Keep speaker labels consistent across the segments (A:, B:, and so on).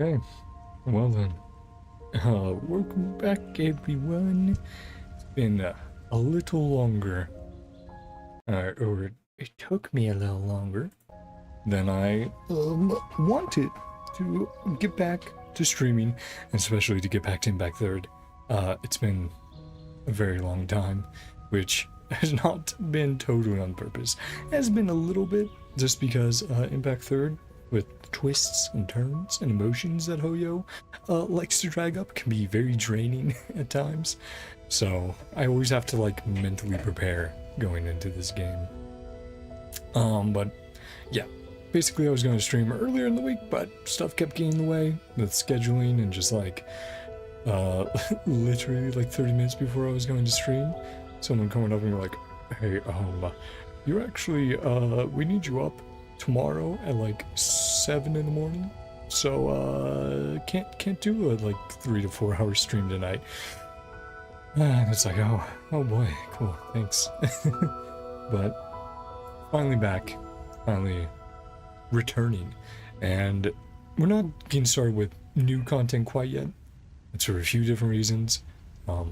A: Okay, well then, welcome back everyone. It's been a little longer, or it took me a little longer than I wanted to get back to streaming, and especially to get back to Impact 3rd. It's been a very long time, which has not been totally on purpose. It has been a little bit, just because Impact 3rd, with twists and turns and emotions that Hoyo likes to drag up, can be very draining at times. So I always have to like mentally prepare going into this game. But yeah, basically I was going to stream earlier in the week, but stuff kept getting in the way with scheduling and just like literally like 30 minutes before I was going to stream, someone coming up and be like, hey, you're actually we need you up tomorrow at like 7 in the morning, so can't do a like 3 to 4 hour stream tonight. And it's like, oh boy, cool, thanks. But finally back, finally returning, and we're not getting started with new content quite yet. It's for a few different reasons. I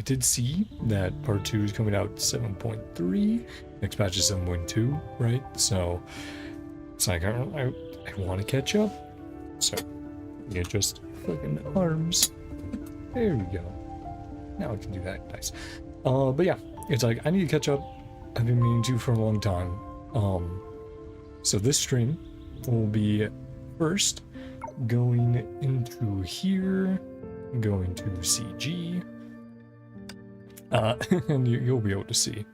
A: did see that part 2 is coming out 7.3, next patch is 7.2, right? So it's like I want to catch up. So you just fucking arms. There we go. Now I can do that. Nice. But yeah, it's like I need to catch up. I've been meaning to for a long time. So this stream will be first going into here, going to CG, and you'll be able to see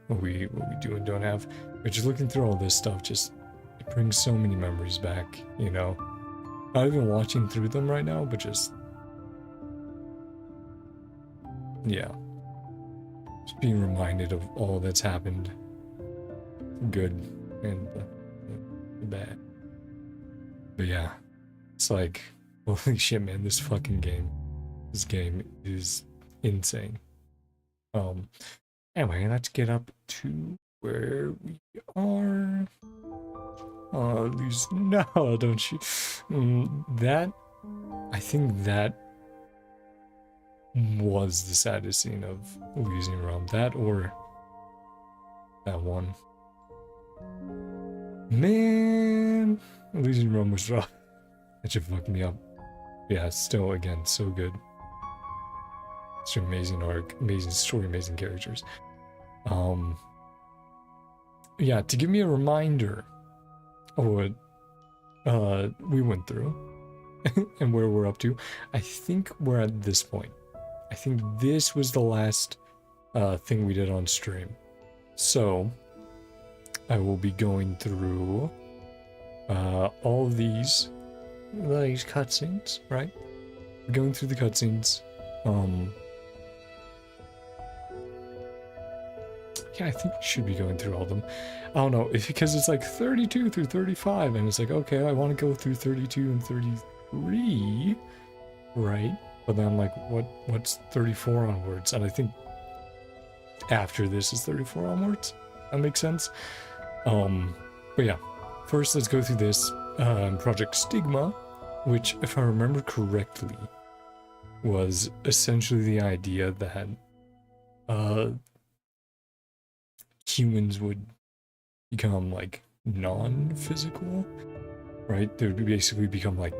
A: what we do and don't have. But just looking through all this stuff, just it brings so many memories back, you know. Not even watching through them right now, but just yeah, just being reminded of all that's happened, good and bad. But yeah, it's like, holy shit, man, this game is insane. Anyway, let's get up to where we are. Oh, these, no, don't you? That, I think that was the saddest scene of losing Realm. That or that one. Man, losing Realm was rough. That should fuck me up. Yeah, still, again, so good. It's an amazing arc, amazing story, amazing characters. Yeah, to give me a reminder of what we went through and where we're up to, I think we're at this point. I think this was the last thing we did on stream. So I will be going through all of these cutscenes, right? Going through the cutscenes. Yeah, I think we should be going through all of them. I don't know, because it's like 32 through 35, and it's like, okay, I want to go through 32 and 33, right? But then I'm like, what's 34 onwards? And I think after this is 34 onwards. That makes sense. But yeah, first let's go through this Project Stigma, which, if I remember correctly, was essentially the idea that humans would become like non-physical, right? They would basically become like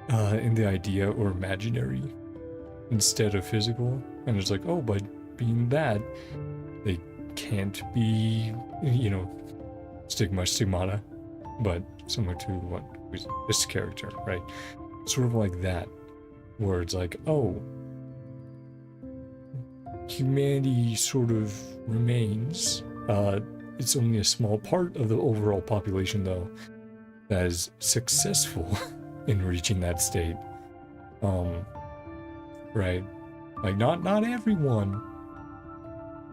A: in the idea or imaginary instead of physical. And it's like, oh, by being that, they can't be, you know, stigmata, but similar to what was this character, right? sort of like that, where it's like, oh, humanity sort of remains. It's only a small part of the overall population, though, that is successful in reaching that state. Right? Like, not everyone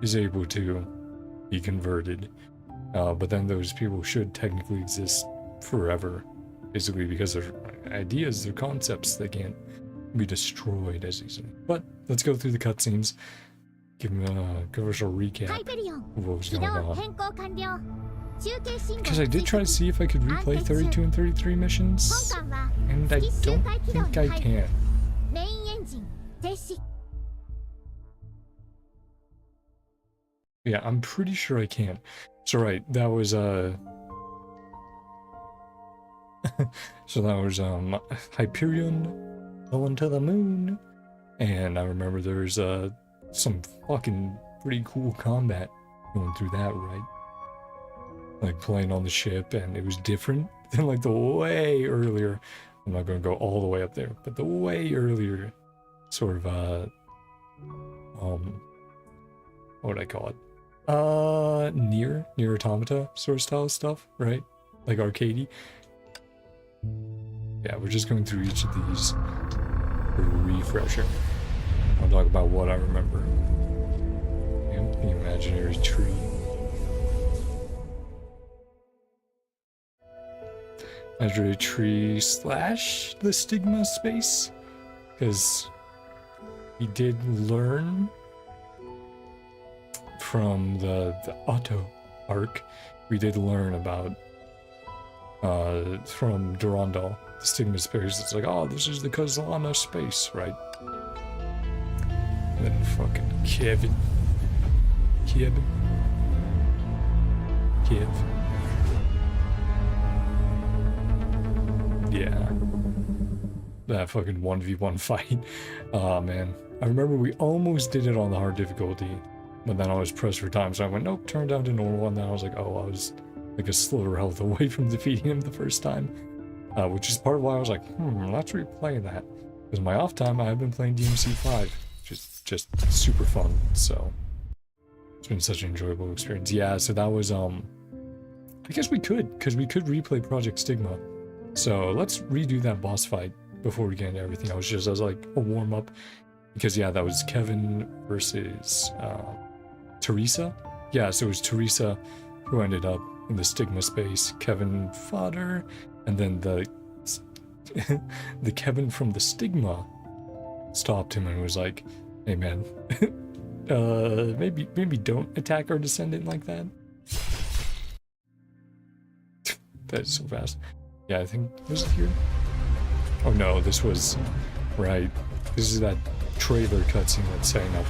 A: is able to be converted, but then those people should technically exist forever, basically because they're ideas, they're concepts, they can't be destroyed as easily. But let's go through the cutscenes. Give us a recap of what was going on. Because I did try to see if I could replay 32 and 33 missions, and I don't think I can. Yeah, I'm pretty sure I can. So right, that was so that was Hyperion going to the moon, and I remember there's some fucking pretty cool combat going through that, right? Like playing on the ship, and it was different than like the way earlier. I'm not going to go all the way up there, but the way earlier sort of what would I call it? Near Automata sort of style stuff, right? Like arcadey. Yeah, we're just going through each of these for a refresher. I'll talk about what I remember. Yep, the imaginary tree. Imaginary tree / the stigma space, because we did learn from the Otto arc, we did learn about from Durandal, the stigma space. It's like, oh, this is the Kazana space, right? And then fucking Kiev. Yeah. That fucking 1v1 fight. Oh man. I remember we almost did it on the hard difficulty, but then I was pressed for time, so I went, nope, turned down to normal, and then I was like, oh, I was like a slither health away from defeating him the first time. Which is part of why I was like, let's replay that. Because my off time, I've been playing DMC5, which is just super fun, so it's been such an enjoyable experience. Yeah, so that was, I guess we could, because we could replay Project Stigma. So let's redo that boss fight before we get into everything. I was just as like a warm-up, because yeah, that was Kevin versus Teresa. Yeah, so it was Teresa who ended up in the stigma space. Kevin fought her, and then the Kevin from the stigma stopped him and was like, hey man, maybe don't attack our descendant like that. That's so fast. Yeah, I think, was it here? Oh no, this was, right. This is that trailer cutscene that's setting up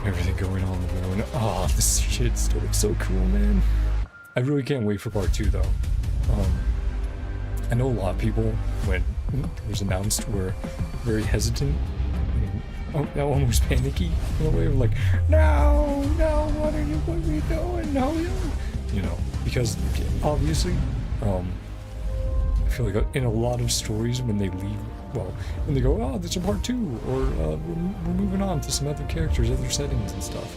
A: everything going on the moon. Oh, this shit's so cool, man. I really can't wait for part 2, though. I know a lot of people, when it was announced, were very hesitant and almost panicky in a way of like, no, what are we doing? No. You know, because obviously, I feel like in a lot of stories when they leave, well, when they go, oh, there's a part 2, or we're moving on to some other characters, other settings and stuff.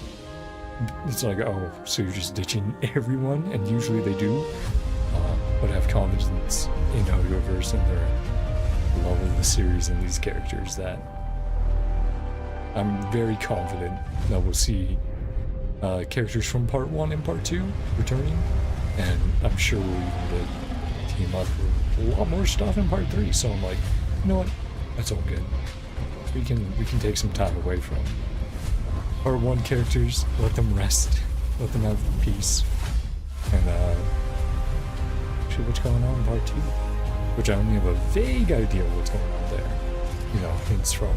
A: It's like, oh, so you're just ditching everyone, and usually they do, but have confidence in Audioverse and their love of the series and these characters that I'm very confident that we'll see characters from part 1 and part 2 returning, and I'm sure we'll even get team up for a lot more stuff in part 3. So I'm like, you know what? That's all good. We can take some time away from part 1 characters, let them rest, let them have peace, and see what's going on in part 2, which I only have a vague idea of what's going on there. You know, hints from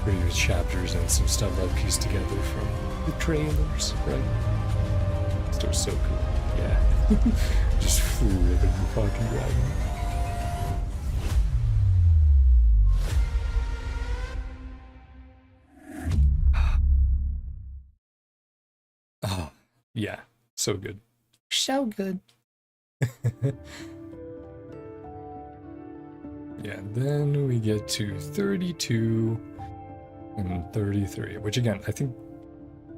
A: previous chapters and some stuff I've pieced together from the trailers, right? It was so cool. Yeah. Just flew ribbon the fucking dragon. Oh, yeah. So good. So good. Yeah, then we get to 32 and 33, which again, I think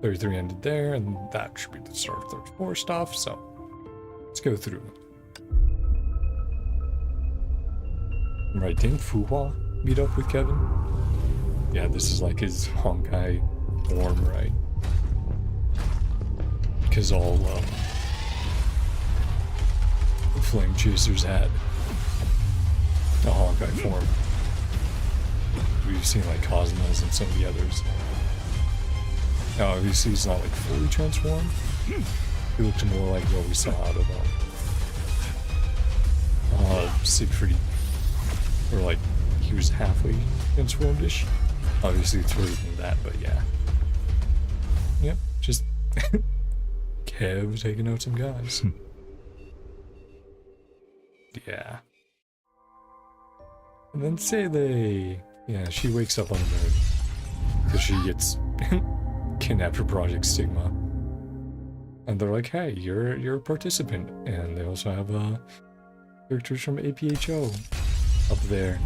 A: 33 ended there, and that should be the start of 34 stuff, so let's go through. Right, didn't Fuhua meet up with Kevin? Yeah, this is like his Honkai form, right? Because all Flame Chasers had a Honkai form. We've seen like Cosmos and some of the others. Now, obviously, he's not like fully transformed. He looked more like what we saw out of Siegfried, or like he was halfway transformed-ish. Obviously, it's further than that, but yeah. Yep, just Kev taking out some guys. Yeah. And then Sele. Yeah, she wakes up on the moon because she gets kidnapped for Project Sigma. And they're like, hey, you're a participant. And they also have characters from APHO up there.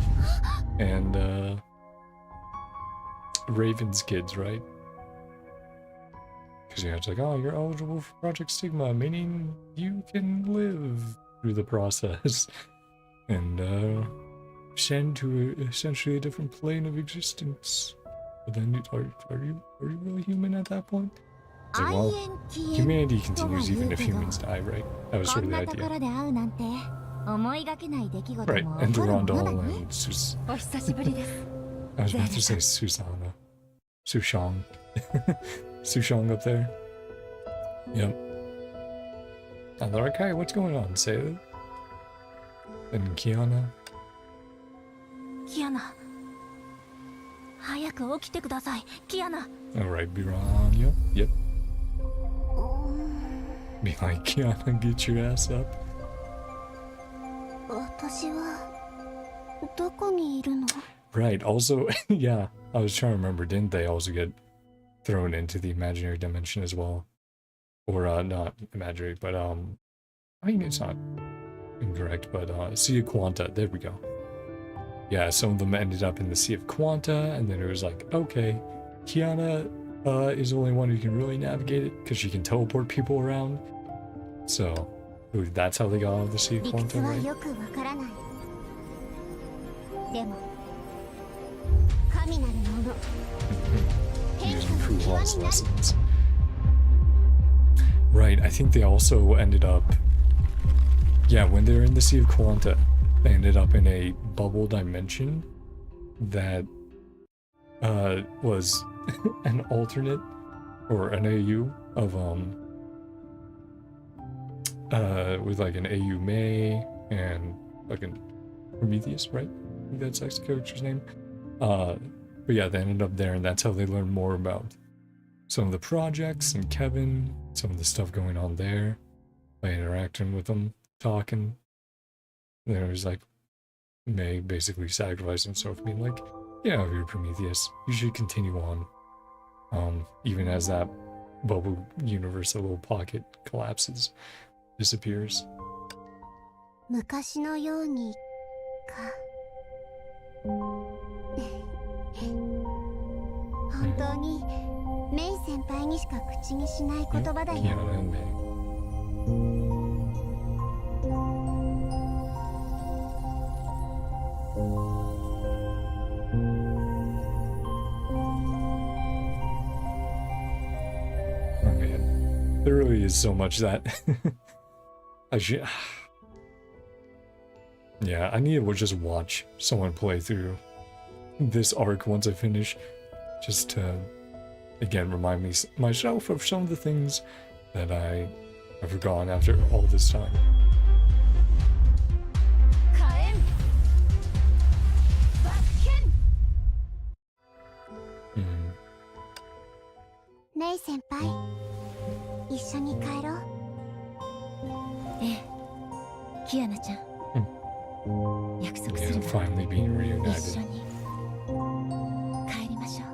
A: And Raven's kids, right? Because yeah, it's like, oh, you're eligible for Project Sigma, meaning you can live through the process. And send to essentially a different plane of existence. But then, are you really human at that point? It's like, well, humanity continues even if humans die, right? That was sort of the idea. Right, and Durandal and Sus... I was about to say Susana. Sushang. Sushang up there. Yep. And they're like, hey, what's going on, Sailor? And Kiana.
B: Kiana. 早く起きてください、Kiana.
A: Alright, Biran. Yep. Be like, Kiana, get your ass up.
B: 私はどこにいるの?
A: Right, also, yeah, I was trying to remember, didn't they also get thrown into the imaginary dimension as well? Or, not imaginary, but, I mean, it's not incorrect, but, Sea of Quanta, there we go. Yeah, some of them ended up in the Sea of Quanta, and then it was like, okay, Kiana is the only one who can really navigate it, because she can teleport people around. So, that's how they got out of the Sea of Quanta, right? Using Fuhua's lessons. Right, I think they also ended up... Yeah, when they were in the Sea of Quanta, they ended up in a bubble dimension that was an alternate or an AU of with like an AU May and fucking Prometheus, right? I think that's like the character's name. But yeah, they ended up there, and that's how they learned more about some of the projects and Kevin, some of the stuff going on there by interacting with them, talking. There was like May basically sacrificing himself, being like, yeah, you're Prometheus, you should continue on. Even as that bubble universe, a little pocket collapses, disappears.
B: 昔のようにか。本当にメイ先輩にしか口にしない言葉だよ。
A: There really is so much that I should... Yeah, I need to just watch someone play through this arc once I finish, just to, again, remind me myself of some of the things that I have forgotten after all this time.
B: Mei senpai, 一緒に帰ろう。ええ、キアナちゃん。約束するわ。
A: Finally being reunited.
B: 一緒に帰りましょ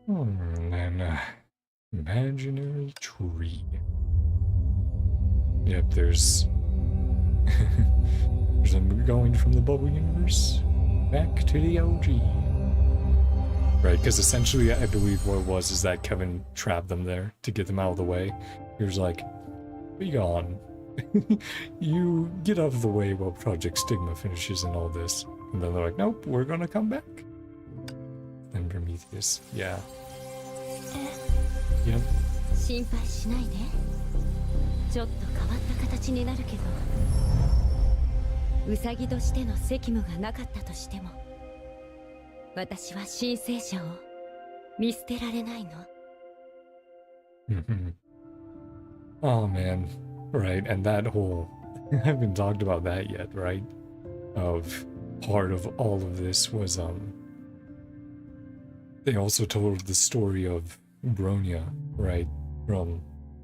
A: う。And then, imaginary tree. Yep, there's there's them going from the bubble universe back to the OG. Right, because essentially I believe what it was is that Kevin trapped them there to get them out of the way. He was like, be gone. You get out of the way while Project Stigma finishes and all this. And then they're like, nope, we're gonna come back. And Prometheus, yeah. Yep.
B: 心配しないで。ちょっと変わった形になるけど、ウサギとしての責務がなかったとしても、私は神聖者を見捨てられないの。
A: Oh man, right, and that whole, I haven't talked about that yet, right? Of part of all of this was, they also told the story of Bronya, right? From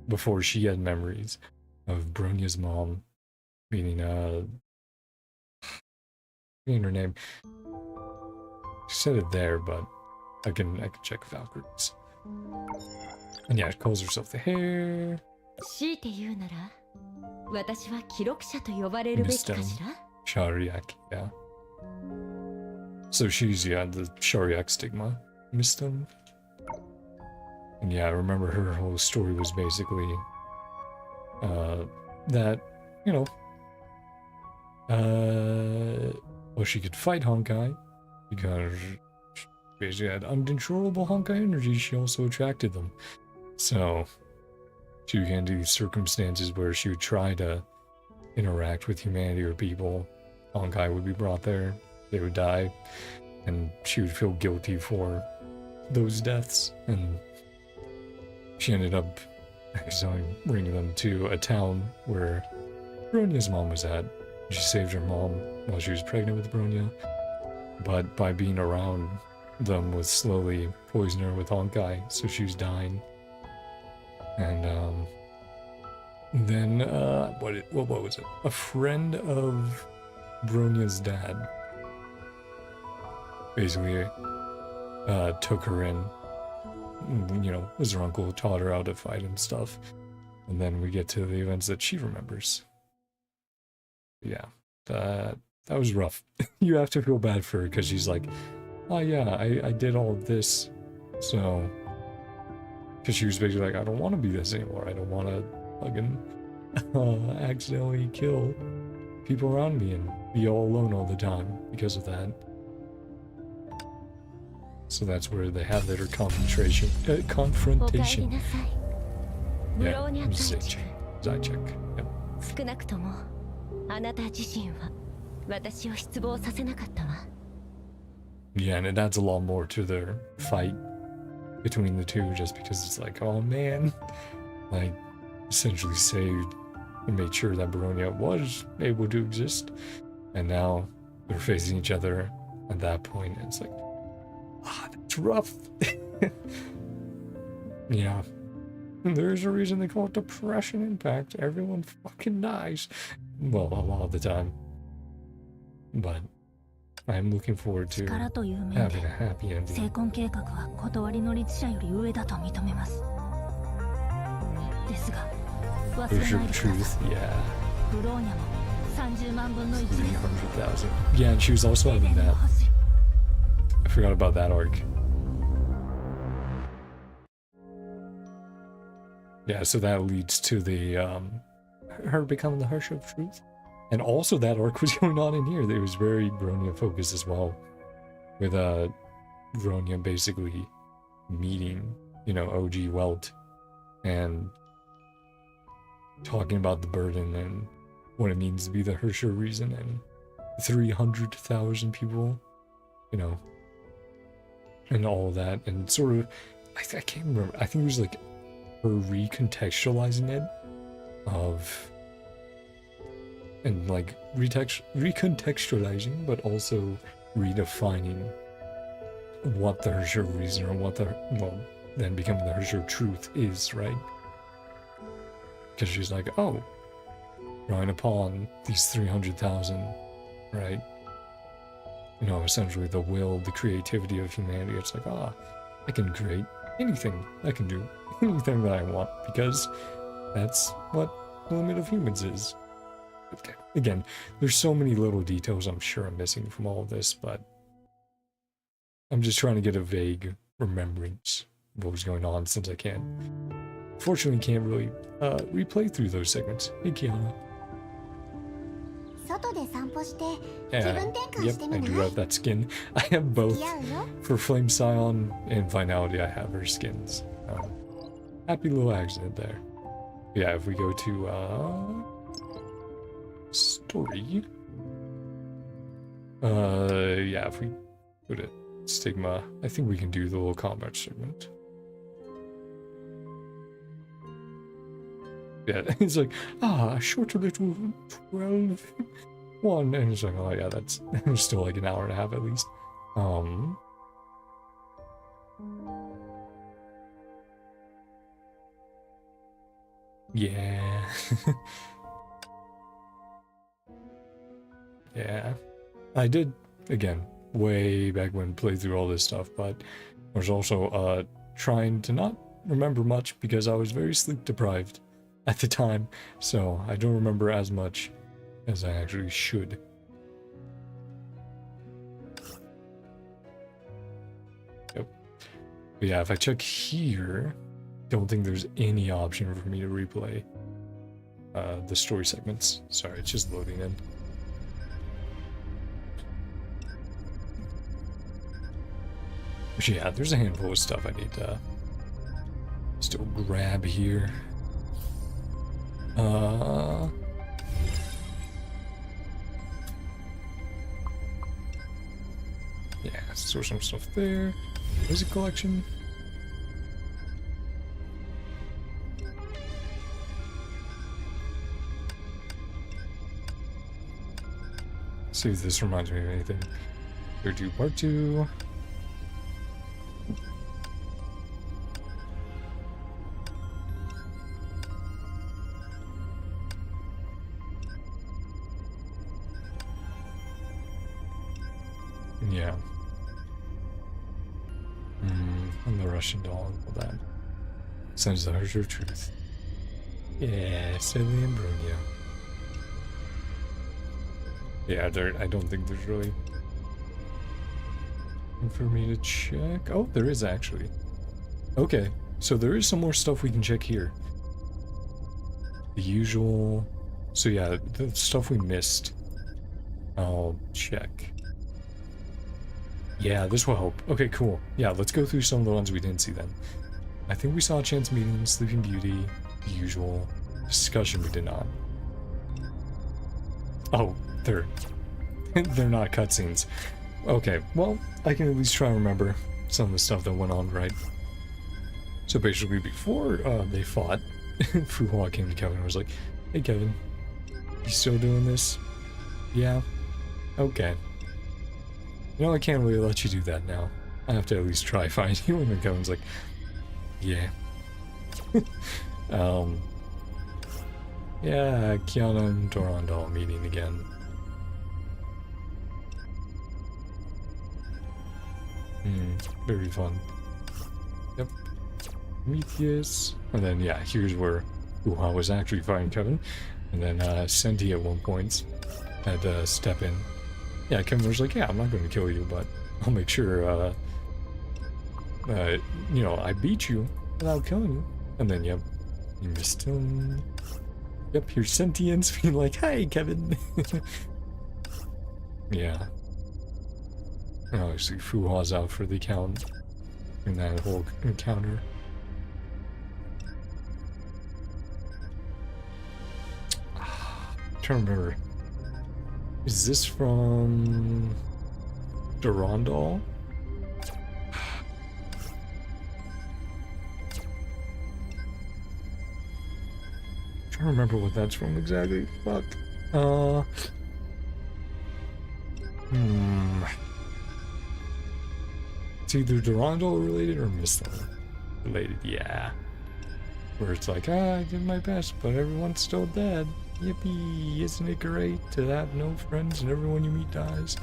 A: before she had memories of Bronya's mom, meaning, forgetting her name. She said it there, but I can check Valkyrie's. And yeah, she calls herself the Hare.
B: 強いて言うなら、私は記録者と呼ばれるべきかしら?
A: Shariak, yeah. So she's, yeah, the Shariak stigma. Mistum. And yeah, I remember her whole story was basically, that, you know, well, she could fight Honkai, because she basically had uncontrollable Honkai energy, she also attracted them. So, she began into these circumstances where she would try to interact with humanity or people. Honkai would be brought there, they would die, and she would feel guilty for those deaths, and she ended up accidentally bringing them to a town where Bronya's mom was at. She saved her mom while she was pregnant with Bronya, but by being around them would slowly poison her with Honkai, so she was dying. And then what was it? A friend of Bronya's dad basically took her in. You know, was her uncle, taught her how to fight and stuff. And then we get to the events that she remembers. Yeah, that was rough. You have to feel bad for her because she's like, oh yeah, I did all of this. So, because she was basically like, I don't want to be this anymore. I don't want to fucking accidentally kill people around me and be all alone all the time because of that. So that's where they have their confrontation. Yeah, let me say check. Yep.
B: 少なくともあなた自身は私を失望させなかったわ。
A: Yeah, and it adds a lot more to their fight between the two, just because it's like, oh man, like essentially saved and made sure that Bronya was able to exist, and now they're facing each other at that point, and it's like, ah, that's rough. Yeah. There's a reason they call it depression impact. Everyone fucking dies. Well, a lot of the time. But I'm looking forward to having a happy ending.
B: 成婚計画は断りの律者より上だと認めます。ですが、忘れないでください。
A: Truth, yeah.
B: ブローニャも30万分の1です。
A: 300,000. Yeah, and she was also having that. I forgot about that arc. Yeah, so that leads to the her becoming the Hush of Truth. And also that arc was going on in here. It was very Bronya focused as well. With Bronya basically meeting, you know, OG Welt and talking about the burden and what it means to be the Hersher reason, and 300,000 people, you know, and all of that, and sort of, I can't remember, I think it was like her recontextualizing it of, and like recontextualizing, but also redefining what the Hersher reason, or what the, well, then becoming the Hersher truth is, right? Because she's like, oh, drawing upon these 300,000, right? You know, essentially the will, the creativity of humanity. It's like, ah, I can create anything. I can do anything that I want, because that's what the limit of humans is. Okay. Again, there's so many little details I'm sure I'm missing from all of this, but I'm just trying to get a vague remembrance of what was going on since I can't. Fortunately, can't really replay through those segments. Hey, Kiana. Yeah, yep, I do have that skin. I have both. For Flame Scion and Finality, I have her skins. Happy little accident there. Yeah, if we go to story. Yeah, if we go to Stigma, I think we can do the little combat segment. Yeah, it's like, a short little 12 one, and it's like, oh yeah, that's still like an hour and a half at least. Yeah. Yeah. I did, again, way back when played through all this stuff, but I was also trying to not remember much because I was very sleep deprived at the time, so I don't remember as much as I actually should. Yep. But yeah, if I check here, don't think there's any option for me to replay the story segments. Sorry, it's just loading in. But yeah, there's a handful of stuff I need to still grab here. Yeah, store some stuff there. Music collection. See if this reminds me of anything. Here, do part 2. Yeah. And the Russian doll and all that. Sends the Heart of Truth. Yeah, Silly and Bruno. Yeah, I don't think there's really for me to check. Oh, there is actually. Okay, so there is some more stuff we can check here. The usual. So yeah, the stuff we missed. I'll check. Yeah, this will help. Okay, cool. Yeah, let's go through some of the ones we didn't see then. I think we saw Chance Meeting, Sleeping Beauty, the usual. Discussion we did not. Oh, they're not cutscenes. Okay, well, I can at least try and remember some of the stuff that went on, right? So basically, before they fought, Fuhua came to Kevin and was like, "Hey, Kevin, you still doing this? Yeah? Okay. You know, I can't really let you do that now. I have to at least try find you." And then Kevin's like, "Yeah." Yeah, Kiana and Dorandal meeting again. Very fun. Yep. Prometheus. And then, yeah, here's where Fuhua was actually fighting Kevin. And then Senti at one point had to step in. Yeah, Kevin was like, "Yeah, I'm not going to kill you, but I'll make sure, you know, I beat you without killing you." And then, yep, you missed him. Yep, here's Sentience being like, "Hey, Kevin." Yeah. And obviously, Fuhua's out for the count in that whole encounter. I'm trying to remember. Is this from Durandal? I'm trying to remember what that's from exactly. Fuck. It's either Durandal related or Mistle related, yeah. Where it's like, I did my best, but everyone's still dead. Yippee, isn't it great to have no friends and everyone you meet dies?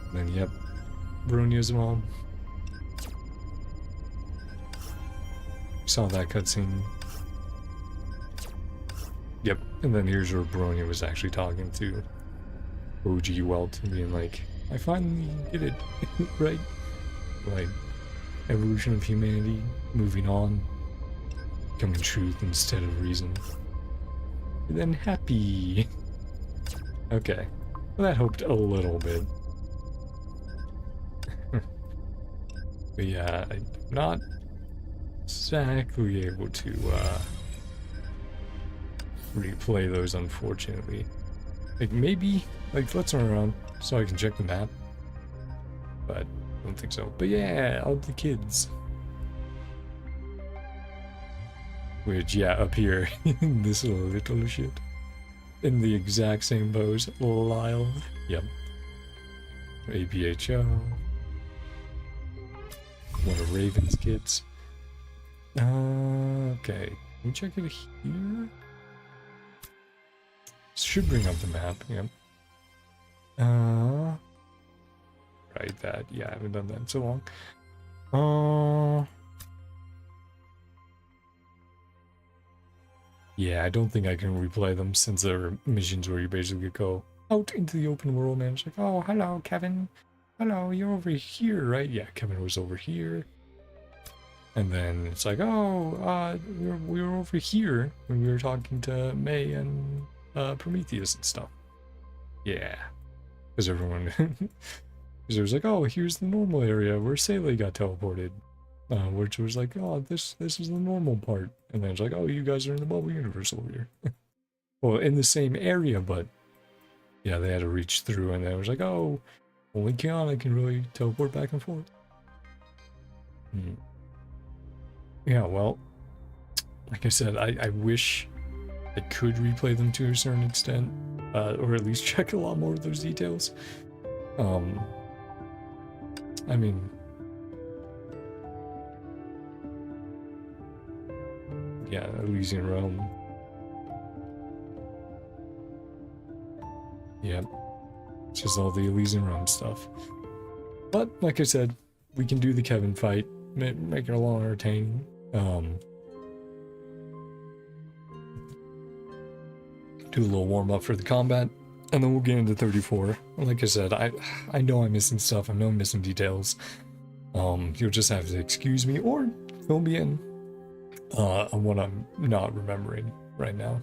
A: And then, yep, Brunya's mom. Saw that cutscene. Yep, and then here's where Bronya was actually talking to OG Welt and being like, I finally get it, right? Like, evolution of humanity, moving on, becoming truth instead of reason. And then happy. Okay, well, that helped a little bit. But yeah, I'm not exactly able to replay those, unfortunately. Like, maybe, like, let's turn around so I can check the map. But I don't think so. But yeah, all the kids. Which, yeah, up here, this little shit. In the exact same pose. Lyle. Yep. APHO. One of Raven's kids. Okay. Can we check it here? Should bring up the map, yep. Right, that. Yeah, I haven't done that in so long. Yeah, I don't think I can replay them since they're missions where you basically go out into the open world and it's like, oh, hello, Kevin. Hello, you're over here, right? Yeah, Kevin was over here. And then it's like, oh, we were over here when we were talking to May and Prometheus and stuff. Yeah. Because everyone... Because it was like, oh, here's the normal area where Sele got teleported. Which was like, oh, this is the normal part. And then it's like, oh, you guys are in the bubble universe over here. Well, in the same area, but... Yeah, they had to reach through, and then it was like, oh, only Kiana can really teleport back and forth. Yeah, well, like I said, I wish I could replay them to a certain extent, or at least check a lot more of those details. I mean, yeah, Elysian Realm. Yep, it's just all the Elysian Realm stuff. But like I said, we can do the Kevin fight, make it a little entertaining. Do a little warm up for the combat, and then we'll get into 34. Like I said, I know I'm missing stuff. I know I'm missing details. You'll just have to excuse me or fill me in on what I'm not remembering right now.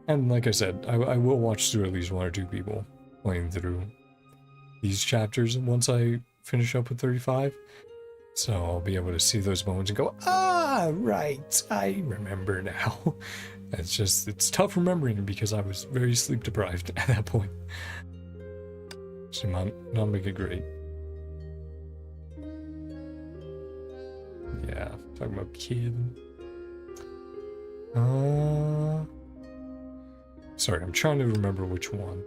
A: And like I said, I will watch through at least one or two people playing through these chapters once I finish up with 35. So I'll be able to see those moments and go, ah, right, I remember now. It's tough remembering because I was very sleep deprived at that point. So not make it great. Yeah, talking about kid. Sorry, I'm trying to remember which one.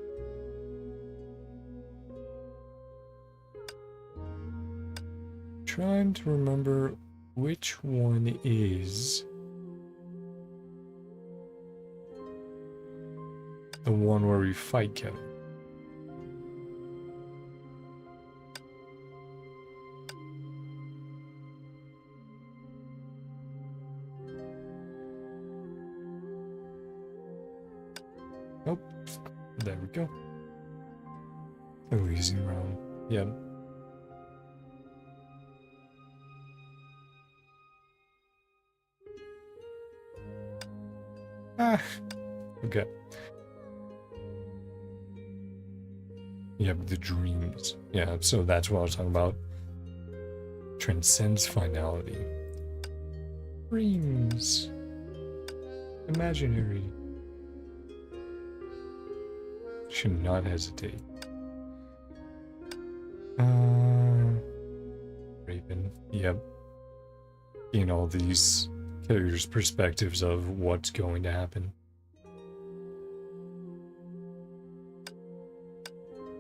A: Trying to remember which one is the one where we fight Kevin. Nope. There we go. Elysian Realm. Yep. Ah. Okay. Yep, the dreams. Yeah, so that's what I was talking about. Transcends finality. Dreams. Imaginary. Should not hesitate. Raven. Yep. In all these characters' perspectives of what's going to happen.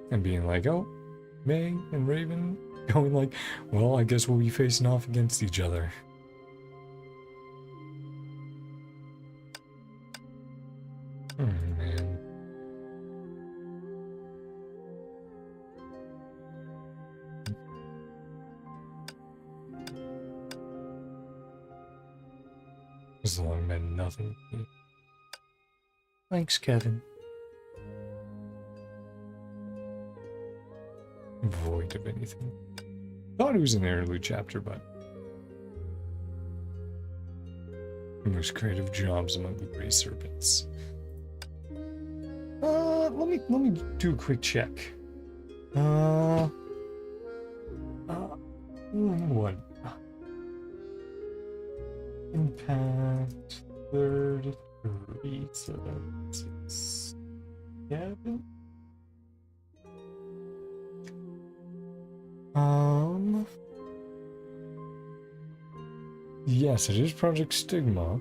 A: And being like, oh, May and Raven going like, well, I guess we'll be facing off against each other. Oh, man. This long meant nothing. Thanks, Kevin. Void of anything. Thought it was an interlude chapter, but most creative jobs among the gray serpents. Let me do a quick check. What? Impact 33, so that's 7. Yes, it is Project Stigma.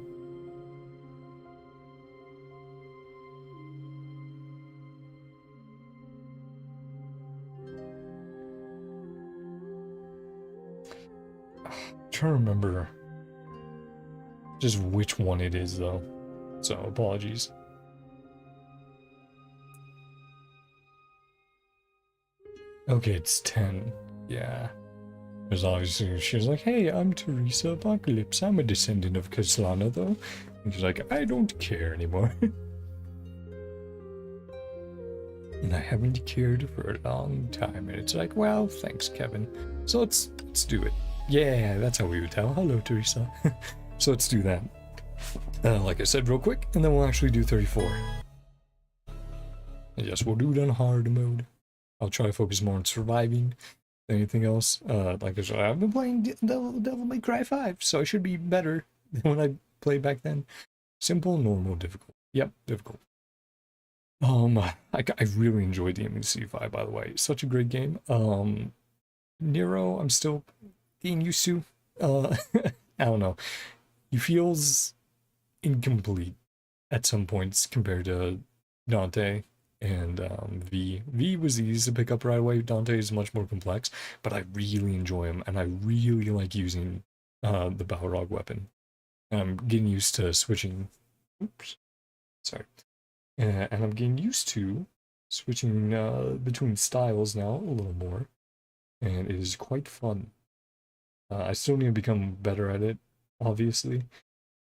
A: I'm trying to remember just which one it is, though. So, apologies. Okay, it's 10. Yeah. Because obviously she was like, hey, I'm Teresa Apocalypse. I'm a descendant of Kaslana, though. And she's like, I don't care anymore. And I haven't cared for a long time. And it's like, well, thanks, Kevin. So let's do it. Yeah, that's how we would tell. Hello, Teresa. So let's do that. Like I said, real quick, and then we'll actually do 34. Yes, we'll do it on hard mode. I'll try to focus more on surviving than anything else. Like I said, I've been playing Devil May Cry 5, so I should be better than when I played back then. Simple, normal, difficult. Yep, difficult. I really enjoyed the MC5, by the way. Such a great game. Nero, I'm still getting used to. I don't know. He feels incomplete at some points compared to Dante and V. V was easy to pick up right away. Dante is much more complex, but I really enjoy him, and I really like using the Balrog weapon. I'm getting used to switching. Oops, sorry. And I'm getting used to switching between styles now a little more, and it is quite fun. I still need to become better at it, obviously.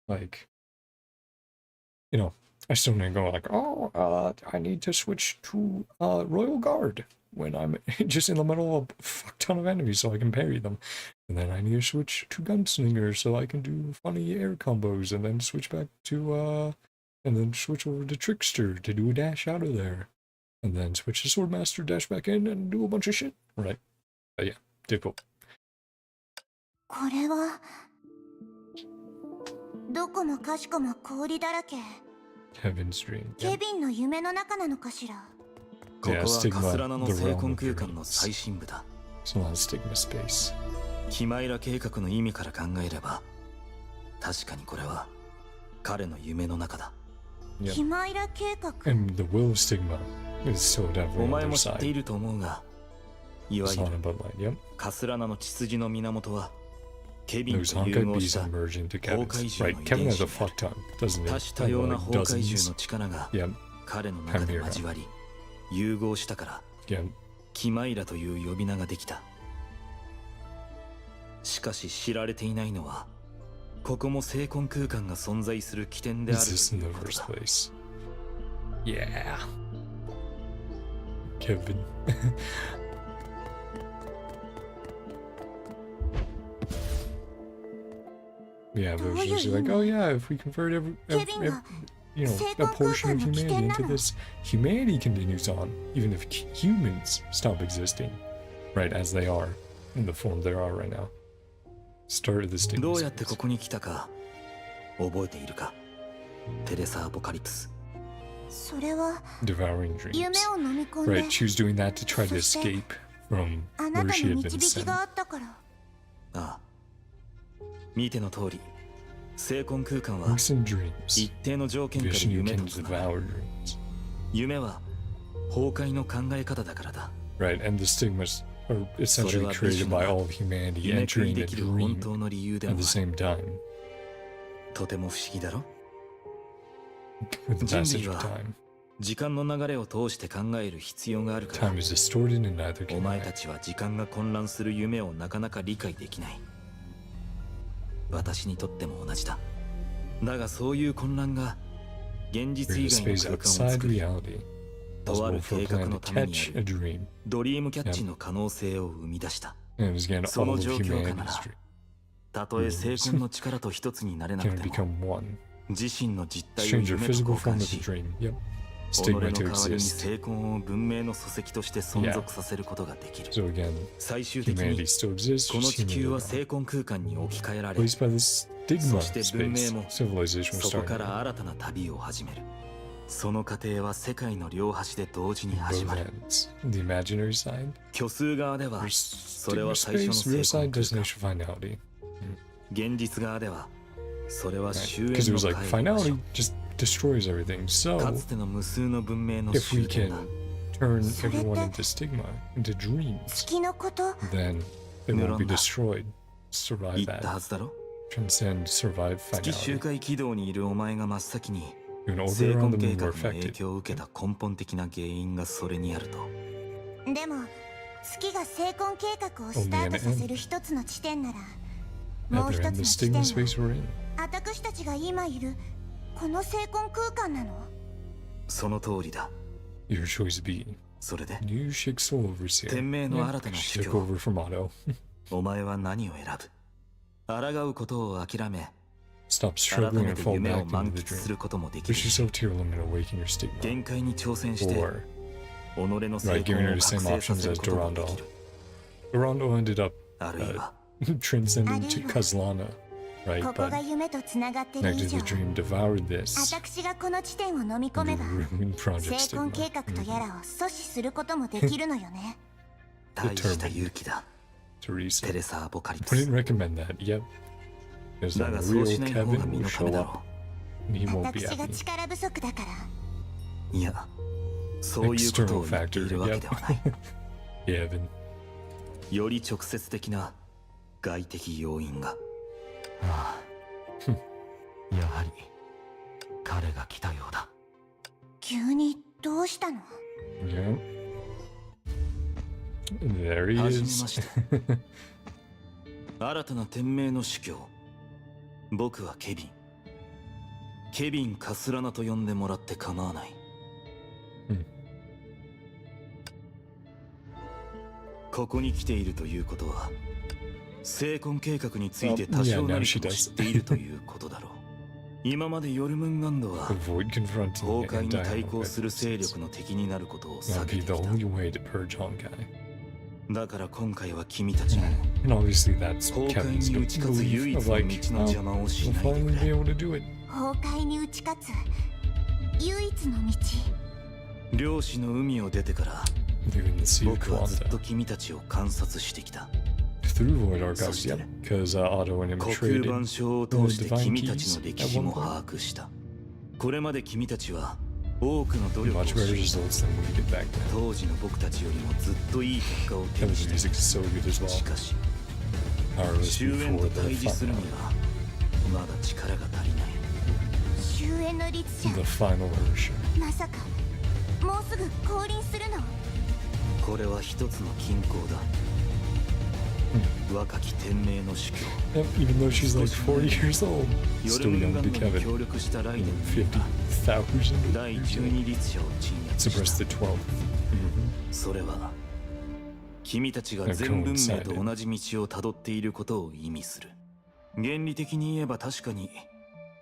A: Like, you know, I still need to go like, oh, I need to switch to Royal Guard when I'm just in the middle of a fuck ton of enemies so I can parry them. And then I need to switch to Gunslinger so I can do funny air combos, and then switch back to, and then switch over to Trickster to do a dash out of there. And then switch to Swordmaster, dash back in, and do a bunch of shit. Right. Yeah, difficult.
C: これはどこもかしこも氷だらけ。
A: Heaven's Dream.
C: ケビンの夢の中なのかしら。
D: ここはカスラナの聖魂空間の最深部だ。
A: So on Stigma Space.
D: キマイラ計画の意味から考えれば、確かにこれは彼の夢の中だ。
C: キマイラ計画。
A: And the will of Stigma is so definitely
D: お
A: on
D: 前
A: their
D: も知ってい
A: side.
D: ると思うが、いわゆ
A: It's
D: る
A: not about light. Yep.
D: カスラナの血筋の源はケビン
A: Those
D: と融
A: Honkai
D: 合し
A: bees
D: た
A: emerge into
D: 崩
A: Kevin's.
D: 壊獣
A: Right,
D: の遺
A: Kevin
D: 伝
A: has
D: 子
A: a
D: である
A: fuck ton, doesn't
D: 多
A: he?
D: 種多様な
A: Like
D: 崩壊獣
A: dozens.
D: の力が
A: Yep,
D: 彼の中で交わり融合したから
A: yep.
D: キマイラという呼び名ができた。しかし知られていないのはここも聖魂空間が存在する起点である
A: Is this
D: と
A: in
D: い
A: the
D: うこと
A: first
D: だ。
A: place? Yeah. Kevin. Yeah, but it's just like, oh yeah, if we convert every you know, a portion of humanity into this, humanity continues on, even if humans stop existing, right, as they are, in the form they are right now. Start of the stigma.
D: どうやってここに来たか覚えているか、テレサ・アポカリプス。
C: それは
A: Devouring dreams.
C: 夢を飲み込んで
A: Right, she was doing that to try to escape from
C: あな
A: where
C: た
A: she
C: に
A: had been
C: 導き
A: sent.
C: があったから。
D: ああ、見ての通り、聖魂空間は
A: Works in dreams.
D: 一定の条件から
A: Vision you
D: 夢
A: can
D: とつながる。
A: devour dreams.
D: 夢は崩壊の考え方だからだ。
A: Right, and the stigmas are essentially
D: それは
A: created
D: ビジョンが
A: by all of humanity
D: 夢食い
A: entering
D: で
A: a
D: きる本
A: dream
D: 当の理由で
A: at
D: も
A: the
D: ある。
A: same time
D: とても不思議だろ。
A: with the
D: 人
A: passage
D: 類
A: of
D: は
A: time.
D: 時間の流れを通して考える必要があるから
A: Time is distorted and neither
D: お
A: can
D: 前
A: I.
D: たちは時間が混乱する夢をなかなか理解できない。私にとっても同じだ。だがそういう混乱が現実
A: Create a
D: 以外の
A: space
D: 空間を
A: outside
D: 作り
A: reality.
D: とあ
A: Possible
D: る
A: for a
D: 計画
A: plan
D: の
A: to
D: ために
A: catch
D: あ
A: a
D: る
A: dream
D: ドリームキャッチの可能性を生み出した
A: and scan
D: そ
A: all
D: の
A: of
D: 状況下な
A: humanity's
D: ら
A: dream.
D: たとえ精魂の力と一つになれなく
A: Can
D: ても
A: become one.
D: 自身の実体を
A: Change your
D: 夢と
A: physical
D: 交
A: form
D: 換
A: of a
D: し
A: dream. Yep.
D: 己の
A: Stigma
D: 代
A: to
D: わりに
A: exist.
D: 精魂を文明の礎石として存続させることができる
A: So again,
D: 最終的
A: humanity
D: に
A: still exists.
D: この
A: Just
D: 地球
A: humans
D: は
A: are
D: 精魂空間に置き換えられ
A: replaced by this stigma
D: そして文明
A: space.
D: も
A: Civilization will
D: そこ
A: start
D: から新たな旅を始めるその過程は世界の両端で同時に始
A: both
D: まる
A: ends. The imaginary side,
D: 虚数側では
A: there's
D: それは
A: stigma
D: 最初の
A: space. Real
D: 精
A: side
D: 魂空
A: destination
D: 間
A: finality.
D: 現実側ではそれは
A: Right.
D: 終焉
A: Because it
D: の
A: was
D: 帰
A: like
D: り場所
A: finality just destroys everything.
D: か
A: So
D: つての無数の文明の
A: if we
D: 終焉
A: can
D: が
A: turn
C: So
A: everyone
C: that-
A: into stigma, into dreams,
C: 月のこと
A: then they won't be
D: Neuron.
A: destroyed.
D: 言
A: Survive
D: ったは
A: that.
D: ずだろ
A: Transcend, survive
D: 月周
A: finality.
D: 回軌道にいるお前が真っ先に
A: Even
D: 精
A: order around
D: 魂
A: the
D: 計
A: moon
D: 画
A: were
D: の影
A: affected.
D: 響を受けた根本的な原因がそれにあると
C: でも月が精魂計画をスタートさせる一つの地点ならもう
A: At
C: 一
A: the
C: つ
A: end,
C: の
A: the
C: 地
A: stigma
C: 点
A: space
C: は
A: we're in.
C: 私たちが今いるこの精魂空間なの
D: その通りだ
A: Your choice B.
D: それで
A: New Shik Soul Overseer.
D: 天命の
A: Yeah,
D: 新たな
A: she
D: 主
A: took
D: 教
A: over from Otto.
D: お前は何を選ぶ抗うことを諦め
A: Stop
D: 改
A: struggling
D: め
A: and
D: て
A: fall
D: 夢を
A: back
D: 満
A: into the
D: 喫す
A: dream.
D: ることもできる
A: Push
D: し
A: yourself to your limit and awaken your stigma.
D: 限界に挑戦して
A: Or
D: 己の精
A: right,
D: 魂
A: giving
D: を
A: her the
D: 覚
A: same
D: 醒さ
A: options
D: せる
A: as
D: こともでき
A: Durando.
D: る
A: Durando ended up
D: あるいは
A: transcending to
C: Arriba.
A: Kazlana, right?
C: ここ
A: But
C: が夢とつながってる以
A: connected
C: 上
A: the dream, devoured this,
C: 私がこの地点を飲み込
A: and
C: めば
A: ruined Project
C: 精魂
A: Stigma.
C: 計画とやらを阻止することもできるのよね
D: 大した勇気だ
A: Teresa.
D: テレサ・アポカリプ
A: Wouldn't
D: ス
A: recommend that. Yep. There's
D: だ
A: a
D: がそう
A: real
D: しない方が
A: Kevin
D: 身
A: will
D: のため
A: show
D: だ
A: up.
D: ろ
A: And he won't be
C: 私が
A: happy.
C: 力不足だから
D: ういやそういうこと
A: External
D: を言ってい
A: factor.
D: るわけではない
A: Yeah, Evan.
D: より直接的な外的要因がああやはり彼が来たようだ
C: 急にどうしたの
A: Yeah. There he
D: はじめ
A: is.
D: まして新たな天命の主教僕はケビン・カスラナと呼んでもらって構わない、ここに来ているということは精魂計画について多少
A: Yeah, now
D: 何
A: she
D: かも
A: does.
D: 知っているということだろう今までヨルムンガンドは
A: Avoid confronting
D: 崩
A: the
D: 壊に
A: anti
D: 対抗する勢
A: Honkai.
D: 力の敵になることを避
A: That'd
D: け
A: be
D: て
A: the
D: き
A: only way to purge Honkai.
D: ただから今回は君たちも
A: And obviously that's
D: 崩壊
A: Kevin's
D: に打ち勝つ唯
A: belief
D: 一
A: of
D: の
A: like,
D: 道の邪魔をし
A: we'll
D: ないで
A: finally
D: く
A: be
D: れ
A: able to do it.
C: 崩壊に打ち勝つ唯一の道
D: 漁師の海を出てから
A: Leaving the Sea of
D: 僕はずっと
A: Kawanda.
D: 君たちを観察してきた
A: Through Void Archives,
D: So
A: yep. Because Otto and him
D: 虚空
A: traded
D: 板書を
A: the
D: 通して
A: divine
D: 君たち
A: keys
D: の歴
A: at
D: 史
A: one
D: も
A: point.
D: 把握したこれまで君たちは多くの努力を
A: Much better
D: し
A: results than we did back then.
D: 当時の僕たちよりもずっといい結果を手に
A: Kevin's
D: して
A: music is so good as
D: し
A: well.
D: かし
A: Powerless
D: 終焉
A: before
D: と
A: the
D: 対峙するに
A: final.
D: はまだ力が足りない
C: 終焉の律者
A: The final version.
C: まさかもうすぐ降臨するの
D: これは一つの均衡だ若き天命の主教
A: Yep, even though she's like 40 years old,
D: ヨル
A: still
D: ムン
A: young
D: ガン
A: to
D: ドに
A: Kevin.
D: 協力したライデンメイ
A: 50,000
D: が第
A: years
D: 12
A: old.
D: 律者を鎮圧
A: Suppress
D: した
A: the 12th.
D: それは君たちが全文明と同じ道をたどっていることを意味する原理的に言えば確かに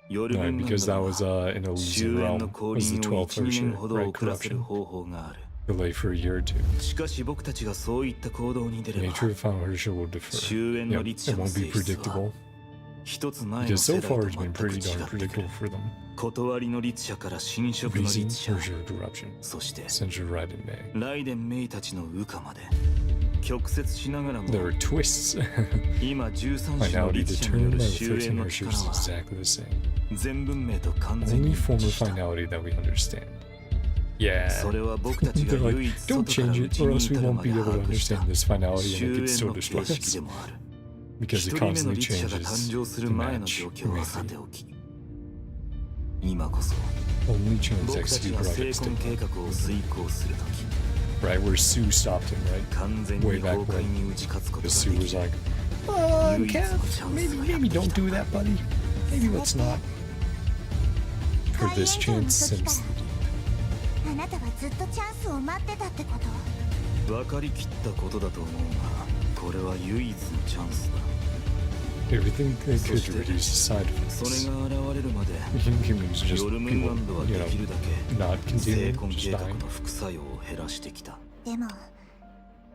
D: ヨルム
A: Right,
D: ンガン
A: because
D: ド
A: that
D: は
A: was in
D: 終
A: Elysian
D: 焉の
A: Realm.
D: 降
A: Was the
D: 臨を
A: 12th
D: 1、2年
A: version,
D: ほど
A: right?
D: 遅らせる
A: Corruption.
D: 方法がある
A: Delay for a year or two.
D: しかし僕たちがそういった行動に出
A: The
D: れば
A: nature of the final version will differ.
D: 終焉の
A: Yep,
D: 律
A: it
D: 者の
A: won't
D: 性
A: be
D: 質は
A: predictable.
D: 一つ前の
A: Because so
D: 世代
A: far
D: と
A: it's
D: 全
A: been
D: く違
A: pretty
D: っ
A: darn
D: てくる
A: predictable for them.
D: 断りの律者から侵食の
A: Reason,
D: 律者
A: Persia, corruption.
D: そして
A: Censure, right, and May.
D: ライデンメイたちの羽化まで曲折しながらも
A: There are twists.
D: 今13種の
A: Finality
D: 律者によ
A: determined
D: る
A: by the
D: 終焉
A: 13 archers
D: の
A: is
D: 力は
A: exactly the same.
D: 全文明と完全に
A: Only
D: 一
A: form
D: 致
A: of
D: した
A: finality that we understand. Yeah.
D: それは僕たちが
A: They're like,
D: 唯一
A: don't
D: 外から
A: change
D: 内
A: it, or
D: に
A: else we
D: 至る
A: won't
D: まで
A: be able to
D: 把握した
A: understand this finality and
D: 終
A: it could
D: 焉
A: still
D: の形
A: destroy
D: 式
A: us.
D: でもある
A: Because
D: 一
A: it
D: 人目の
A: constantly
D: 律者が
A: changes
D: 誕生する
A: to
D: 前の
A: match
D: 状況はさ
A: humanity.
D: ておき今こそ
A: Only chance
D: 僕たち
A: execute
D: が精
A: projects
D: 魂
A: did.
D: 計画を遂行するとき
A: Right, where Sue stopped him, right?
D: 完全に
A: Way back
D: 崩壊に打ち勝つことが
A: Because
D: で
A: Sue
D: き
A: was
D: る
A: like,
D: 唯一のチャンスがやって
A: maybe
D: きた
A: don't do that, buddy. Maybe let's not. for this chance since
C: あなたはずっとチャンスを待ってたってこと？
D: 分かりきったことだと思うが、これは唯一のチャンスだ。
A: everything they could to reduce the side
D: そ
A: effects.
D: れが現れるまで
A: Humans just
D: ヨルムン
A: people,
D: ランドは
A: you
D: で
A: know,
D: きるだけ
A: not
D: 成
A: continuing,
D: 婚
A: just
D: 計画
A: dying,
D: の副作用を減らしてきた。
C: でも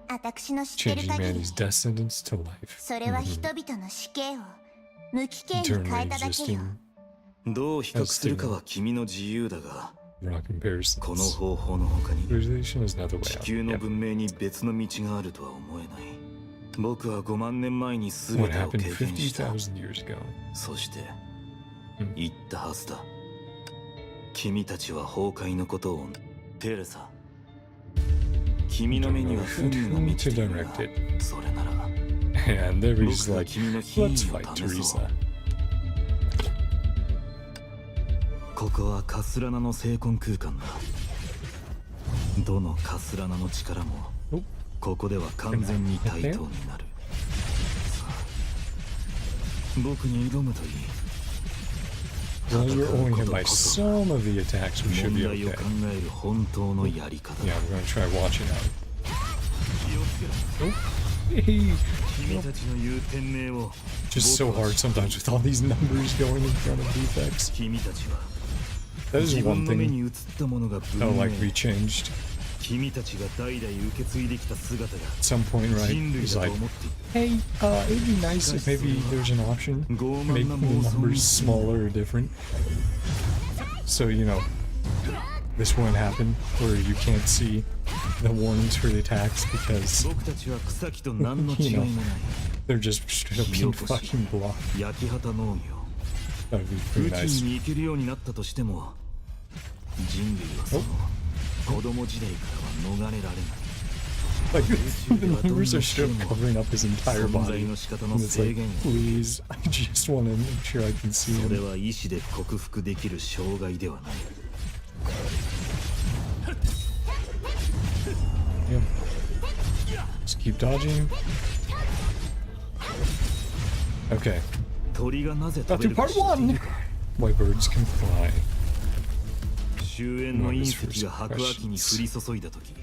C: 私の知ってる
A: changing
C: 限り
A: humanity's descendants to life.
C: それは人々の死刑を無期刑に変え
A: Eternally
C: ただけよ。
A: existing
D: どう比較するかは君の自由だが、
A: rock
D: この
A: comparisons.
D: 方法の他に
A: Civilization is another
D: 地
A: way
D: 球
A: out.
D: の
A: Yep.
D: 文明に別の道があるとは思えない。僕は5万年前に全
A: What
D: てを経
A: happened
D: 験した。
A: 50,000 years ago?
D: そして
A: うん
D: 言ったはずだ。君たちは崩壊のことを。テレサ、君の目には憤怒が満ちているが、それなら
A: And they're
D: 僕
A: just
D: が
A: like,
D: 君の品
A: let's
D: 位を
A: fight
D: 試そう。
A: Teresa.
D: ここはカスラナの聖魂空間だ。どのカスラナの力も
A: お
D: ここでは完全に対等になる。さあ僕に挑むといい。
A: Well, you're
D: 戦う
A: only
D: こ
A: hit
D: と
A: by
D: こそ
A: some of the attacks. We should
D: 問
A: be
D: 題を
A: okay.
D: 考える本当のやり方だ。
A: Yeah, we're gonna try watching out.
D: 気をつけろ。
A: Hey,
D: 君たちの言う天命を
A: just so hard sometimes with all these numbers going in front of defects.
D: 君たちは
A: That is
D: 自
A: one
D: 分の目
A: thing
D: に映ったものが
A: that
D: 文
A: will
D: 明。
A: like be changed
D: 君たちが代々受け継いできた姿が
A: at some point, right?
D: 人類
A: He's
D: だと
A: like,
D: 思っている。
A: hey, it'd be nice if maybe there's an option
D: 傲
A: making
D: 慢な
A: the
D: 妄想
A: numbers
D: に
A: smaller or different. So, you know, this won't happen where you can't see the warnings for the attacks because
D: 僕たちは草木と何の違いもない。
A: they're just straight up being fucking blocked.
D: 焼き畑農業。
A: That would be pretty
D: 宇宙
A: nice.
D: に行けるようになったとしても、人類はその子供時代からは逃れられない。
A: Like, the numbers are straight up covering up his entire
D: 存在
A: body.
D: の仕方の
A: And it's
D: 制
A: like,
D: 限を。
A: please, I just want to make sure I can see
D: それ
A: him.
D: は意志で克服できる障害ではない。
A: Yep. Just keep dodging. Okay.
D: 鳥がなぜ
A: Got
D: 食べ
A: through
D: るか
A: part
D: 知ってい
A: one.
D: るか。
A: Why birds can fly.
D: 終焉の隕石が白亜紀に降り注いだ時、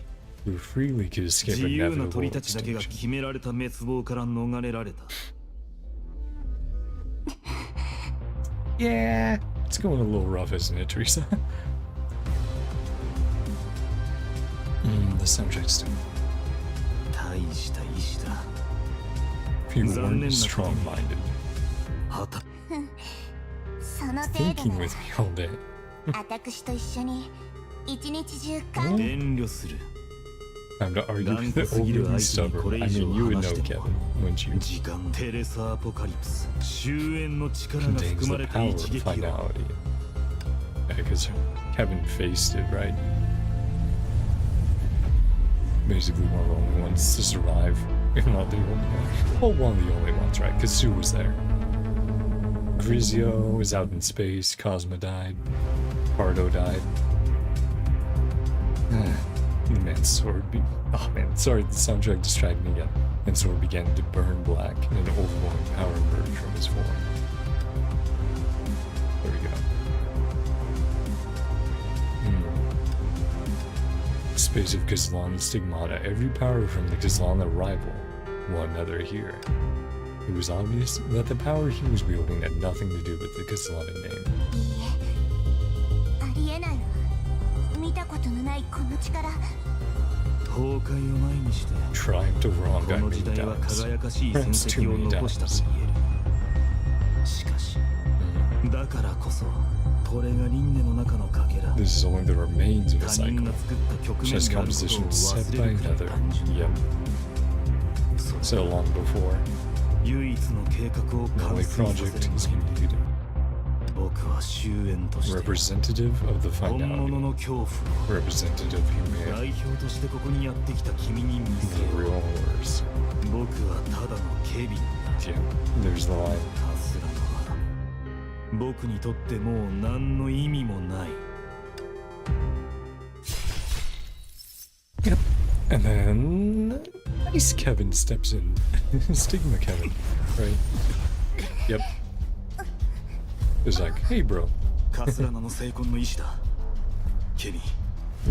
A: Who freely could escape
D: 自由な
A: inevitable
D: 鳥たちだけが
A: extinction.
D: 決められた滅亡から逃れられた。
A: Yeah, it's going a little rough, isn't it, Teresa? The subject's
D: 大した意志だ。
A: if you
D: 残念な
A: weren't
D: ことに
A: strong-minded,
D: はた
C: その程度
A: thinking
C: なら
A: with me all day.
C: 私と一緒に一日中考え
D: 遠慮する。
A: Time to argue
D: 頑
A: the
D: 固すぎる
A: overly
D: 相手にこれ
A: stubborn. I
D: 以上
A: mean, you would
D: 話
A: know,
D: しても
A: Kevin, wouldn't you?
D: 時間テレサアポカリプス終焉の力が
A: Contains
D: 含ま
A: the
D: れた
A: power
D: 一
A: of
D: 撃を
A: finality. Because Kevin faced it, right? Basically one of the only ones to survive. If not the only one. Well, one of the only ones, right? Because Sue was there. Grizio was out in space. Cosmo died. Pardo died. The man's sword oh man, sorry, the soundtrack distracted me again. And sword began to burn black, and an overwhelming power emerged from his form. There we go. Space of Gazlan Stigmata. Every power from the Gazlan rival one another here. It was obvious that the power he was wielding had nothing to do with the Gazlan name.
C: ありえないわ。見たことのないこの力。
D: 崩壊を前にして
A: Triumph over
D: こ
A: Honkai
D: の時
A: many
D: 代は
A: times.
D: 輝かしい戦
A: Perhaps too
D: 績を
A: many
D: 残したと
A: times.
D: 言える。しかしだからこそこれが輪廻の中のかけら。
A: This is only the remains of a
D: 他人
A: cycle.
D: が作った局面
A: Chess
D: であることを
A: composition
D: 忘
A: set
D: れ
A: by
D: るくらい
A: another.
D: 単純だ。
A: Yep.
D: そ
A: So
D: れは
A: long before
D: 唯一の計画を
A: the
D: 完
A: only
D: 遂させ
A: project
D: る
A: is
D: 前に
A: completed.
D: 僕は終焉として
A: Representative of the
D: 本物
A: finality.
D: の恐怖を
A: Representative of humanity.
D: 代表としてここにやってきた君に見せ
A: The
D: よ
A: real
D: う。
A: horrors.
D: 僕はただのケビンだ。
A: Yeah, there's the line.
D: カスラナは僕にとってもう何の意味もない。
A: And then nice Kevin steps in. Stigma Kevin, right? Yep. It's like, hey bro,
D: カスラナの成婚の意志だ。ケビン、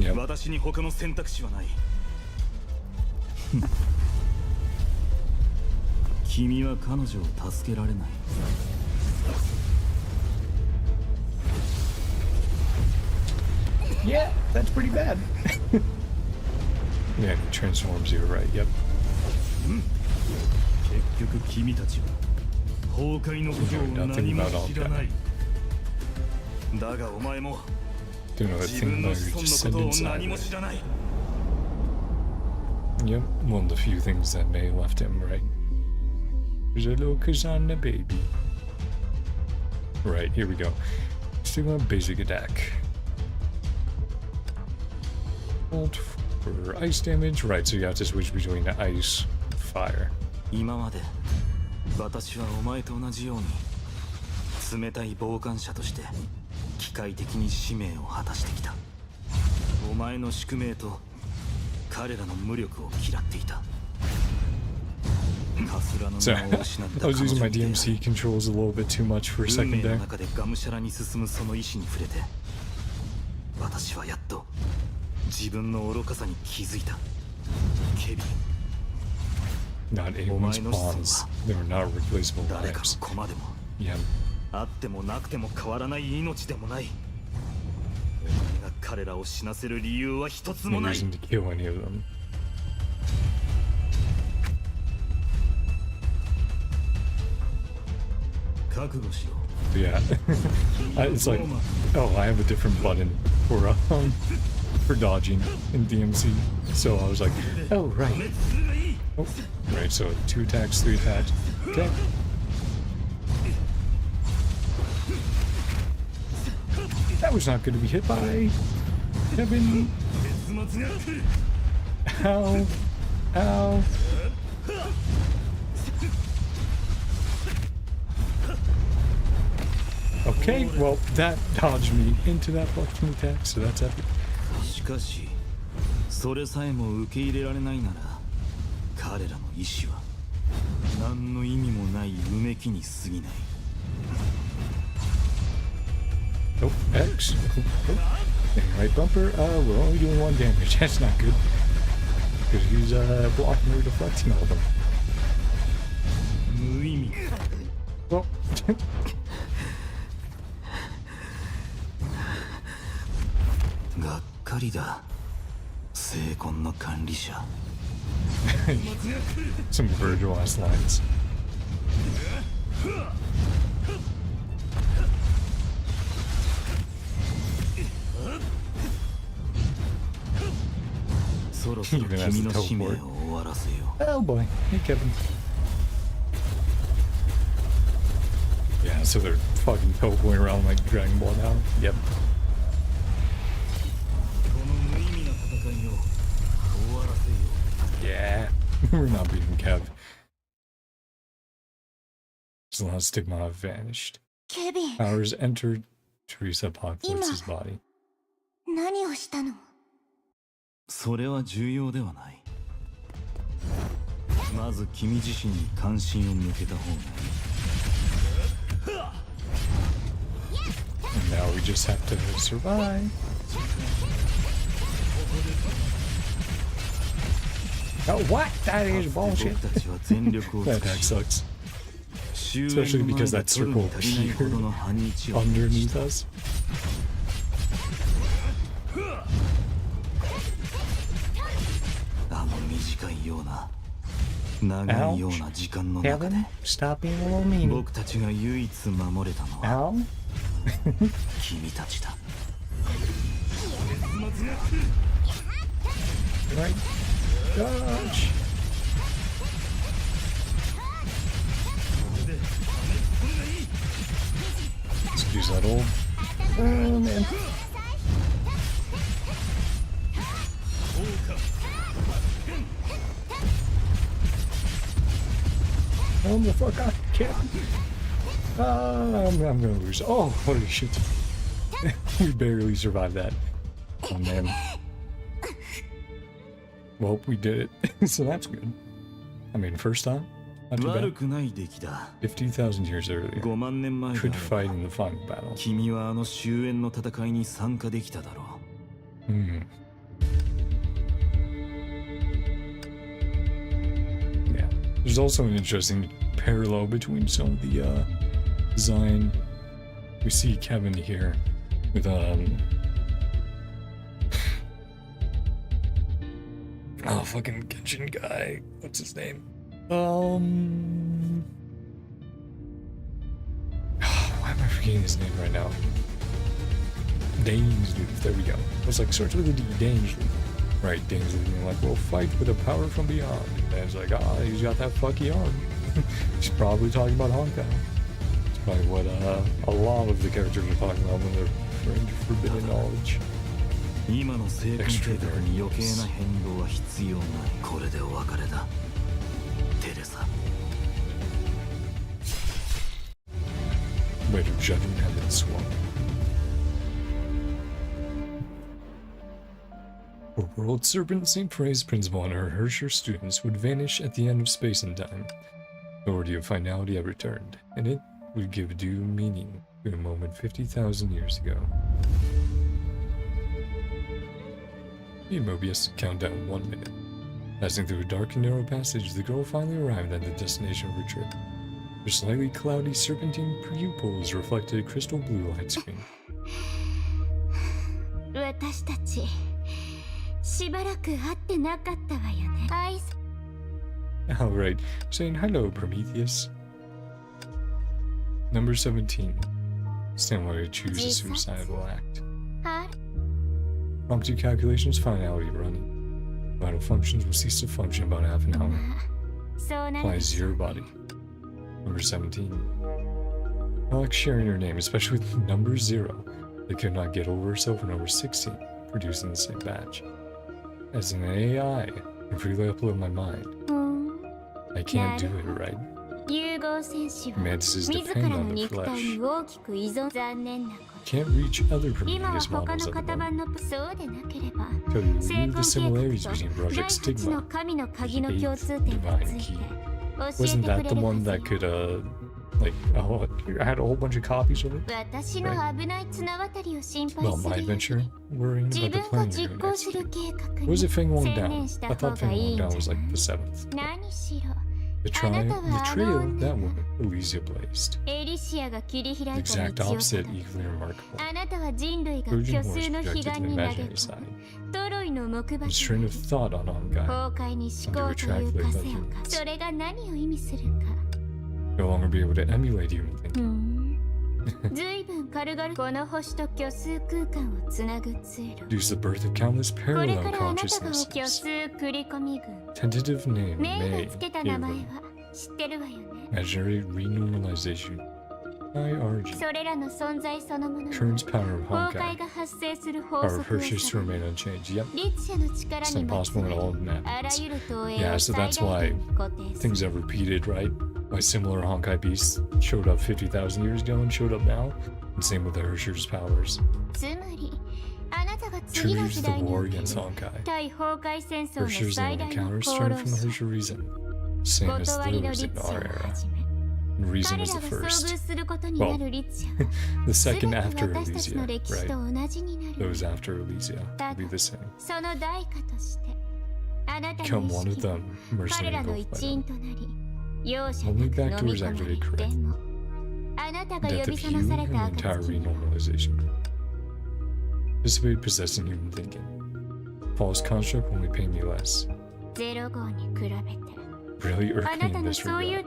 A: Yep.
D: 私に他の選択肢はない。君は彼女を助けられない。
A: Yeah, that's pretty bad. Yeah, he transforms you, right? Yep.
D: 結局君たちは崩壊のことを何も知らない。だがお前も
A: Don't know a
D: 自
A: thing
D: 分の
A: about
D: 子
A: your
D: 孫のことを
A: descendants
D: 何も
A: either.
D: 知らない。
A: Yep, one of the few things that May left him, right? There's a little Kazana baby. Right, here we go. Still a basic attack. Hold for ice damage. Right, so you have to switch between the ice and fire.
D: 今まで私はお前と同じように冷たい傍観者として機械的に使命を果たしてきた。お前の宿命と彼らの無力を嫌っていた。カスラの
A: So
D: 名を失った
A: I was
D: 彼
A: using
D: 女
A: my
D: に出会い
A: DMC controls a little bit too much for a
D: 運
A: second
D: 命の
A: there.
D: 中でがむしゃらに進むその意志に触れて、私はやっと自分の愚かさに気づいた。ケビン、
A: Not anyone's pawns. They are not replaceable
D: 誰か
A: lives.
D: の駒でも
A: Yeah.
D: あってもなくても変わらない命でもない。お前が彼らを死なせる理由は一つ
A: No
D: もない。
A: reason to kill any of them.
D: 覚悟しろ。
A: Yeah. It's like, oh, I have a different button for dodging in DMC. So I was like, oh, right. Oh, right, so 2 attacks, 3 attacks. Okay. That was not going to be hit by Kevin. Ow. Ow. Okay, well, that dodged me into that fucking attack, so that's epic.
D: しかし、それさえも受け入れられないなら、彼らの意志は何の意味もないうめきに過ぎない。
A: Oh, X. Oh, oh. Right bumper. We're only doing 1 damage. That's not good. Because he's blocking or deflecting all of them.
D: 無意味。
A: Well,
D: がっかりだ。成婚の管理者。
A: some Virgil ass lines.
D: そろそろ君の使命を終わらせよう。
A: Oh boy. Hey, Kevin. Yeah, so they're fucking teleporting around like Dragon Ball now. Yep.
D: この無意味な戦いを終わらせよ
A: Yeah. We're not beating Kev. As long as stigma have vanished.
C: ケビン、
A: Powers entered Teresa Apocalypse's body.
C: 何をしたの？
D: う。それは重要ではない。まず君自身に関心を向けた方がいい。
A: And now we just have to survive. Oh, what? That is bullshit.
D: 僕たちは全力を
A: That
D: 尽く
A: attack
D: し
A: sucks.
D: 終焉
A: Especially
D: の前
A: because
D: で
A: that
D: 取るに
A: circle
D: 足りないほどの
A: appeared
D: 反日を
A: underneath us.
D: あの短いような長いような時間の中で
A: Kevin, stop being a little mean.
D: 僕たちが唯一守れたのは
A: Ow.
D: 君たちだ。
A: Right. Dodge. Let's use that old. Oh, man. Oh, the fuck I can't. I'm gonna lose. Oh, holy shit. We barely survived that. Oh, man. Well, we did it. So that's good. I mean, first time. Not too
D: 悪
A: bad.
D: くない出来だ。
A: 50,000 years earlier.
D: 5万年前であ
A: Could
D: れ
A: fight
D: ば
A: in the final battle.
D: 君はあの終焉の戦いに参加できただろう。
A: Hmm. Yeah. There's also an interesting parallel between some of the design. We see Kevin here with oh, fucking Genshin guy. What's his name? Why am I forgetting his name right now? Dainsleif, there we go. I was like, starts with a D, Dainsleif. Right, Dainsleif being like, well, fight with a power from beyond. And it's like, he's got that fucky arm. He's probably talking about Honkai. It's probably what a lot of the characters are talking about when they're referring to forbidden knowledge.
D: 今の生還計画に余計な変動は必要ない。これでお別れだ。テレサ。
A: Weight of judgment had been swung. A world serpent St. Frey's principal and her Hersher students would vanish at the end of space and time. The authority of finality had returned, and it would give due meaning to a moment 50,000 years ago. Hey Mobius, countdown 1 minute. Passing through a dark and narrow passage, the girl finally arrived at the destination of her trip. Her slightly cloudy serpentine pupils reflected a crystal blue light screen.
B: 私たちしばらく会ってなかったわよね。
A: Alright, saying hello, Prometheus. Number 17. Stand while you choose a suicidal act. Prompted calculations, finality running. Vital functions will cease to function in about half an hour. Apply zero body. Number 17. I like sharing your name, especially with number 0. They could not get over herself for number 16, produced in the same batch. As an AI, I freely upload my mind. I can't do it, right? Mantises depend on the flesh. Can't reach other Prometheus models at the moment. To remove the similarities between Project Stigma and the 8th Divine Key. Wasn't that the one that could, like, I had a whole bunch of copies of it? Right? Well, my adventure? Worrying about the plan you're doing next year. What was it Feng Wong Down? I thought Feng Wong Down was like the 7th. The trail that woman, Elysia blazed. The exact opposite, equally remarkable. Trojan horse projected to the imaginary side. The strain of thought on Honkai, under retracted by humans. No longer be able to emulate human thinking. Due to the birth of countless parallel consciousnesses. Tentative name May given. Imaginary renormalization. IRG. Turns power of Honkai. Power of Hershey's to remain unchanged. Yep. It's impossible when all of them happens. Yeah, so that's why things have repeated, right? Why similar Honkai beasts showed up 50,000 years ago and showed up now. And same with the Hersher's powers. Tributes the war against Honkai. Hersher's and encounters turned from the Hersher reason. Same as those in our era. And reason was the first. Well, the second after Elysia, right? Those after Elysia will be the same. Become one of them, mercenary both by them. Only backdoors activate correct. Death of you and the entire renormalization. Participate possessing human thinking. False construct only pay me less. Really irk me in this regard.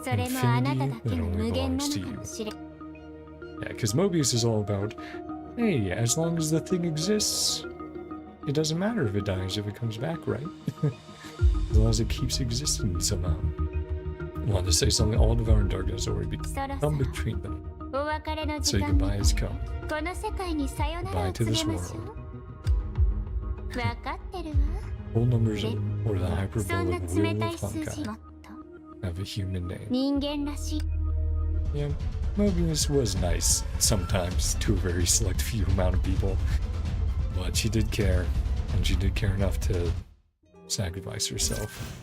A: Infinity that only belongs to you. Yeah, because Mobius is all about, hey, as long as the thing exists, it doesn't matter if it dies, if it comes back, right? As long as it keeps existing somehow. I wanted to say something, all Devour and Darkness already come between them. So goodbye has come. Goodbye to this world. Whole numbers or the hyperbolic will of Honkai have a human name. Yeah, Mobius was nice sometimes to a very select few amount of people, but she did care, and she did care enough to sacrifice herself.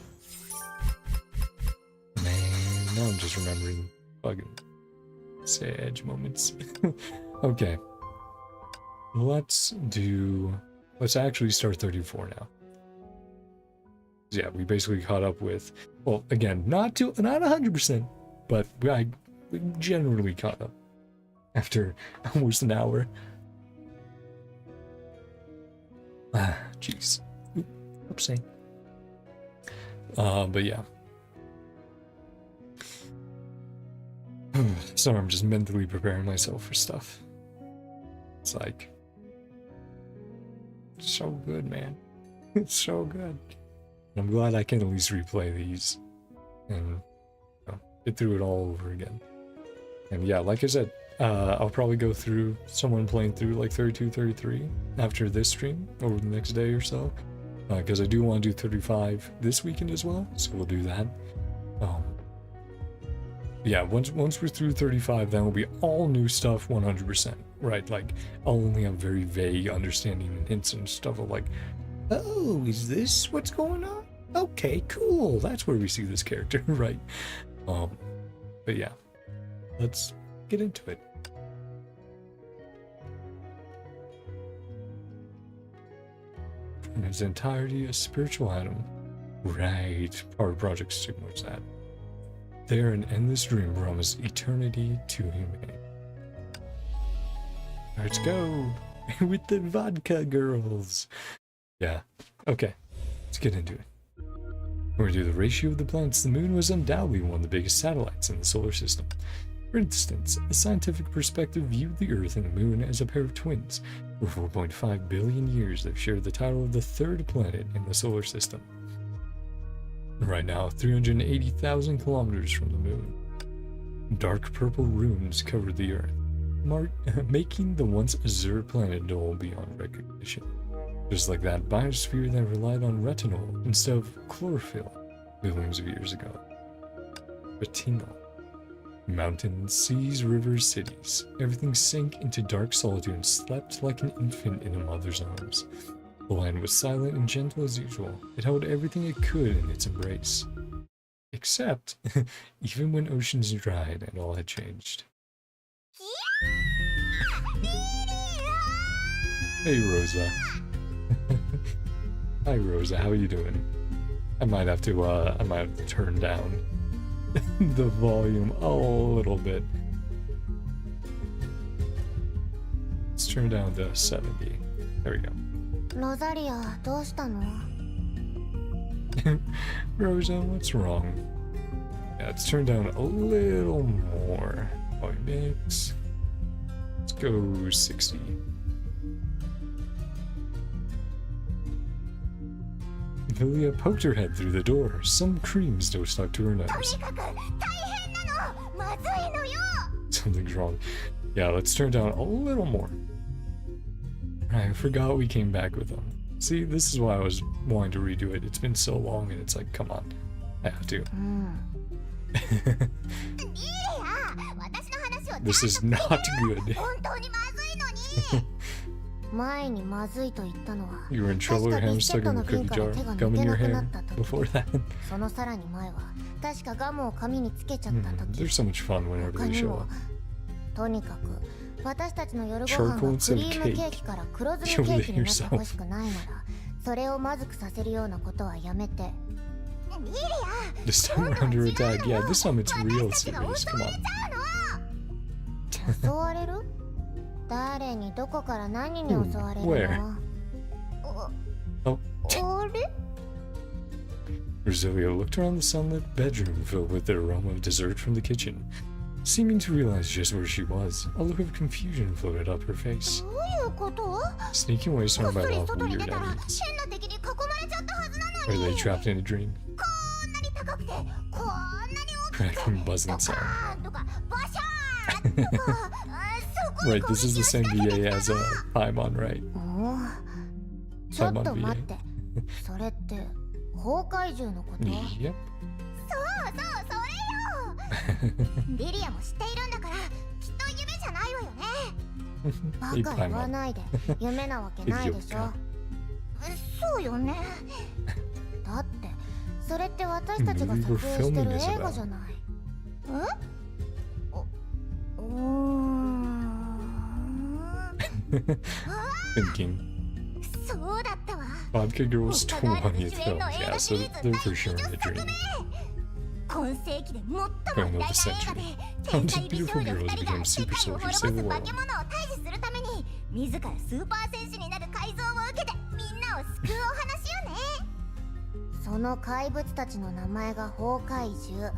A: I'm just remembering fucking sad moments. Okay. Let's actually start 34 now. Yeah, we basically caught up with, well, again, not 100%, but we generally caught up after almost an hour. Jeez. Oopsie. But yeah. So I'm just mentally preparing myself for stuff. It's like, so good, man. It's so good. I'm glad I can at least replay these and get through it all over again. And yeah, like I said, I'll probably go through someone playing through like 32, 33 after this stream over the next day or so. Because I do want to do 35 this weekend as well, so we'll do that. Yeah, once we're through 35, then will be all new stuff 100%, right? Like, I'll only have very vague understanding and hints and stuff of like, oh, is this what's going on? Okay, cool, that's where we see this character, right? But yeah, let's get into it. In its entirety, a spiritual atom. Right, Power Project signals that. There, an endless dream promised eternity to humanity. Let's go with the vodka girls. Yeah, okay, let's get into it. We're gonna do the ratio of the planets. The moon was undoubtedly one of the biggest satellites in the solar system. For instance, a scientific perspective viewed the Earth and the moon as a pair of twins. For 4.5 billion years, they've shared the title of the third planet in the solar system. Right now, 380,000 kilometers from the moon. Dark purple runes cover the Earth, making the once azure planet dull beyond recognition. Just like that biosphere that relied on retinol instead of chlorophyll billions of years ago. Retinol. Mountains, seas, rivers, cities. Everything sank into dark solitude and slept like an infant in a mother's arms. The land was silent and gentle as usual. It held everything it could in its embrace. Except, even when oceans dried and all had changed. Hey, Rosa. Hi, Rosa. How are you doing? I might have to turn down the volume a little bit. Let's turn down to 70. There we go.
C: Rosaria, どうしたの?
A: Rosa, what's wrong? Yeah, let's turn down a little more. Volume mix. Let's go 60. Vilia poked her head through the door. Some cream still stuck to her nose. Something's wrong. Yeah, let's turn down a little more. I forgot we came back with them. See, this is why I was wanting to redo it. It's been so long and it's like, come on. I have to. This is not good. You were in trouble, your hand stuck in the cookie jar, gum in your hair before that. They're so much fun whenever they show up. Charcoal instead of cake. You'll live yourself. This time we're under attack. Yeah, this time it's real serious. Come on. Where? Oh. Rosalia looked around the sunlit bedroom filled with the aroma of dessert from the kitchen. Seeming to realize just where she was, a look of confusion floated up her face. Sneaking away surrounded by all weird enemies. Are they trapped in a dream? Cracking buzzing sound. Right, this is the same VA as Paimon, right? Paimon VA. Yep. Hey, Paimon. Idiota. The movie we're filming is about. Thinking.
C: そうだったわ。
A: Vodka Girl's 20th film. Yeah, so they're for sure in a dream.
C: 今世紀で最も偉
A: Film
C: 大な
A: of the
C: 映画
A: century.
C: で
A: A
C: 天
A: bunch
C: 才
A: of
C: 美少
A: beautiful
C: 女
A: girls
C: 2人が
A: become
C: 世
A: super
C: 界を滅ぼ
A: soldiers
C: す
A: save the
C: 化
A: world.
C: け物を退治するために自らスーパー戦士になる改造を受けてみんなを救うお話よね。その怪物たちの名前が崩壊獣。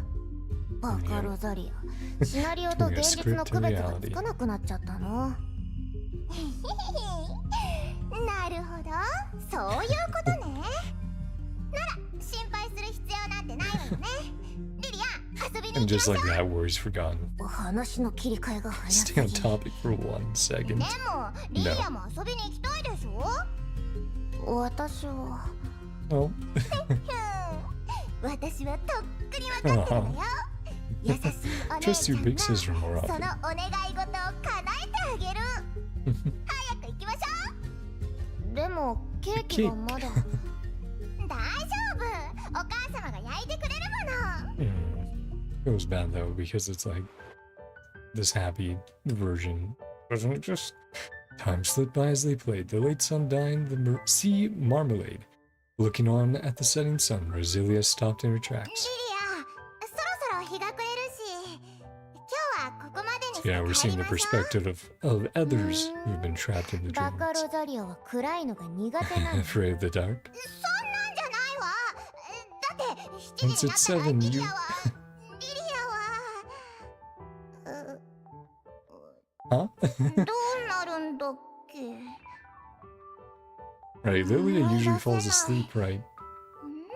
C: バカロザリア。シナリオと現実の区別がつかなくなっちゃったの。なるほど、そういうことね。なら心配する必要なんてないわよね。リリア、遊びに
A: And
C: 行きま
A: just
C: しょ
A: like that, words forgotten.
C: う。話の切り替えが早す
A: Stay
C: ぎ
A: on topic for 1 second.
C: でもリリアも遊びに行きたいでしょ。私は
A: Oh.
C: 私はとっくに分かってるのよ。優しいお姉
A: Trust
C: ちゃ
A: your
C: ん
A: big
C: が
A: sister more
C: その
A: often.
C: お願い事を叶えてあげる。早く行きましょう。でもケーキがまだ。大丈夫、お母様が焼いてくれるもの。
A: It was bad though, because it's like this happy version wasn't just. Time slipped by as they played. The late sun dying the sea marmalade. Looking on at the setting sun, Rosilia stopped in her
C: リ
A: tracks.
C: リア、そろそろ日が暮れるし、今日はここまでにし
A: So
C: て
A: yeah, we're
C: 帰
A: seeing
C: り
A: the
C: ましょう。
A: perspective of others who've been trapped in the
C: バカ
A: dreams.
C: ロザリアは暗いのが苦手なの。
A: Afraid of the dark?
C: そんなんじゃないわ。だって7
A: Once
C: 時にな
A: it's
C: ったら
A: 7,
C: リリ
A: you.
C: アはど
A: Huh?
C: うなるんだっけ。
A: Right, Lilia usually falls asleep, right?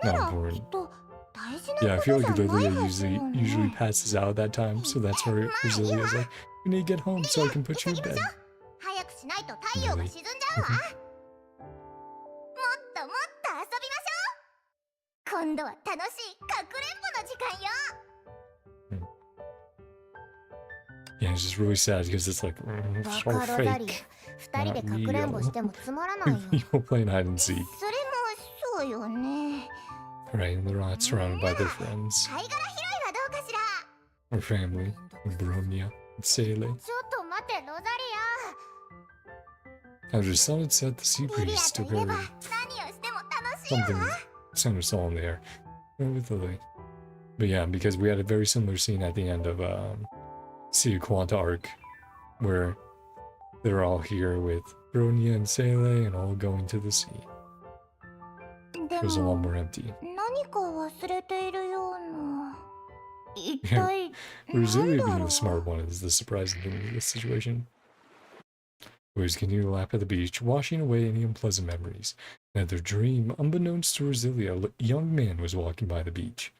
C: な
A: Not
C: ら
A: important.
C: きっと大事
A: Yeah,
C: な
A: I
C: こ
A: feel
C: と
A: like
C: じゃない
A: Lilia
C: はずよ
A: usually
C: ね。
A: passes out at that time, so that's where Rosilia's like, we need to get home so I can put you in bed.
C: 早くしないと太陽が沈んじゃうわ。もっともっと遊びましょう。今度は楽しいかくれんぼの時間よ。
A: Yeah, it's just really sad because it's like,
C: バ
A: so
C: カロザリア、
A: fake.
C: 二人でかくれんぼしてもつまらないよ。
A: People playing hide and seek,
C: それもそうよね。
A: right? And they're not surrounded by their friends
C: 貝殻拾いはどうかしら。
A: or family, like Bronya and Sele.
C: ちょっと待って、ロザリ
A: After the sun had set, the sea
C: ア。リリ
A: breeze
C: ア
A: still
C: といえば
A: varied.
C: 何をしても楽しい
A: Something
C: わ。
A: sounded all in the air. With Lily. But yeah, because we had a very similar scene at the end of Sea Quanta arc, where they're all here with Bronya and Sele and all going to the sea.
C: で
A: It was a lot
C: も
A: more empty.
C: 何か忘れているような。一
A: Yeah,
C: 体
A: Rosilia
C: 何
A: being
C: だろ
A: the
C: う。
A: smart one is the surprising thing in this situation. Boys continue to lap at the beach, washing away any unpleasant memories. In their dream, unbeknownst to Rosilia, a young man was walking by the beach.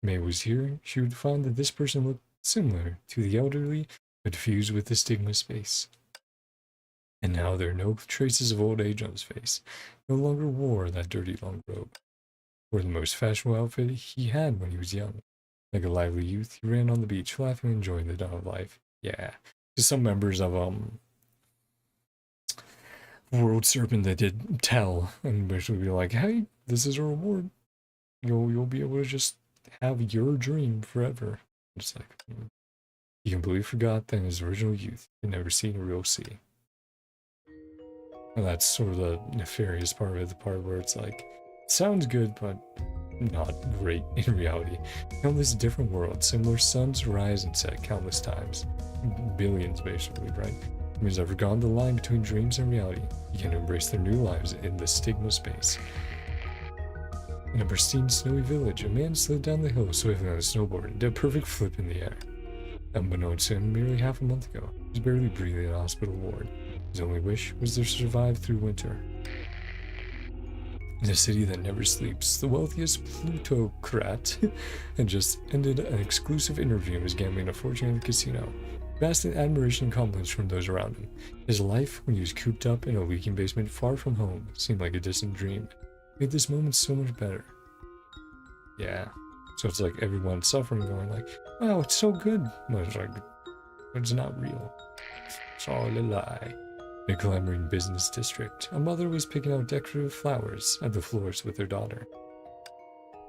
A: May was here, she would find that this person looked similar to the elderly, but fused with the stigma space. And now there are no traces of old age on his face. No longer wore that dirty long robe. Wore the most fashionable outfit he had when he was young. Like a lively youth, he ran on the beach, laughing and enjoying the dawn of life. Yeah. Just some members of World Serpent that did tell and basically be like, hey, this is a reward. You'll be able to just have your dream forever. Just like he completely forgot that in his original youth he'd never seen a real sea. And that's sort of the nefarious part of it, the part where it's like, sounds good, but not great in reality. Countless different worlds, similar suns rise and set countless times. Billions, basically, right? It means I've forgotten the line between dreams and reality. You can embrace their new lives in the stigma space. In a pristine snowy village, a man slid down the hill swiftly on a snowboard and did a perfect flip in the air. Unbeknownst to him, merely half a month ago, he was barely breathing in a hospital ward. His only wish was to survive through winter. In a city that never sleeps, the wealthiest plutocrat had just ended an exclusive interview and was gambling a fortune in a casino. Vast admiration and compliments from those around him. His life, when he was cooped up in a leaking basement far from home, seemed like a distant dream. It made this moment so much better. Yeah. So it's like everyone suffering, going like, wow, it's so good. But it's like, it's not real. It's all a lie. In a clamoring business district, a mother was picking out decorative flowers at the florist with her daughter.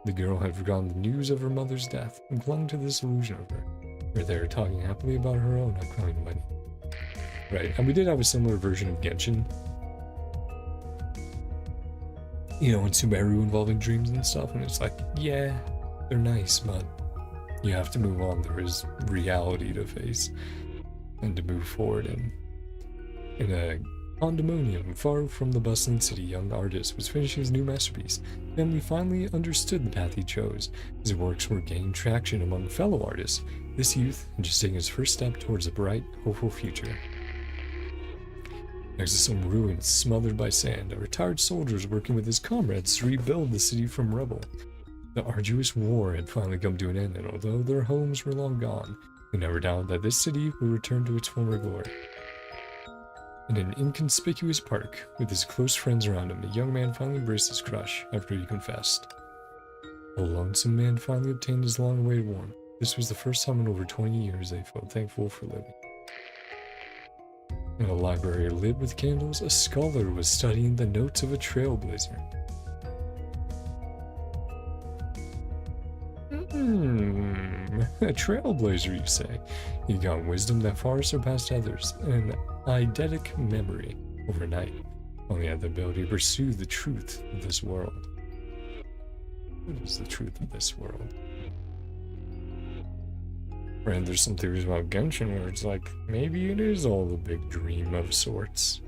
A: The girl had forgotten the news of her mother's death and clung to this illusion of her, where they were talking happily about her own upcoming wedding. Right, and we did have a similar version of Genshin. You know, in Sumeru involving dreams and stuff, and it's like, yeah, they're nice, but you have to move on. There is reality to face and to move forward in. In a condominium far from the bustling city, young artist was finishing his new masterpiece. Then we finally understood the path he chose. His works were gaining traction among fellow artists. This youth had just taken his first step towards a bright, hopeful future. Next to some ruins smothered by sand, a retired soldier was working with his comrades to rebuild the city from rubble. The arduous war had finally come to an end, and although their homes were long gone, they never doubted that this city would return to its former glory. In an inconspicuous park, with his close friends around him, the young man finally embraced his crush after he confessed. The lonesome man finally obtained his long-awaited warmth. This was the first time in over 20 years they felt thankful for living. In a library lit with candles, a scholar was studying the notes of a trailblazer. A trailblazer, you say? He got wisdom that far surpassed others, and an eidetic memory overnight. Only had the ability to pursue the truth of this world. What is the truth of this world? And there's some theories about Genshin where it's like, maybe it is all a big dream of sorts.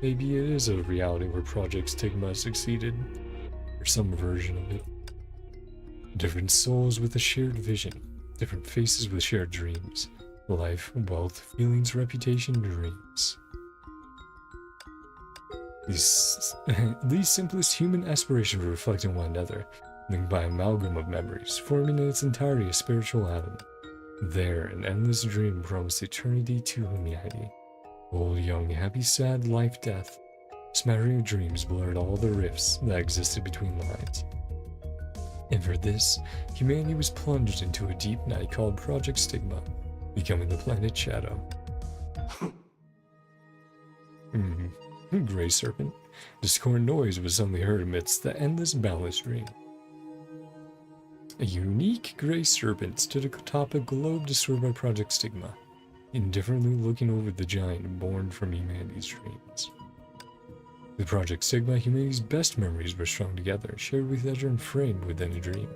A: Maybe it is a reality where Project Stigma succeeded, or some version of it. Different souls with a shared vision, different faces with shared dreams. Life, wealth, feelings, reputation, dreams. These simplest human aspirations reflect in one another, linked by an amalgam of memories, forming in its entirety a spiritual atom. There, an endless dream promised eternity to humanity. Old, young, happy, sad, life, death. Smattering of dreams blurred all the rifts that existed between lines. And for this, humanity was plunged into a deep night called Project Stigma, becoming the planet Shadow. Gray Serpent. Discordant noise was suddenly heard amidst the endless boundless dream. A unique gray serpent stood atop a globe destroyed by Project Stigma, indifferently looking over the giant born from humanity's dreams. With Project Stigma, humanity's best memories were strung together, shared with each other and framed within a dream.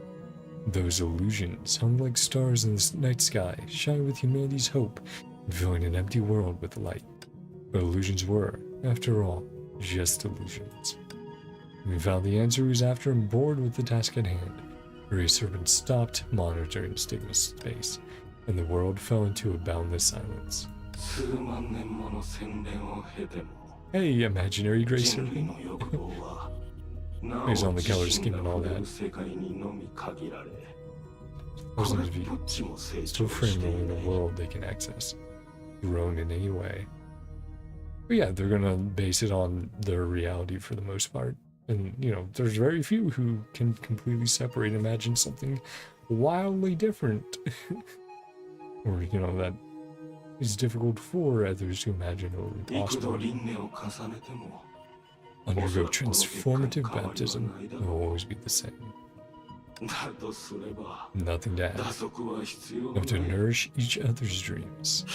A: Those illusions hung like stars in the night sky, shining with humanity's hope, and filling an empty world with light. But illusions were, after all, just illusions. When he found the answer he was after and bored with the task at hand, Gray Serpent stopped monitoring Stigma's space, and the world fell into a boundless silence. Hey, imaginary Gray Serpent. He's on the color scheme and all that. Thousands of views, still framed only the world they can access, grown in any way. But yeah, they're gonna base it on their reality for the most part. And, you know, there's very few who can completely separate and imagine something wildly different. Or, you know, that is difficult for others to imagine or impossible. Undergo transformative baptism, it will always be the same. Nothing to add, but to nourish each other's dreams.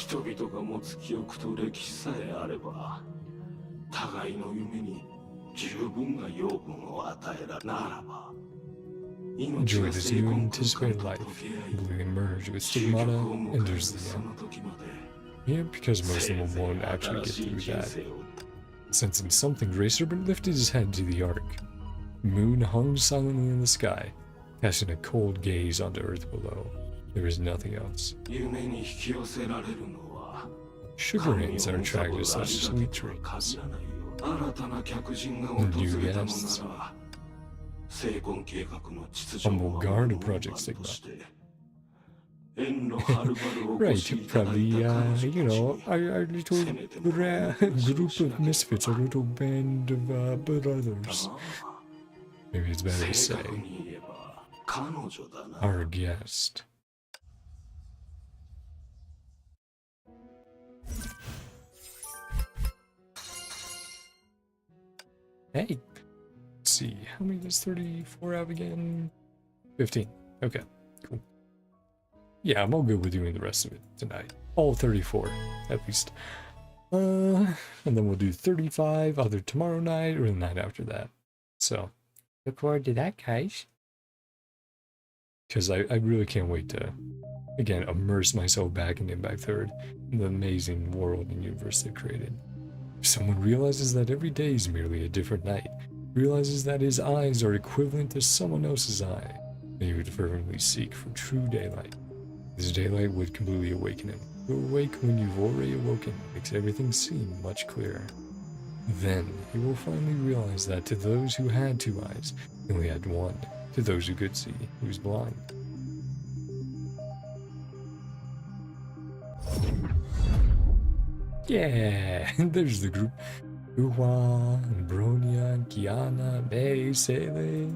A: Enjoy this new anticipated life, completely merged with Stigmata enters the end. Yeah, because most of them won't actually get through that. Sensing something, Gray Serpent lifted his head to the arc. Moon hung silently in the sky, casting a cold gaze onto Earth below. There was nothing else. Sugar ants are attracted to such sweet dreams. New guests. Humble guard of Project Stigma. Right, probably, you know, our little group of misfits, a little band of brothers. Maybe it's better to say, our guest. Hey, see. How many does 34 have again? 15. Okay, cool. Yeah, I'm all good with doing the rest of it tonight. All 34, at least. And then we'll do 35 either tomorrow night or the night after that. So, look forward to that, guys. Because I really can't wait to, again, immerse myself back in Impact 3rd, in the amazing world and universe they created. If someone realizes that every day is merely a different night, realizes that his eyes are equivalent to someone else's eye, then he would fervently seek for true daylight. This daylight would completely awaken him. To awake when you've already awoken makes everything seem much clearer. Then he will finally realize that to those who had two eyes, he only had one. To those who could see, he was blind. Yeah, there's the group. Uwa, Bronya, Kiana, Bay, Sele.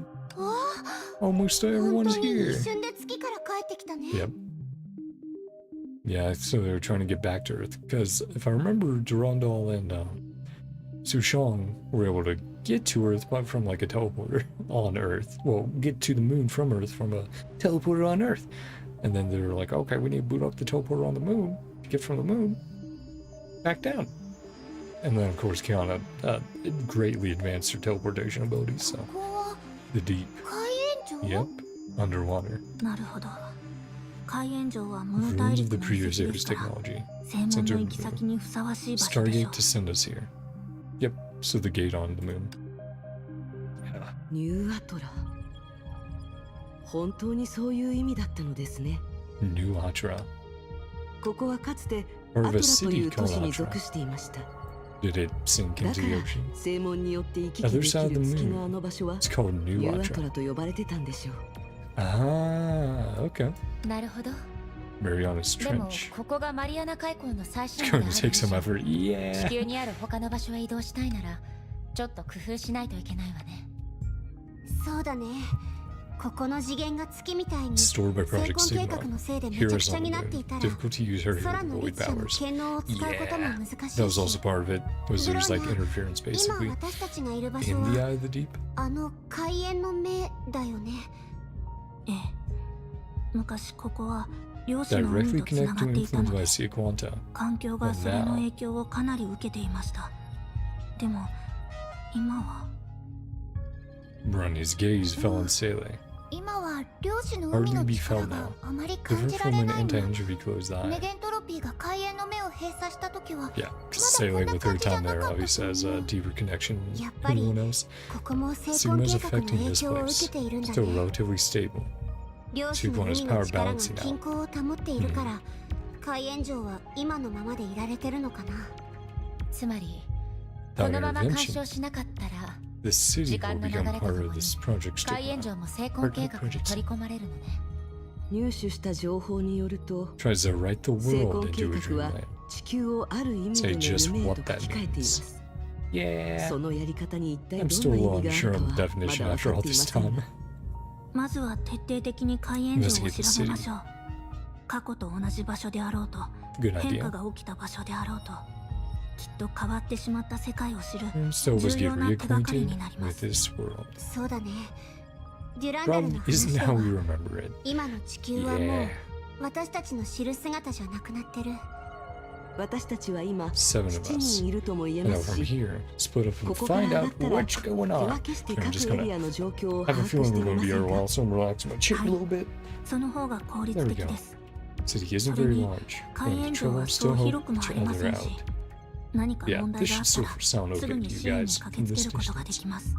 A: Almost everyone's here. Yep. Yeah, so they're trying to get back to Earth. Because if I remember, Durandal and Sushong were able to get to Earth but from like a teleporter on Earth. Well, get to the moon from Earth from a teleporter on Earth. And then they're like, okay, we need to boot up the teleporter on the moon to get from the moon back down. And then, of course, Kiana greatly advanced her teleportation abilities, so the deep. Yep, underwater. Ruins of the previous era's technology. Center of the moon. Stargate to send us here. Yep, so the gate on the moon. Yeah.
E: ニューアトラ本当にそういう意味だったのですね
A: New Atra.
E: ここはかつて
A: Part
E: ア
A: of
E: ト
A: a
E: ラと
A: city
E: いう都市
A: called
E: に
A: Atra.
E: 属していました
A: Did it sink
E: だ
A: into
E: か
A: the
E: ら
A: ocean?
E: 正門によって行き来
A: Other
E: でき
A: side of
E: る
A: the
E: 月
A: moon.
E: のあの場所は
A: It's called
E: ニ
A: New
E: ューアト
A: Atra.
E: ラと呼ばれてたんでしょう
A: Ah, okay.
B: なるほど。
A: Mariana's
B: でも
A: Trench.
B: ここがマリアナ海溝の最
A: It's
B: 新部
A: going
B: で
A: to
B: あ
A: take
B: る以
A: some
B: 上
A: effort.
B: 地
A: Yeah.
B: 球にある他の場所へ移動したいならちょっと工夫しないといけないわね。
C: そうだね。ここの次元が月みたいに成
A: Stored by
C: 婚
A: Project
C: 計
A: Sigma.
C: 画のせいでめちゃく
A: Heroes
C: ちゃ
A: on
C: に
A: the
C: なってい
A: moon.
C: たら
A: Difficult to use her
C: 空の
A: void
C: 力者の
A: powers.
C: 権能を使うことも
A: Yeah.
C: 難しい
A: That was
C: し
A: also part of it. Was there's like interference
C: 今
A: basically
C: 私たちがいる場
A: in
C: 所
A: the
C: は
A: eye of the deep.
C: あの海縁の目だよね。
E: ええ昔ここは漁師の
A: Directly
E: 海とつな
A: connect
E: が
A: to
E: っていた
A: influence
E: の
A: by
E: で
A: Sea Quanta.
E: 環境がそれの影響をかなり受けていましたでも今は
A: Brunny's gaze fell on Sele.
C: 今は漁師の海の力があまり感
A: Different
C: じら
A: from
C: れ
A: an
C: ないの。
A: anti-injury closed
C: メ
A: eye.
C: ゲントロピーが海縁の目を閉鎖した時は
A: Yeah, Sele with her time there obviously has a deeper connection than anyone else.
C: ここも成婚
A: Sigma's
C: 計画の
A: affecting
C: 影
A: this
C: 響を受
A: place.
C: けているんだ
A: Still
C: ね。
A: relatively stable.
C: 漁師の
A: Sigma is
C: 海の
A: power
C: 力が
A: balancing
C: 均
A: now.
C: 衡を保っているから海縁城は今のままでいられてるのかな。
B: つまり
A: Without
B: このまま干
A: intervention,
B: 渉しなかったら
A: the city
B: 時
A: will
B: 間の流
A: become
B: れと
A: part
B: と
A: of
B: もに
A: this project
B: 海援
A: Stigma.
B: 城も成婚計画に取り込まれるのね。
E: 入手した情報によると
A: Tries to write the
E: 成
A: world
E: 婚計
A: into a
E: 画は
A: dreamland.
E: 地球をある意味
A: Say
E: での
A: just
E: 夢へ
A: what
E: と
A: that
E: 書き換えていま
A: means.
E: す
A: Yeah.
E: そのやり方に一体
A: I'm
E: どん
A: still
E: な
A: a
E: 意
A: little
E: 味があ
A: unsure
E: る
A: on
E: か
A: the
E: はま
A: definition
E: だ
A: after
E: 分か
A: all
E: っていま
A: this
E: せん
A: time.
E: まずは徹底的に海援城を調べましょう過去と同じ場所であろうと
A: Good
E: 変化
A: idea.
E: が起きた場所であろうときっと変わってしまった世界を知る
A: So was
E: 重
A: get
E: 要な手がかり
A: reacquainted
E: になりま
A: with
E: す
A: this world.
C: そうだね。デュランダル
A: Problem
C: の
A: isn't
C: 話で
A: how
C: は
A: we remember it.
C: 今の地球はもう
A: Yeah.
C: 私たちの知る姿じゃなくなってる。
E: 私たちは今
A: Seven of
E: 7
A: us.
E: 人いるとも言え
A: And
E: ま
A: now
E: す
A: from
E: し
A: here, split up
E: こ
A: and
E: こから
A: find
E: 上が
A: out
E: ったら
A: what's
E: 手
A: going
E: 分
A: on.
E: けして
A: I'm
E: 各
A: just
E: エリ
A: gonna
E: アの状況を
A: have
E: 把
A: a
E: 握
A: feeling
E: して
A: we're
E: み
A: gonna
E: ま
A: be
E: せ
A: here
E: ん
A: a
E: か
A: while, so I'm relaxing my chin a little bit.
E: その方が効率
A: There we
E: 的
A: go.
E: です
A: City isn't
E: それ
A: very
E: に
A: large.
E: 海
A: And
E: 援
A: the
E: 城
A: trouble
E: は
A: still
E: そう
A: help
E: 広くもあ
A: each
E: りま
A: other
E: せん
A: out.
E: し何か
A: Yeah,
E: 問題
A: this
E: があ
A: should
E: った
A: still
E: ら
A: sound
E: すぐ
A: okay
E: に
A: to you
E: 支援に
A: guys
E: 駆け
A: from
E: つけ
A: this
E: ることがで
A: distance.
E: きます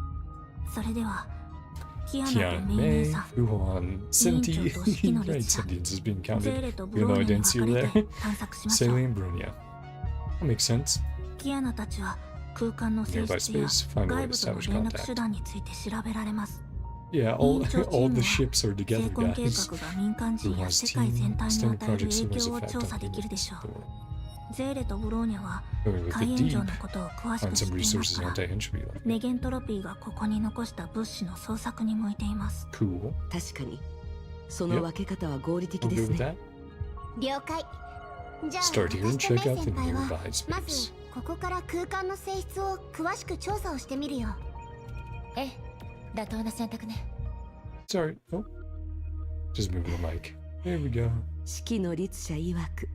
E: それではキアナと
A: Kiana
E: メイ姉
A: May,
E: さん
A: Fuhan, Senti.
E: 委員長と式の
A: Right,
E: 列車
A: sentience is being
E: ゼー
A: counted.
E: レとブ
A: Even
E: ロ
A: though
E: ー
A: I
E: ニャに
A: didn't see
E: 分
A: her
E: かれ
A: there.
E: て探索しましょ
A: Sailing
E: う
A: and Brunia. That makes sense.
E: キアナたちは空間の性
A: Nearby
E: 質や
A: space, find a
E: 外
A: way to
E: 部との
A: establish
E: 連絡
A: contact.
E: 手段について調べられます
A: Yeah,
E: 委
A: all
E: 員長チー
A: all
E: ム
A: the
E: は
A: ships are
E: 成
A: together,
E: 婚計
A: guys.
E: 画が民間人や
A: Fuhan's
E: 世界
A: team
E: 全体に
A: extended
E: 与える
A: Project
E: 影
A: Sigma's
E: 響を
A: effect
E: 調
A: on
E: 査できるでしょ
A: the
E: う
A: world.
E: ゼーレとブローニャは
A: Going with
E: 海
A: the
E: 援城
A: deep,
E: のことを詳し
A: find
E: く知っ
A: some
E: ていま
A: resources
E: すから
A: anti-entropy like
E: メゲントロピーがここに残した物資の捜索に向いています
A: Cool.
E: 確かにその分け方は合理的
A: I'll
E: で
A: go
E: す
A: with
E: ね
A: that.
C: 了解。じゃあ
A: Start here and
C: 私とメ
A: check
C: イ
A: out
C: 先
A: the
C: 輩は
A: nearby
C: まず
A: space.
C: ここから空間の性質を詳しく調査をしてみるよ。
B: ええ妥当な選択ね。
A: Sorry. Oh. Just moving the mic. There we go.
F: 式の律者曰く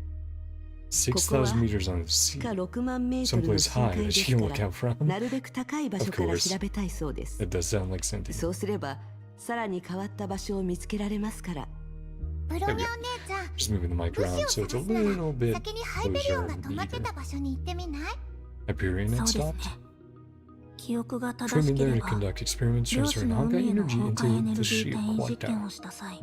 A: 6,000 meters on the
F: 地
A: sea.
F: 下6万メートルの
A: Someplace
F: 深
A: high
F: 海
A: that
F: で
A: she
F: す
A: can
F: か
A: look
F: ら
A: out from.
F: なるべく高い場所から
A: Of course.
F: 調べたいそうです
A: It does sound like Cynthia.
F: そうすればさらに変わった場所を見つけられますから。
C: ブロニャお姉ちゃん、
A: Just moving the mic
C: 武
A: around
C: 士を
A: so it's a
C: 探すな
A: little
C: ら
A: bit
C: 先にハイペリオンが
A: closer
C: 止
A: to
C: まって
A: the
C: た場所に行ってみない？
A: Hyperion
E: そ
A: had
E: うですね
A: stopped.
E: 記憶が正
A: From
E: し
A: in
E: け
A: there
E: れ
A: to
E: ば
A: conduct experiments
E: 量
A: transferring
E: 子の海
A: Honkai
E: への
A: energy
E: 崩壊エ
A: into
E: ネル
A: the
E: ギー
A: ship
E: 転移実
A: quite
E: 験
A: down.
E: をした際、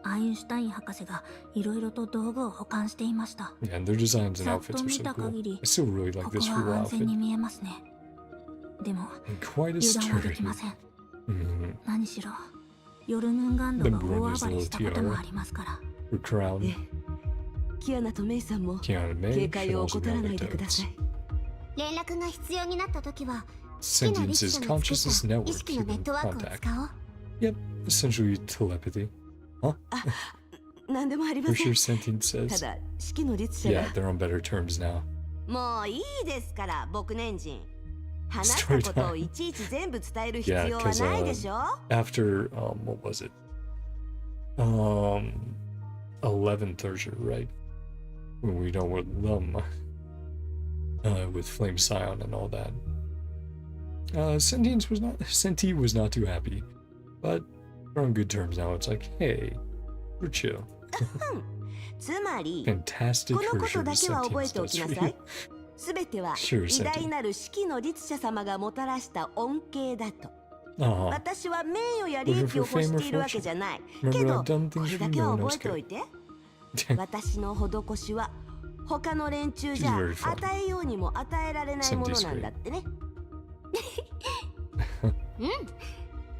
E: アインシュタイン博士がいろいろと道具を保管していました。
A: Yeah, and their designs and
E: ざっ
A: outfits
E: と
A: are
E: 見
A: so
E: た
A: cool.
E: 限り
A: I still really
E: こ
A: like
E: こ
A: this
E: は
A: full
E: 安全
A: outfit.
E: に見えますね。でも
A: And quite a
E: 油断はで
A: story.
E: きません。
A: Mm-hmm.
E: 何しろヨルヌンガンドが大暴れしたこともありますから。
A: Her crown.
F: ええ、キアナとメイさんも
A: Kiana and
F: 警
A: May
F: 戒
A: should
F: を
A: also
F: 怠
A: be
F: ら
A: on
F: な
A: their
F: いでくださ
A: toes.
F: い。
C: 連絡が必要になった時は
A: Sentience's
C: 好きなリ
A: consciousness
C: ストの
A: network
C: 意識のネッ
A: keeping
C: トワークを
A: contact.
C: 使おう。
A: Yep, essentially telepathy. Huh?
F: 何でもありま
A: For
F: せん。
A: sure Sentient
F: た
A: says.
F: だ式の律者
A: Yeah,
F: が
A: they're on better terms now.
F: もういいですから僕年人。話し
A: Story
F: たことを
A: time.
F: いちいち全部伝える必
A: Yeah,
F: 要は
A: because
F: ないでしょ。
A: after what was it? 11th Thursday, right? When we know with them, with Flame Scion and all that. Senti was not too happy, but we're on good terms now. It's like, hey, we're chill.
F: つまり
A: Fantastic
F: このこと
A: version
F: だ
A: of
F: けは覚え
A: Sentience
F: てお
A: does
F: きな
A: for
F: さ
A: you.
F: い。すべては
A: Sure,
F: 偉
A: Senti.
F: 大なる式の律者様がもたらした恩恵だと。
A: Aw,
F: 私は名誉や利益を欲しているわけじゃない。け
A: remember
F: ど
A: I've done
F: こ
A: things
F: れ
A: for
F: だけ
A: no
F: は
A: one
F: 覚
A: else
F: えておい
A: could.
F: て。私の施しは他の連中じゃ
A: She's very funny.
F: 与えようにも与えられないものなんだってね。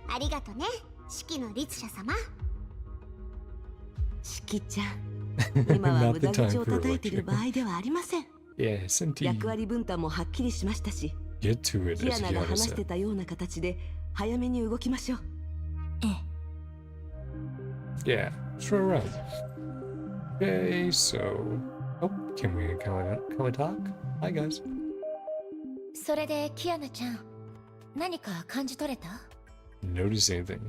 C: ありがとね、式の律者様。
F: 式ちゃん、今は
A: Not
F: 無
A: the
F: 駄
A: time
F: 口を
A: for
F: 叩いてる
A: lecture.
F: 場合ではありません。
A: Yeah, Senti,
F: 役割分担もはっきりしましたし、
A: get to it,
F: キア
A: as
F: ナが
A: Kiana
F: 話して
A: said.
F: たような形で早めに動きましょう。
E: ええ、
A: Yeah, throw around. Okay, so... Oh, can we talk? Hi, guys.
B: それでキアナちゃん、何か感じ取れた？
A: Notice anything?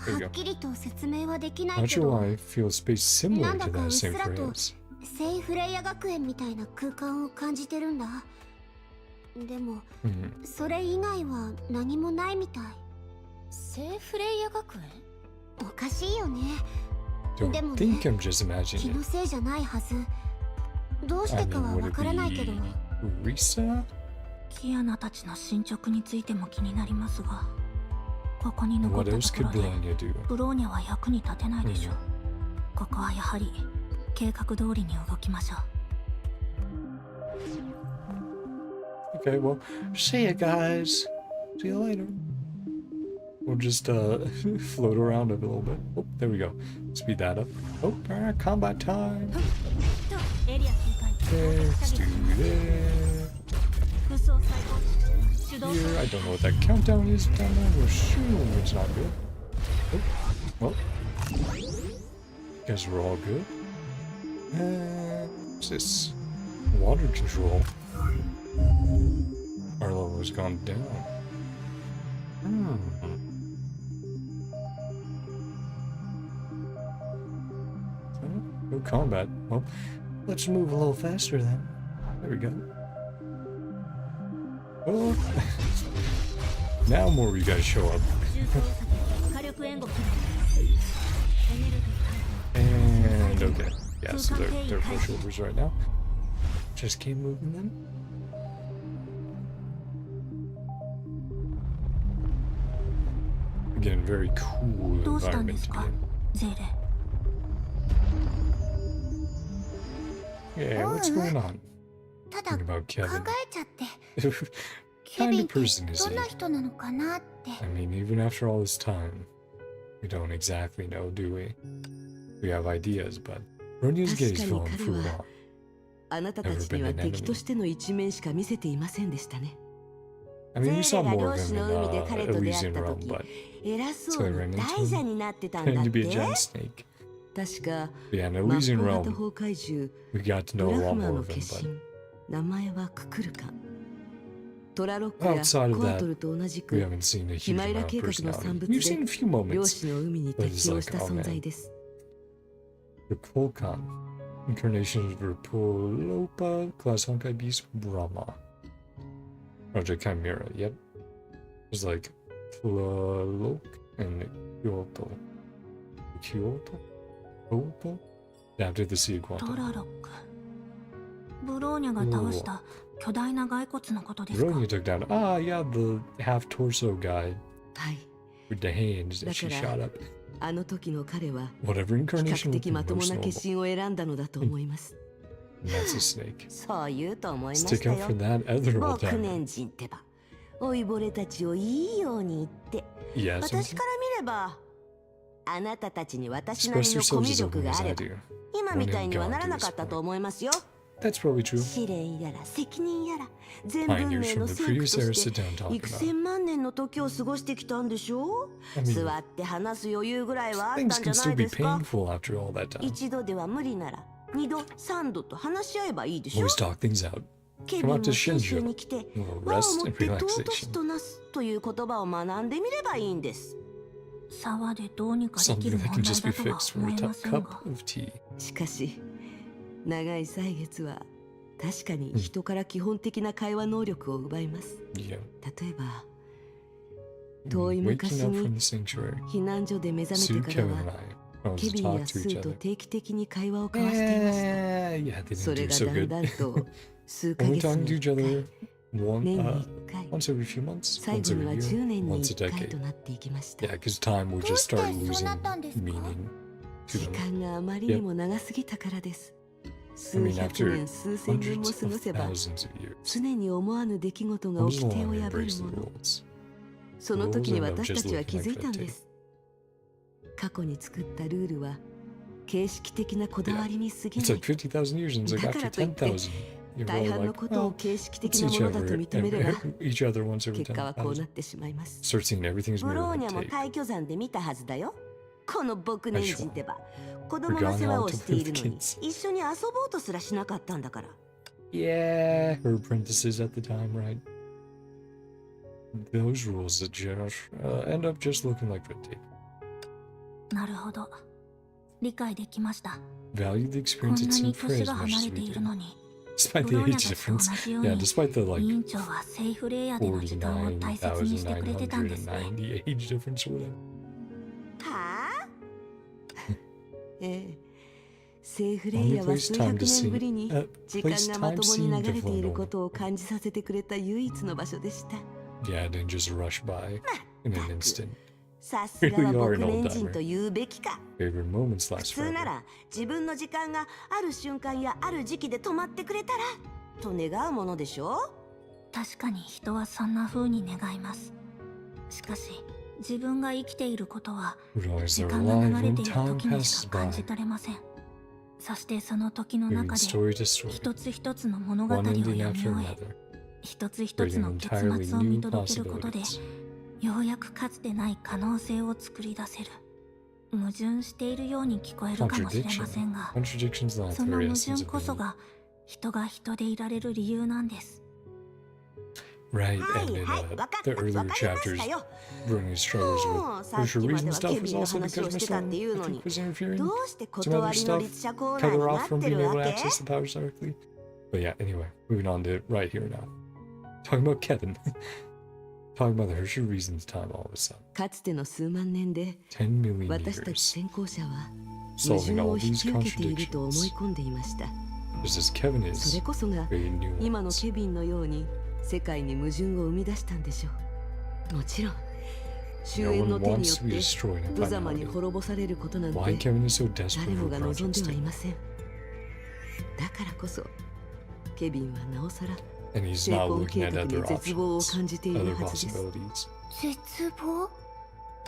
A: There
C: は
A: you
C: っ
A: go.
C: きりと説明はできない
A: Not
C: け
A: sure
C: ど、
A: why I feel space similar
C: なんだ
A: to
C: か
A: that
C: うっす
A: same
C: らと
A: phrase.
C: 聖フレイヤ学園みたいな空間を感じてるんだ。でも
A: Mhm.
C: それ以外は何もないみたい。
B: 聖フレイヤ学園？
C: おかしいよね。
A: Don't
C: でもね、
A: think I'm just
C: 気
A: imagining
C: の
A: it.
C: せいじゃないはず。どうし
A: I
C: てか
A: mean,
C: は
A: would
C: わ
A: it
C: からないけど、
A: be Risa?
E: キアナたちの進捗についても気になりますが、ここに残っ
A: What
E: た
A: else
E: とこ
A: could
E: ろで
A: Bologna do?
E: ブローニャは役に立てないでしょう。ここはやはり計画通りに動きましょう。
A: Okay, well, see ya, guys. See you later. We'll just float around a little bit. Oh, there we go. Speed that up. Oh, combat time.
E: エリア警戒
A: Okay, let's do that.
E: 武装最高手動
A: Here, I don't know what that countdown is down there. We'll assume it's not good. Oh, well. Guess we're all good. What's this? Water control. Our level has gone down. No combat. Well, let's move a little faster then. There we go. Oh. Now more of you guys show up.
E: 重装作火力援護起動エネルギー
A: And okay. Yeah, so they're pushovers right now. Just keep moving them. Again, very cool
E: どうしたんで
A: environment
E: す
A: to
E: か
A: be
E: ゼーレ
A: in. Yeah, what's going on?
C: ただ
A: Thinking
C: 考
A: about
C: え
A: Kevin.
C: ちゃって、ケ
A: Kind
C: ビン
A: of
C: って
A: person is
C: どんな
A: he?
C: 人なのかなって。
A: I mean, even after all this time, we don't exactly know, do we? We have ideas, but Ronya's gaze fell on Fuwa.
F: あなたたちには敵としての一面しか見せていませんでしたね。
A: I mean, we saw
F: ゼーレが
A: more
F: 漁
A: of
F: 師
A: him
F: の海で
A: in
F: 彼と出会っ
A: Elysian
F: た
A: Realm,
F: 時
A: but
F: 偉そうに大蛇になってたんだ
A: trying
F: っ
A: to be a
F: て。
A: giant snake.
F: 確か
A: Yeah, in
F: マッ
A: Elysian
F: コ型
A: Realm,
F: 崩壊獣
A: we got to
F: ブ
A: know a
F: ラフ
A: lot
F: マ
A: more
F: の
A: of
F: 化
A: him, but
F: 身名前はククルかトラロックや
A: Outside of
F: コア
A: that,
F: トルと同じ
A: we
F: く
A: haven't seen a
F: ヒ
A: huge
F: マイラ
A: amount
F: 計
A: of
F: 画の産
A: personality. We've
F: 物
A: seen a
F: で
A: few
F: 漁
A: moments.
F: 師の海に
A: But it's
F: 適応
A: like,
F: した
A: oh
F: 存
A: man.
F: 在です。
A: The Polkan. Incarnations were Polopa, Class Honkai Beast, Brahma. Project Chimera, yep. There's like Tlaloc and Kyoto. Kyoto? Adapted the Sea
E: ト
A: Quantum.
E: ラロック。ブローニャが倒した巨大な骸骨のことですか。
A: Ronya took down, yeah, the half torso guy
F: はい。
A: with the hands that she
F: だから
A: shot up.
F: あの時の彼は
A: Whatever
F: 比
A: incarnation
F: 較
A: would
F: 的
A: be
F: まとも
A: most
F: な
A: noble.
F: 決心を選んだのだと思います。
A: And that's a snake.
C: そう言うと思いまし
A: Stick
C: た
A: up
C: よ
A: for that other
C: 僕
A: old timer.
C: 年人ってば老いぼれたちをいいように言って
A: Yeah,
C: 私
A: something.
C: から見ればあなたたちに私なり
A: Express
C: のコミ
A: yourselves
C: ュ
A: as
C: 力
A: openly
C: が
A: as
C: あ
A: I
C: れば
A: do.
C: 今みたいにはならなかったと思いますよ
A: That's probably true.
C: 試練やら責任やら全
A: Pioneers
C: 文明
A: from
C: の
A: the
C: 聖句
A: previous
C: と
A: era
C: し
A: sit
C: て
A: down talking
C: 幾
A: about.
C: 千万年の時を過ごしてきたんでしょ
A: I mean,
C: 座って話す余裕ぐらいはあったん
A: things
C: じ
A: can
C: ゃな
A: still
C: い
A: be
C: ですか
A: painful after all that time.
C: 一度では無理なら二度三度と話し合えばいいでしょ
A: Always talk things out.
C: ケビ
A: Come
C: ン
A: out
C: も
A: to
C: 信州
A: Shinju.
C: に来て
A: Well,
C: 和を
A: rest
C: もっ
A: and
C: て尊し
A: relaxation.
C: となすという言葉を学んでみればいいんです。
E: 沢でどうにかでき
A: Something
E: る
A: that
E: 問
A: can
E: 題
A: just
E: だ
A: be
E: とは
A: fixed
E: 思
A: with
E: え
A: a
E: ませんが。
A: cup of tea.
F: しかし長い歳月は確かに人から基本的な会話能力を奪います。
A: Yeah.
F: 例えば遠い
A: Waking
F: 昔
A: up
F: に
A: from the sanctuary.
F: 避難所で目覚
A: Sue,
F: めてから
A: Kevin,
F: は
A: and I
F: ケ
A: always
F: ビン
A: talk
F: や
A: to
F: ス
A: each
F: ーと
A: other.
F: 定期的に会話を交わしていました。
A: Yeah, they
F: そ
A: didn't
F: れ
A: do
F: が
A: so
F: だん
A: good.
F: だんと数ヶ
A: Only
F: 月
A: talking
F: に
A: to
F: 1
A: each other
F: 回
A: one,
F: 年に1回
A: once every few months,
F: 最
A: once
F: 後に
A: every
F: は
A: year,
F: 10年に
A: once a
F: 1回と
A: decade.
F: なっていきました。
A: Yeah, because time will just start losing meaning to
F: 時
A: them.
F: 間があまりにも長すぎたからです。
A: I
F: 数
A: mean,
F: 百
A: after
F: 年数千年も
A: hundreds
F: 過ご
A: of
F: せば
A: thousands of years,
F: 常に思わぬ出来事が
A: comes
F: 起きて
A: along
F: を
A: and
F: 破る
A: breaks the
F: もの。
A: rules.
F: その時に
A: Rules end up
F: 私
A: just
F: たちは
A: looking
F: 気づい
A: like
F: たん
A: red
F: で
A: tape.
F: す。過去に作ったルールは形式的なこだわりに過ぎ
A: It's
F: な
A: like
F: い。
A: 50,000 years, and it's like
F: だか
A: after
F: らといって
A: 10,000, you're
F: 大
A: really
F: 半の
A: like,
F: ことを
A: well,
F: 形式
A: let's
F: 的
A: see
F: な
A: each
F: ものだと
A: other,
F: 認めれば
A: each other once every
F: 結果はこうな
A: 10,000.
F: ってしまいます。
A: Start seeing everything as
C: ブ
A: mirror
C: ロー
A: like
C: ニャも
A: tape.
C: 退去山で見たはずだよ。この僕年人ってば子供
A: We're
C: の
A: going
C: 世話
A: on
C: を
A: to
C: しているの
A: birth
C: に
A: kids.
C: 一緒に遊ぼうとすらしなかったんだから。
A: Yeah, her apprentices at the time, right? Those rules that just end up just looking like red tape.
E: なるほど。理解できました。
A: Value the
E: こん
A: experience
E: な
A: it's
E: に
A: in for
E: 年
A: as
E: が
A: much
E: 離
A: as
E: れて
A: we
E: い
A: do.
E: るのに、
A: Despite
E: ブ
A: the
E: ローニャ
A: age
E: たちと同
A: difference.
E: じよう
A: Yeah,
E: に、
A: despite the
E: 委
A: like
E: 員長はセーフレイヤーでの時間を大切にしてくれてたんですね。
A: 49,990 age difference or whatever.
C: はあ
F: ええ、セーフレイヤーは数百年ぶりに時間がまともに流れていることを感じさせてくれた唯一の場所でした。
A: Yeah, it didn't just rush by in an instant.
C: さすがは
A: Really are
C: 僕
A: an old
C: 年人
A: timer.
C: と言うべきか。
A: Favorite moments
C: 普
A: last
C: 通な
A: forever.
C: ら自分の時間がある瞬間やある時期で止まってくれたらと願うものでしょ。
E: 確かに人はそんな風に願います。しかし、自分が生きていることは
A: Realize
E: 時
A: they're
E: 間が
A: alive
E: 流れ
A: when
E: ている
A: time
E: 時にし
A: passes
E: か感
A: by.
E: じ取れません。そしてその時の
A: Moving
E: 中で
A: story to story.
E: 一つ一つの物語を
A: One
E: 読
A: ending
E: み
A: after
E: 終え、
A: another.
E: 一つ一つ
A: Creating
E: の結
A: entirely
E: 末を見
A: new
E: 届けることで、
A: possibilities.
E: ようやくかつてない可能性を作り出せる。矛盾しているように聞こえるかもしれませんが、
A: Contradictions are
E: そ
A: the
E: の
A: very
E: 矛
A: essence
E: 盾
A: of
E: こそ
A: being.
E: が人が人でいられる理由なんです。
A: Right,
C: は
A: and
C: い
A: in
C: はい、わかった、
A: the
C: わか
A: earlier
C: りま
A: chapters,
C: したよ。
A: Bruni struggles
C: も
A: with
C: うさっ
A: social
C: きま
A: reason
C: では
A: stuff
C: ケ
A: was
C: ビンの
A: also
C: 話を
A: because
C: して
A: Miss
C: たって
A: Stone
C: いうの
A: I
C: に
A: think was interfering.
C: どうして
A: Some
C: 断
A: other
C: りの
A: stuff
C: 律者コーナ
A: cut
C: ー
A: her
C: に
A: off
C: なっ
A: from
C: て
A: being
C: る
A: able
C: わ
A: to
C: け。
A: access the powers directly. But yeah, anyway, moving on to right here now. Talking about Kevin. Talking about the Hershey Reasons time all of a sudden.
F: かつての数万年で
A: 10 million
F: 私たち
A: years
F: 先行者は矛
A: solving
F: 盾
A: all
F: を引
A: these
F: き受けていると思い
A: contradictions.
F: 込んでいました。
A: Just as Kevin
F: そ
A: is
F: れこそが
A: very
F: 今の
A: nuanced.
F: ケビンのように世界に矛盾を生み出したんでしょう。もちろん終
A: No
F: 焉
A: one
F: の手によ
A: wants
F: っ
A: to be
F: て
A: destroyed in
F: 無様に
A: finality.
F: 滅ぼされることなんて
A: Why Kevin is so
F: 誰
A: desperate
F: も
A: for
F: が望ん
A: projects
F: ではい
A: to
F: ません。だからこそケビンはなおさら
A: and he's
F: 成
A: now
F: 功
A: looking
F: 計
A: at
F: 画
A: other
F: に絶望を
A: options,
F: 感じてい
A: other
F: るはずです。
A: possibilities.
C: 絶望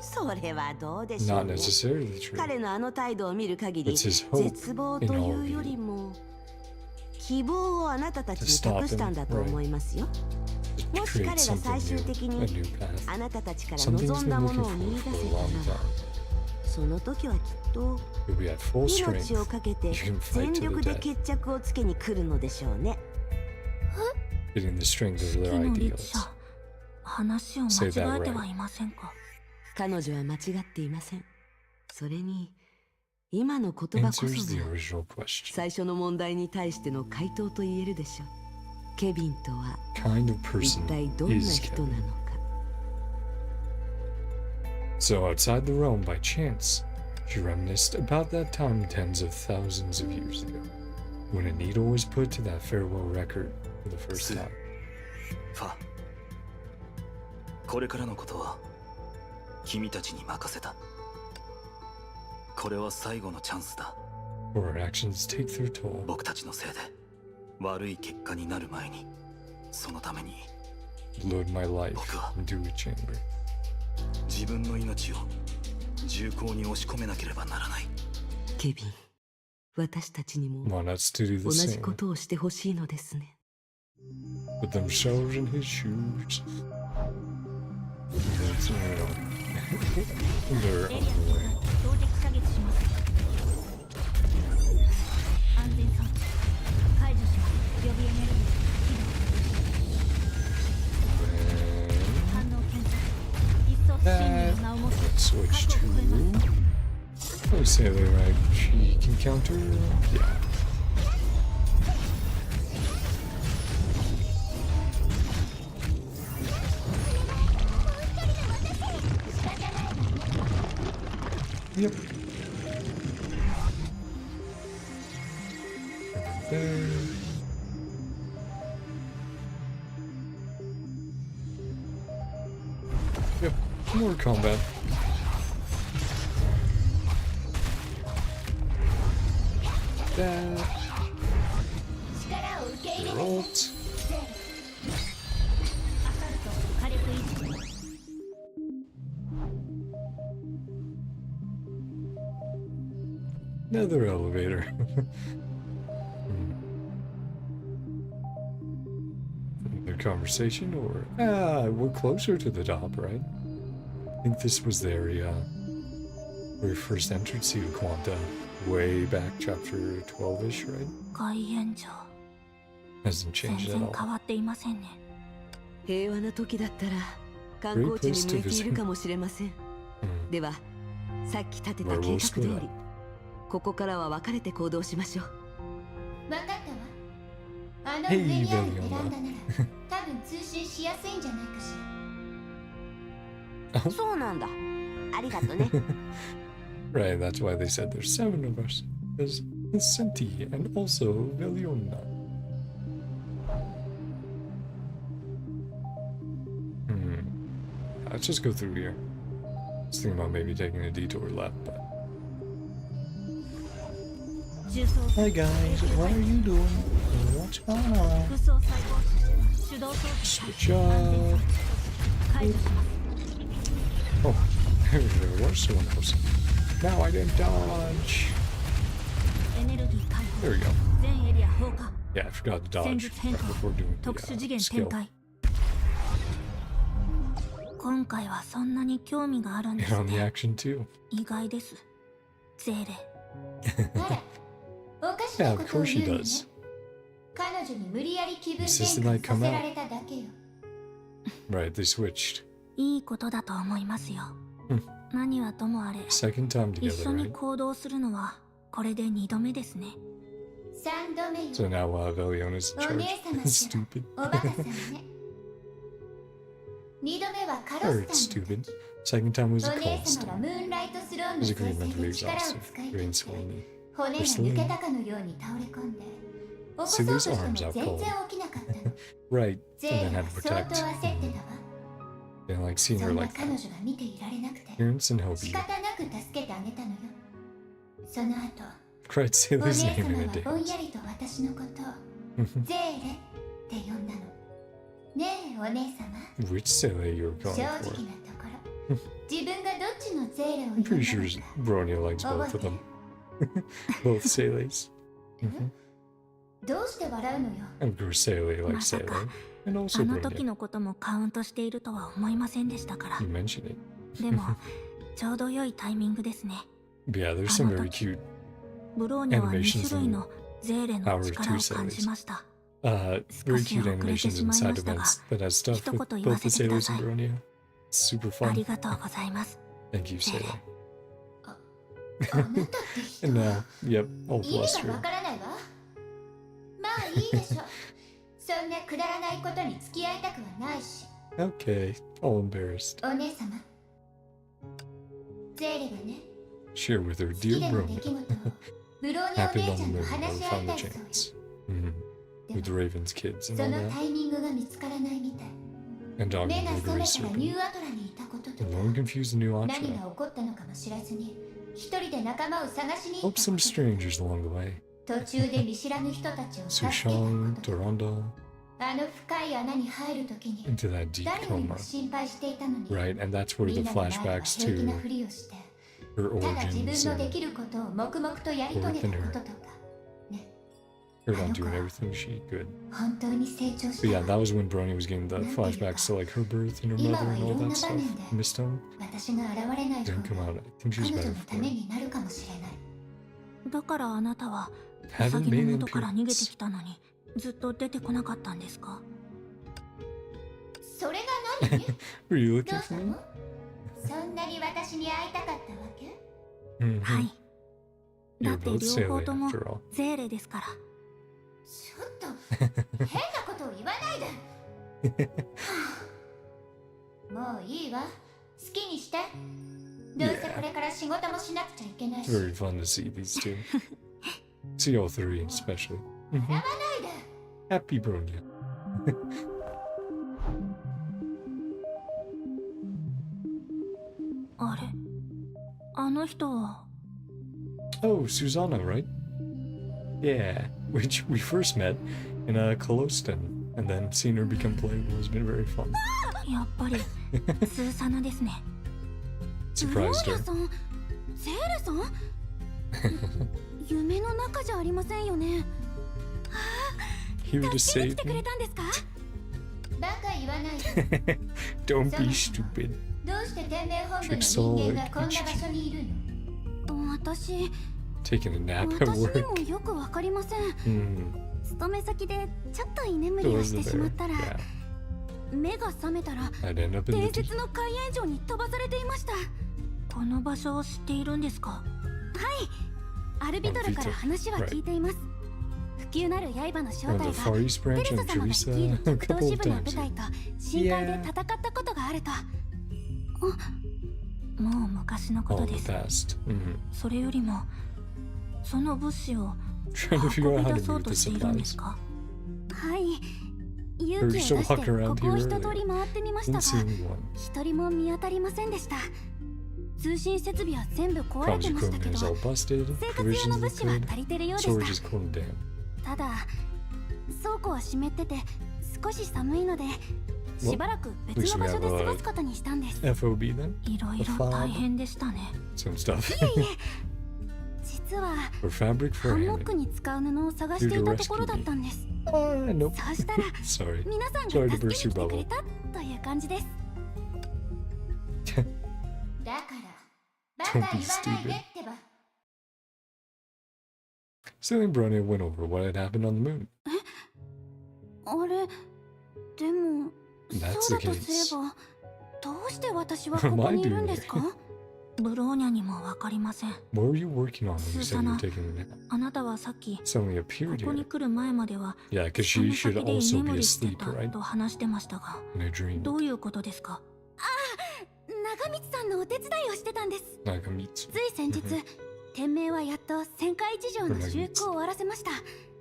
C: それはどうでしょ
A: Not
C: うね。
A: necessarily true.
C: 彼のあの態度を見る限り
A: It's his hope
C: 絶望というよりも希望をあなたたちに託したんだと思いますよ。
A: To
C: もし彼
A: create
C: が
A: something
C: 最終的
A: new,
C: に
A: a new path.
C: あなたたちから
A: Something he's
C: 望んだ
A: been
C: も
A: looking
C: のを
A: for
C: 見
A: for
C: 出
A: a
C: せ
A: long
C: たら
A: time.
C: その時はきっと
A: He'll be at full
C: 命を
A: strength.
C: かけて
A: You can fight
C: 全
A: to
C: 力
A: the
C: で
A: death.
C: 決着をつけに来るのでしょうね。
A: getting the strength of
E: 木
A: their
E: の律
A: ideals.
E: 者、話を間
A: Say that
E: 違えて
A: right.
E: はいませんか？
F: 彼女は間違っていません。それに今の言葉こそ
A: Answers the
F: が
A: original question.
F: 最初の問題に対しての回答と言えるでしょう。ケビンとは
A: Kind of
F: 一
A: person
F: 体どんな
A: is
F: 人な
A: Kevin.
F: のか。
A: So outside the realm by chance, she reminisced about that time tens of thousands of years ago, when a needle was put to that farewell record for the first time.
D: ファ、これからのことは君たちに任せた。これは最後のチャンスだ。
A: For her actions take their toll.
D: 僕たちのせいで悪い結果になる前に、そのために
A: Load my life into a chamber.
D: 自分の命を重厚に押し込めなければならない。
F: ケビン、私たちにも
A: Want us to do
F: 同
A: the
F: じこ
A: same.
F: とをしてほしいのですね。
A: Put themselves in his shoes. That's, their
E: エリア
A: own
E: に
A: way.
E: 標的射撃します。安全装置解除します。予備エネルギー起動。反応検査。一層真理の名をもって
A: Switch
E: 核を超えます
A: to. Oh, Sailor, right? She can counter. Yeah. Yep. There. Yep. More combat. That.
C: 力を受け入れ
A: Your
C: て
A: ult.
E: アサルト火力維持。
A: Another elevator. Another conversation, or we're closer to the top, right? I think this was the area where we first entered Sea of Quanta, way back, chapter 12-ish, right?
E: 外縁上
A: Hasn't
E: 全
A: changed
E: 然
A: at
E: 変
A: all.
E: わっていませんね。
F: 平和な時だったら観光地に向いているかもしれません。
A: Hmm.
F: では、さっき立てた計画通り、ここからは分かれて行動しましょう。
C: 分かったわ。あの
A: Hey,
C: 上にあるベ
A: Valiona.
C: ランダなら多分通信しやすいんじゃないかしら。
F: そうなんだ。ありがとね。
A: Right, that's why they said there's 7 of us. There's Senti and also Valiona. Let's just go through here. I was thinking about maybe taking a detour left, but...
E: 重装
A: Hi guys, what are you doing? What's going on?
E: 武装細胞手動装置
A: Switch
E: 安
A: up.
E: 全装置解除します。
A: Oh, there was someone else. Now I didn't dodge.
E: エネルギー解
A: There
E: 放
A: we go.
E: 全エリア放火
A: Yeah, I forgot to
E: 戦
A: dodge
E: 術変
A: right
E: 更
A: before doing
E: 特殊
A: the
E: 次元
A: skill.
E: 展開。今回はそんなに興味があるんで
A: And
E: す
A: on the
E: ね。
A: action too.
E: 意外です。ゼーレ。
C: あら、おかし
A: Yeah,
C: な
A: of
C: ことを
A: course
C: 言
A: she
C: うのね。
A: does.
C: 彼女に無理やり気分
A: Insisted
C: 転
A: I
C: 換さ
A: come
C: せ
A: out.
C: られただけよ。
A: Right, they switched.
E: いいことだと思いますよ。何はともあれ、
A: Second time
E: 一
A: together,
E: 緒に
A: right?
E: 行動するのはこれで2度目ですね。
C: 3度目よ。
A: So now Valiona's in
C: お
A: charge.
C: 姉様し
A: Stupid.
C: らおバカさんね。2度目はカロ
A: Or
C: ス
A: it's
C: タン
A: stupid. Second time was
C: お
A: a
C: 姉
A: cold
C: 様が
A: stone.
C: ムーンライトスローンの
A: His
C: 再
A: agreement
C: 生
A: to
C: で力を
A: exhausted.
C: 使い切
A: Rain
C: って
A: slowly.
C: 骨が抜けたかのように倒れ込んで起こそうとしても全然起きなかったの。
A: Right,
C: ゼ
A: and
C: イ
A: then
C: ラ
A: had
C: は
A: to
C: 相
A: protect.
C: 当焦ってたわ。
A: And like seeing
C: そ
A: her
C: んな
A: like
C: 彼
A: that.
C: 女が見ていられなくて
A: Parents and
C: 仕
A: Hobie.
C: 方なく助けてあげたのよ。その後
A: Cried
C: お姉
A: Sailor's name
C: 様
A: in a
C: はぼん
A: dance.
C: やりと私のことをゼーレって呼んだの。ねえお姉様、
A: Which Sailor you're
C: 正
A: going
C: 直なと
A: for?
C: ころ自分がどっちのゼーレを
A: I'm
C: 呼ん
A: pretty
C: だ
A: sure
C: のか
A: Bronya likes both of them. Both Sailors.
C: どうして笑うのよ。
A: Of course, Sailor likes
E: まさか
A: Sailor. And
E: あ
A: also
E: の時
A: Bronya.
E: のこともカウントしているとは思いませんでしたから。
A: You mentioned it.
E: でもちょうど良いタイミングですね。
A: But yeah, there's some very cute.
E: ブローニャは2
A: Animations
E: 種類のゼーレの
A: Our
E: 力を
A: two
E: 感じました。
A: very cute animations and side events that has stuff with both the sailors and Bronia. Super
E: あ
A: fun.
E: りがとうございます
A: Thank you, Sailor.
C: あなたって人
A: And now, yep, all
C: 意味が
A: flustered.
C: わからないわ。まあいいでしょ。そんなくだらないことに付き合いたくはないし。
A: Okay, all embarrassed.
C: お姉様。ゼーレがね、
A: Share with her
C: 好き
A: dear
C: での出来
A: Bronia.
C: 事をブローニャお
A: Happened
C: 姉
A: on
C: ちゃ
A: the
C: んと
A: moon
C: 話
A: where
C: し
A: we
C: 合
A: found
C: い
A: the
C: たいそうよ。
A: chance. With the Raven's kids
C: そ
A: and all
C: の
A: that.
C: タイミングが見つからないみたい。
A: And Dog
C: 目が
A: the
C: 覚
A: Very
C: めたらニュ
A: Serpent.
C: ーアトラにいたことと
A: And
C: か
A: no one confused the new
C: 何
A: Atra.
C: が起こったのかも知らずに一人で仲間を探しに行
A: Hope
C: った
A: some
C: こと
A: strangers along the way.
C: 途中で見知らぬ人たちを助けた
A: Sushan,
C: こと
A: Duranda,
C: あの深い穴に入るときに
A: into that deep
C: 誰より
A: coma.
C: も心配していたのに
A: Right, and that's where
C: み
A: the
C: んなの前では
A: flashbacks
C: 平気な
A: to
C: ふりをして
A: her
C: ただ自
A: origins
C: 分ので
A: and
C: きることを黙々とやり遂げたこととかね
A: her not doing everything she could.
C: 本当に成長し
A: But
C: た
A: yeah, that was when Brony was getting the flashbacks to like her birth and her mother and all that stuff. Mistone
C: 私が現れない方
A: didn't come
C: が
A: out. I think
C: 彼
A: she's
C: 女
A: better
C: のた
A: for
C: め
A: it.
C: になるかもしれない
E: だからあなたはウ
A: Haven't
E: サギの
A: made
E: 元から逃げて
A: appearance.
E: きたのにずっと出てこなかったんですか
C: それが何
A: Were you
C: ど
A: looking
C: うした
A: for
C: の
A: me?
C: そんなに私に会いたかったわけ
A: Mhm.
E: はいだ
A: You're
E: って
A: both
E: 両方
A: sailing
E: とも
A: after all.
E: ゼーレですから
C: ちょっと変なことを言わないでもういいわ好きにしてどうせこれから仕事もしなくちゃいけないし
A: Very fun to see these two. See all three, especially.
C: 笑わないで
A: Happy Bronya.
E: あれあの人は
A: Oh, Susanna, right? Yeah, which we first met in Coloston, and then seeing her become playable has been very fun.
E: やっぱりスーサナですね
A: Surprised her.
B: さんセーレさん夢の中じゃありませんよね
A: Here to
B: 助けに
A: save
B: 来てくれ
A: me.
B: たんですか
C: バカ言わないで
A: Don't be stupid.
C: どうして天命本部の人間がこんな場所にいるの
B: 私
A: Taking a nap at
B: 私に
A: work.
B: もよくわかりません
A: Hmm.
B: 勤め先でちょっと居眠り
A: So
B: を
A: was
B: し
A: the
B: てしま
A: bear.
B: ったら
A: Yeah.
B: 目が覚めたら
A: I'd end up in
B: 伝
A: the
B: 説の海援城に飛ばされていました
E: この場所を知っているんですか
B: アルビトルから話は聞いています不及なる刃の正
A: on
B: 体
A: the
B: が
A: Far East
B: テ
A: branch
B: レサ
A: and
B: 様が率い
A: Teresa
B: る
A: a
B: 格闘
A: couple
B: 支
A: of
B: 部の
A: times.
B: 部隊と深海で戦ったことがあると
E: もう昔のこ
A: All
E: と
A: in
E: で
A: the
E: す
A: past. Hmm.
E: それよりもその物資を
A: Trying to figure
E: 運
A: out
E: び
A: how
E: 出
A: to
E: そう
A: move
E: と
A: the
E: しているんで
A: supplies.
E: すか
B: はい勇気を出して
A: Are you still walking around
B: ここを
A: here
B: 一
A: earlier?
B: 通り回ってみました
A: Didn't
B: が
A: see anyone.
B: 一人も見当たりませんでした通信設備は全部壊れ
A: Comms
B: てましたけ
A: equipment is
B: ど
A: all busted.
B: 生活用
A: Provisions
B: の
A: look
B: 物資は
A: good.
B: 足りてるようで
A: Storage
B: し
A: is cooled down.
B: たただ倉庫は湿ってて少し寒いのでしばらく別の場所で過ごすことにしたんです
A: FOB then?
E: いろいろ大変でしたね
A: Some stuff.
B: 実は
A: Or fabric
B: ハ
A: for
B: ンモック
A: hamming.
B: に使う布を探していたところだったんです
A: Nope.
B: そうしたら
A: Sorry.
B: 皆さん
A: Sorry
B: が
A: to
B: 助け
A: burst
B: に
A: your
B: 来てくれ
A: bubble.
B: たという感じです
C: だからバカ言わないでってば
A: So then Bronya went over what had happened on the moon.
B: あれでも
A: That's
B: そう
A: the
B: だとす
A: case.
B: ればどうして私はここにいるんですか
E: ブローニャにもわかりません
A: What were you working on when you said you were
E: Susanna.
A: taking a nap?
E: あなたはさっき
A: Suddenly
E: こ
A: appeared
E: こに
A: here.
E: 来る前までは
A: Yeah, because
E: そ
A: she
E: の
A: should
E: 先で居
A: also
E: 眠
A: be
E: りして
A: asleep,
E: た
A: right?
E: と話してましたが
A: In a dream.
E: どういうことですか
B: 長光さんのお手伝いをしてたんです
A: Nagamitsu.
B: つい先日天命はやっと旋回事情の修復を終わらせました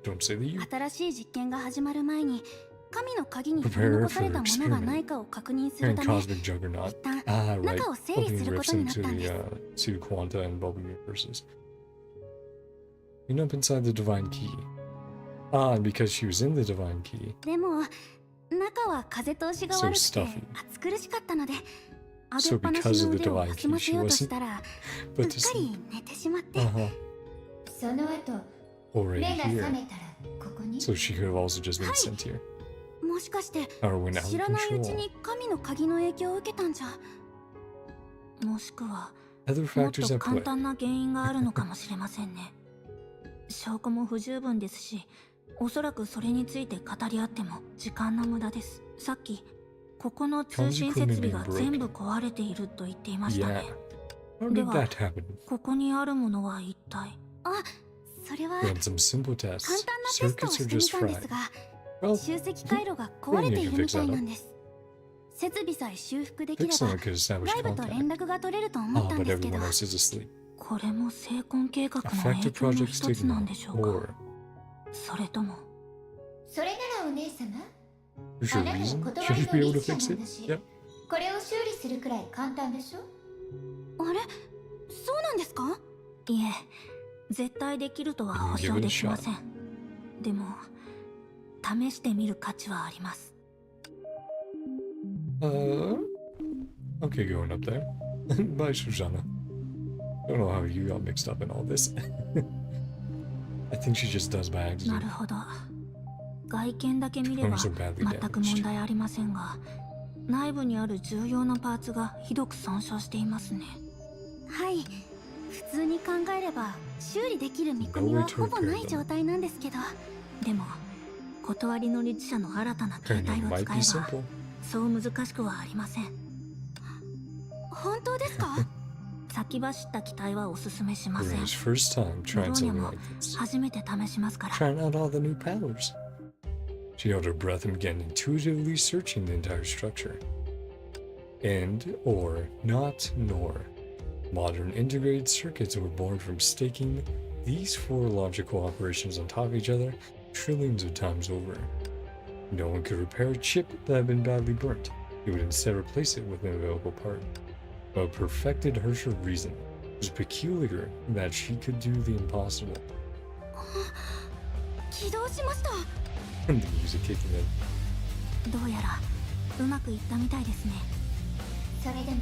A: Don't say that you
B: 新しい実験が始まる前に神の鍵に取り残されたものがないかを確認す
A: and
B: るため
A: Cosmic Juggernaut.
B: 一旦
A: Ah, right.
B: 中を整理
A: Opening
B: するこ
A: rips
B: とになっ
A: into
B: たん
A: the
B: です
A: to Quanta and Bubble universes. Clean up inside the Divine Key. Ah, and because she was in the Divine Key.
B: でも中は風通しが悪く
A: So
B: て
A: stuffy.
B: 暑苦しかったので上
A: So
B: げっぱなし
A: because
B: の
A: of the
B: 腕を
A: divine
B: 休ま
A: key,
B: せ
A: she
B: ようと
A: wasn't
B: したら
A: but
B: うっ
A: to
B: かり寝てしまって
A: uh-huh.
C: その後
A: Already
C: 目が覚
A: here.
C: めたらここに
A: So she could have also just been sent here.
B: もしかして
A: Or went out
B: 知
A: of
B: らないうち
A: control.
B: に神の鍵の影響を受けたんじゃ
E: もしくは
A: Other
E: もっ
A: factors
E: と
A: at
E: 簡
A: play.
E: 単な原因があるのかもしれませんね証拠も不十分ですしおそらくそれについて語り合っても時間の無駄です。さっきここの通信設備が全部壊れていると言っていましたね。
A: How did
E: では
A: that happen?
E: ここにあるものは一体。
C: あ、それは
A: Run some simple
C: 簡
A: tests.
C: 単なテストを
A: Circuits
C: し
A: are
C: てみ
A: just
C: たんです
A: fried.
C: が、
A: Well,
C: 集積回路が壊れているみたいなんです。設備さえ修復できれ
A: fix
C: ば
A: them could establish
C: 外部と
A: contact.
C: 連絡が取れると思ったん
A: But
C: ですけど、
A: everyone else is asleep.
E: これも成婚計画の
A: Effective
E: 影響の
A: Project
E: 一つなん
A: Stigma.
E: でしょうか。
A: Or
E: それとも
C: それならお姉様、
A: there's a
C: あなた
A: reason?
C: 断
A: Should
C: り
A: you
C: の
A: be able
C: リ
A: to
C: スナ
A: fix
C: ーな
A: it?
C: んだし、
A: Yep.
C: これを修理するくらい簡単でしょ。あれ、そうなんですか？
E: いえ、絶対できるとは保証できません。でも試してみる価値はあります。
A: Okay, going up there. Bye, Susanna. Don't know how you got mixed up in all this. I think she just does by
E: な
A: accident.
E: るほど。外見だけ見れば
A: so badly
E: 全く
A: damaged.
E: 問題ありませんが、内部にある重要なパーツがひどく損傷していますね。
C: はい、普通に考えれば修理できる見込みはほぼない状態なんですけど、
E: でも断りの律者の新たな形
A: Kind
E: 態
A: of
E: を
A: might
E: 使
A: be
E: えば
A: simple.
E: そう難しくはありません。
C: 本当ですか？
E: 先走った機体はおすすめしません。
A: Runa's first time
E: ブ
A: trying
E: ローニャ
A: something
E: も
A: like this.
E: 初めて試しますから。
A: Trying out all the new powers. She held her breath and began intuitively searching the entire structure. And, or, not, nor. Modern integrated circuits were born from staking these four logical operations on top of each other trillions of times over. No one could repair a chip that had been badly burnt. He would instead replace it with an available part. But perfected Herschel reason. It was peculiar that she could do the impossible.
C: 起動しました。
A: And the music kicking in.
E: どうやらうまくいったみたいですね。
C: それでも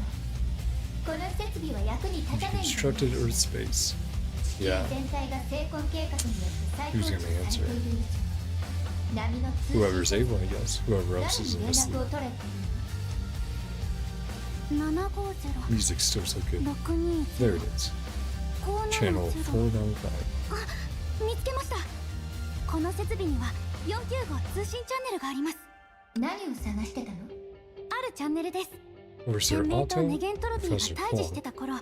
C: この設備は役に立たないのです。
A: Constructed Earth space. Yeah.
C: 全体が成婚計画によって再構
A: Who's
C: 築
A: gonna
C: されて
A: answer
C: いる以上、波の通信
A: Whoever's able, I guess. Whoever else is
C: 誰
A: in
C: に連
A: this
C: 絡を
A: league.
C: 取れっていうの。750
A: Music's still so good.
C: 620
A: There it is. Channel 495.
C: 見つけました。この設備には495通信チャンネルがあります。何を探してたの？あるチャンネルです。
A: Professor
C: 天命と
A: Otto,
C: ネゲントロビー
A: Professor
C: が対峙して
A: Kwon
C: た頃、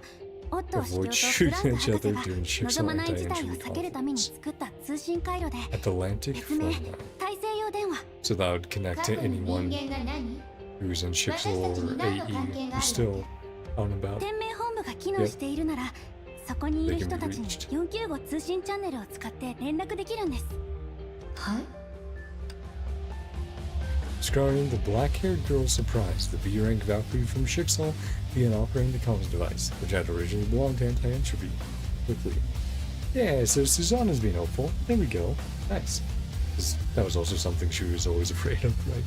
C: オットー司教
A: avoid
C: とフ
A: shooting
C: ランク
A: each
C: 博士
A: other
C: が
A: during
C: 望
A: Ship's
C: まない事
A: anti-entry
C: 態を避けるために
A: conference.
C: 作った通信回路で、
A: Atlantic
C: 別名
A: phone line.
C: 大西洋電話。
A: So that would connect to anyone
C: 人間が何？
A: who's in Ship's or AE who's still out and about.
C: 天命本部が機能しているなら、そこにいる人たちに495通信チャンネルを使って連絡できるんです。はい。
A: Discarding the black-haired girl's surprise, the B-rank Valkyrie from Shipsall began operating the comms device, which had originally belonged to Anti-Entropy. Quickly. Yeah, so Susanna's being helpful. There we go. Nice. 'Cause that was also something she was always afraid of, right?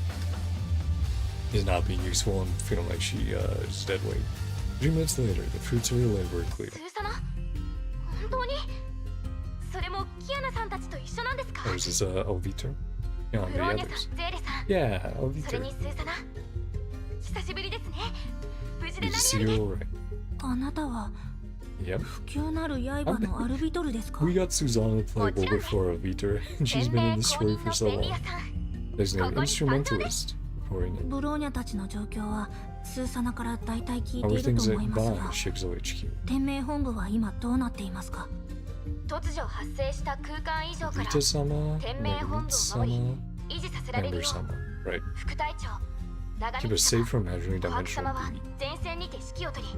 A: Is not being useful and feeling like she is dead weight. 3 minutes later, the fruits of her labor were clear.
C: スーサナ？本当に？それもキアナさんたちと一緒なんですか？
A: Oh, is this Alvito? Yeah,
C: ブ
A: the
C: ローニャ
A: others.
C: さん、ゼーレさん。
A: Yeah,
C: それ
A: Alvito.
C: にスーサナ。久しぶりですね。無事で
A: Good to
C: 何
A: see
C: より
A: you
C: です。
A: alright.
E: あなたは
A: Yep.
E: 不朽なる刃のアルビトルですか？
A: We got Susanna playable before Alvito, and she's been in the story for so
C: 便利
A: long.
C: 屋さん。
A: There's an instrumentalist reporting it.
E: ブローニャたちの状況はスーサナから大体聞い
A: How
E: て
A: are
E: いると
A: things
E: 思い
A: at
E: ます
A: Bond
E: が、
A: Shipsall HQ?
E: 天命本部は今どうなっていますか？
C: 突如発生した空間異常から
A: Rita-sama,
C: 天命本部を守り
A: Megumi-sama,
C: 維持させられるよう
A: Member-sama. Right.
C: 副隊長長
A: Keep
C: 道
A: us safe
C: 様
A: from imaginary
C: 琥珀
A: dimensional
C: 様は
A: beauty.
C: 前線にて指揮を取り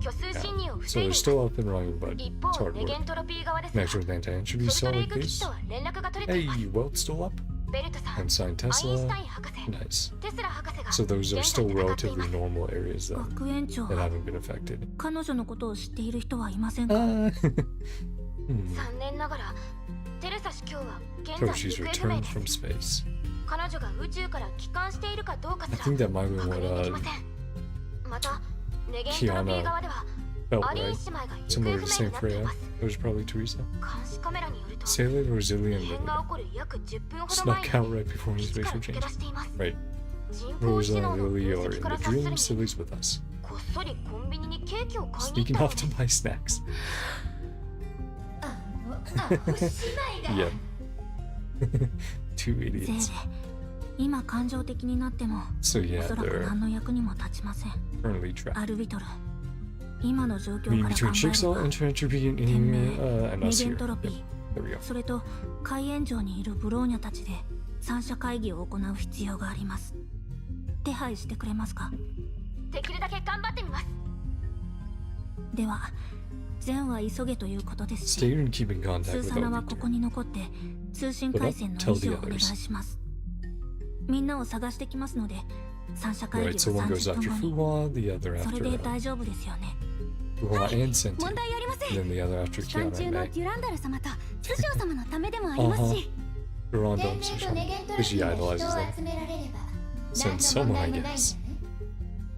C: 虚数侵入を
A: So
C: 防い
A: they're
C: でいます
A: still up and running, but
C: 一
A: it's
C: 方
A: hard
C: ネゲ
A: work.
C: ントロピー側ですが
A: Next with Anti-Entropy
C: ソルトレイ
A: solid
C: ク基地
A: case.
C: とは連絡が取れています
A: Hey, well, still up?
C: ベルトさん
A: And signed
C: アインシュ
A: Tesla.
C: タイン博士
A: Nice.
C: テスラ博士が
A: So those are
C: 現
A: still
C: 在戦っていま
A: relatively
C: す
A: normal areas then
E: 学園長
A: that haven't been affected.
E: 彼女のことを知っている人はいませんか？
A: Hmm.
C: 残念ながらテレサ司教は現
A: So
C: 在
A: she's
C: 行方不明
A: returned
C: です
A: from space.
C: 彼女が宇宙から帰還しているかどうか
A: I
C: すら
A: think that might be
C: 確
A: what
C: 認できませんまたネゲントロピー側では
A: felt
C: アリーン
A: right.
C: 姉妹が行
A: Similar
C: 方
A: to
C: 不明に
A: Saint
C: なってい
A: Freya.
C: ます
A: It was probably Teresa.
C: 監視カメラによると
A: Sailor Rosalie
C: 異
A: and
C: 変が
A: Lily
C: 起こる約10分ほど前
A: snuck
C: に
A: out right before
C: 基
A: his
C: 地か
A: face
C: ら
A: would
C: 抜け
A: change.
C: 出しています
A: Right.
C: 人工知
A: Rosa
C: 能
A: and
C: の分
A: Lily are
C: 析
A: in
C: から
A: the
C: 察す
A: dream.
C: るに
A: Silly's with us.
C: こっそりコンビニにケーキを買いに
A: Sneaking
C: 行
A: off
C: った
A: to
C: の
A: buy
C: です
A: snacks.
C: あのアホ姉妹が
A: Yeah. Two
E: ゼーレ
A: idiots.
E: 今感情的になっても
A: So
E: お
A: yeah,
E: そらく
A: they're
E: 何の役にも立ちません。
A: currently trapped.
E: アルビトル、今の状況
A: Meeting
E: から考
A: between
E: え
A: Jigsaw
E: れ
A: and
E: ば
A: Entropy and
E: 天命、
A: and
E: ネ
A: us
E: ゲン
A: here.
E: トロピ
A: Yep,
E: ー、
A: there we go.
E: それと海援城にいるブローニャたちで三者会議を行う必要があります。手配してくれますか？
B: できるだけ頑張ってみます。
E: では善は急げということですし、
A: Stay and keep in
E: ス
A: contact
E: ー
A: with
E: サナはこ
A: Overton.
E: こに残って通信回線の維持をお願いします。みんなを探してきますので、三者会
A: Right,
E: 議
A: so
E: は
A: one goes
E: 30
A: after
E: 分後に。
A: Fuwa, the other
E: それ
A: after
E: で大丈夫ですよね。
A: Fuwa and Senti.
B: 問題ありませ
A: And
B: ん。
A: then the other after
B: 期間
A: Kiara
B: 中
A: and
B: の
A: May.
B: デュランダル様と師匠様のためでもありますし、
A: Durandal
C: 天命
A: and
C: とネゲント
A: Sushan.
C: ロ
A: She
C: ピーで人を
A: idolizes them.
C: 集められれば
A: Send
C: 何の問
A: someone,
C: 題
A: I
C: もないんじゃない？
A: guess.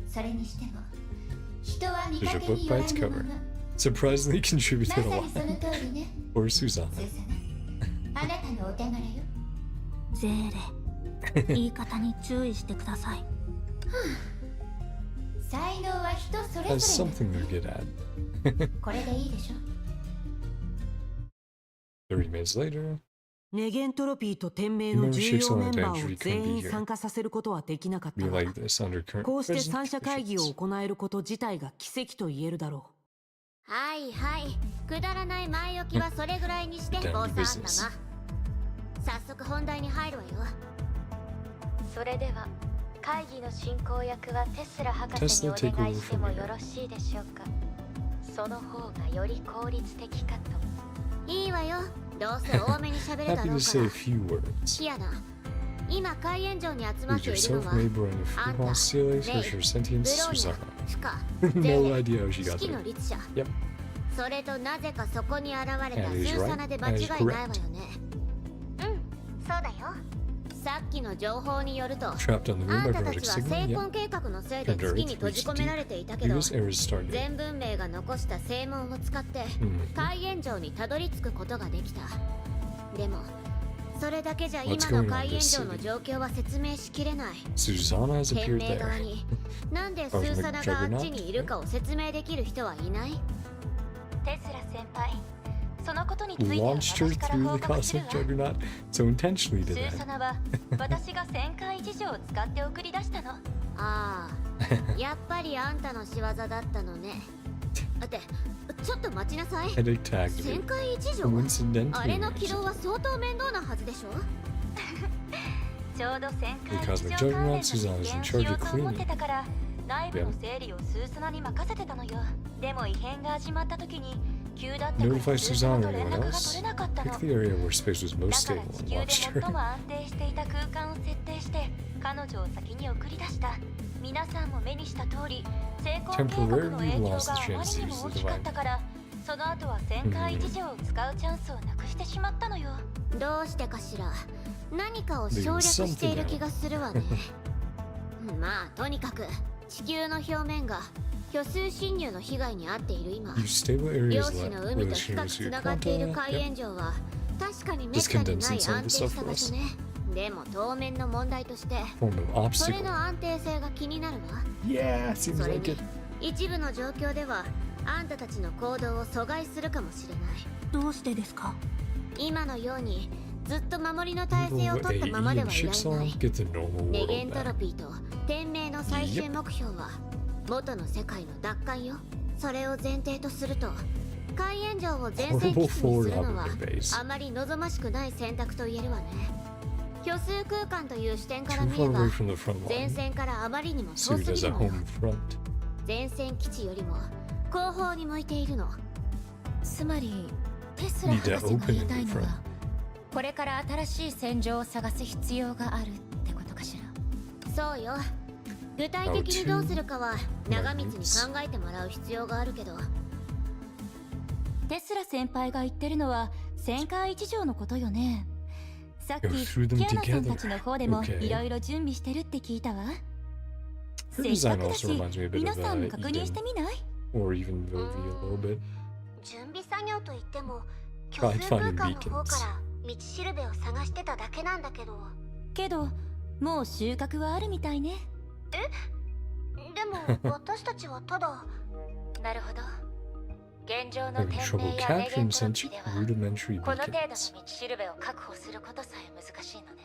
C: それにしても人は見
A: There's
C: か
A: a
C: け
A: book
C: に
A: by
C: よら
A: its
C: ぬも
A: cover.
C: の。
A: Surprisingly
C: ま
A: contributed
C: さ
A: a
C: に
A: lot.
C: その通りね。
A: Or Susanna.
C: スーサナ、あなたのお手柄よ。
E: ゼーレ、言い方に注意してください。
C: 才能は人それ
A: Has
C: ぞれ
A: something they're good at.
C: これでいいでしょ。
A: 30 minutes later.
F: ネゲントロピーと天命の重要メンバーを全員参加させることはできなかった
A: We
F: が、
A: like this under current
F: こうして
A: present
F: 三者会議を
A: conditions.
F: 行えること自体が奇跡と言えるだろ
C: はいはい。くだらない前置きはそれぐらいにして、
A: Down
C: ボ
A: to
C: スあんた
A: business.
C: が。早速本題に入るわよ。
B: それでは会議の進行役はテスラ博士にお願いしてもよろしいでしょうか。その方がより効率的かと。
C: いいわよ。どうせ多めに喋るだ
A: Happy
C: ろ
A: to
C: う
A: say
C: か
A: a
C: ら。
A: few words.
C: キアナ、今海援城に集まっ
A: Who's
C: ている
A: yourself,
C: のは
A: Mabel, and if
C: Anta,
A: Fuwa steals
C: May,
A: her sentient
C: ブローニ
A: Susanna.
C: ャ、フカ、
A: No
C: ゼーレ、
A: idea how she
C: 四
A: got
C: 季
A: there.
C: の律者。
A: Yep.
C: それとなぜかそこに現れた
A: And
C: ス
A: he's
C: ーサナ
A: right.
C: で間
A: And
C: 違
A: he's
C: いないわ
A: correct.
C: よね。そうだよ。さっきの情報によると、
A: Trapped on the
C: あ
A: moon
C: ん
A: by
C: たた
A: Verotic
C: ちは
A: Signal.
C: 成
A: Yep.
C: 婚計画のせいで
A: Turned
C: 月
A: Earth
C: に閉じ
A: reached
C: 込められていたけ
A: He
C: ど、
A: was Eris started.
C: 全文明が残した正門を使って
A: Mhm.
C: 海援城にたどり着くことができた。でもそれだけじゃ
A: What's
C: 今
A: going
C: の
A: on
C: 海
A: in
C: 援
A: this
C: 城の
A: city?
C: 状況は説明しきれない。
A: Susanna has
C: 天
A: appeared
C: 命側
A: there.
C: になんでスーサナがあっちにいるかを説明できる人はいない？
B: テスラ先輩、そのことについては
A: Launched her
B: 私から
A: through
B: 報
A: the
B: 告する
A: cosmic
B: わ。
A: juggernaut. So intentionally
B: ス
A: did
B: ーサ
A: that.
B: ナは私が旋回一条を使って送り出したの。
C: ああ、やっぱりあんたの仕業だったのね。ってちょっと待ちなさい。
A: Headache to
C: 旋
A: activate.
C: 回一条、
A: Coincidentally
C: あれの起動は相当面倒なはずでしょ。
B: ちょうど旋回
A: Because
B: 一
A: the
B: 条関連の
A: Juggernaut Susanna is
B: 実
A: in
B: 験をし
A: charge
B: よう
A: of
B: と思っ
A: cleaning.
B: てたから内部の整理をスーサナに任せてたのよ。でも異変が始まった時に急だったから
A: Notify
B: スーサナ
A: Susanna
B: と
A: or
B: 連
A: anyone
B: 絡が
A: else.
B: 取れなかったの。
A: Pick the area where space was
B: だ
A: most
B: から
A: stable
B: 地
A: and
B: 球
A: launched
B: で
A: her.
B: 最も安定していた空間を設定して彼女を先に送り出した。皆さんも目にした通り成功計画の影響があまりにも大きかったからその後は旋回一条を使うチャンスをなくしてしまったのよ。
C: どうしてかしら。何かを省略している気がするわね。まあとにかく地球の表面が虚数侵入の被害に遭っている今、
A: Use stable
C: 漁
A: areas
C: 師
A: left
C: の
A: where
C: 海
A: the
C: と深く
A: streams
C: つ
A: to
C: ながっている
A: Quanta.
C: 海
A: Yep.
C: 援城は確かにめったにない
A: Just condensing some of
C: 安
A: the
C: 定
A: stuff
C: した
A: for
C: 場
A: us.
C: 所ね。でも当面の問題として
A: Form of
C: それ
A: obstacle.
C: の安定性が気になるわ。
A: Yeah, seems
C: それ
A: like
C: に
A: it.
C: 一部の状況ではあんたたちの行動を阻害するかもしれない。
E: どうしてですか？
C: 今のようにずっと守りの体制を
A: Evil
C: 取ったまま
A: AE
C: で
A: and
C: はいられ
A: Shipsaw
C: ない。
A: get the normal
C: ネゲ
A: world
C: ントロ
A: back.
C: ピーと天命の最終目標は元の世界の奪還よ。それを前提とすると海援城を前線基地にするのは
A: Horrible forward operating base.
C: あまり望ましくない選択と言えるわね。虚数空間という視点から
A: Too
C: 見れ
A: far
C: ば
A: away from the front
C: 前
A: line.
C: 線からあまりにも遠す
A: Sued
C: ぎ
A: as a
C: るのよ。
A: home front.
C: 前線基地よりも後方に向いているの。
B: つまりテスラ
A: Need
B: 博
A: to
B: 士が
A: open
B: 言い
A: in
B: たい
A: the
B: の
A: front.
B: はこれから新しい戦場を探す必要があるってことかしら。
C: そうよ。具体的にどうするかは長光に考えてもらう必要があるけど、
B: テスラ先輩が言ってるのは旋回一条のことよね。さっき
A: Go through them
B: キアナさん
A: together.
B: たちの方でも
A: Okay.
B: いろいろ準備してるって聞いたわ。
A: Her
B: せっか
A: design
B: くだ
A: also
B: し
A: reminds me a bit
B: 皆
A: of
B: さんも確認
A: Eden,
B: してみない？
A: or even Vilvi a little bit.
C: 準備作業といっても
A: Tried
C: 虚数空
A: finding
C: 間の方
A: beacons.
C: から道しるべを探してただけなんだけど。
B: けどもう収穫はあるみたいね。
C: でも私たちはただ
B: なるほど。現状の
A: Having
B: 天
A: trouble
B: 命やネゲン
A: capturing
B: トロッ
A: such
B: ピでは
A: rudimentary
B: この程度の
A: beacons.
B: 道しるべを確保することさえ難しいのね。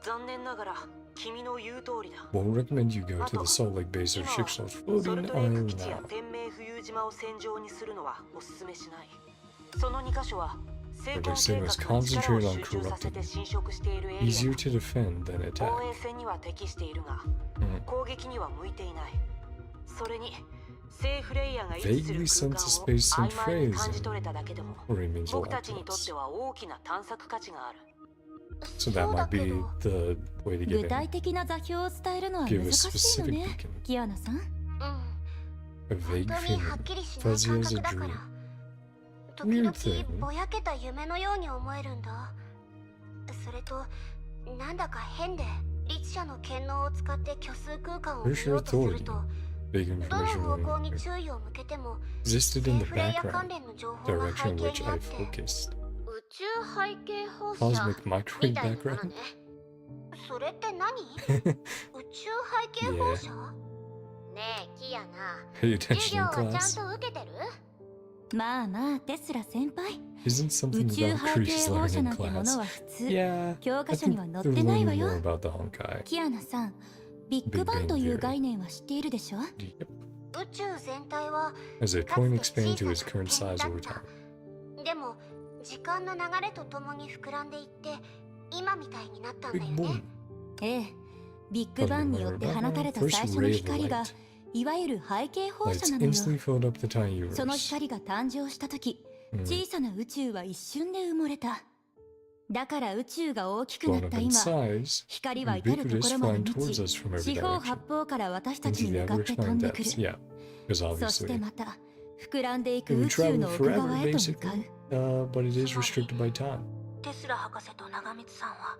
F: 残念ながら君の言う通りだ。
A: Won't recommend you go to the Salt Lake base or Chickasaw
F: ソ
A: floating
F: ルトレーク
A: on
F: 基地や
A: now.
F: 天命浮遊島を戦場にするのはお勧めしない。その2カ所は成婚
A: Project
F: 計
A: Sigma is
F: 画の力を
A: concentrated on
F: 集中させて
A: corrupting.
F: 侵食しているエリア
A: Easier to defend than
F: だ。
A: attack.
F: 防衛戦には適しているが、
A: Mm.
F: 攻撃には向いていない。それに聖フレイヤが位置す
A: Vaguely
F: る
A: sense
F: 空
A: a
F: 間を
A: space
F: 曖
A: and
F: 昧に
A: phrase
F: 感じ取れただけでも
A: already means a
F: 僕
A: lot
F: たち
A: to
F: にとっ
A: us.
F: ては大きな探索価値がある。
A: So that might be the way to
B: 具
A: get
B: 体
A: in.
B: 的な座標を伝えるのは
A: Give
B: 難
A: a
B: しいの
A: specific
B: ね、
A: beacon.
B: キアナさん。
C: うん。
A: A vague
C: 本当にはっ
A: feeling,
C: きりしない
A: fuzzy
C: 感
A: as a
C: 覚だから
A: dream.
C: 時
A: Weird
C: 々
A: thing.
C: ぼやけた夢のように思えるんだ。それとなんだか変で律者の権能を使って虚数空間を見ようとすると
A: Vague
C: どの
A: information
C: 方向に
A: really
C: 注意を向けても
A: existed in
C: 聖
A: the
C: フレイヤ関
A: background,
C: 連の情報が
A: direction
C: 背
A: in
C: 景
A: which
C: にあ
A: I
C: って
A: focused.
C: 宇宙背景放射
A: Cosmic
C: み
A: microwave
C: たいなもの
A: background?
C: ね。それって何？宇宙背景放射？ねえキアナ、
A: Pay
C: 授
A: attention
C: 業
A: in
C: はちゃん
A: class.
C: と受けてる？
B: まあまあ、テスラ先輩。
A: Isn't
B: 宇
A: something
B: 宙
A: about
B: 背景
A: Kree's
B: 放射
A: learning
B: なんてもの
A: class?
B: は普通。
A: Yeah,
B: 教
A: I
B: 科書に
A: think
B: は載
A: they're
B: ってないわ
A: learning
B: よ
A: more。about the Honkai.
B: キアナさん、ビッグバンという概念は知っているでしょ？
A: Yep.
C: 宇宙全体は
A: As a
C: か
A: coin
C: つて
A: expand
C: 小
A: to
C: さ
A: its
C: な
A: current
C: 点
A: size
C: だ
A: over
C: っ
A: time.
C: た。でも時間の流れとともに膨らんでいって今みたいになったんだ
A: Big
C: よね。
A: boom.
B: ええ、ビッグバンによって放たれた最初の光が、いわゆる背景放
A: Lights
B: 射なのよ。
A: instantly filled up the tiny
B: その
A: universe.
B: 光が誕生した時、
A: Mm.
B: 小さな宇宙は一瞬で埋もれた。だから宇宙が大きくな
A: Blown
B: った
A: up in
B: 今、
A: size,
B: 光は至るところまで
A: ubiquitous,
B: 満
A: flying
B: ち、
A: towards us from every
B: 四方八
A: direction
B: 方から私たち
A: into
B: に
A: the
B: 向かって飛
A: ever-expanding
B: んでくる。
A: depths. Yeah, because
B: そして
A: obviously
B: また膨らんでいく
A: it
B: 宇
A: would
B: 宙
A: travel
B: の奥
A: forever,
B: 側へと向かう。
A: basically. But it is restricted by time.
E: テスラ博士と長光さんは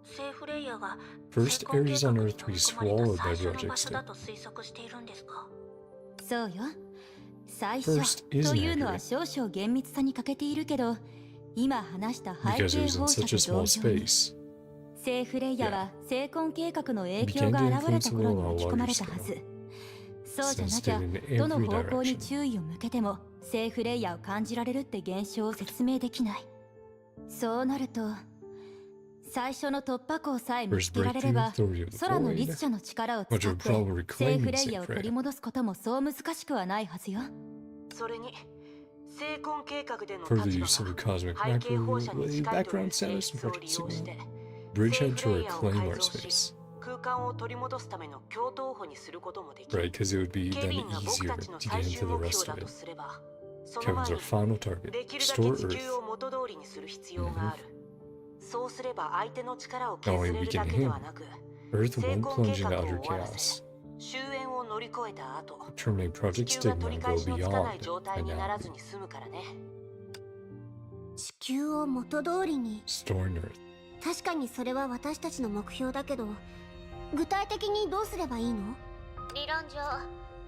E: 聖フレイヤが
A: First
E: 成婚計
A: areas
E: 画
A: on
E: に
A: Earth
E: 飲
A: to
E: み
A: be
E: 込まれ
A: swallowed
E: た
A: by
E: 最初の場
A: projects
E: 所
A: that
E: だと推測しているんですか？
B: そうよ。最
A: First
B: 初
A: is
B: というのは
A: inaccurate
B: 少々厳密さに欠けているけど、今話した背
A: because it
B: 景
A: was in
B: 放射
A: such
B: と
A: a
B: 同
A: small
B: 様に、
A: space.
B: 聖フレイヤは成婚計画の影
A: It
B: 響
A: began
B: が
A: to
B: 現れ
A: influence
B: た
A: the
B: 頃
A: world
B: に
A: on
B: 巻き
A: a
B: 込ま
A: larger
B: れたは
A: scale.
B: ず。そうじゃな
A: Sensed
B: きゃ
A: it in
B: どの
A: every
B: 方向に
A: direction.
B: 注意を向けても聖フレイヤを感じられるって現象を説明できない。そうなると最初の突破口さえ見
A: First
B: つけられれ
A: breakthrough
B: ば
A: through the
B: 空の
A: void,
B: 律者の力を
A: which
B: 使っ
A: would
B: て
A: probably
B: 聖
A: reclaim
B: フレイ
A: Saint
B: ヤを取り
A: Freya.
B: 戻すこともそう難しくはないはずよ。
F: それに成婚計画での
A: Further
F: 立
A: use of
F: 場
A: the
F: が
A: cosmic
F: 背景放射に
A: microwave
F: 近いという
A: background
F: 性
A: status
F: 質
A: and
F: を
A: Project
F: 利用して
A: Sigma
F: 聖
A: bridgehead
F: フレ
A: to
F: イヤを
A: reclaim
F: 改
A: our
F: 造し
A: space.
F: 空間を取り戻すための共闘補にすることもできる。
A: Right, because it would be
F: ケ
A: then
F: ビンが僕
A: easier
F: たちの
A: to
F: 最
A: get
F: 終
A: into the
F: 目
A: rest
F: 標だ
A: of
F: と
A: it.
F: すれば、その前
A: Kevin's
F: に
A: our final target.
F: できるだ
A: Restore
F: け地球
A: Earth.
F: を元通りにする必要がある。そうすれば相手の力を
A: Not
F: 削
A: only
F: れる
A: weaken
F: だけではなく、
A: Earth
F: 成
A: won't
F: 婚
A: plunge
F: 計
A: into
F: 画を
A: utter
F: 終わらせ
A: chaos.
F: 終焉を乗り越えた後、
A: Terminate
F: 地
A: Project
F: 球が
A: Stigma
F: 取り
A: and
F: 返
A: go
F: しのつかない
A: beyond
F: 状態
A: and
F: になら
A: now.
F: ずに済むからね。
C: 地球を元通りに。
A: Restoring Earth.
C: 確かにそれは私たちの目標だけど、具体的にどうすればいいの？理論上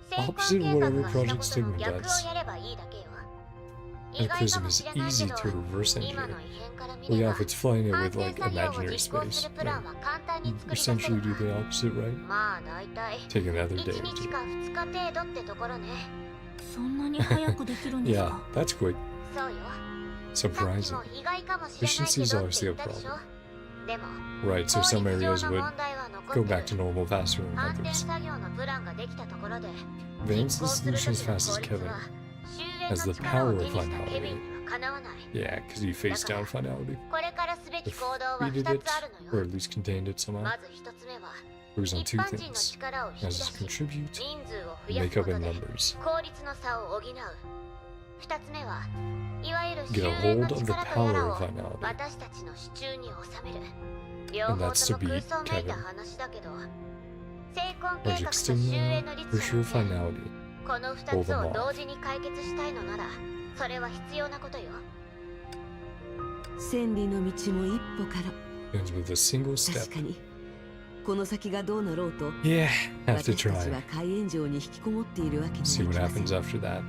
C: 成婚計画がしたことの逆をやればいいだけよ。意外か
A: Cataclysm
C: も
A: is
C: しれないけ
A: easy
C: ど
A: to reverse
C: 今
A: engineer.
C: の異変から見
A: Well,
C: れ
A: yeah,
C: ば
A: if it's flying it
C: 反
A: with
C: 省
A: like
C: 作業を
A: imaginary
C: 実行す
A: space,
C: るプランは簡単に作り出せ
A: essentially
C: る
A: do the opposite, right?
C: まあ大体
A: Take another day
C: 1
A: or
C: 日
A: two.
C: か2日程度ってところね。
E: そんなに早くできるんです
A: Yeah,
E: か？
A: that's quick.
C: そうよ。さっき
A: Surprising.
C: も意外かもしれないけ
A: Efficiency is
C: どって
A: obviously
C: 言
A: a
C: ったでしょ。
A: problem.
C: でも
A: Right, so
C: 法
A: some
C: 律上
A: areas
C: の
A: would
C: 問題は残
A: go
C: って
A: back to
C: る。
A: normal faster than
C: 反転
A: others.
C: 作業のプランができたところで
A: Advance
C: 実
A: the
C: 行する
A: solution
C: 時
A: as
C: の
A: fast as
C: 効率
A: Kevin.
C: は終焉
A: has
C: の
A: the
C: 力を
A: power
C: 手
A: of
C: にした
A: finality.
C: ケビンにはかなわない。
A: Yeah, because he faced down finality.
C: これからすべき行動は
A: Defeated
C: 2
A: it,
C: つある
A: or
C: の
A: at
C: よ。
A: least contained it somehow.
C: まず1つ目は
A: Focus on
C: 一
A: two
C: 般人の
A: things.
C: 力を引き出
A: As
C: し
A: contribute
C: 人数を増
A: and
C: や
A: make
C: すこ
A: up
C: と
A: in
C: で
A: numbers.
C: 効率の差を補う。2つ目はいわゆる
A: Get
C: 終
A: a
C: 焉の
A: hold of the
C: 力とや
A: power
C: ら
A: of
C: を
A: finality.
C: 私たちの手中に収める。両
A: And
C: 方
A: that's
C: と
A: to
C: も
A: beat
C: 空想めいた
A: Kevin.
C: 話だけど、成婚計画
A: Project
C: と終焉
A: Stigma,
C: の率
A: for
C: 者
A: sure
C: の
A: finality.
C: この2つを同時に解決したいのならそれは必要なことよ。
F: 千里の道も一歩から
A: Ends with a single
F: 確
A: step.
F: かにこの先がどうなろうと
A: Yeah, have to
F: 私たちは
A: try.
F: 海援城に引きこもっているわけに
A: See
F: はい
A: what
F: きません。
A: happens after that.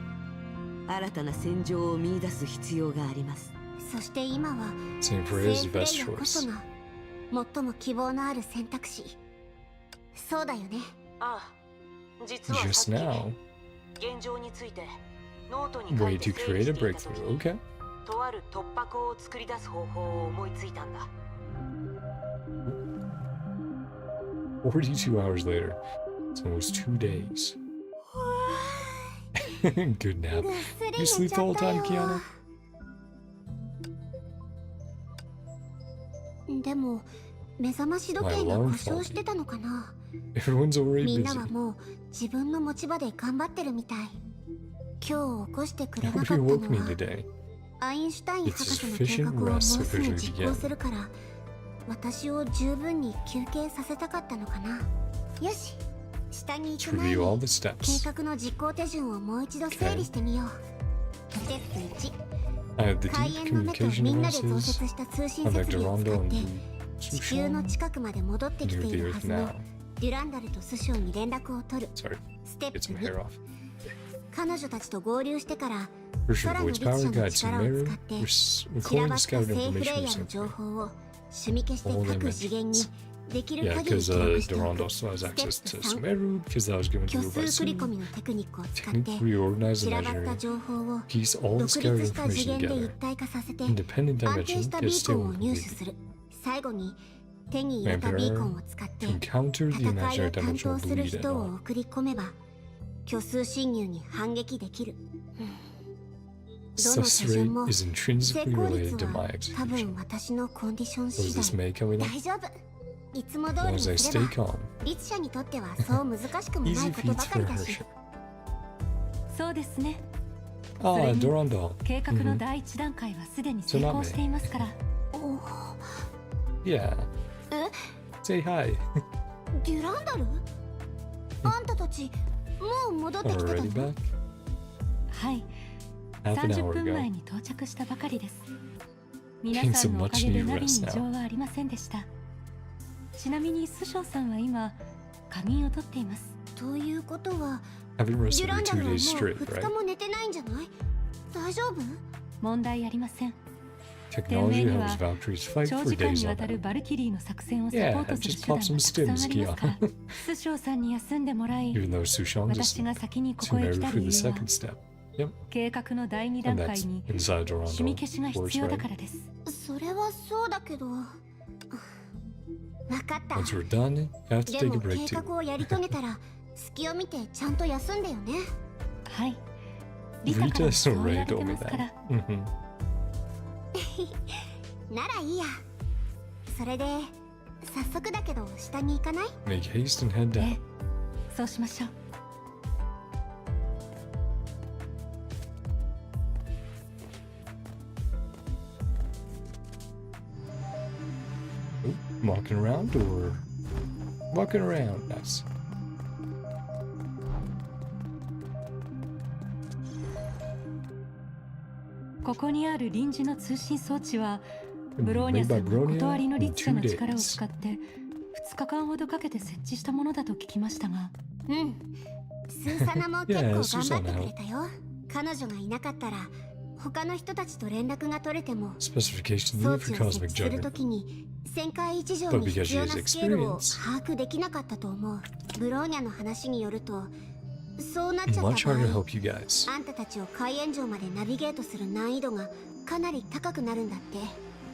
F: 新たな戦場を見出す必要があります。
C: そして今は
A: Saint
C: 聖
A: Freya is
C: フ
A: the
C: レ
A: best
C: イヤこそ
A: choice.
C: が最も希望のある選択肢。そうだよね。
F: ああ、実はさっ
A: Just
F: き
A: now,
F: 現状についてノートに書
A: Way
F: いて
A: to
F: 整理
A: create a
F: していた時
A: breakthrough. Okay.
F: とある突破口を作り出す方法を思いついたんだ。
A: 42 hours later. It's almost 2 days. Good nap.
C: ぐっすり
A: You
C: 寝
A: sleep
C: ち
A: the
C: ゃ
A: whole
C: ったよ
A: time, Kiana?
C: でも目覚まし時計が故障してたのかな。
A: Everyone's already
C: みんなは
A: busy.
C: もう自分の持ち場で頑張ってるみたい。今日起こしてくれなか
A: Nobody
C: ったの
A: woke me
C: は
A: today.
C: アインシュタイン
A: It's
C: 博士の計画をもう
A: sufficient rest
C: すぐ
A: sufficient
C: 実行するから私を十分に休憩させたかったのかな。よし、下に
A: To
C: 行く前に
A: review all the
C: 計
A: steps.
C: 画の実行手順をもう一度整理してみよう。ステップ1、
A: I have the
C: 開
A: deep
C: 園の目と
A: communication
C: みんなで増
A: devices.
C: 設した通信
A: Contact
C: 設備を使
A: Durando
C: っ
A: and
C: て地球の
A: Sushan
C: 近くまで戻ってきて
A: near
C: い
A: the
C: るは
A: Earth
C: ずの
A: now.
C: デュランダルとスションに連絡を取る。
A: Sorry,
C: ステップ
A: get some
C: 2、
A: hair off.
C: 彼女たちと合流してから
A: First
C: 空の
A: avoids
C: 力
A: power
C: 者の
A: guides
C: 力
A: to
C: を
A: Meru.
C: 使って
A: We're
C: 散ら
A: recording
C: ば
A: the
C: った
A: scouted
C: セーフレ
A: information
C: イ
A: we
C: ヤーの
A: sent
C: 情
A: today.
C: 報を趣味消して
A: All
C: 各次元に
A: dimensions.
C: できる
A: Yeah,
C: 限り
A: because
C: 記録しておく。
A: Durando still has access to
C: ステップ
A: Sumeru, because that was given to
C: 虚
A: her by
C: 数振り込
A: Sue.
C: みのテクニックを使って
A: Technically organize
C: 散
A: the
C: らばった
A: measure.
C: 情報を
A: Piece all
C: 独
A: the
C: 立
A: scouted
C: した次
A: information
C: 元で一
A: together.
C: 体化させて
A: Independent
C: 安定
A: dimension
C: したビ
A: is
C: ーコン
A: still
C: を入手
A: incomplete.
C: する。最後に手に入れたビーコンを使って
A: To encounter the
C: 戦い
A: imaginary
C: を担
A: dimension
C: 当
A: of
C: する
A: bleed and
C: 人を
A: all.
C: 送り込めば虚数侵入に反撃できる。どの手
A: Success
C: 順
A: rate
C: も
A: is
C: 成
A: intrinsically
C: 功
A: related
C: 率
A: to my
C: は多
A: execution.
C: 分私のコンディション
A: What
C: 次
A: does this
C: 第。
A: make, Elena?
C: 大丈夫。いつも通
A: As long
C: り
A: as I
C: にすれ
A: stay
C: ば
A: calm.
C: 律者にとってはそう難しくもない
A: Easy
C: ことば
A: feats
C: かり
A: for
C: だ
A: her.
C: し。
B: そうですね。
A: Ah,
B: それに
A: Durando.
B: 計画の
A: Mhm.
B: 第一段階はすでに成功していますから。
C: お
A: Yeah.
C: え、
A: Say hi.
C: デュランダル？あんたたちもう戻ってきてた
A: Already
C: の？
A: back?
B: はい、
A: Half an
B: 30
A: hour
B: 分前
A: ago.
B: に到着したばかりです。皆
A: Getting
B: さ
A: some
B: んのおかげで
A: much
B: ナビ
A: needed
B: に
A: rest
B: 異
A: now.
B: 常はありませんでした。ちなみにスションさんは今仮眠をとっています。
C: ということは
A: Haven't
C: デ
A: rested
C: ュラ
A: for
C: ンダ
A: 2 days
C: ルはもう
A: straight,
C: 2
A: right?
C: 日も寝てないんじゃない？大丈夫？
B: 問題ありません。
A: Technology
B: Then
A: helps
B: maybe
A: Valkyries fight
B: 長
A: for
B: 時間
A: days
B: にわ
A: on
B: たる
A: end.
B: バルキリーの作戦をサポ
A: Yeah,
B: ートする
A: just
B: 手
A: pop
B: 段
A: some
B: がたくさんあ
A: stims,
B: りますから
A: Kiana.
B: スショウさんに休んでもらい
A: Even though Sushan
B: 私
A: just
B: が先にここへ来
A: Sumeru
B: た
A: for
B: 理
A: the
B: 由は
A: second step. Yep.
B: 計画の第二段
A: And
B: 階
A: that's
B: に
A: inside
B: 趣味
A: Durando.
B: 消しが
A: Of
B: 必
A: course,
B: 要だ
A: right?
B: からです。
C: それはそうだけど。わかった。
A: Once we're done, you have to
C: で
A: take a
C: も
A: break
C: 計
A: too.
C: 画をやり遂げたら隙を見てちゃんと休んでよね。
B: はいリタから
A: Rita
B: そう
A: so
B: 言わ
A: right
B: れて
A: over
B: ますから。
A: that. Mm-hmm.
C: ならいいや。それで早速だけど下に行かない？
A: Make haste and head
B: え
A: down.
B: えそうしましょう。
A: Walking around or walking around? Nice.
B: ここにある臨時の通信装置はブローニャ
A: Made
B: さ
A: by
B: んが
A: Bronya
B: 断りの
A: in
B: 律者
A: 2
B: の力を
A: days.
B: 使って2日間ほどかけて設置したものだと聞きましたが、
C: うん。スーサナも結
A: Yeah,
C: 構頑張ってくれたよ。彼女がいなかったら他の人たちと連絡が取れても
A: Specification
C: 装
A: needed
C: 置
A: for
C: を設
A: cosmic
C: 置する
A: judgment.
C: ときに旋回一条
A: But
C: に
A: because
C: 必
A: she
C: 要
A: has
C: なスケールを
A: experience.
C: 把握できなかったと思う。ブローニャの話によるとそうなっちゃった
A: Much
C: 場
A: harder to
C: 合
A: help you guys.
C: あんたたちを海援城までナビゲートする難易度がかなり高くなるんだって。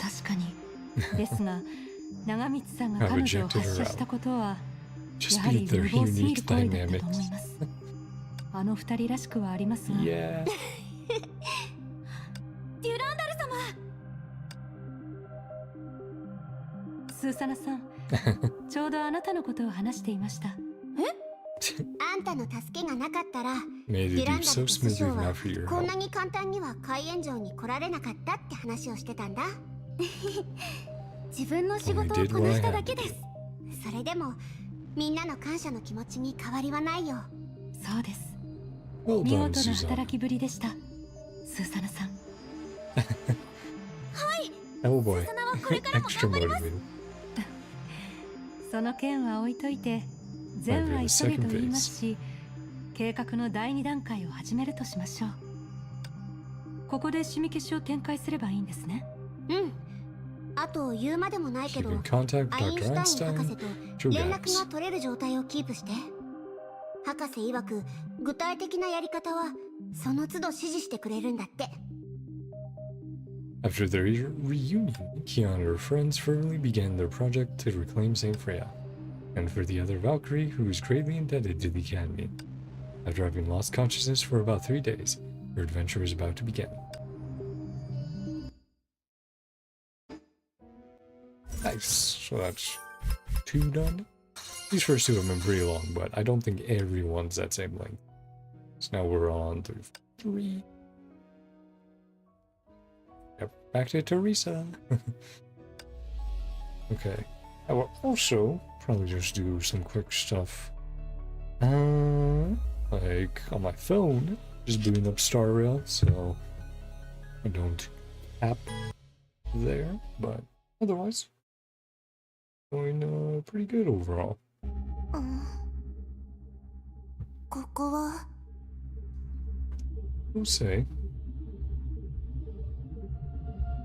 B: 確かにですが長光さんが彼女を発射したことは
A: Just
B: やは
A: be
B: り
A: their
B: 無謀すぎ
A: unique
B: る行為だったと思い
A: dynamics.
B: ます。あの二人らしくはありますが、
A: Yeah.
C: デュランダル様。
B: スーサナさんちょうどあなたのことを話していました。
C: あんたの助けがなかったら
A: Made
C: デ
A: it
C: ュラ
A: deep
C: ンダル
A: so
C: と師
A: smoothly
C: 匠
A: if
C: は
A: not for your
C: こん
A: help.
C: なに簡単には海援城に来られなかったって話をしてたんだ。自分の仕事を
A: Only did
C: こな
A: what
C: し
A: I
C: ただ
A: had
C: け
A: to
C: で
A: do.
C: す。それでもみんなの感謝の気持ちに変わりはないよ。
B: そうです。
A: Well
B: 見
A: done,
B: 事な
A: Suzanne.
B: 働きぶりでした、スーサナさん。
A: Oh boy.
C: そはこれからも
A: Extra
C: 頑張ります。
A: motivated.
B: その件は置いといて善は急げと言いますし、計画の第2段階を始めるとしましょう。ここで趣味消しを展開すればいいんですね。
C: うん。あと言うまでもないけ
A: Keep
C: ど
A: in contact
C: アイ
A: with
C: ン
A: Dr.
C: シュタイン博
A: Einstein.
C: 士と
A: Joe
C: 連絡
A: guys.
C: が取れる状態をキープして。博士曰く具体的なやり方はその都度指示してくれるんだって。
A: After their reunion, Kiana and her friends firmly began their project to reclaim Saint Freya, and for the other Valkyrie, who was greatly indebted to the Academy. After having lost consciousness for about 3 days, their adventure was about to begin. Nice. So that's 2 done. These first 2 have been pretty long, but I don't think everyone's that same length. So now we're on to 3. Yep, back to Teresa. Okay. I will also probably just do some quick stuff. Like on my phone, just booting up Star Rail, so I don't tap there, but otherwise, going pretty good overall.
C: ここは
A: We'll say.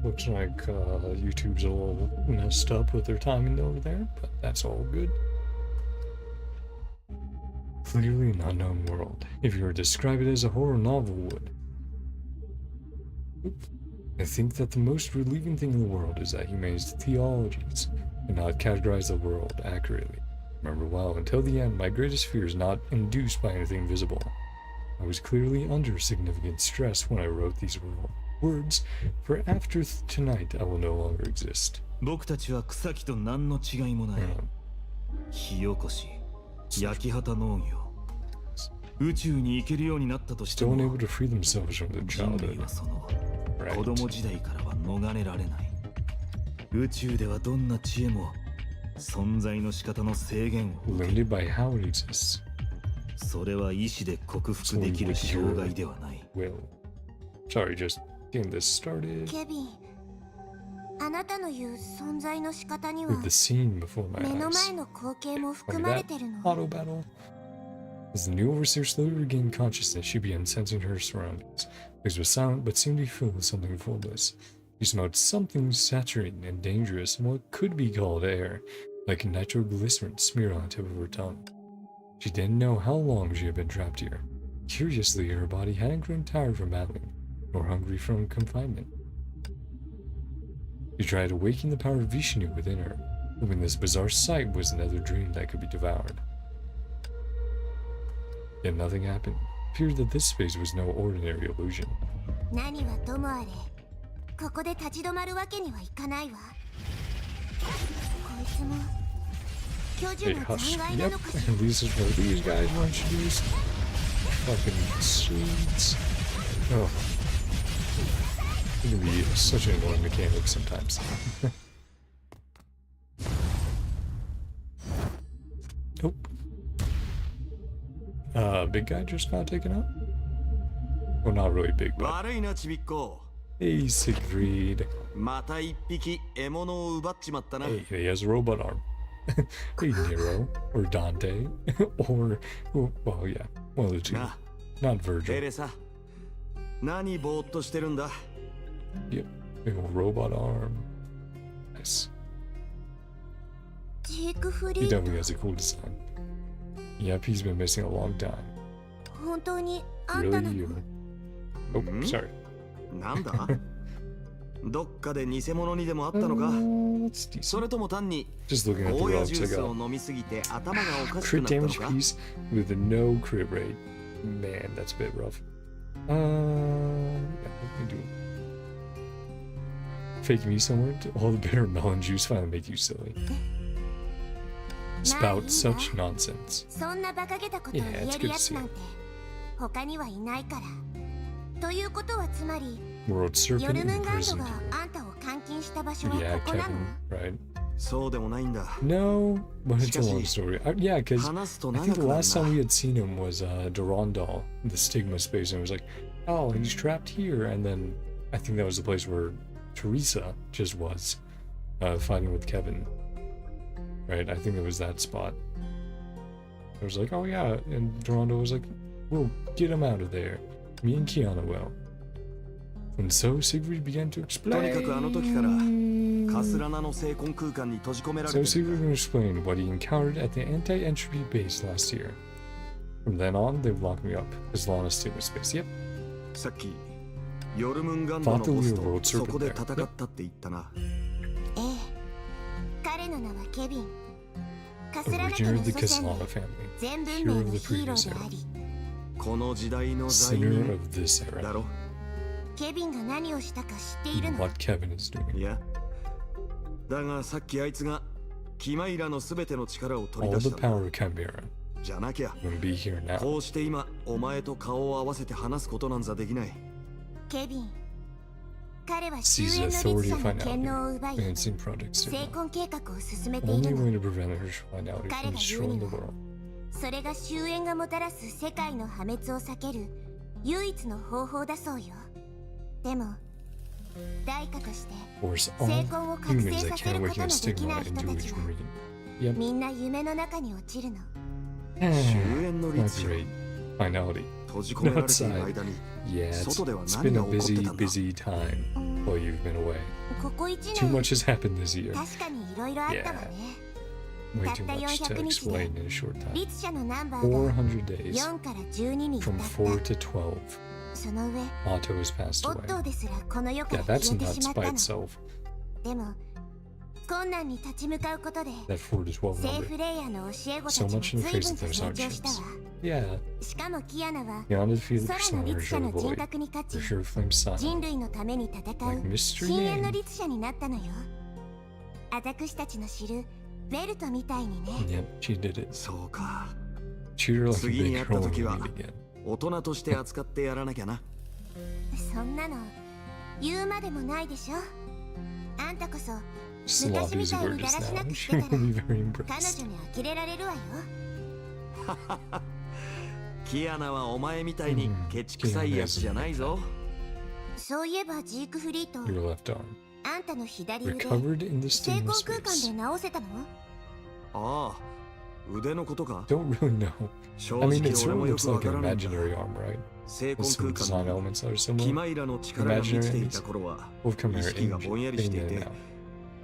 A: Looks like YouTube's a little messed up with their timing over there, but that's all good. Clearly an unknown world, if you were to describe it as a horror novel would. I think that the most relieving thing in the world is that humanity's theologies cannot categorize the world accurately. Remember well, until the end, my greatest fear is not induced by anything visible. I was clearly under significant stress when I wrote these words, for after tonight I will no longer exist.
D: 僕たちは草木と何の違いもない。火起こし、焼き畑農業。宇宙に行けるようになったとしても、
A: Still unable to free themselves from their
D: 人類
A: childhood.
D: はその子供時代からは逃れられない。宇宙ではどんな知恵も存在の仕方の制限を
A: Limited by how it exists.
D: それは意志で克服できる障害ではない。
A: Will. Sorry, just getting this started.
C: ケビン、あなたの言う存在の仕方には
A: With the scene before my
C: 目の
A: eyes.
C: 前の光景も
A: Like
C: 含まれ
A: that
C: てるの。
A: auto battle. As the new overseer slowly regained consciousness, she began sensing her surroundings. Things were silent, but seemed to be filled with something formless. She smelled something saturating and dangerous in what could be called air, like nitroglycerin smeared on the tip of her tongue. She didn't know how long she had been trapped here. Curiously, her body hadn't grown tired from battling, nor hungry from confinement. She tried awakening the power of Vishnu within her, hoping this bizarre sight was another dream that could be devoured. Yet nothing happened. It appeared that this space was no ordinary illusion.
C: 何はともあれ、ここで立ち止まるわけにはいかないわ。こいつも巨樹
A: Hey,
C: の
A: hush.
C: 残骸な
A: Yep,
C: のかしら。
A: and this is where these guys were introduced. Fucking seeds. Oh. It can be such an annoying mechanic sometimes. Nope. Big guy just got taken out? Well, not really big, but...
G: 悪いなちびっこ。
A: Hey, Siegfried.
G: また一匹獲物を奪っちまったな。
A: Hey, he has a robot arm. Hey, Nero. Or Dante. Or... Well, yeah. One of the two.
G: な、
A: Not
G: テ
A: Virgil.
G: レサ。何ぼーっとしてるんだ。
A: Yep. Big old robot arm. Nice.
C: ジークフ
A: He
C: リード、
A: definitely has a cool design. Yep, he's been missing a long time.
C: 本当にあんた
A: Really
C: な
A: you.
C: の？
A: Oh,
G: Hmm?
A: sorry.
G: なんだどっかで偽物にでもあったのか
A: That's
G: そ
A: decent.
G: れとも単に
A: Just looking at the
G: ゴーヤ
A: robes,
G: ジュ
A: I
G: ース
A: got
G: を飲みすぎて頭がおかしく
A: crit
G: なったの
A: damage
G: か
A: piece with no crit rate. Man, that's a bit rough. Yeah, what can we do? Fake me somewhere? All the bitter melon juice finally make you silly. Spout such nonsense.
C: そんな馬鹿げたことを言えるやつなんて他にはいないから。ということはつまり、
A: World
C: ヨ
A: Serpent
C: ルムンガンド
A: imprisoned
C: が
A: you.
C: あんたを監禁した場所は
A: Yeah,
C: ここなの？
A: Kevin, right?
G: そうでもないんだ
A: No, but it's a long story. Yeah, because
G: 話すと
A: I
G: 長
A: think
G: く
A: the
G: なる
A: last time
G: な
A: we had seen him was Durandal, the Stigma space, and it was like, oh, he's trapped here. And then I think that was the place where Teresa just was fighting with Kevin. Right? I think it was that spot. It was like, oh yeah, and Durandal was like, we'll get him out of there. Me and Kiana will. And so Siegfried began to
G: とにかくあの時から
A: explain.
G: カスラナの聖魂空間に閉じ込められ
A: So
G: てる
A: Siegfried explained what he encountered at the anti-entropy base last year. From then on, they locked me up as long as stay with space. Yep.
G: さっきヨルムンガンドのボスとそこで戦ったって言ったな。
C: ええ、彼の名はケビン。カスラナ家
A: Originator
C: の
A: of the
C: 祖先
A: Kislana
C: で
A: family.
C: 全文
A: Hero
C: 明
A: of
C: の
A: the
C: ヒーロ
A: previous
C: ーで
A: era.
C: あり、
G: この時代の罪
A: Sinner
G: 人
A: of this
G: だ
A: era.
G: ろ。
C: ケビンが何をしたか知っているの？
A: What Kevin is doing.
G: いや、だがさっきあいつがキマイラのすべての力を取り
A: All
G: 出
A: the
G: したんだ。
A: power of Chimera
G: じゃなきゃ
A: wouldn't be here now.
G: こうして今お前と顔を合わせて話すことなんざできない。
C: ケビン、彼は終
A: Sees
C: 焉
A: the
C: の律
A: authority
C: 者
A: of
C: の権能を
A: finality
C: 奪い、
A: and its projects
C: 成
A: to
C: 婚計画を進めてい
A: only
C: る
A: way
C: の。
A: to prevent her finality
C: 彼
A: from
C: が言う
A: destroying
C: に
A: the
C: は
A: world.
C: それが終焉がもたらす世界の破滅を避ける唯一の方法だそうよ。でも代価として
A: Force
C: 成
A: all
C: 婚を覚
A: humans
C: 醒
A: that
C: させ
A: can't
C: るこ
A: awaken
C: と
A: a
C: のできな
A: stigma
C: い人
A: into
C: た
A: its
C: ちは
A: Yep.
C: みんな夢の中に落ちるの。
G: 終焉の
A: Not
G: 律者
A: great. Finality.
G: 閉じ込められている間に
A: Yeah, it's
G: 外では
A: been
G: 何
A: a
G: が起こって
A: busy,
G: たんだ。
A: busy time while you've been away.
C: ここ1
A: Too
C: 年
A: much has happened this year.
C: 確かにいろいろあったわね。
A: Way
C: た
A: too
C: った
A: much to
C: 400日で
A: explain in a short time.
C: 律者のナンバーが
A: 400 days
C: 4から12に至
A: from
C: っ
A: 4
C: た。
A: to 12.
C: その上
A: Otto has passed
C: オット
A: away.
C: ーですらこの世か
A: Yeah,
C: ら消
A: that's
C: えてし
A: nuts
C: まった
A: by
C: の。
A: itself.
C: でも困難に立ち向かうことで
A: That 4 to 12
C: セー
A: number.
C: フレイヤーの教え子た
A: So
C: ちも
A: much in the
C: 随
A: face
C: 分
A: of
C: と
A: those
C: 成長したわ。
A: hardships. Yeah,
C: しかもキアナは
A: the undefeated
C: 空の
A: persona
C: 律者
A: of
C: の
A: the
C: 人
A: void.
C: 格に勝
A: The
C: ち
A: hero flame
C: 人
A: son.
C: 類のために戦う
A: Like mystery
C: 深淵
A: name.
C: の律者になったのよ。私たちの知るベルトみたいにね。
A: Yep, she did it.
G: そうか。
A: Treat her like a
G: 次に
A: big
G: 会った
A: girl when
G: 時
A: we
G: は
A: meet again.
G: 大人として扱ってやらなきゃな。
C: そんなの言うまでもないでしょ。あんたこそ
A: Sloppy's
C: 昔みたい
A: word
C: にだ
A: is
C: らしな
A: now.
C: く
A: She
C: してた
A: will
C: ら
A: be very
C: 彼
A: impressed.
C: 女に呆れられるわよ。
G: キアナはお前みたいにケチくさいやつじゃないぞ。
C: そういえばジークフリート、
A: Your left arm.
C: あんたの左腕
A: Recovered in the
C: 成
A: stigma
C: 功空間
A: space.
C: で直せたの？
G: ああ、腕のことか。
A: Don't really know.
G: 正
A: I
G: 直
A: mean, it
G: 俺
A: certainly
G: もよ
A: looks
G: くわ
A: like
G: か
A: an
G: らないんだ。
A: imaginary arm, right?
G: 成
A: With
G: 婚
A: some
G: 空
A: design
G: 間
A: elements that are
G: にキ
A: similar.
G: マイラの力が満ちていた頃は
A: Both come
G: 意
A: here
G: 識が
A: in
G: ぼんやりしてい
A: in
G: て
A: and out.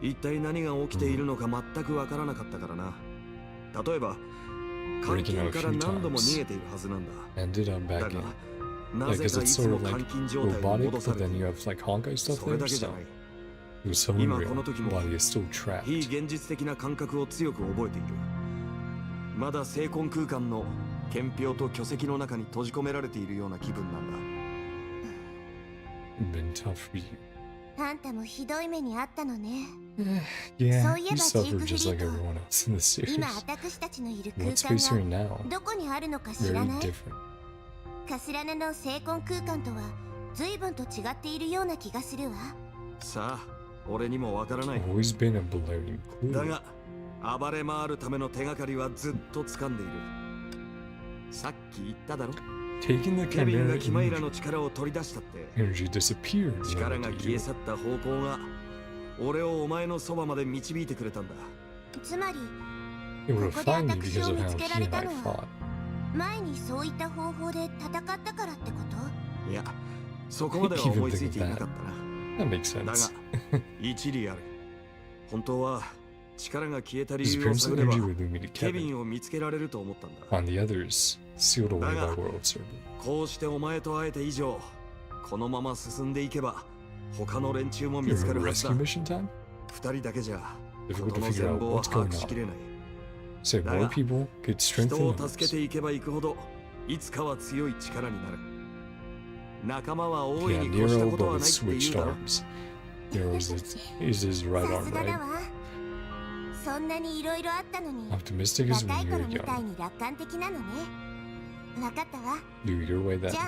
G: 一体何が起きているのか全くわからなかったからな。例えば監禁から何度も逃げているはずなんだ。
A: Ended up
G: だ
A: back
G: が
A: in.
G: な
A: Like,
G: ぜ
A: is
G: かい
A: it
G: つ
A: sort
G: も
A: of
G: 監
A: like
G: 禁状態に
A: robotic,
G: 戻さ
A: but
G: れて
A: then
G: い
A: you
G: る。
A: have like Honkai stuff
G: それ
A: there?
G: だけじゃ
A: So
G: ない。
A: it was so
G: 今
A: unreal
G: この時も
A: while he is still trapped.
G: 非現実的な感覚を強く覚えている。まだ成婚空間の憲兵と巨石の中に閉じ込められているような気分なんだ。
A: Been tough for you.
C: あんたもひどい目にあったのね。
A: Yeah,
C: そういえ
A: you
C: ばジー
A: suffered
C: クフリ
A: just like
C: ート、
A: everyone else in the series.
C: 今私たちのいる空
A: What space are
C: 間
A: you
C: が
A: in now?
C: どこにあるのか知ら
A: Very
C: ない？
A: different.
C: カスラナの成婚空間とは随分と違っているような気がするわ。
G: さあ、俺にもわからない。
A: Always been a blaring
G: だ
A: clue.
G: が、暴れ回るための手がかりはずっと掴んでいる。さっき言っただろ。
A: Taking the
G: ケビン
A: chimera
G: がキマイラ
A: energy,
G: の力を取り出したって。
A: energy disappeared.
G: 力
A: when
G: が
A: it did
G: 消え
A: you.
G: 去った方向が俺をお前のそばまで導いてくれたんだ。
C: つまり
A: It would have
C: ここで
A: found me because of how
C: 私を見つけら
A: he
C: れ
A: and
C: た
A: I
C: の
A: fought.
C: は前にそういった方法で戦ったからってこと？
G: いや、そこまでは思いついていなかったな。
A: That makes
G: だ
A: sense.
G: が、一理ある。本当は力が消えた理
A: His
G: 由を
A: appearance
G: 探
A: and
G: れば
A: energy would lead me to
G: ケビ
A: Kevin.
G: ンを見つけられると思ったんだ。
A: On the others, sealed away by
G: Daga.
A: world servant.
G: こうしてお前と会えた以上、このまま進んでいけば他の連中も見
A: You
G: つか
A: remember
G: るはずだ。
A: rescue mission time?
G: 二人だけじゃ
A: Difficult
G: こ
A: to
G: の
A: figure
G: 全
A: out
G: 貌は
A: what's
G: 把
A: going
G: 握しき
A: on.
G: れない。
A: So
G: Daga.
A: more people could
G: 人
A: strengthen
G: を助け
A: others.
G: ていけばいくほどいつかは強い力になる。仲間は大い
A: Yeah,
G: に越したこ
A: Nero
G: とは
A: both
G: ないって言
A: switched
G: うだろ。
A: arms. Nero is his right
C: さ
A: arm,
C: すがだ
A: right?
C: わ。そんなにいろいろあったのに
A: Optimistic as
C: 若い
A: when
C: 頃
A: you're
C: みたい
A: young.
C: に楽観的なのね。わかったわ。
A: Do your way then.
C: じゃ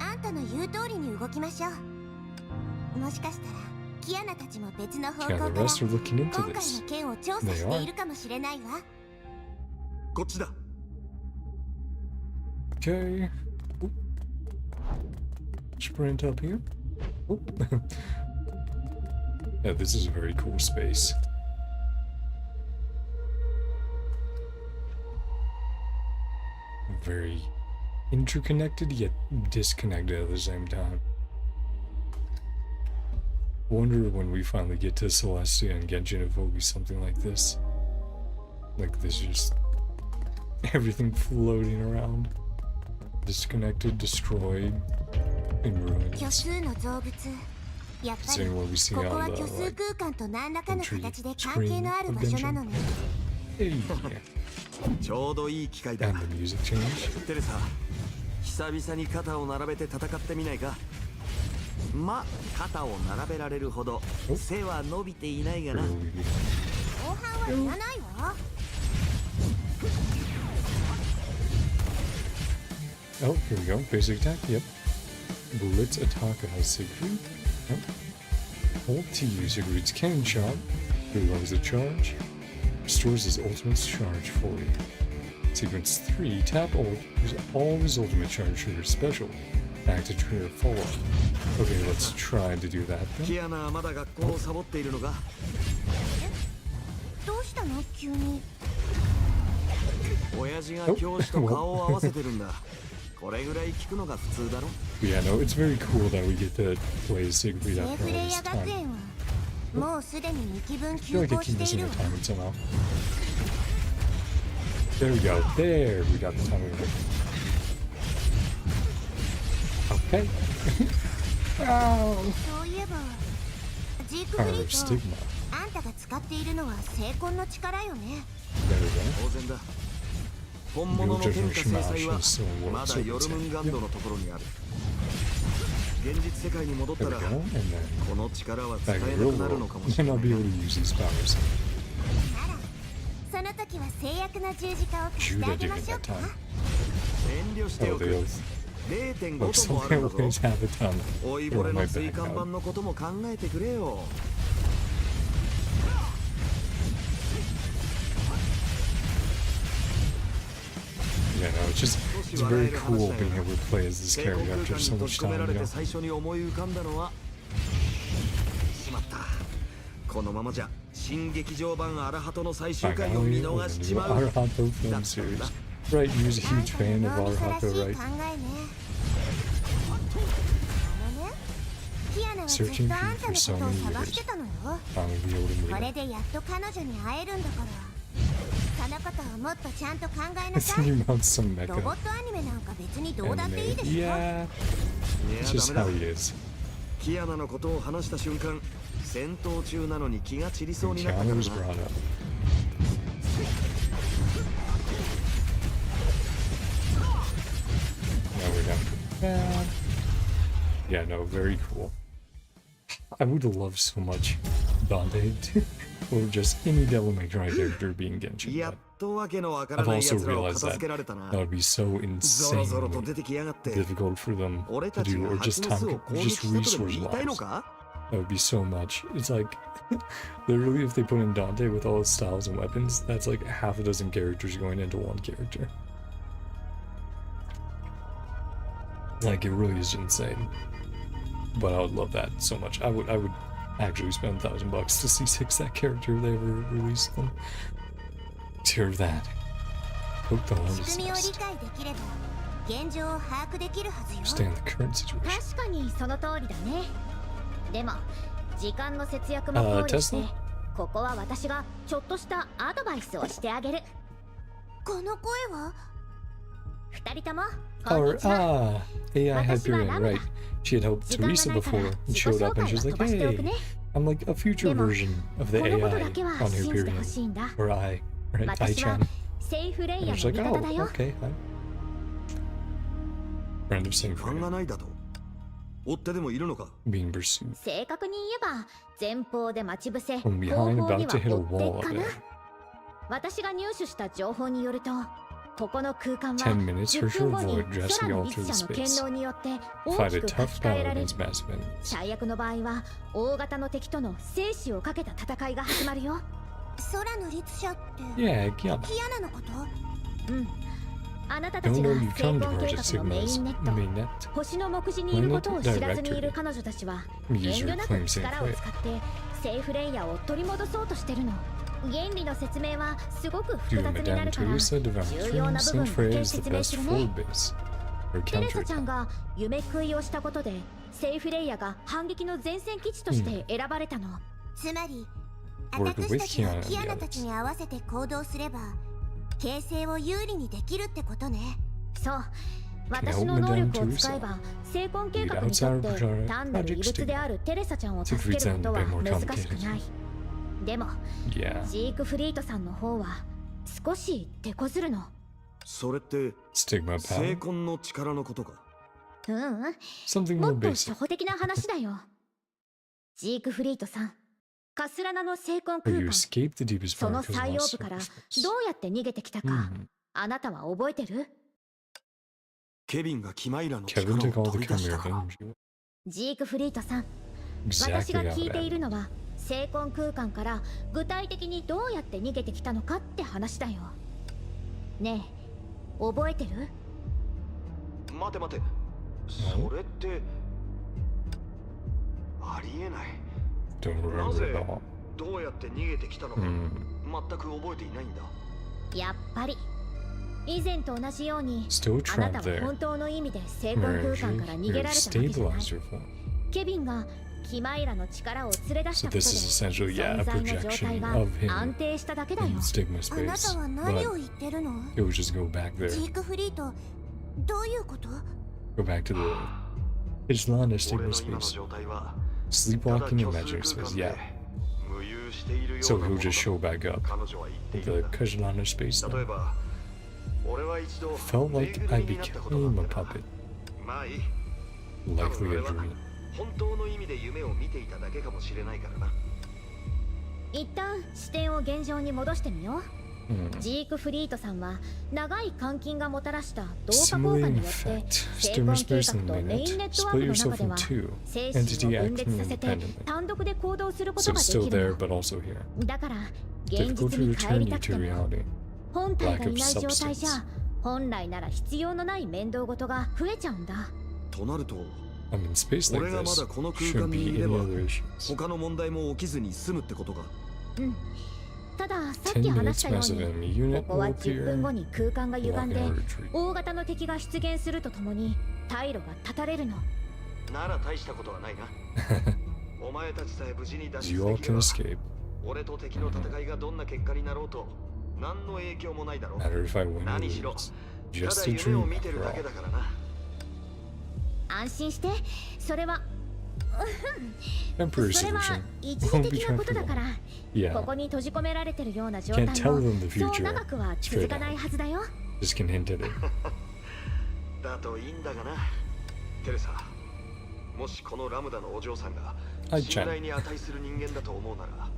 C: ああんたの言う通りに動きましょう。もしかしたらキアナたちも別の方向
A: Yeah,
C: か
A: the
C: ら
A: rest are looking
C: 今
A: into
C: 回
A: this.
C: の件を調査
A: They
C: し
A: are.
C: ているかもしれないわ。
G: こっちだ。
A: Okay. Oop. Sprint up here. Oop. Yeah, this is a very cool space. Very interconnected yet disconnected at the same time. Wonder when we finally get to Celestia and Genshin if it'll be something like this. Like this just everything floating around. Disconnected, destroyed, in
C: 虚
A: ruins.
C: 数の造物。やっぱ
A: Is
C: り
A: anyone we see
C: ここ
A: on
C: は
A: the
C: 虚数
A: like
C: 空間と何らかの形で
A: entry
C: 関係のある場所なのね。
A: hey,
G: ちょうどいい機会だ。
A: and the music change.
G: テレサ、久々に肩を並べて戦ってみないか。ま、肩を並べられるほど背は伸びていないがな。
A: Really
C: 後半はいらないわ。
A: Oh, here we go. Basic attack. Yep. Blitz attack has Siegfried. Yep. Hold T. Siegfried's cannon shot. Reloads the charge. Restores his ultimate charge fully. Sequence 3. Tap ult. Use all of his ultimate charge for your special. Act to trigger follow-up. Okay, let's try to do that
G: キ
A: then.
G: アナはまだ学校をサボっているのか。
C: どうしたの急に。
G: 親父が教師と顔を合わせてるんだ。これぐらい聞くのが普通だろ。
A: But yeah, no, it's very cool that we get to play Siegfried
C: セ
A: after
C: フ
A: all
C: レイ
A: this
C: ヤ学
A: time.
C: 園はもうすでに2期分
A: I feel
C: 休
A: like I
C: 校
A: keep
C: してい
A: missing
C: る
A: the
C: わ。
A: timing somehow. There we go. There, we got the timing right. Okay. Ow!
C: そういえばジークフ
A: Power
C: リ
A: of
C: ー
A: Stigma.
C: とあんたが使っているのは聖魂の力よね。
A: There we go.
G: 当然だ。本物の天下制裁はまだヨルムンガンドのところにある。現実世界に戻った
A: There we
G: ら
A: go. And then
G: この力は使
A: back
G: え
A: in the
G: な
A: real
G: くなるの
A: world,
G: かも
A: we
G: しれ
A: might
G: ない
A: not be able to use these powers.
C: ならその時は制約の十字架を貸してあ
A: Judah
C: げ
A: did
C: ま
A: it
C: しょう
A: that
C: か。
A: time.
G: 遠慮して
A: Oh,
G: お
A: the
G: く。
A: oath.
G: 0.5
A: Looks
G: ともあ
A: like
G: る
A: I
G: んだぞ。
A: always have it on.
G: 老いぼ
A: Or
G: れ
A: my
G: の椎
A: back
G: 間板
A: out.
G: のことも考えてくれよ。
A: Yeah, no, it's very cool being able to play as this
G: 聖
A: character
G: 光空
A: after
G: 間
A: so
G: に閉
A: much
G: じ込め
A: time
G: られ
A: ago.
G: て最初に思い浮かんだのはしまった。このままじゃ新劇場版アラハトの最終回を見
A: Finally,
G: 逃し
A: with
G: ち
A: the new
G: まう。
A: Arahato film series. Right, he was a
C: あん
A: huge
C: た
A: fan
C: の
A: of
C: 脳みそらしい
A: Arahato,
C: 考
A: right?
C: えね。あのね、キアナはずっと
A: Searching
C: あんたの
A: for
C: こと
A: so
C: を
A: many
C: 探
A: years.
C: してたのよ。
A: Finally be able to
C: こ
A: meet
C: れ
A: him.
C: でやっと彼女に会えるんだから。そのことをもっとちゃんと考えな
A: I
C: さ
A: think
C: い。
A: he wants some
C: ロ
A: mecha
C: ボットアニメなんか別にどうだっていい
A: anime.
C: でしょ。
A: Yeah,
G: いや
A: it's just
G: ダ
A: how
G: メだ。
A: he is.
G: キアナのことを話した瞬間、戦闘中なのに気が散りそうになったから
A: Keanu was
G: な。
A: brought up. Now we're down to bad. Yeah, no, very cool. I would love so much Dante or just any Devil May Cry character being
G: や
A: Genshin.
G: っとわけのわから
A: I've
G: ない
A: also
G: 奴らを
A: realized
G: 片
A: that
G: 付けられたな
A: that。would be so
G: ゾロゾロと
A: insanely
G: 出てきやがって
A: difficult for them
G: 俺
A: to
G: たち
A: do,
G: が
A: or
G: 蜂
A: just
G: の巣
A: time,
G: を攻
A: just
G: 撃したとでも
A: resource
G: 言いたいの
A: wise.
G: か？
A: That would be so much. It's like literally if they put in Dante with all his styles and weapons, that's like half a dozen characters going into one character. Like it really is insane. But I would love that so much. I would actually spend $1,000 to see that character if they ever released them. Tear that. Hope the
C: 仕
A: hornet's
C: 組みを理
A: nest.
C: 解できれば現状を把握できるはずよ。
A: Understand the current situation.
B: 確かにその通りだね。でも時間の節約も考慮して、
A: Tesla?
B: ここは私がちょっとしたアドバイスをしてあげる。
C: この声は
B: 二人ともこん
A: Or
B: にちは。
A: AI Hyperion, right? She had helped
B: 時間が
A: Teresa
B: ないから
A: before
B: 自己
A: and
B: 紹
A: showed up
B: 介
A: and she
B: は
A: was
B: 飛ば
A: like,
B: しておく
A: hey,
B: ね。
A: I'm like a future
B: でも
A: version of the
B: このこと
A: AI
B: だけは
A: on
B: 信じてほ
A: Hyperion.
B: しいんだ。
A: Or right?
B: 私は
A: I-chan.
B: セイフレイ
A: And
B: ヤ
A: I
B: の
A: was
B: 味
A: like,
B: 方
A: oh,
B: だよ。
A: okay, hi. Friend of
G: 時間が
A: Siegfried
G: ないだと。追ってでもいるのか？
A: being pursued
B: 正確に言えば前方で待ち伏せ、後
A: from
B: 方
A: behind,
B: に
A: about
B: は
A: to hit a
B: 追
A: wall
B: ってか
A: up
B: な。
A: there.
B: 私が入手した情報によると、ここの空間は
A: 10 minutes
B: 10
A: her
B: 分後に
A: avoid dressing
B: 空の
A: all
B: 律
A: through the
B: 者の剣
A: space.
B: 能によって大
A: Fight
B: き
A: a
B: く書
A: tough
B: き換え
A: battle
B: られる。
A: against massive enemies.
B: 最悪の場合は大型の敵との生死をかけた戦いが始まるよ。
C: 空の律者って
A: Yeah, yeah.
C: キアナのこと？
B: うん。あなたた
A: Don't
B: ちが
A: know you
B: 成
A: come to
B: 婚計
A: Project
B: 画のメイ
A: Sigma's
B: ンネット、
A: main net.
B: 星の目次にいることを知らずにいる彼女たちは遠
A: Use
B: 慮
A: your
B: なく
A: claim safe
B: 力を
A: way.
B: 使ってセーフレイヤーを取り戻そうとしてるの。原理の説明はすごく
A: Dude,
B: 複雑にな
A: Madame
B: るから
A: Teresa developed
B: 重要な
A: Saint
B: 部分だけ
A: Freya is the
B: 説明
A: best
B: するね。
A: forward base. Or
B: テレサちゃん
A: counterattack.
B: が夢食いをしたことでセーフレイヤーが反撃の前線基地として選ばれたの。
C: つまり
A: Work
C: 私たちが
A: with Kiana and
C: キア
A: the
C: ナたち
A: others.
C: に合わせて行動すれば形勢を有利にできるってことね。
B: そう、私の能力を使えば成婚計画にとって単なる異物であるテレサちゃんを助けることは難しくない。でもジークフリートさんの方は少し手こずるの。
G: それって
A: Stigma
G: 成
A: power.
G: 婚の力のことか。
B: ううん、
A: Something
B: も
A: more
B: っと
A: basic.
B: 初歩的な話だよ。ジークフリートさん、カスラナの成婚
A: But
B: 空
A: you
B: 間、
A: escaped the deepest
B: そ
A: part
B: の
A: because
B: 最
A: of
B: 奥
A: lost
B: からど
A: sacrifice.
B: うやって逃げてきたか、あなたは覚えてる？
G: ケビンがキマイラの
A: Kevin
G: 力
A: took
G: を
A: all
G: 取
A: the
G: り出した
A: Chimera
G: から。
A: energy.
B: ジークフリートさん、私
A: Exactly
B: が
A: how
B: 聞い
A: it
B: ている
A: happened.
B: のは成婚空間から具体的にどうやって逃げてきたのかって話だよ。ねえ、覚えてる？
G: 待て待て、それってありえない。
A: Don't
G: な
A: remember
G: ぜ
A: at all.
G: どうやって逃げてきたのか、全く覚えていないんだ。
B: やっぱり以前と同じように
A: Still
B: あなた
A: trapped
B: は
A: there.
B: 本当の意味で成婚空
A: Marriage,
B: 間から逃げ
A: you've
B: られたわけじゃない。
A: stabilized your form.
B: ケビンがキマイラの力を連れ出した
A: So
B: ことで
A: this is essentially, yeah,
B: 存
A: a
B: 在の状態
A: projection
B: が
A: of him
B: 安定しただけだよ。
A: in Stigma
C: あな
A: space.
C: たは何を
A: But
C: 言ってるの？
A: it would just go back
C: ジ
A: there.
C: ークフリート、どういうこと？
A: Go back to the Islan
G: 俺
A: Stigma
G: の今の
A: space.
G: 状態は
A: Sleepwalking in
G: ただ
A: Magic
G: 虚
A: space,
G: 数空間で
A: yeah.
G: 無遊しているよ
A: So
G: うな
A: he'll
G: ものだ
A: just show
G: と
A: back up
G: 彼女は言ってい
A: the
G: るんだ。
A: Kajlana space
G: 例え
A: then.
G: ば俺は一度
A: Felt
G: ぬい
A: like
G: ぐる
A: I
G: みになったことが
A: became
G: あ
A: a
G: ってな。
A: puppet,
G: まあいい。
A: likely a dream.
G: 本当の意味で夢を見ていただけかもしれないからな。
B: 一旦視点を現状に戻してみよう。
A: Hmm.
B: ジークフリートさんは長い監禁がもたらした同化効果
A: Simulating
B: によって
A: effect.
B: 成
A: Stigma
B: 婚計
A: space
B: 画
A: in
B: と
A: the
B: メインネ
A: minute.
B: ットワー
A: Split
B: クの中
A: yourself
B: で
A: in
B: は
A: two.
B: 精
A: Entity
B: 神を分
A: acting
B: 裂させて
A: independently.
B: 単独で行動するこ
A: So
B: とが
A: it's
B: で
A: still
B: きる
A: there,
B: の。
A: but also here.
B: だから現
A: Difficult
B: 実
A: to
B: に帰
A: return
B: り
A: you
B: たくて
A: to
B: も
A: reality.
B: 本体が
A: Lack
B: い
A: of
B: ない状態じゃ
A: substance.
B: 本来なら必要のない面倒事が増えちゃうんだ。
G: となると
A: I mean, space like
G: 俺がま
A: this
G: だこの空
A: shouldn't
G: 間に
A: be
G: いれ
A: any
G: ば
A: other issues.
G: 他の問題も起きずに済むってことか。
B: うん。たださっ
A: 10
B: き話した
A: minutes
B: よう
A: massive
B: に
A: enemy
B: こ
A: unit
B: こは
A: will
B: 10分後
A: appear.
B: に空間が歪
A: Walk
B: ん
A: in
B: で
A: a retreat.
B: 大型の敵が出現するとともに退路が断たれるの。
G: なら大したことはないな。お前たちさえ無事に脱
A: You
G: 出
A: all
G: できれ
A: can
G: ば
A: escape.
G: 俺と敵の戦いがどんな結果になろうと何の影響もないだろう。
A: Matter if I win or
G: 何しろ
A: lose.
G: た
A: Just
G: だ
A: a
G: 夢を
A: dream
G: 見てる
A: after
G: だけ
A: all.
G: だからな。
B: 安心して、それは
A: Emperor's
B: それは
A: solution
B: 一時
A: won't be
B: 的なことだ
A: triumphant.
B: から、
A: Yeah,
B: ここに閉じ込められてるような状態
A: can't
B: も
A: tell them the
B: そう
A: future.
B: 長くは続かないはずだよ。
A: Just can hint at it.
G: だといいんだがな。テレサ、もしこのラムダのお嬢さんが
A: はい
G: 信頼に値する人間だと思うなら、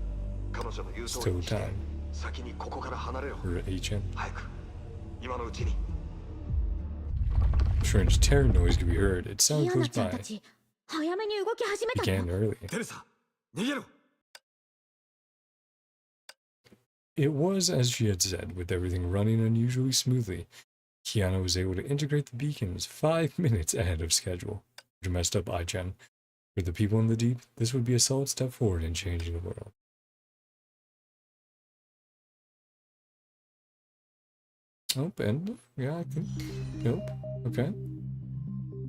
G: 彼女の言う通りにして
A: Still time.
G: 先にここから離れろ。
A: Or HM.
G: 早く、今のうちに。
A: Strange tearing noise could be heard. It
B: イ
A: sounded
B: アナ
A: close
B: ちゃん
A: by.
B: たち、早めに動き始めた
A: Began
B: の。
A: early.
G: テレサ、逃げろ。
A: It was as she had said, with everything running unusually smoothly. Kiana was able to integrate the beacons 5 minutes ahead of schedule, which messed up Aichen. For the people in the deep, this would be a solid step forward in changing the world. Oh, and yeah, I think. Nope. Okay.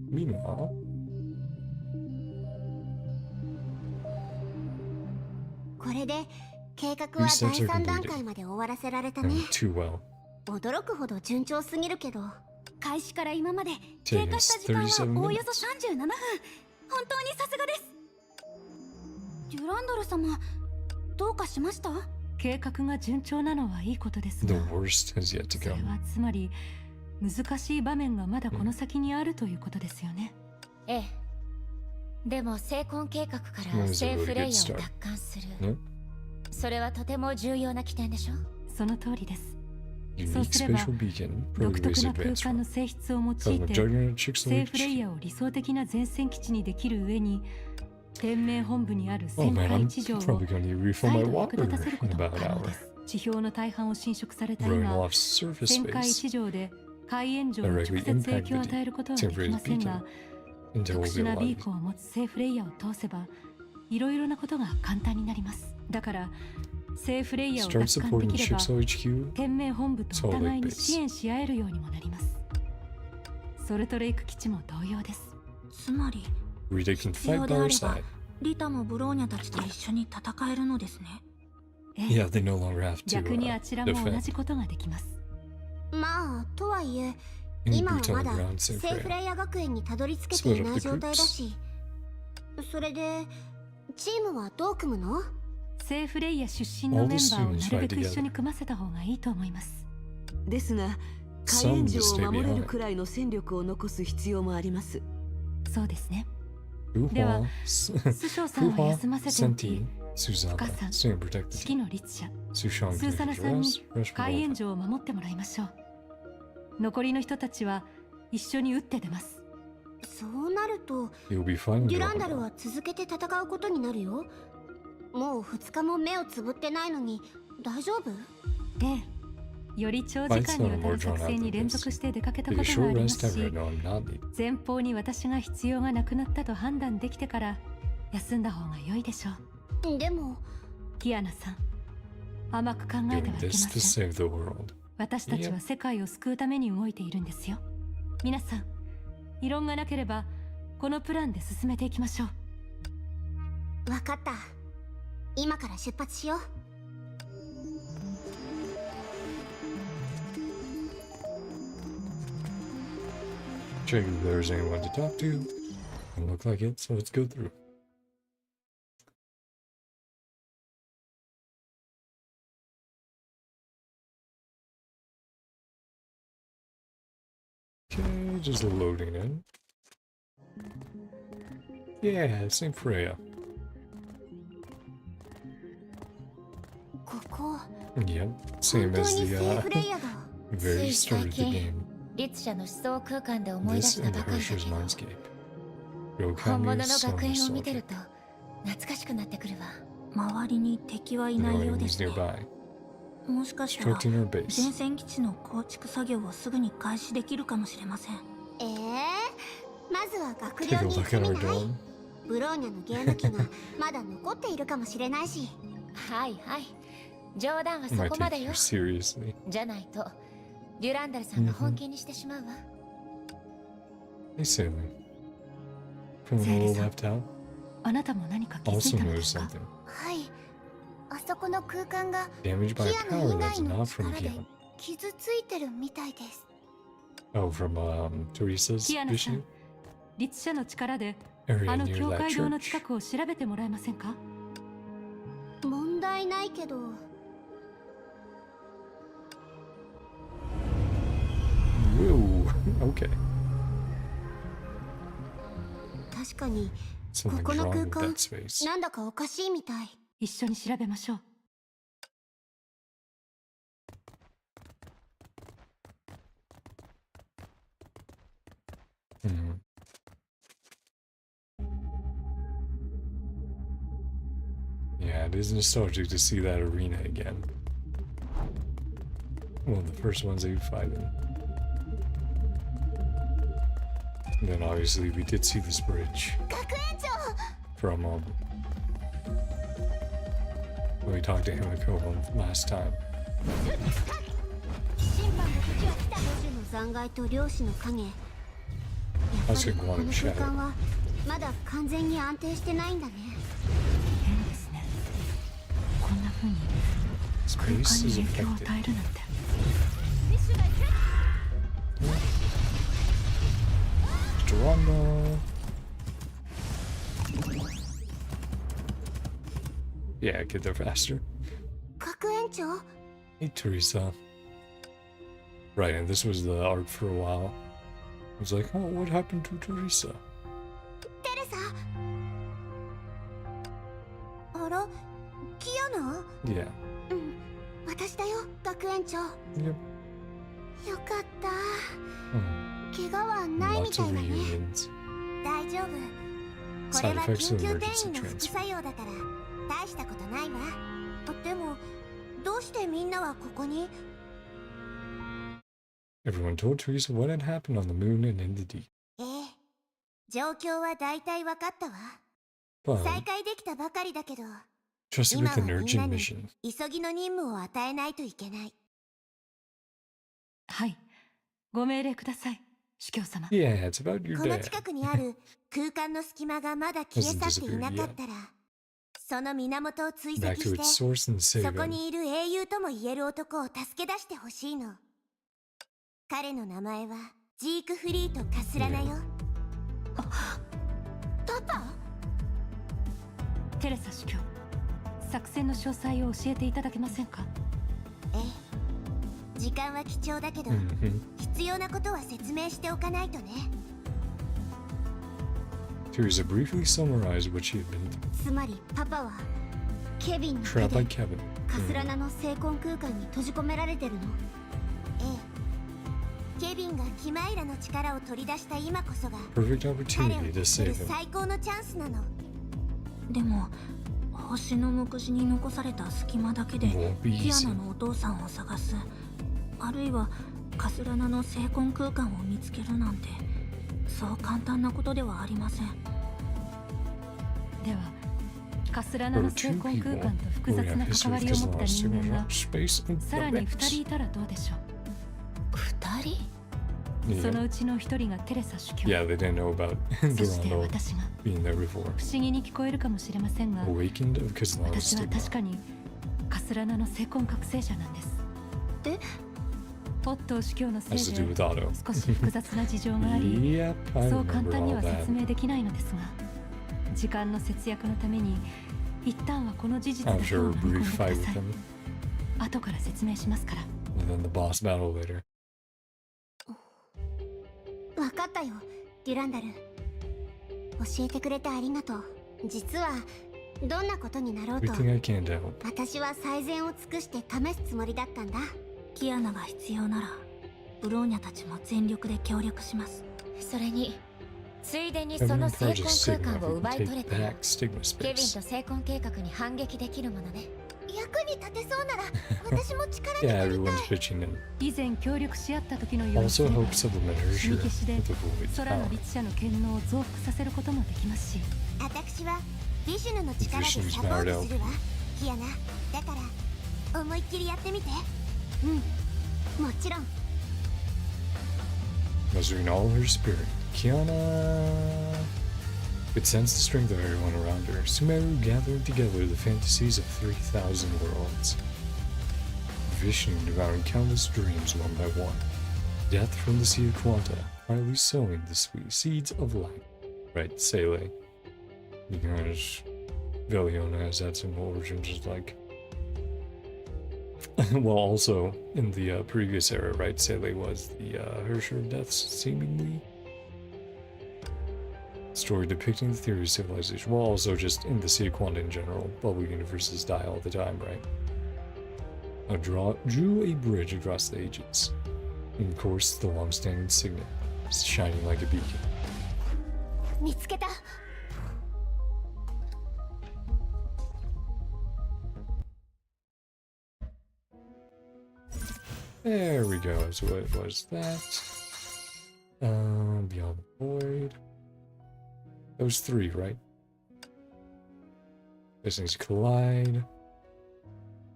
A: Meanwhile,
C: これで計画は第3段階まで終わらせられたね。
A: too well.
C: 驚くほど順調すぎるけど。
E: 開始から今まで
A: Taking
E: 経過
A: us
E: した時間
A: 37
E: はおおよそ
A: minutes.
E: 37分。本当にさすがです。デュランドル様、どうかしました？
F: 計画が順調なのはいいことです
A: The
F: が、
A: worst has yet to
F: それ
A: come.
F: はつまり難しい場面がまだこの先にあるということですよね。
B: ええ。でも成婚計画か
A: Well,
B: ら
A: it's a
B: セー
A: really
B: フレイ
A: good
B: ヤーを
A: start.
B: 奪還する。
A: No?
B: それはとても重要な起点でしょ。
F: その通りです。
A: Unique
F: Seba,
A: spatial beacon,
F: 独
A: progress
F: 特な空
A: advance
F: 間の
A: from.
F: 性質を用い
A: Cosmic
F: て
A: Juggernaut chicks
F: セ
A: the
F: ーフレイヤーを理想的な前線基地にできる上に、天命本部にある
A: Oh
F: 旋
A: man,
F: 回
A: I'm
F: 地上を
A: probably going to refill my
F: 再度役
A: water
F: 立たせるこ
A: in
F: とも
A: about
F: 可
A: an
F: 能で
A: hour.
F: す。地表の大半を侵食された
A: Running
F: 今、
A: off surface
F: 旋回
A: space
F: 地上で海炎上に直接影響を与えることはできませんが、
A: until
F: 特
A: we'll
F: 殊
A: be
F: なビ
A: alive.
F: ーコンを持つセーフレイヤーを通せば、いろいろなことが簡単になります。だからセーフレイヤーを
A: Start
F: 奪還で
A: supporting
F: きれば、
A: Chicks HQ.
F: 天命本部とお互いに支援し合えるようにもなります。ソルトレイク基地も同様です。
E: つまり
A: Rita can
E: 必要
A: fight
E: で
A: by
E: あ
A: our
E: れば
A: side.
E: リタもブローニャたちと一緒に戦えるのですね。
F: ええ、
A: Yeah, they no longer have to
F: 逆にあちらも同
A: defend.
F: じことができます。
C: はいえ
A: And
C: 今は
A: Brutal
C: まだ
A: around
C: 聖
A: St.
C: フ
A: Freya.
C: レイヤ学園にたどり着けていない状態だし、それでチームはどう組むの？
H: 聖フレイヤ出身のメンバーをなるべく一緒に組ませた方がいいと思います。
F: ですが火炎城を守れるくらいの戦力を残す必要もあります。
H: そうですね。では、師匠さんは休ませておき、深さん、指揮の律者、スーサナさんに海炎城を守ってもらいましょう。残りの人たちは一緒に打って出ます。
C: そうなるとデュランダルは続けて戦うことになるよ。もう2日も目をつぶってないのに大丈夫？
H: ええ、より長時間にわたる作戦に連続して出かけたことがありますし、前方に私が必要がなくなったと判断できてから休んだ方が良いでしょう。
C: でも
H: キアナさん、甘く考えてはいけません。私たちは世界を救うために動いているんですよ。皆さん、異論がなければこのプランで進めていきましょう。
C: 分かった。今から出発しよう。
A: Check if there's anyone to talk to. Doesn't look like it, so let's go through. Okay, just loading in. Yeah, St. Freya.
C: ここ
A: Yep, same
C: 本当
A: as
C: に
A: the
C: 聖フレイヤだ。
A: very start of the game.
B: 律者の思想空間で思い出
A: This
B: した
A: and the
B: ばかりだけ
A: Hersher's
B: ど、
A: Mindscape.
B: 本物
A: Rokami
B: の
A: so
B: 学園を見てる
A: nostalgic.
B: と懐かしくなってくるわ。
E: 周りに敵はい
A: The
E: ないようで
A: enemies
E: すね。
A: nearby.
E: もしかしたら
A: Constructing our
E: 前
A: base.
E: 線基地の構築作業をすぐに開始できるかもしれません。
C: まずは学
A: Take
C: 寮
A: a
C: に行っ
A: look
C: て
A: at
C: み
A: our
C: ない？
A: dome.
C: ブローニャのゲーム機がまだ残っているかもしれないし。
B: はいはい、冗談はそ
A: Might
B: こま
A: take
B: で
A: you
B: よ。
A: seriously.
B: じゃないとデュランダルさんが本気にしてしまうわ。
A: Hey, Sailing. From the little left out.
H: あなたも何か気づ
A: Also
H: いたの
A: noticed
H: ですか？
A: something.
C: はい。あそこの空間が
A: Damaged
C: キ
A: by
C: アナ
A: power
C: 以
A: that's
C: 外の
A: not from
C: 力で
A: Kiana.
C: 傷ついてるみたいです。
A: Oh, from Teresa's
H: キアナさ
A: issue?
H: ん、律者の力で
A: Area
H: あの
A: near
H: 教
A: that
H: 会堂の
A: church.
H: 近くを調べてもらえませんか？
C: 問題ないけど。
A: Whoa, okay.
C: 確かに
A: Something's
C: ここの
A: wrong
C: 空
A: with
C: 間
A: that space.
C: なんだかおかしいみたい。
H: 一緒に調べましょう。
A: Mhm. Yeah, it is nostalgic to see that arena again. One of the first ones that you fight in. And then obviously we did see this bridge
C: 学園長
A: from when we talked to Himiko last time.
C: 審判の時は来た。五種の残骸と漁師の影。やっぱりここの空間はまだ完全に安定してないんだね。
H: 変ですね。こんな風に空間
A: Space
H: に
A: is
H: 影響を
A: affected.
H: 与えるなんて。
A: Drama. Yeah, get there faster.
C: 学園長
A: Hey, Teresa. Right, and this was the arc for a while. I was like, oh, what happened to Teresa?
C: テレサあらキアナ
A: Yeah.
C: うん私だよ学園長。
A: Yep.
C: よかった。
A: Oh,
C: 怪我はないみ
A: lots
C: た
A: of
C: いだね。
A: reunions.
C: 大丈夫。これ
A: Side
C: は
A: effects
C: 緊
A: of
C: 急
A: emergency
C: 転移の副
A: transfer.
C: 作用だから大したことないわ。でもどうしてみんなはここに？
A: Everyone told Teresa what had happened on the moon and in the deep.
C: ええ、状況は大体分かったわ。
A: But
C: 再開できたばかりだけど、
A: trusted
C: 今
A: with
C: は
A: an
C: みんな
A: urgent
C: に
A: mission.
C: 急ぎの任務を与えないといけない。
H: はい、ご命令ください、主教様。
A: Yeah, it's about your
C: この
A: dad.
C: 近くにある空間の隙間がまだ消え去っていなかったら、その源を追
A: Back
C: 跡
A: to
C: し
A: its
C: て、
A: source and
C: そ
A: save
C: こ
A: him.
C: にいる英雄とも言える男を助け出してほしいの。彼の名前はジークフリート・カスラナよ。パパ？
H: テレサ主教、作戦の詳細を教えていただけませんか？
C: ええ、時間は貴重だけど、必要なことは説明しておかないとね。
A: Teresa briefly summarized what she had been through.
C: つまりパパはケビンの手
A: Trapped by
C: で
A: Kevin.
C: カスラナの精魂空間に閉じ込められてるの。ええ、ケビンがキマイラの力を取り出した今こそが
A: Perfect
C: 彼を
A: opportunity to
C: 助け
A: save
C: る
A: him.
C: 最高のチャンスなの。
E: でも星の目次に残された隙間だけで
A: Won't be
E: ティア
A: easy.
E: ナのお父さんを探す、あるいはカスラナの精魂空間を見つけるなんてそう簡単なことではありません。
H: ではカスラナの精魂空間と複雑な関わりを持った人間がさらに2人いたらどうでしょう。
C: 2人？
H: そのうちの1人がテレサ主教。
A: Yeah, they didn't know about
H: そして
A: Durando
H: 私が
A: being there before.
H: 不思議に聞こえるかもしれませんが、
A: Awakened of
H: 私
A: Kazlana's
H: は
A: stigma.
H: 確かにカスラナの精魂覚醒者なんです。
C: え？
H: オットー主教のせ
A: Has
H: い
A: to do
H: で
A: with Otto.
H: 少し複雑な事情があり、
A: Yep, I
H: そう簡
A: remember
H: 単に
A: all
H: は
A: that.
H: 説明できないのですが、時間の節約のために一旦はこの事実だ
A: I'm
H: けを
A: sure a
H: 飲み込ん
A: brief
H: でくだ
A: fight
H: さ
A: with
H: い。
A: him.
H: 後から説明しますから。
A: And then the boss battle later.
C: わかったよ、デュランダル。教えてくれてありがとう。実はどんなことになろうと
A: Everything I can to help.
C: 私は最善を尽くして試すつもりだったんだ。
E: ティアナが必要ならブローニャたちも全力で協力します。
B: それについでにそ
A: Everyone
B: の精
A: projects
B: 魂空
A: Stigma
B: 間を
A: if
B: 奪
A: we
B: い
A: can
B: 取れ
A: take
B: たら
A: back Stigma
B: ケビン
A: space.
B: と精魂計画に反撃できるものね。
C: 役に立てそうなら私も力に
A: Yeah,
C: なりたい。
A: everyone's pitching in.
H: 以前協力し合った時のように
A: Also
H: すれば
A: help supplement her
H: 積み
A: ship
H: 消しで
A: with the void
H: 空の
A: power.
H: 律者の権能を増幅させることもできますし、
C: 私はビシュヌの力でサポートするわ、キアナ。だから思いっきりやってみて。うん、もちろん。
A: Mustering all her spirit, Kiana could sense the strength of everyone around her. Sumeru gathering together the fantasies of 3,000 worlds. Vishnu devouring countless dreams one by one. Death from the sea of Quanta, quietly sowing the sweet seeds of light. Right, Sele. Because Veliona has had some origins just like. Well, also in the previous era, right? Sele was the Hersher of Deaths, seemingly. Story depicting the theory of civilization. Well, also just in the Sea of Quanta in general. Bubble universes die all the time, right? Drew a bridge across the ages. And of course, the long-standing signet, shining like a beacon.
C: 見つけた。
A: There we go. So what was that? Beyond the Void. That was 3, right? Those things collide.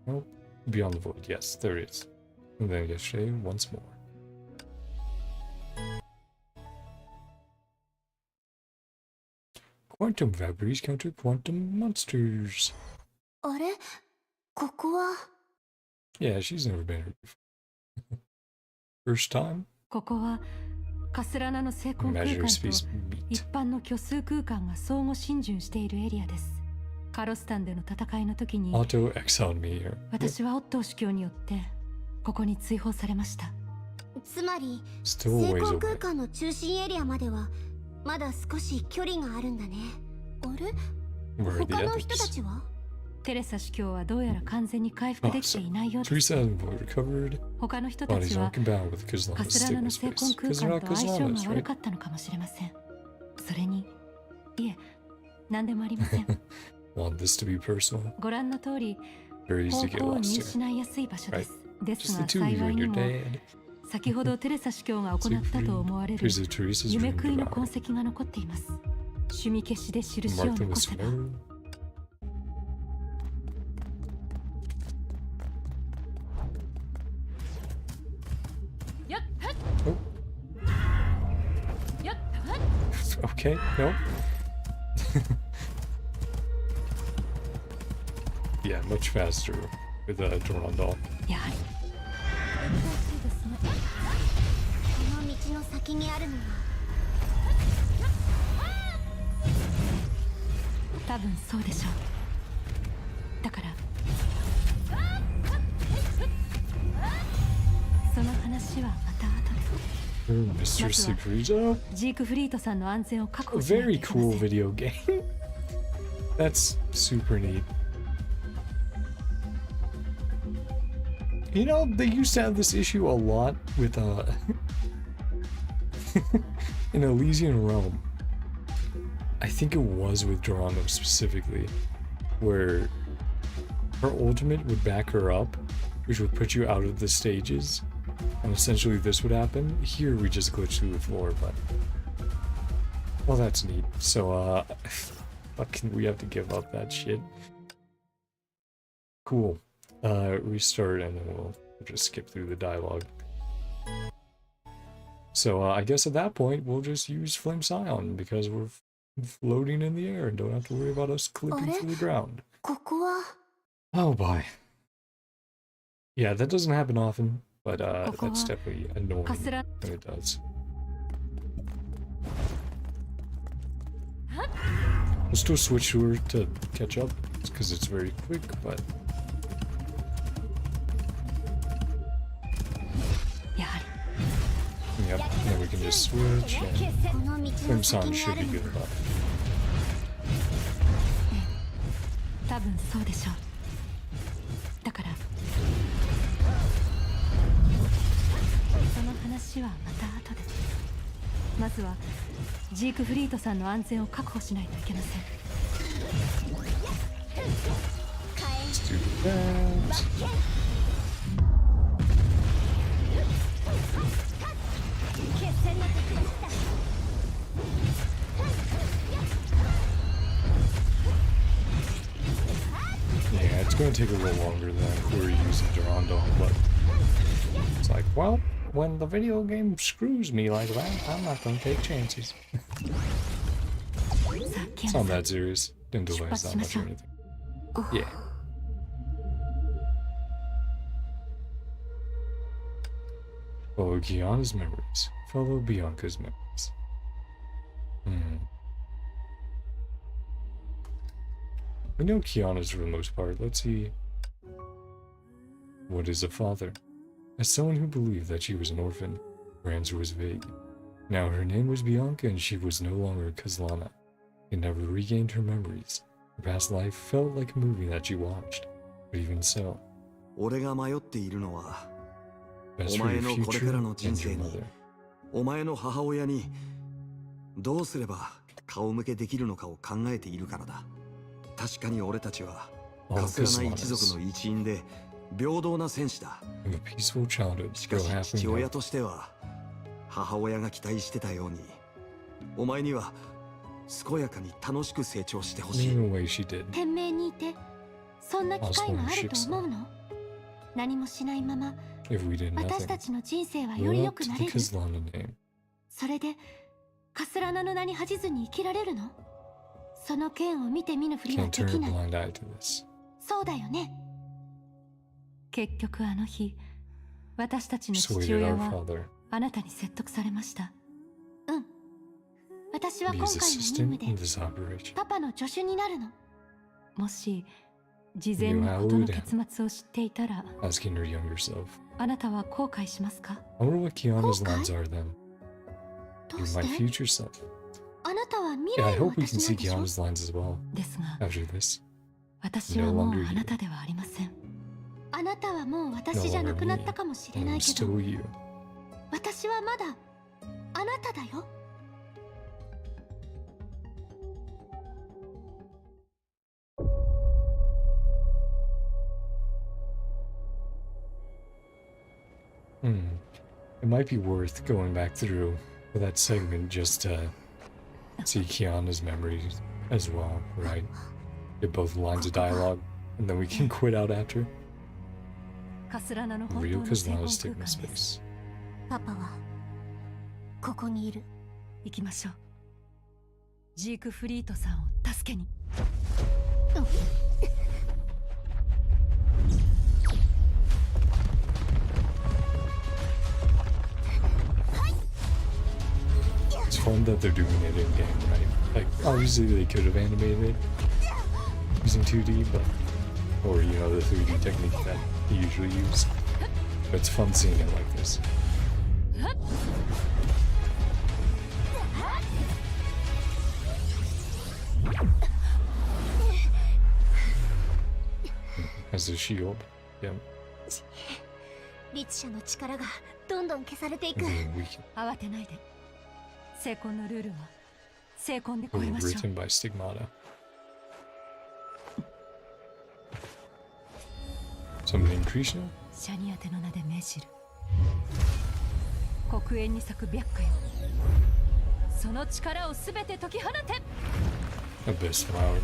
A: Nope. Beyond the Void. Yes, there it is. And then yesterday, once more. Quantum Vapors counter quantum monsters.
C: あれ？ここは？
A: Yeah, she's never been here before. First time?
H: ここはカスラナの精魂空間
A: Imaginary
H: と
A: space
H: 一
A: meet.
H: 般の虚数空間が相互侵入しているエリアです。カロスタンでの戦いの時に
A: Auto exiled me here.
H: 私はオットー主教によってここに追放されました。
C: つまり
A: Still
C: 精
A: a ways
C: 魂空
A: away.
C: 間の中心エリアまではまだ少し距離があるんだね。あれ？
A: Where are the
C: 他の人た
A: others?
C: ちは？
H: テレサ主教はどうやら完全に回復できていないようです。
A: Teresa hasn't fully recovered.
H: 他の人た
A: Bodies
H: ち
A: aren't
H: は
A: compatible with
H: カ
A: Kazlana's
H: スラナ
A: stigma
H: の精
A: space.
H: 魂空
A: Because they're
H: 間
A: not
H: と相性
A: Kazlana's,
H: が悪
A: right?
H: かったのかもしれません。それに、いえ、何でもありません。
A: Want this to be personal?
H: ご覧の通り、
A: Very easy
H: 方
A: to get
H: 向を見
A: lost
H: 失
A: here.
H: いやすい場所です。です
A: Just
H: が
A: the two of you
H: 幸い
A: and
H: に
A: your
H: も、
A: dad.
H: 先ほどテレサ主教が行ったと思われる
A: Here's the Teresa's
H: 夢
A: dream
H: 食いの
A: devourer.
H: 痕跡が残っています。趣味消しで印を
A: Mark them
H: 残
A: with
H: せば、
A: Sumeru.
H: やったっ
A: Oh,
H: やったっ
A: okay, no. Yeah, much faster with Durandal.
H: やはり。
C: 先にあるのは
H: 多分そうでしょう。だからその話はまた後で。
A: Mr. Sigfrido?
H: ジークフリートさんの安全を確保しないと
A: Very
H: いけません。
A: cool video game. That's super neat. You know, they used to have this issue a lot with in Elysian Realm. I think it was with Geronimo specifically, where her ultimate would back her up, which would put you out of the stages, and essentially this would happen. Here we just glitch through the floor, but well, that's neat. So fucking we have to give up that shit. Cool. Restart and then we'll just skip through the dialogue. So I guess at that point we'll just use Flame Scion because we're floating in the air and don't have to worry about us clipping through the ground.
C: ここは
A: Oh boy. Yeah, that doesn't happen often, but that's definitely annoying when it does. We'll still switch to her to catch up because it's very quick, but
H: やはり
A: yep, then we can just switch and
C: この道の
A: Flame
C: 先
A: Scion
C: に
A: should
C: あ
A: be
C: る
A: good
C: の
A: enough.
H: 多分そうでしょう。だからその話はまた後で。まずはジークフリートさんの安全を確保しないといけません。
A: Let's do that. Yeah, it's going to take a little longer than we're using Durandal, but it's like, well, when the video game screws me like that, I'm not going to take chances.
H: さあ、キア
A: It's
H: ナ
A: not
H: さん
A: that serious. Didn't delay us that much or anything. Yeah. Follow Kiana's memories. Follow Bianca's memories. We know Kiana's for the most part. Let's see. What is a father? As someone who believed that she was an orphan, her answer was vague. Now her name was Bianca and she was no longer Kazlana. She never regained her memories. Her past life felt like a movie that she watched. But even so,
G: 俺が迷っているのは
A: best
G: お
A: for
G: 前
A: your
G: のこれ
A: future
G: からの
A: and
G: 人
A: your
G: 生に
A: mother.
G: お前の母親にどうすれば顔向けできるのかを考えているからだ。確かに俺たちは
A: All
G: カスラナ
A: Kazlanas
G: 一族の一員で平等な戦士だ。
A: have a peaceful childhood,
G: しか
A: grow
G: し父
A: happily
G: 親
A: now.
G: としては母親が期待してたようにお前には健やかに楽しく成長してほしい。
A: In a way she did.
B: 天命にいてそんな機会があると思うの？何もしないまま
A: If we did
B: 私た
A: nothing,
B: ちの人生はより
A: live
B: 良
A: up
B: く
A: to
B: な
A: the
B: れる。
A: Kazlana name.
B: それでカスラナの名に恥じずに生きられるの？その剣を見て見ぬふりは
A: Can't
B: で
A: turn
B: き
A: a
B: ない。
A: blind eye to this.
B: そうだよね。
H: 結局あの日、私たちの父
A: Persuaded
H: 親
A: our
H: は
A: father
H: あなたに説得されました。
B: うん。私は
A: to be
B: 今
A: his
B: 回の任
A: assistant
B: 務で
A: in this operation.
B: パパの助手になるの。
H: もし事前に事の結末を知っていたら、
A: Asking her younger self.
H: あなたは後悔しますか？
A: I wonder what Kiana's
B: Okay.
A: lines are then.
B: ど
A: You're
B: うし
A: my
B: て？
A: future self.
B: あなたは未
A: Yeah, I
B: 来の
A: hope we
B: 私
A: can
B: な
A: see
B: んでしょ？
A: Kiana's lines as well
H: ですが、
A: after this.
H: 私はもうあなたではありません。
B: あなたはもう
A: No
B: 私じゃ
A: longer
B: なくな
A: me.
B: ったかもしれ
A: And
B: ない
A: I'm
B: けど、
A: still you.
B: 私はまだあなただよ。
A: It might be worth going back through for that segment just to see Kiana's memories as well, right? Get both lines of dialogue, and then we can quit out after.
H: カスラナの本当
A: Real
H: の成功
A: Kazlana's
H: 空
A: taking
H: 間です。
A: space.
C: パパはここにいる。
H: 行きましょう。ジークフリートさんを助けに。
A: fun that they're doing it in game, right? Like, obviously they could have animated it using 2D, but or you know the 3D technique that you usually use. But it's fun seeing it like this. Has a shield. Yeah.
C: 律者の力がどんどん消されていく。
H: 慌てないで。聖魂のルールは聖魂で超えましょう。
A: Written by Stigmata. Something increase now?
H: シャニアテの名で命じる。黒煙に咲く白花よ。その力をすべて解き放て。
A: Abyss flower.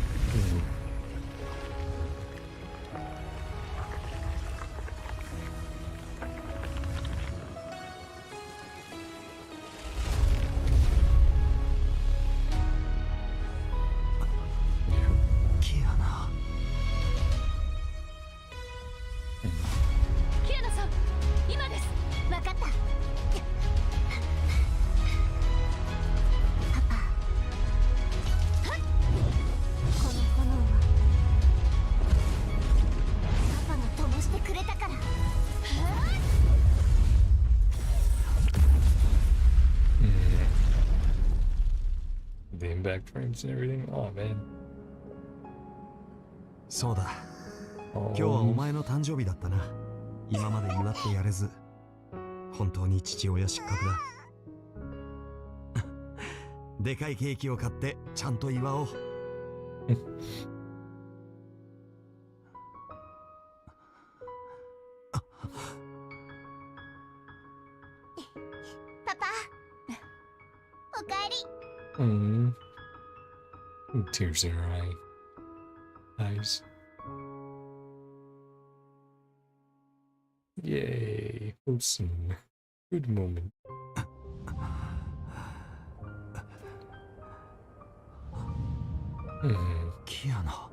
A: Back frames and everything. Oh man.
G: そうだ。今日はお前の誕生日だったな。今まで祝ってやれず、本当に父親失格だ。でかいケーキを買ってちゃんと祝おう。
C: パパ、おかえり。
A: Tears in her eyes. Yay, wholesome. Good moment.
G: キアナ。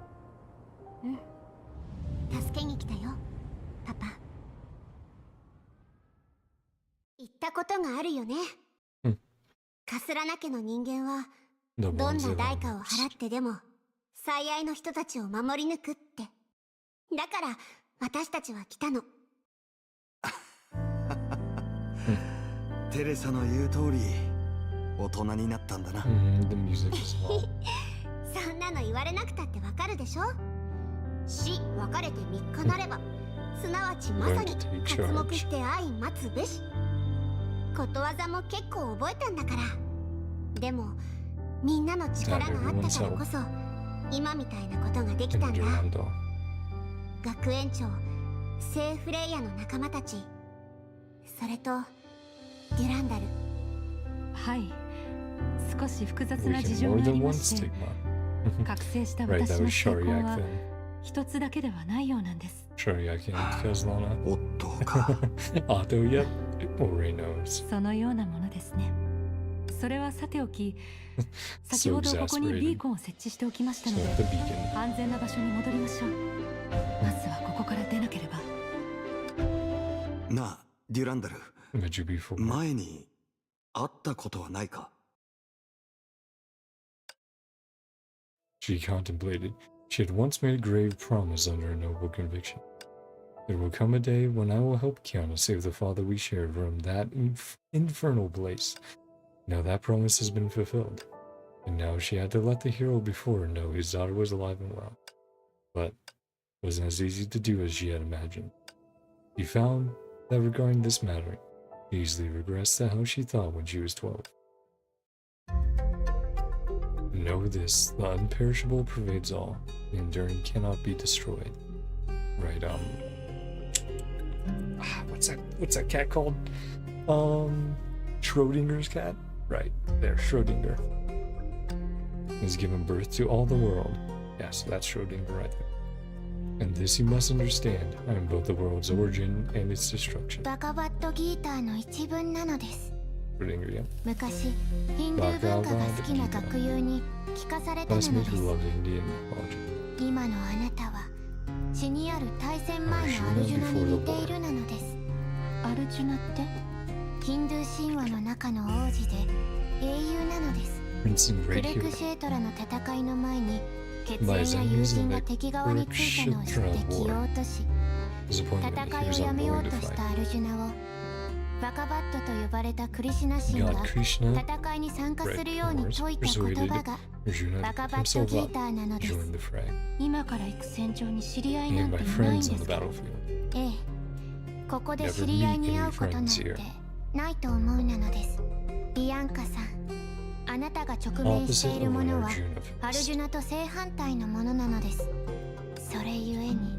C: 助けに来たよ、パパ。言ったことがあるよね。カスラナ家の人間はどんな代価を払ってでも最愛の人たちを守り抜くって。だから私たちは来たの。
G: テレサの言う通り大人になったんだな。
C: そんなの言われなくたってわかるでしょ。死別れて3日なればすなわちまさに活目して愛待つべし。ことわざも結構覚えたんだから。でもみんなの力があったからこそ今みたいなことができたんだ。学園長、聖フレイヤの仲間たち、それとデュランダル。
H: はい、少し複雑な事情がありまして覚醒した私の成功は一つだけではないようなんです。
G: おっとか。
H: そのようなものですね。それはさておき、先ほどここにビーコンを設置しておきましたので、安全な場所に戻りましょう。まずはここから出なければ。
G: なあ、デュランダル。前に会ったことはないか？
A: She contemplated. She had once made a grave promise under a noble conviction. There will come a day when I will help Kiana save the father we shared from that infernal place. Now that promise has been fulfilled, and now she had to let the hero before her know his daughter was alive and well. But it wasn't as easy to do as she had imagined. She found that regarding this matter, she easily regrets to how she thought when she was 12. Know this, the unperishable pervades all, the enduring cannot be destroyed. Right, what's that cat called? Schrodinger's cat? Right, there, Schrodinger. Has given birth to all the world. Yeah, so that's Schrodinger right there. And this you must understand, I am both the world's origin and its destruction.
C: バガバットギーターの一文なのです。
A: Schrodinger, yeah.
C: 昔、ヒンドゥー文化が好きな学友に聞かされたのです。
A: Classmate who loved Indian mythology.
C: 今のあなたは血にある大戦前のアルジュナに似ているなのです。アルジュナってヒンドゥー神話の中の王子で英雄なのです。
A: Prince and
C: ク
A: Great
C: レク
A: Hero.
C: シェートラの戦いの前に血
A: まあ
C: 縁や友人が
A: enemies in
C: 敵側についたのを知って気を落とし
A: Disappointment.
C: 戦
A: He
C: い
A: was
C: をやめよう
A: unwilling
C: と
A: to
C: した
A: fight.
C: アルジュナをバカバットと呼ばれたクリシュナ神
A: God
C: が
A: Krishna
C: 戦いに参加するように
A: Right,
C: 説いた言
A: persuaded
C: 葉が
A: Arjuna
C: バカバッ
A: himself
C: トギー
A: up
C: ターなの
A: to
C: です。
A: join the fray.
E: 今から行く戦場に知り合い
A: He
E: な
A: and
E: ん
A: my
E: ていないん
A: friends
E: で
A: on the
E: すか？
A: battlefield.
C: ええ、ここで
A: Never
C: 知り合い
A: meet
C: に
A: any
C: 会うことなん
A: friends
C: て
A: here.
C: ないと思うなのです。ビアンカさん、あなたが直面して
A: Opposite
C: いる
A: of
C: も
A: what
C: のは
A: Arjuna
C: アルジ
A: faced.
C: ュナと正反対のものなのです。それゆえに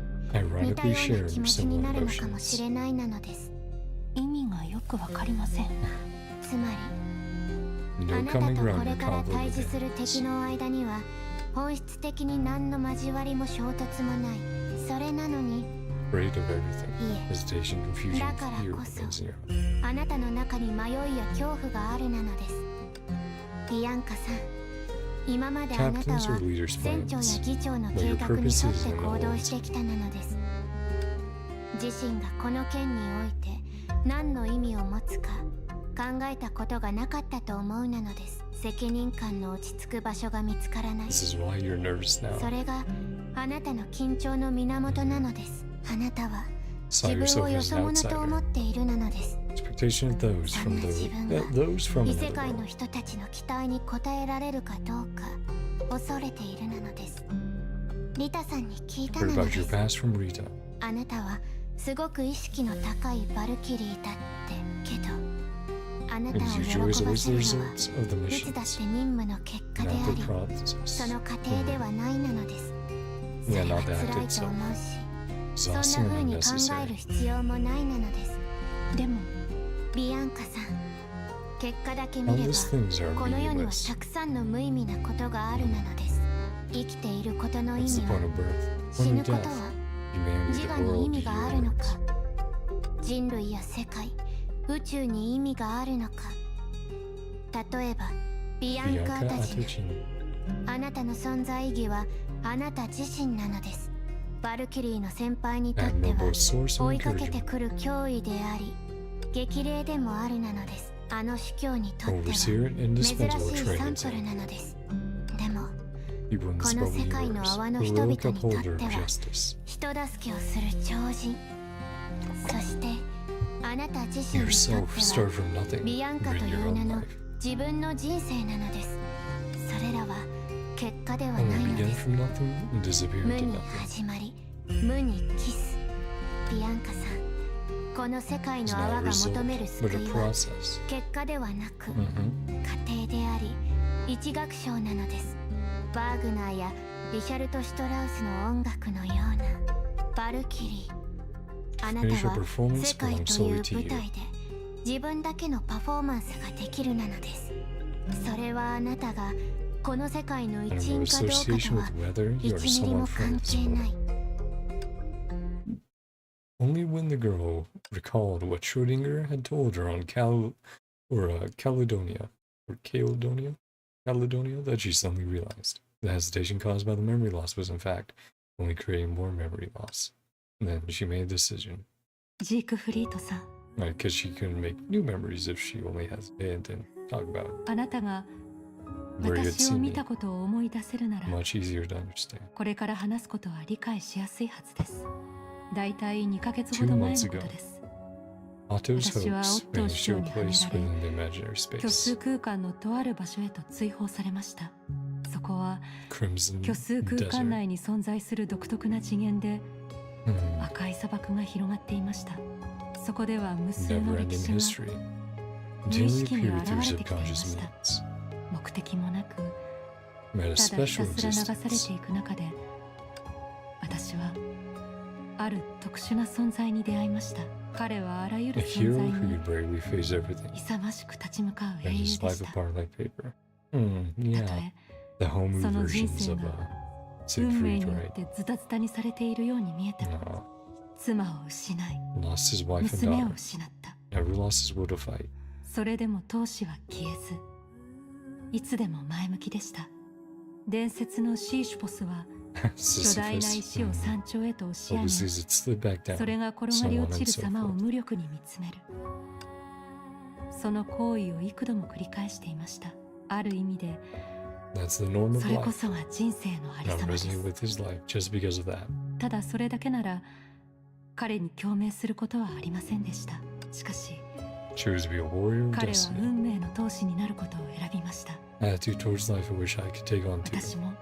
C: 似た
A: Ironically
C: よう
A: share
C: な気持ちに
A: similar
C: なるのかも
A: emotions.
C: しれないなのです。
E: 意味がよくわかりません。
C: つまり
A: No
C: あなた
A: coming
C: とこ
A: around
C: れ
A: your
C: から
A: conflict
C: 対
A: with
C: 峙する
A: enemies.
C: 敵の間には本質的に何の交わりも衝突もない。それなのに
A: Afraid of everything.
C: いえ、
A: Hesitation, confusion,
C: だから
A: fear
C: こそ
A: remains in your heart.
C: あなたの中に迷いや恐怖があるなのです。ビアンカさん、今まであなたは
A: Captains or leaders'
C: 船長や
A: plans,
C: 議長の
A: but
C: 計
A: your
C: 画に沿
A: purposes
C: って
A: and
C: 行動
A: goals.
C: してきたなのです。自身がこの件において何の意味を持つか考えたことがなかったと思うなのです。責任感の落ち着く場所が見つからない。
A: This is why you're nervous
C: そ
A: now.
C: れがあなたの緊張の源なのです。あなたは
A: Saw
C: 自分を
A: yourself
C: よ
A: as
C: そ
A: an
C: 者と思
A: outsider.
C: っているなのです。
A: Expectation of those
C: そ
A: from
C: んな自分が
A: those from
C: 異
A: another
C: 世界の
A: world.
C: 人たちの期待に応えられるかどうか恐れているなのです。リタさんに聞いた
A: Heard
C: なの
A: about
C: で
A: your
C: す。
A: past from Rita.
C: あなたはすごく意識の高いバルキリーだってけど、あなた
A: And
C: を
A: your
C: 喜
A: joy
C: ば
A: is
C: せ
A: always
C: る
A: the
C: のは
A: results of the
C: いつだって
A: missions,
C: 任務の結果で
A: not
C: あ
A: the
C: り、
A: process.
C: その過程ではないなのです。そ
A: Yeah,
C: れは
A: not the
C: 辛
A: act
C: いと思う
A: itself.
C: し、そんな
A: Exhausting
C: 風
A: and
C: に考え
A: unnecessary.
C: る必要もないなのです。
E: でも
C: ビアンカさん、結果だけ見
A: All
C: れば
A: these things are
C: この世には
A: meaningless.
C: たくさんの無意味なことがあるなのです。生きていることの意
A: What's
C: 味
A: the
C: は
A: point of birth?
C: 死
A: Only
C: ぬこと
A: death.
C: は
A: Humanity,
C: 自
A: the
C: 我に意
A: world,
C: 味
A: the
C: があるのか、
A: universe.
C: 人類や世界、宇宙に意味があるのか。例えばビアンカ
A: Bianca
C: ーたちの
A: Atochin.
C: あなたの存在意義はあなた自身なのです。バルキリーの先輩にとっては
A: Admirable source
C: 追
A: of
C: いかけて
A: encouragement.
C: くる脅威であり激励でもあるなのです。あの司教にとっては
A: Overseer and
C: 珍し
A: indispensable
C: いサン
A: training
C: プル
A: exam.
C: なのです。でも
A: People in
C: こ
A: this
C: の
A: world
C: 世界の
A: universe,
C: 泡の
A: a
C: 人々に
A: heroic
C: とって
A: upholder of
C: は
A: justice.
C: 人助けをする超人、そしてあなた自身にと
A: Yourself
C: って
A: started
C: は
A: from nothing.
C: ビアンカ
A: Bring
C: とい
A: your
C: う
A: own
C: 名の
A: life.
C: 自分の人生なのです。それらは結果ではな
A: Only
C: いの
A: began
C: です。
A: from nothing and disappeared
C: 無
A: to
C: に
A: nothing.
C: 始まり無にキス。ビアンカさん、この世界
A: It's
C: の
A: not
C: 泡
A: a
C: が
A: result,
C: 求める
A: but
C: 救
A: a
C: いは
A: process.
C: 結果ではなく
A: Mm-hmm.
C: 過程であり一楽章なのです。バーグナーやリシャルト・シュトラウスの音楽のようなバルキリー、あなた
A: Finish your
C: は
A: performance
C: 世界
A: belongs
C: という
A: solely to
C: 舞
A: you.
C: 台で自分だけのパフォーマンスができるなのです。それはあなたがこの世界の
A: And
C: 一
A: no
C: 員かどうか
A: association
C: とは
A: with whether you are
C: 1ミリも
A: someone from
C: 関
A: this
C: 係な
A: world.
C: い。
A: Only when the girl recalled what Schrödinger had told her on Caledonia, that she suddenly realized the hesitation caused by the memory loss was in fact only creating more memory loss. And then she made a decision,
H: ジークフリートさん、
A: because she couldn't make new memories if she only hesitated and talk about
H: あなたが
A: where you had
H: 私を
A: seen
H: 見
A: me.
H: たことを思い出せるなら
A: Much easier to understand.
H: これから話すことは理解しやすいはずです。だいたい2ヶ月ほど前のことです。
A: Otto's
H: 私は
A: hopes
H: オットー
A: managed
H: 師匠
A: to
H: に
A: a
H: はめ
A: place
H: られ
A: within the imaginary
H: 虚数
A: space.
H: 空間のとある場所へと追放されました。そこは
A: Crimson
H: 虚数空間
A: Desert.
H: 内に存在する独特な次元で
A: Hmm.
H: 赤い砂漠が広がっていました。そこでは無数の
A: Never
H: 歴
A: ending
H: 史が
A: history.
H: 無意
A: Daily
H: 識に
A: appeared
H: 現
A: through
H: れてきていま
A: subconscious
H: した。
A: means.
H: 目的もなく
A: Met a
H: ただひ
A: special
H: たすら流され
A: existence.
H: ていく中で私はある特殊な存在に出会いました。彼はあらゆ
A: A
H: る存
A: hero
H: 在
A: who
H: に
A: could bravely face everything.
H: 勇ましく立ち向かう英
A: And
H: 雄
A: his
H: で
A: life
H: した。
A: apart like paper. Hmm,
H: たと
A: yeah.
H: え
A: The homey
H: その人
A: versions
H: 生
A: of
H: が
A: Siegfried,
H: 運命によっ
A: right?
H: てズタズタにされているように見えても
A: No.
H: 妻を失い
A: Lost his wife and
H: 娘を
A: daughter.
H: 失った。
A: Never lost his will to fight.
H: それでも闘志は消えずいつでも前向きでした。伝説のシーシュポスは巨大な
A: Sisyphus.
H: 石を
A: Hmm.
H: 山頂へと押し上
A: Odysseus
H: げ
A: had slid back
H: それ
A: down.
H: が転がり落ちる様を無力に見つめる。その行為を幾度も繰り返していました。ある意味で
A: That's the norm of
H: それこ
A: life.
H: そが人生のあり
A: And
H: さ
A: I'm
H: まです。
A: resonating with his life just because of that.
H: ただそれだけなら彼に共鳴することはありませんでした。しかし
A: Choose to be a warrior of
H: 彼は
A: destiny.
H: 運命の闘士になることを選びました。
A: Attitude towards life I wish I could take on too.
H: 私も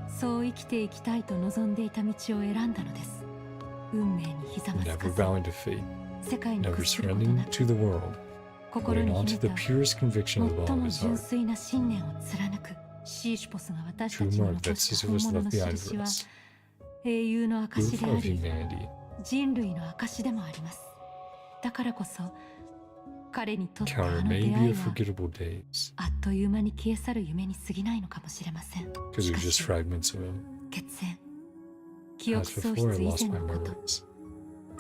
H: そう生きていきたいと望んでいた道を選んだのです。運命にひざまず
A: Never
H: かず
A: bowing to fate.
H: 世界に
A: Never
H: 屈すること
A: surrendering
H: なく
A: to the world.
H: 心
A: Holding
H: に
A: on
H: 秘
A: to
H: め
A: the
H: た
A: purest conviction of the
H: 最
A: bottom
H: も
A: of his
H: 純
A: heart.
H: 粋な信念を貫くシーシュポスが私た
A: True
H: ちに
A: mark
H: 残
A: that
H: した
A: Sisyphus
H: 本物
A: left
H: の
A: behind
H: 印
A: for
H: は
A: us.
H: 英雄の証
A: Proof
H: であ
A: of
H: り
A: humanity.
H: 人類の証でもあります。だからこそ彼にとってあ
A: Counter
H: の出
A: maybe
H: 会い
A: of
H: は
A: forgettable days.
H: あっという間に消え去る夢に過ぎないのかもしれません。
A: Because
H: し
A: they're
H: か
A: just
H: し
A: fragments of him.
H: 血縁記憶
A: As
H: 喪
A: before, I
H: 失以
A: lost
H: 前
A: my
H: のこと
A: memories.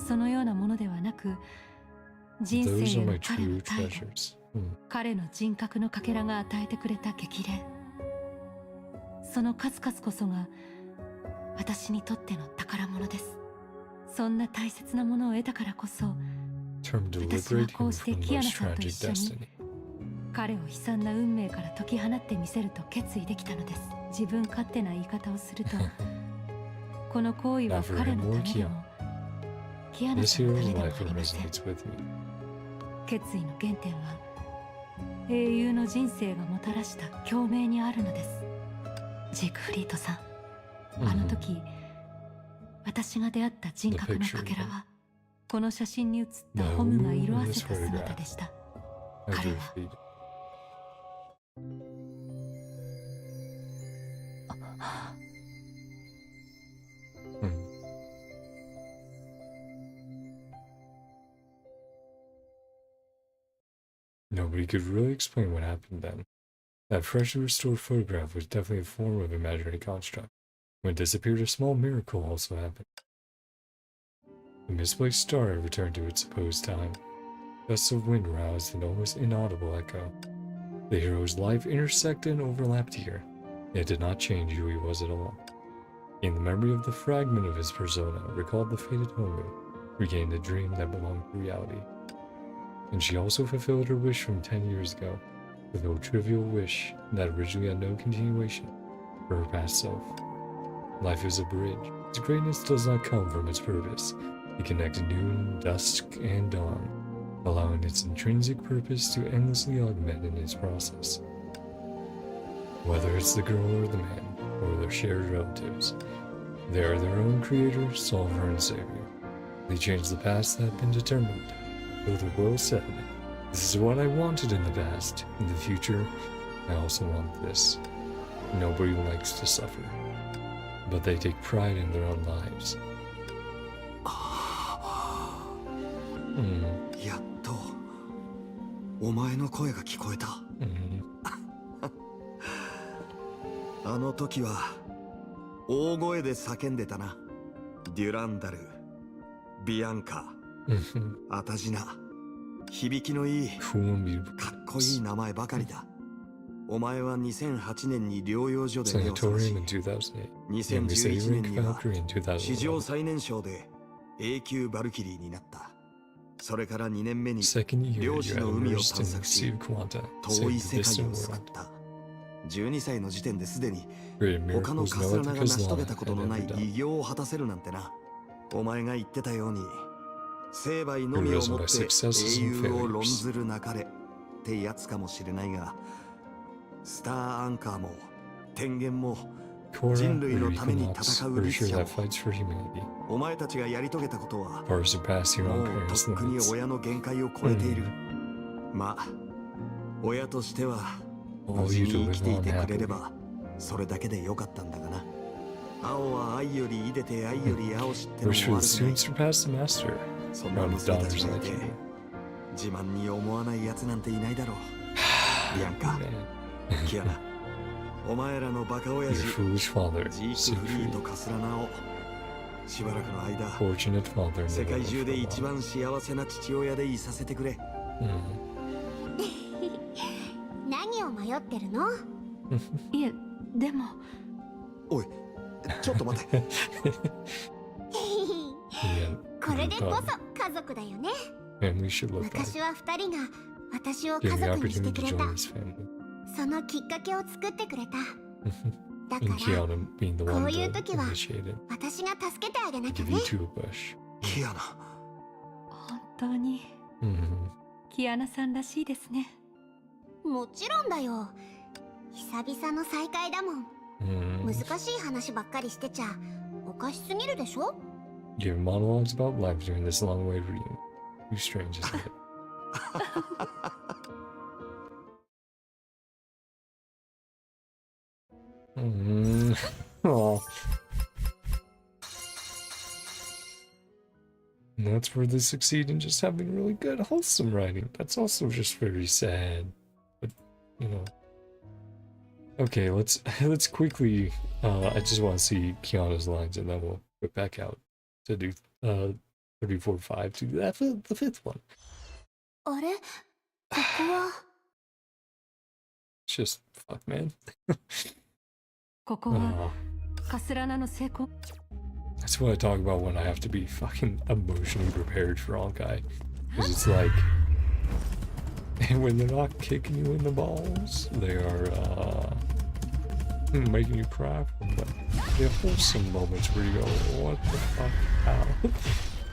H: そのようなものではなく人
A: Those
H: 生
A: are
H: への
A: my
H: 彼の
A: true
H: 態度
A: treasures.
H: 彼の人格のかけらが与えてくれた激励その数々こそが私にとっての宝物です。そんな大切なものを得たからこそ
A: Term to
H: 私は
A: liberate
H: こ
A: him
H: うして
A: from
H: キアナ
A: life's
H: さんと
A: tragic
H: 一緒に
A: destiny.
H: 彼を悲惨な運命から解き放ってみせると決意できたのです。自分勝手な言い方をするとこの行為は
A: Not for
H: 彼
A: him
H: の
A: or
H: ためでもキアナ
A: This
H: さんのた
A: hero's
H: めでも
A: life
H: ありません。
A: resonates with me.
H: 決意の原点は英雄の人生がもたらした共鳴にあるのです。ジークフリートさん、あの時私が出会った人格のかけらはこの写真に写ったホムが色あせた姿でした。
A: I
H: 彼
A: do
H: は
A: feel. Nobody could really explain what happened then. That freshly restored photograph was definitely a form of imaginary construct. When it disappeared, a small miracle also happened. The misplaced star had returned to its supposed time. Gusts of wind roused an almost inaudible echo. The hero's life intersected and overlapped here. It did not change who he was at all. In the memory of the fragment of his persona, recalled the fated Homu, regained a dream that belonged to reality. And she also fulfilled her wish from 10 years ago, with no trivial wish that originally had no continuation for her past self. Life is a bridge. Its greatness does not come from its purpose. It connects noon, dusk, and dawn, allowing its intrinsic purpose to endlessly augment in its process. Whether it's the girl or the man, or their shared relatives, they are their own creator, solver, and savior. They change the past that had been determined. Though the world said, "This is what I wanted in the past. In the future, I also want this." Nobody likes to suffer, but they take pride in their own lives.
G: やっとお前の声が聞こえた。あの時は大声で叫んでたな。デュランダル、ビアンカ、アタジナ、響きのいいかっこいい名前ばかりだ。お前は2008年に療養所で目を覚まし、2011年には史上最年少で永久バルキリーになった。それから2年目に漁師の海を探索し、遠い世界を救った。12歳の時点ですでに他のカスラナが成し遂げたことのない偉業を果たせるなんてな。お前が言ってたように成敗のみをもって英雄を論ずるなかれってやつかもしれないが、スターアンカーも天元も人類のために戦う律者も、お前たちがやり遂げたことはもうとっくに親の限界を超えている。まあ親としては無事に生きていてくれればそれだけでよかったんだがな。青は愛よりいでて愛より青しってのも悪くない。そんな娘たちがいて自慢に思わないやつなんていないだろう。ビアンカ、キアナ、お前らのバカ親父ジーク・フリーとカスラナをしばらくの間世界中で一番幸せな父親でいさせてくれ。
C: 何を迷ってるの？
H: いえ、でも
G: おい、ちょっと待て。
C: これでこそ家族だよね。昔は2人が私を家
A: Getting the
C: 族にして
A: opportunity
C: く
A: to
C: れ
A: join
C: た。
A: this family.
C: そのきっかけを作ってくれた。だか
A: And
C: ら
A: Kiana being the
C: こ
A: one
C: ういう
A: to
C: 時は
A: initiate it.
C: 私が助けてあげなきゃ
A: Give
C: ね。
A: you two a push.
D: キアナ。
H: 本当に
A: Mm-hmm.
H: キアナさんらしいですね。
C: もちろんだよ。久々の再会だもん。
A: Mm.
C: 難しい話ばっかりしてちゃおかしすぎるでしょ。
A: Give monologues about life during this long awaited reunion. Too strange, isn't it? Aw. And that's where they succeed in just having really good, wholesome writing. That's also just very sad. But, you know. Okay, let's quickly. I just want to see Kiana's lines, and then we'll get back out to do 34-5 to the fifth one.
C: あれ、ここは。
A: It's just fuck, man.
H: ここはカスラナの成功。
A: That's what I talk about when I have to be fucking emotionally prepared for Honkai. Because it's like, when they're not kicking you in the balls, they are making you cry from them. They have wholesome moments where you go, what the fuck, how?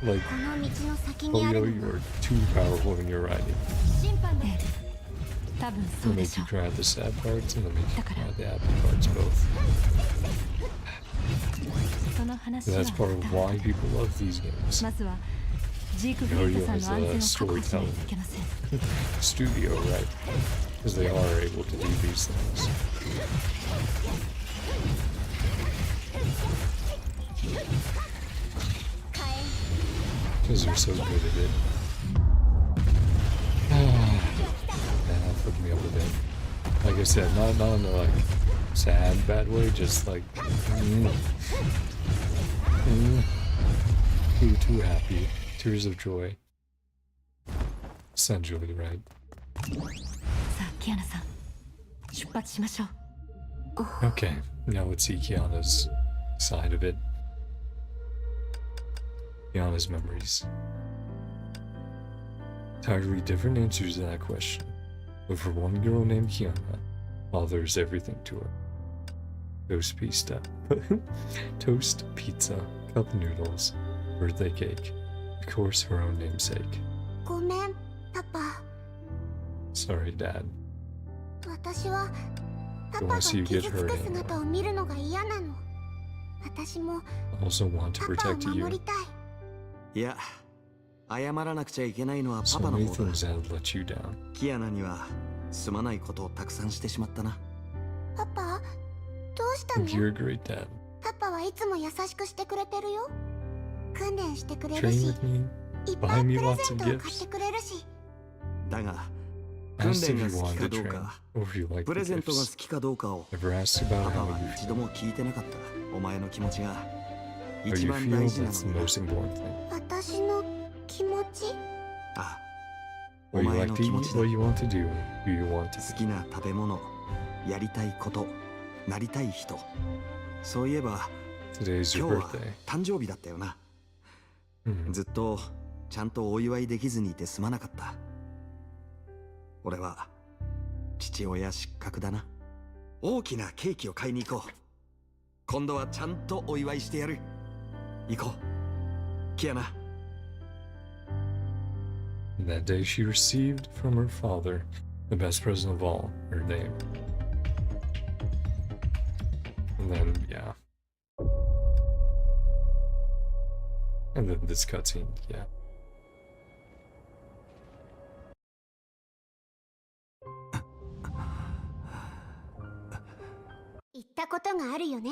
A: Like,
C: この道の先
A: oh
C: にあ
A: yo,
C: る
A: you
C: のは
A: are too powerful when you're riding.
H: 審判で多分そ
A: It'll
H: うで
A: make
H: しょ
A: you
H: う。
A: cry at the sad parts and it'll make you cry at the happy parts both.
H: その話
A: And
H: は
A: that's part of why people love these games.
H: まずはジークフリートさんの安全を確保しないといけません。
A: Studio, right? Because they are able to do these things. Because they're so good at it. That fucked me up a bit. Like I said, not in a like sad bad way, just like too happy. Tears of joy. Essentially, right?
H: さあキアナさん出発しましょう。
A: Okay, now let's see Kiana's side of it. Kiana's memories. Entirely different answers to that question. But for one girl named Kiana, father is everything to her. Toast pizza. Toast, pizza, cup noodles, birthday cake. Of course, her own namesake.
C: ごめん、パパ。
A: Sorry, Dad.
C: 私はパ
A: Don't
C: パ
A: wanna
C: が
A: see you
C: 傷
A: get
C: つ
A: hurt
C: く
A: anymore.
C: 姿を見るのが嫌なの。私も
A: I also want to
C: パパを
A: protect
C: 守
A: you.
C: りたい。
D: いや、謝らなくちゃいけないのはパ
A: So
D: パの
A: many
D: 方だ。
A: things that let you down.
D: キアナにはすまないことをたくさんしてしまったな。
C: パパ、どうしたの？
A: You're a great dad.
C: パパはいつも優しくしてくれてるよ。訓練してくれる
A: Train
C: し、
A: with me.
C: いっぱ
A: Buy
C: い
A: me
C: プレ
A: lots
C: ゼ
A: of
C: ントを買っ
A: gifts.
C: てくれるし。
D: だが、訓
A: Asked
D: 練
A: if
D: が
A: you
D: 好き
A: wanted
D: か
A: to
D: どう
A: train
D: か、
A: or if you like
D: プ
A: the
D: レゼントが好
A: gifts.
D: きかどうかを
A: Never asked about
D: パパ
A: how
D: は
A: you
D: 一度
A: feel.
D: も聞いてなかった。お前の気持ちが
A: How
D: 一
A: you
D: 番
A: feel,
D: 大事な
A: that's
D: の
A: the
D: に
A: most
D: な。
A: important thing.
C: 私の気持ち？
D: あ、お
A: What you
D: 前
A: like
D: の
A: to
D: 気持
A: eat,
D: ちだ。
A: what you want to do, who you want to
D: 好
A: be.
D: きな食べ物、やりたいこと、なりたい人。そういえば、
A: Today's
D: 今
A: your
D: 日は
A: birthday.
D: 誕生日だったよな。
A: Hmm.
D: ずっとちゃんとお祝いできずにいてすまなかった。俺は父親失格だな。大きなケーキを買いに行こう。今度はちゃんとお祝いしてやる。行こう。キアナ。
A: And that day she received from her father the best present of all, her name. And then, yeah. And then this cutscene, yeah.
C: 言ったことがあるよね。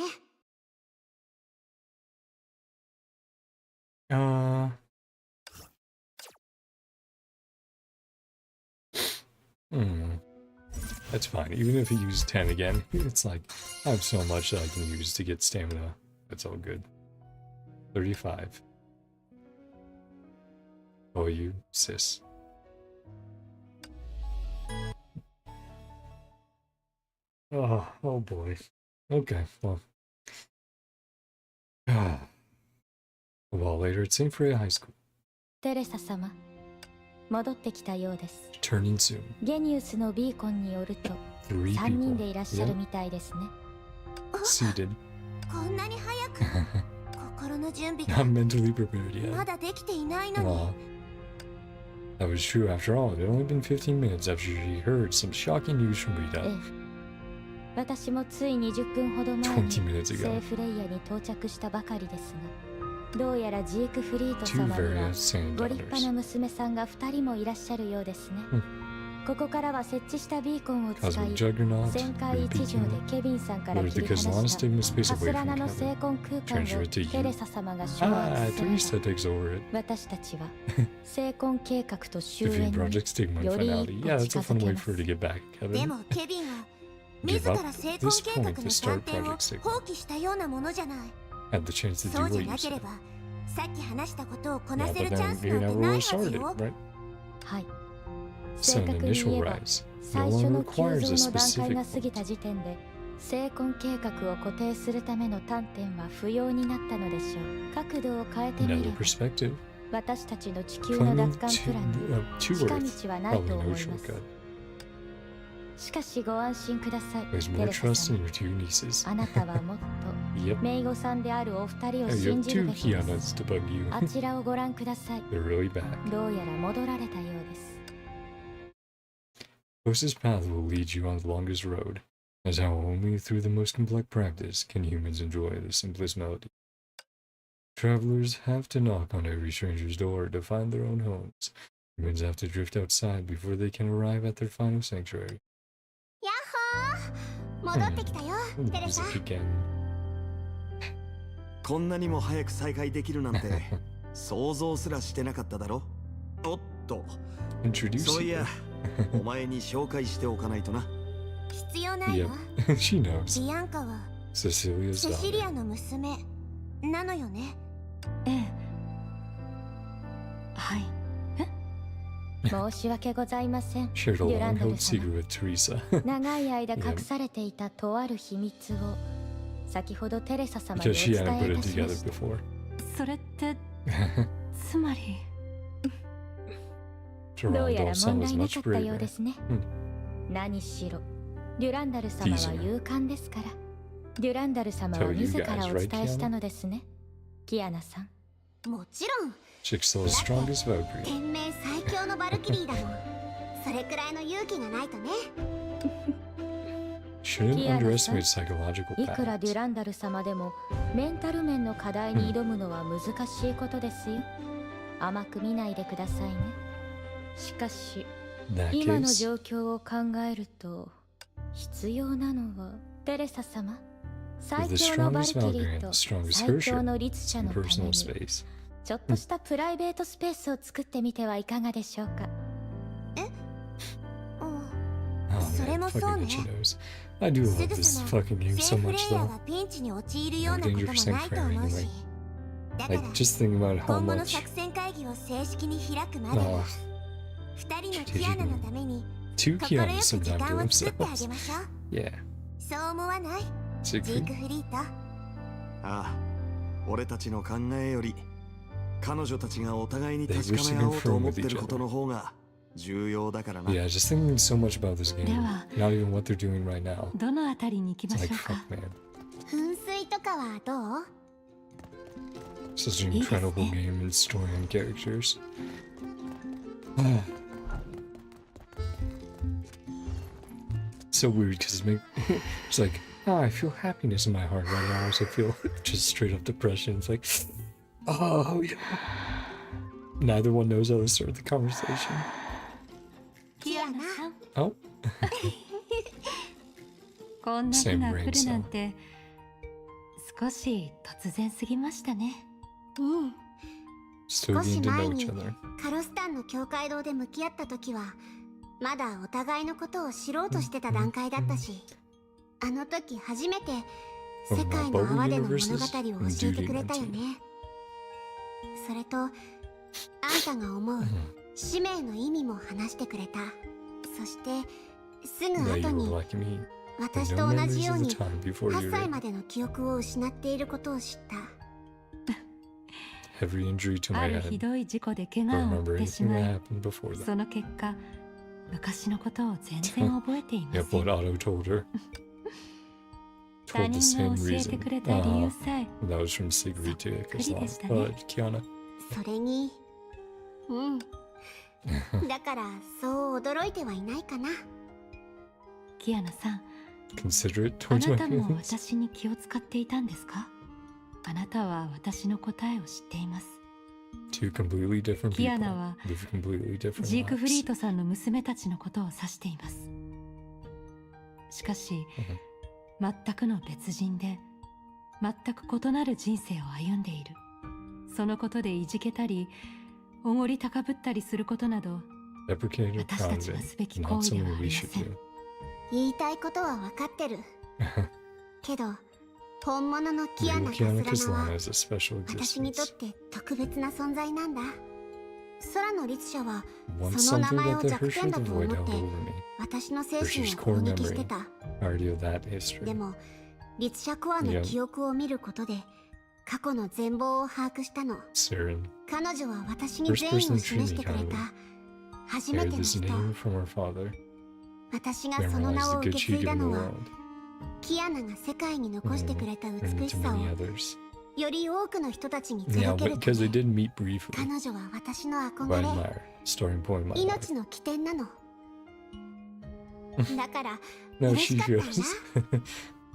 A: That's fine. Even if he used 10 again, it's like, I have so much that I can use to get stamina. That's all good. 35. Oh, you, sis. Oh boy. Okay, well. A while later at St. Freya High School.
B: テレサ様戻ってきたようです。
A: Turning soon.
B: ゲニウスのビーコンによると
A: Three
B: 3人
A: people.
B: でいらっしゃるみたいですね。
A: Seated.
C: こんなに早く心の準備が
A: Not mentally prepared
C: ま
A: yet.
C: だできていないのに
A: Well, that was true after all. It had only been 15 minutes after she heard some shocking news from
B: え
A: Rita.
B: え、私もつい20分ほど前に
A: 20 minutes
B: 聖
A: ago.
B: フレイヤに到着したばかりですが、どうやらジークフリート
A: Two
B: 様に
A: very
B: は
A: outstanding
B: ご立派
A: daughters.
B: な娘さんが2人もいらっしゃるようですね。ここからは設置したビーコンを使
A: Cosmic
B: い、
A: Juggernaut,
B: 旋回
A: Great
B: 一条で
A: Beacon,
B: ケビンさんから
A: ordered
B: 切
A: the
B: り離
A: Castellana
B: した
A: taking the space
B: カ
A: away
B: スラ
A: from
B: ナ
A: the
B: の
A: cabin.
B: 聖婚空間
A: Transfer
B: を
A: it to you.
B: テレサ様が掌
A: Ah,
B: 握するの
A: Teresa takes over it.
B: 私たちは聖婚計画と終
A: Defeating
B: 焉に
A: Project Stigma and
B: より
A: finality.
B: 一
A: Yeah,
B: 歩
A: that's
B: 近
A: a fun
B: づけ
A: way
B: ま
A: for her
B: す。
A: to get back,
C: で
A: Kevin.
C: もケビンは
A: Give
C: 自
A: up
C: ら成
A: at
C: 婚
A: this
C: 計画
A: point
C: の
A: to
C: 探
A: start
C: 偵を
A: Project Stigma.
C: 放棄したようなものじゃない。
A: Had the chance to
C: そう
A: do
C: じゃ
A: what
C: な
A: you
C: けれ
A: said.
C: ばさっき話したことをこ
A: Yeah,
C: なせ
A: but
C: るチャン
A: then
C: ス
A: you
C: なんて
A: never
C: ない
A: really
C: はず
A: started
C: よ
A: it,。right?
B: はい。
A: So
B: 正
A: an
B: 確に言
A: initial
B: えば
A: rise
B: 最
A: no
B: 初
A: longer
B: の急
A: requires a
B: 増の段階
A: specific
B: が過ぎた時点で成婚計画を固定するための端点は不要になったのでしょう。角度を変えてみれ
A: another
B: ば
A: perspective.
B: 私たちの地球の
A: Climbing
B: 奪還プランに
A: to
B: 近
A: Earth.
B: 道はないと
A: Probably
B: 思
A: no
B: います
A: shortcut.
B: しかしご安心ください。
A: There's
B: テ
A: more
B: レサ
A: trust
B: 様
A: in your two nieces.
B: あなたはもっと
A: Yep.
B: メイゴさんであるお二人を
A: You
B: 信
A: have
B: じる
A: two
B: べきです。
A: Kianas to bug you.
B: あちらをご覧ください。
A: They're really bad.
B: どうやら戻られたようです。
A: Closest path will lead you on the longest road, as how only through the most complex practice can humans enjoy the simplest melody. Travelers have to knock on every stranger's door to find their own homes. Humans have to drift outside before they can arrive at their final sanctuary.
C: やっほー戻ってきたよ、テレサ。
A: Music again.
G: こんなにも早く再会できるなんて想像すらしてなかっただろ。おっと、
A: Introduce
G: そうい
A: you.
G: やお前に紹介しておかないとな。
C: 必要ないわ。
A: Yep. She knows.
C: ビアンカは
A: Cecilia's
C: セシリ
A: daughter.
C: アの娘なのよね。
H: ええ。はい。
B: 申し訳ございません。
A: Shared a
B: デュランドル
A: long-held
B: 様
A: secret with Teresa.
B: 長い間隠されていたとある秘密を先ほどテレサ様にお
A: Because she
B: 伝
A: hadn't
B: え
A: put
B: い
A: it
B: たしま
A: together
B: した。
A: before.
H: それってつまり
B: どうやら
A: Geraldo's
B: 問
A: son was
B: 題な
A: much
B: かったよう
A: braver.
B: ですね。何しろデュランダル様
A: Teasing
B: は
A: her.
B: 勇敢ですから、デュランダル様は
A: Tell you
B: 自
A: guys,
B: らお
A: right,
B: 伝えしたのですね。キアナさん。
C: もちろん
A: Jigsaw is strongest Valkyrie.
C: 天命最強のバルキリーだもん。それくらいの勇気がないとね。
A: Shouldn't
B: Kiana-san,
A: underestimate psychological
B: いくらデュ
A: patterns.
B: ランダル様でもメンタル面の課題に挑むのは難しいことですよ。甘く見ないでくださいね。しかし
A: In that
B: 今の
A: case,
B: 状況を考えると必要なのはテレサ様、最
A: with the
B: 強のバル
A: strongest
B: キリ
A: Valkyrie
B: ー
A: and
B: と
A: the strongest
B: 最強
A: Herrscher
B: の律者
A: in
B: のため
A: personal
B: に
A: space.
B: ちょっとしたプライベートスペースを作ってみてはいかがでしょうか。
C: うん
A: Oh
C: それ
A: man,
C: もそう
A: fucking
C: ね。
A: itchy nose. I do
C: す
A: love
C: ぐ
A: this
C: さま
A: fucking game
C: セ
A: so
C: ーフレ
A: much
C: イヤー
A: though.
C: がピンチに陥るようなことも
A: Dangerous
C: ないと思うし。だから
A: Like, just think about how
C: 今後の
A: much
C: 作戦会議を正式に開くまで
A: uh,
C: 二人のキアナのために
A: two
C: 心よ
A: Kianas
C: く時
A: sometimes
C: 間
A: to
C: を作ってあ
A: themselves.
C: げましょう。
A: Yeah.
C: そう思わない？ジー
A: Siegfried.
C: クフリート。
G: ああ、俺たちの考えより彼女たちがお互いに確かめ合おうと思ってることの方が重要だからな。
A: Yeah, just thinking so much about this game.
H: では
A: Not even what they're doing right now.
H: どのあたりに行きま
A: It's
H: し
A: like,
H: ょうか。
A: fuck, man.
C: 噴水とかはどう？
A: Such an incredible game and story and characters. So weird because it's like, oh, I feel happiness in my heart right now. So I feel just straight up depression. It's like, oh, yeah. Neither one knows how to start the conversation.
C: キアナ。
A: Oh,
H: こんな日が来るなんて少し突然すぎましたね。
C: うん。
A: still
C: 少し
A: getting to
C: 前
A: know
C: に
A: each other.
C: カロスタンの教会堂で向き合った時はまだお互いのことを知ろうとしてた段階だったし、あの時初めて世界の泡での物語を教えてくれたよね。それとあんたが思う使命の意味も話してくれた。そしてすぐ
A: Now
C: 後
A: you
C: に
A: were like me.
C: 私
A: No
C: と同じ
A: memories
C: よう
A: of
C: に
A: the time before
C: 8
A: you
C: 歳
A: read.
C: までの記憶を失っていることを知った。
A: heavy injury to
H: あ
A: my
H: るひ
A: head.
H: どい事故で怪
A: I
H: 我を
A: remember
H: 負ってし
A: anything
H: ま
A: that
H: い、
A: happened before that.
H: その結果、昔のことを全然覚えていま
A: Yep,
H: せん
A: what。Otto told her.
H: 他
A: Told the
H: 人
A: same
H: が教えて
A: reason.
H: くれた理由さえ、
A: That was from Sigrid to
H: Prettyでしたね。
A: Kiana.
C: それにだからそう驚いてはいないかな。
H: キアナさん、
A: Considerate
H: あ
A: towards
H: な
A: my
H: たも
A: feelings.
H: 私に気を使っていたんですか？あなたは私の答えを知っています。
A: Two completely different
H: キア
A: people
H: ナは
A: live completely different
H: ジークフリー
A: lives.
H: トさんの娘たちのことを指しています。しかし、全くの別人で、全く異なる人生を歩んでいる。そのことでいじけたり、おごり高ぶったりすることなど、
A: Deprecated or
H: 私た
A: proud
H: ち
A: of
H: が
A: it.
H: すべき
A: Not
H: 行為では
A: something
H: あ
A: we
H: りま
A: should
H: せん。
A: do.
C: 言いたいことは分かってるけど本物のキア
A: Real
C: ナ・カ
A: Kiana
C: スラナ
A: Kaslana
C: は
A: is a special
C: 私にとっ
A: existence.
C: て特別な存在なんだ。空の律者は
A: Once
C: その名
A: something
C: 前
A: that
C: を
A: the
C: 弱
A: Hershey
C: 点だと
A: Void
C: 思っ
A: held
C: て
A: over me.
C: 私の精
A: Hershey's
C: 神を
A: core
C: 攻撃して
A: memory.
C: た。
A: I already of that history.
C: でも律者コアの
A: Yeah.
C: 記憶を見ることで過去の全貌を把握したの。
A: Saren
C: 彼女は私に
A: First
C: 善意
A: person
C: を
A: to
C: 示してくれ
A: treat me
C: た
A: kindly.
C: 初め
A: Bear
C: ての
A: this
C: 人。
A: name from her father.
C: 私が
A: And
C: その
A: realize
C: 名を
A: the
C: 受
A: good
C: け継
A: she
C: いだ
A: did in the
C: のは
A: world.
C: キアナが世界に残してくれた
A: And
C: 美
A: to
C: しさを
A: many others.
C: より多くの人たちに
A: Yeah,
C: 届け
A: but
C: るた
A: because they
C: め
A: did meet briefly.
C: 彼女は私の
A: I
C: 憧れ
A: admire. Starting point in my life.
C: 命の起点なのだから
A: No,
C: 嬉し
A: she
C: かったよ
A: goes.
C: な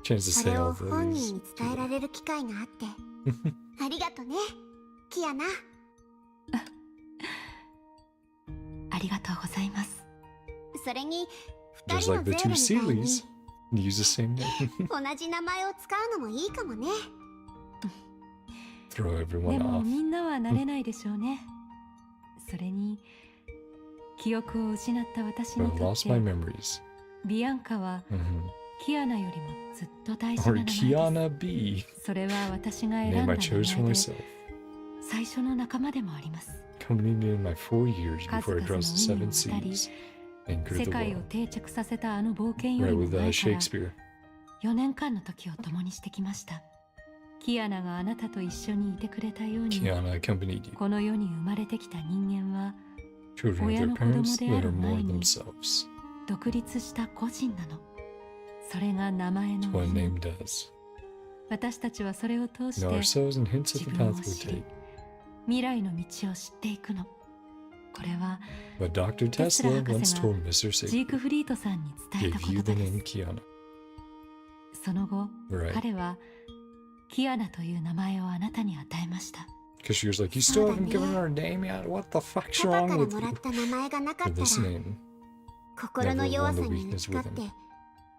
A: Chance to
C: そ
A: say
C: れ
A: all
C: を本
A: those.
C: 人に伝えられる機会があってありがとねキアナ。
H: ありがとうございます。
C: それに
A: Just
C: 二人の
A: like
C: ゼ
A: the
C: ー
A: two
C: ルみたいに
A: Seeleys. Use the same name.
C: 同じ名前を使うのもいいかもね。
A: Throw
H: で
A: everyone
H: も
A: off.
H: みんなは慣れないでしょうね。それに、記憶を失った私
A: But
H: に
A: I
H: とっ
A: lost my
H: て、
A: memories.
H: ビアンカは
A: Mhm.
H: キアナよりもずっと大事
A: Or
H: な名前です。
A: Kiana B.
H: それは私が選ん
A: Name
H: だ
A: I
H: 名
A: chose for
H: 前で、
A: myself.
H: 最初の仲間でもあります。
A: Accompanied me in my 4 years before I
H: 数
A: crossed
H: 々
A: the
H: の
A: seven
H: 海を渡り、
A: seas. Anchored
H: 世
A: the
H: 界を
A: world.
H: 定着させたあの冒険よ
A: Right
H: りも
A: with
H: 前から
A: Shakespeare.
H: 4年間の時を共にしてきました。キアナがあなたと一緒にいてくれたように、
A: Kiana accompanied you.
H: この世に生まれてきた人間は
A: Children of their
H: 親の子供
A: parents
H: であ
A: that
H: る
A: are
H: 前
A: more
H: に
A: themselves.
H: 独立した個人なの。それが名前
A: That's
H: の
A: what
H: 意
A: a
H: 味。
A: name does.
H: 私たちはそれを通し
A: Know
H: て
A: ourselves and hints of
H: 自
A: the
H: 分を
A: path
H: 知
A: we
H: り
A: take.
H: 未来の道を知っていくの。これは
A: But Dr.
H: テスラ
A: Tesla
H: 博
A: once
H: 士が
A: told Mr.
H: ジー
A: Sigrid,
H: クフリートさんに伝えた
A: gave
H: こ
A: you
H: と
A: the
H: で
A: name
H: す。
A: Kiana.
H: その後、
A: Right.
H: 彼はキアナという名前をあなたに与えました。
A: Because she was like, you still haven't given her a name yet? What the fuck's
C: パパ
A: wrong
C: から
A: with
C: もらっ
A: you?
C: た名前がなか
A: For
C: ったら
A: this name.
C: 心の弱さに打ち勝って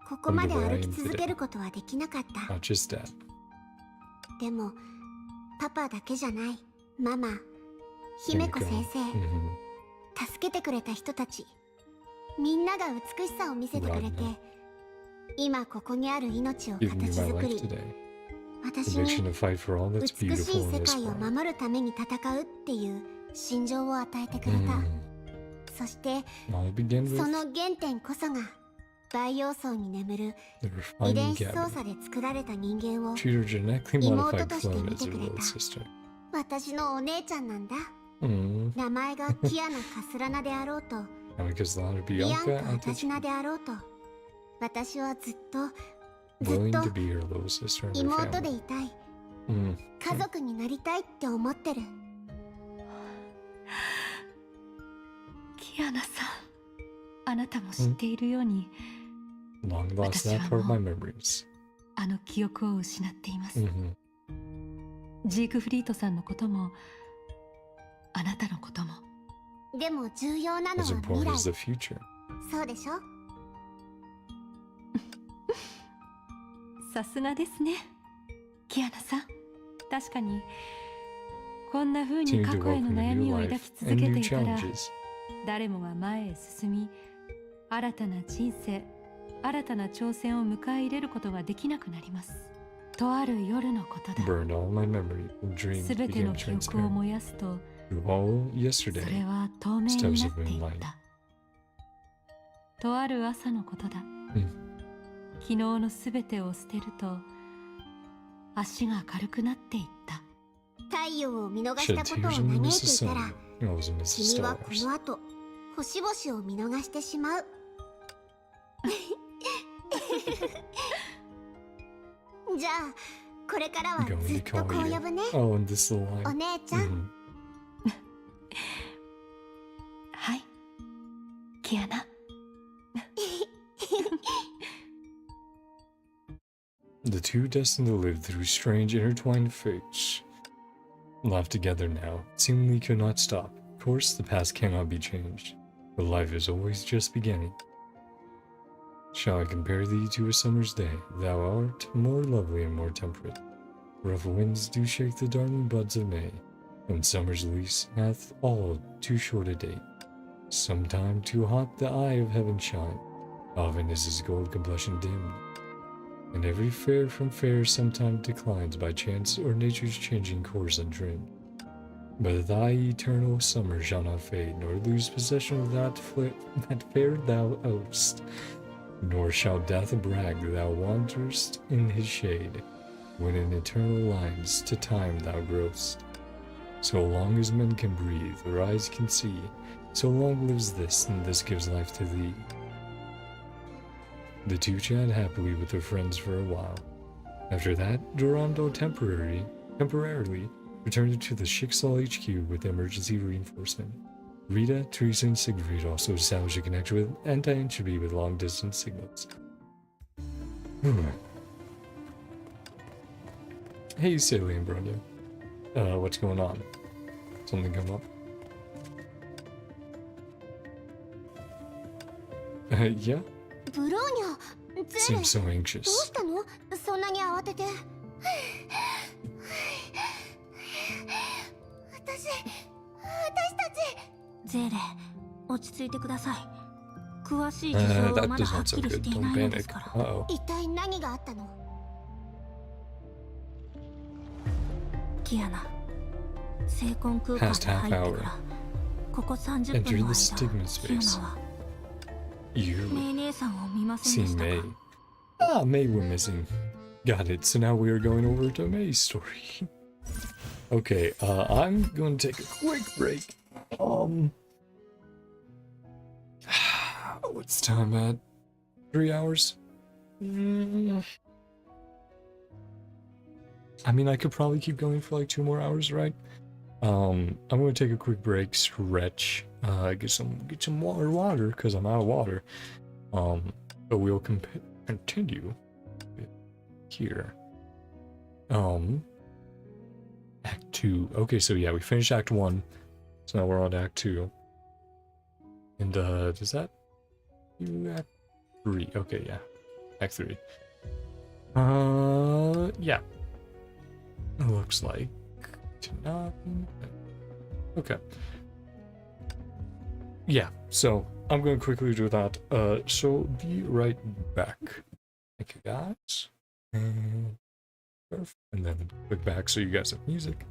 C: ここまで歩き続けることはできなかった。
A: Not just that.
C: でもパパだけじゃない、ママ、姫子
A: There
C: 先
A: you
C: 生、
A: go. Mhm.
C: 助けてくれた人たち、みんなが美しさを見せてくれて、今ここにある命を
A: Giving me
C: 形
A: my
C: 作
A: life
C: り、
A: today.
C: 私
A: Conviction
C: に
A: to fight for all
C: 美
A: that's
C: しい
A: beautiful
C: 世
A: in this
C: 界を
A: world.
C: 守るために戦うっていう心情を与えてくれた。
A: Mm.
C: そして
A: All begin
C: そ
A: with
C: の原点こそが培養層に眠る
A: the
C: 遺
A: refining
C: 伝子操
A: cabinet.
C: 作で作られた人間を
A: Treat her genetically
C: 妹
A: modified
C: として
A: clone
C: 見
A: as
C: て
A: her
C: くれ
A: little
C: た。
A: sister.
C: 私のお姉ちゃんなんだ。
A: Mm.
C: 名前がキアナ・カスラナであろうと
A: And because Lana
C: ビアン
A: Bianca
C: カ・ア
A: and
C: タシナであろうと、私はずっと
A: willing
C: ず
A: to
C: っ
A: be her little sister
C: と
A: and her
C: 妹で
A: family.
C: いたい、
A: Mm.
C: 家族になりたいって思ってる。
H: キアナさん、あなたも知っているように、
A: Long lost that part of my memories.
H: あの記憶を失っています。
A: Mm-hmm.
H: ジークフリートさんのことも、あなたのことも。
C: でも重要なの
A: As
C: は
A: important
C: 未
A: as
C: 来。
A: the future.
C: そうでしょ。
H: さすがですね、キアナさん。確かに、こんな風に
A: Continue
H: 過
A: to
H: 去へ
A: welcome
H: の
A: a
H: 悩
A: new
H: みを抱
A: life
H: き続
A: and
H: け
A: new
H: ていたら、
A: challenges.
H: 誰もが前へ進み、新たな人生、新たな挑戦を迎え入れることができなくなります。とある夜のことだ。
A: Burned all my memory and dreams
H: すべて
A: became
H: の記憶を
A: transparent.
H: 燃やすと、
A: Through all
H: それ
A: yesterday,
H: は透明になっていった。とある朝のことだ。昨日のすべてを捨てると、足が軽くなっていった。
C: 太陽を見逃し
A: Shed
C: たことを
A: tears and
C: 嘆い
A: miss
C: て
A: the
C: いたら
A: sun. I also miss the
C: 君はこ
A: stars.
C: の後星々を見逃してしまうじゃあこれからは
A: I'm going
C: ず
A: to
C: っと
A: call
C: こう
A: you.
C: 呼ぶね
A: Oh, and this little
C: お
A: line.
C: 姉ちゃん、
A: Mhm.
H: はい、キアナ。
A: The two destined to live through strange intertwined fates. Laugh together now, seemingly could not stop. Of course, the past cannot be changed, but life is always just beginning. Shall I compare thee to a summer's day? Thou art more lovely and more temperate. Rough winds do shake the darling buds of May, and summer's lease hath all too short a date. Sometime too hot the eye of heaven shine, often is his gold complexion dimmed. And every fair from fair sometime declines by chance or nature's changing course untrimmed. But thy eternal summer shall not fade, nor lose possession of that fair thou owest, nor shall death brag thou wanderest in his shade, when in eternal lines to time thou growest. So long as men can breathe, or eyes can see, so long lives this, and this gives life to thee. The two chat happily with their friends for a while. After that, Durando temporarily returned to the Schicksal HQ with emergency reinforcement. Rita, Teresa, and Siegfried also established a connection with anti-entropy with long-distance signals. Hey, Salient brother. What's going on? Something come up? Yeah?
C: ブローニャ、ゼレ
A: Seems so
C: どう
A: anxious.
C: したのそんなに慌てて私たち
E: ゼーレ、落ち着いてください。詳しい事情は
A: That
E: まだ
A: does
E: はっ
A: not
E: き
A: sound
E: りし
A: good.
E: てい
A: Don't
E: ないので
A: panic.
E: すから。
A: Uh-oh.
C: 一体何があったの
E: キアナ、聖魂空間に
A: Past half
E: 入って
A: hour.
E: からここ30
A: Enter
E: 分の間、
A: the stigma
E: ヒュ
A: space.
E: ーナは
A: You
E: メイ姉さんを見ませんで
A: seen
E: したか
A: May. Ah, May we're missing. Got it. So now we are going over to May's story. Okay, I'm going to take a quick break. What's time at? 3 hours? I mean, I could probably keep going for like 2 more hours, right? I'm going to take a quick break, stretch, get some water, because I'm out of water. But we'll continue here. Act 2. Okay, so yeah, we finished Act 1. So now we're on Act 2. And, does that do Act 3? Okay, yeah. Act 3. Yeah. It looks like nothing. Okay. Yeah, so I'm going to quickly do that. So be right back. Thank you guys. And then click back so you guys have music.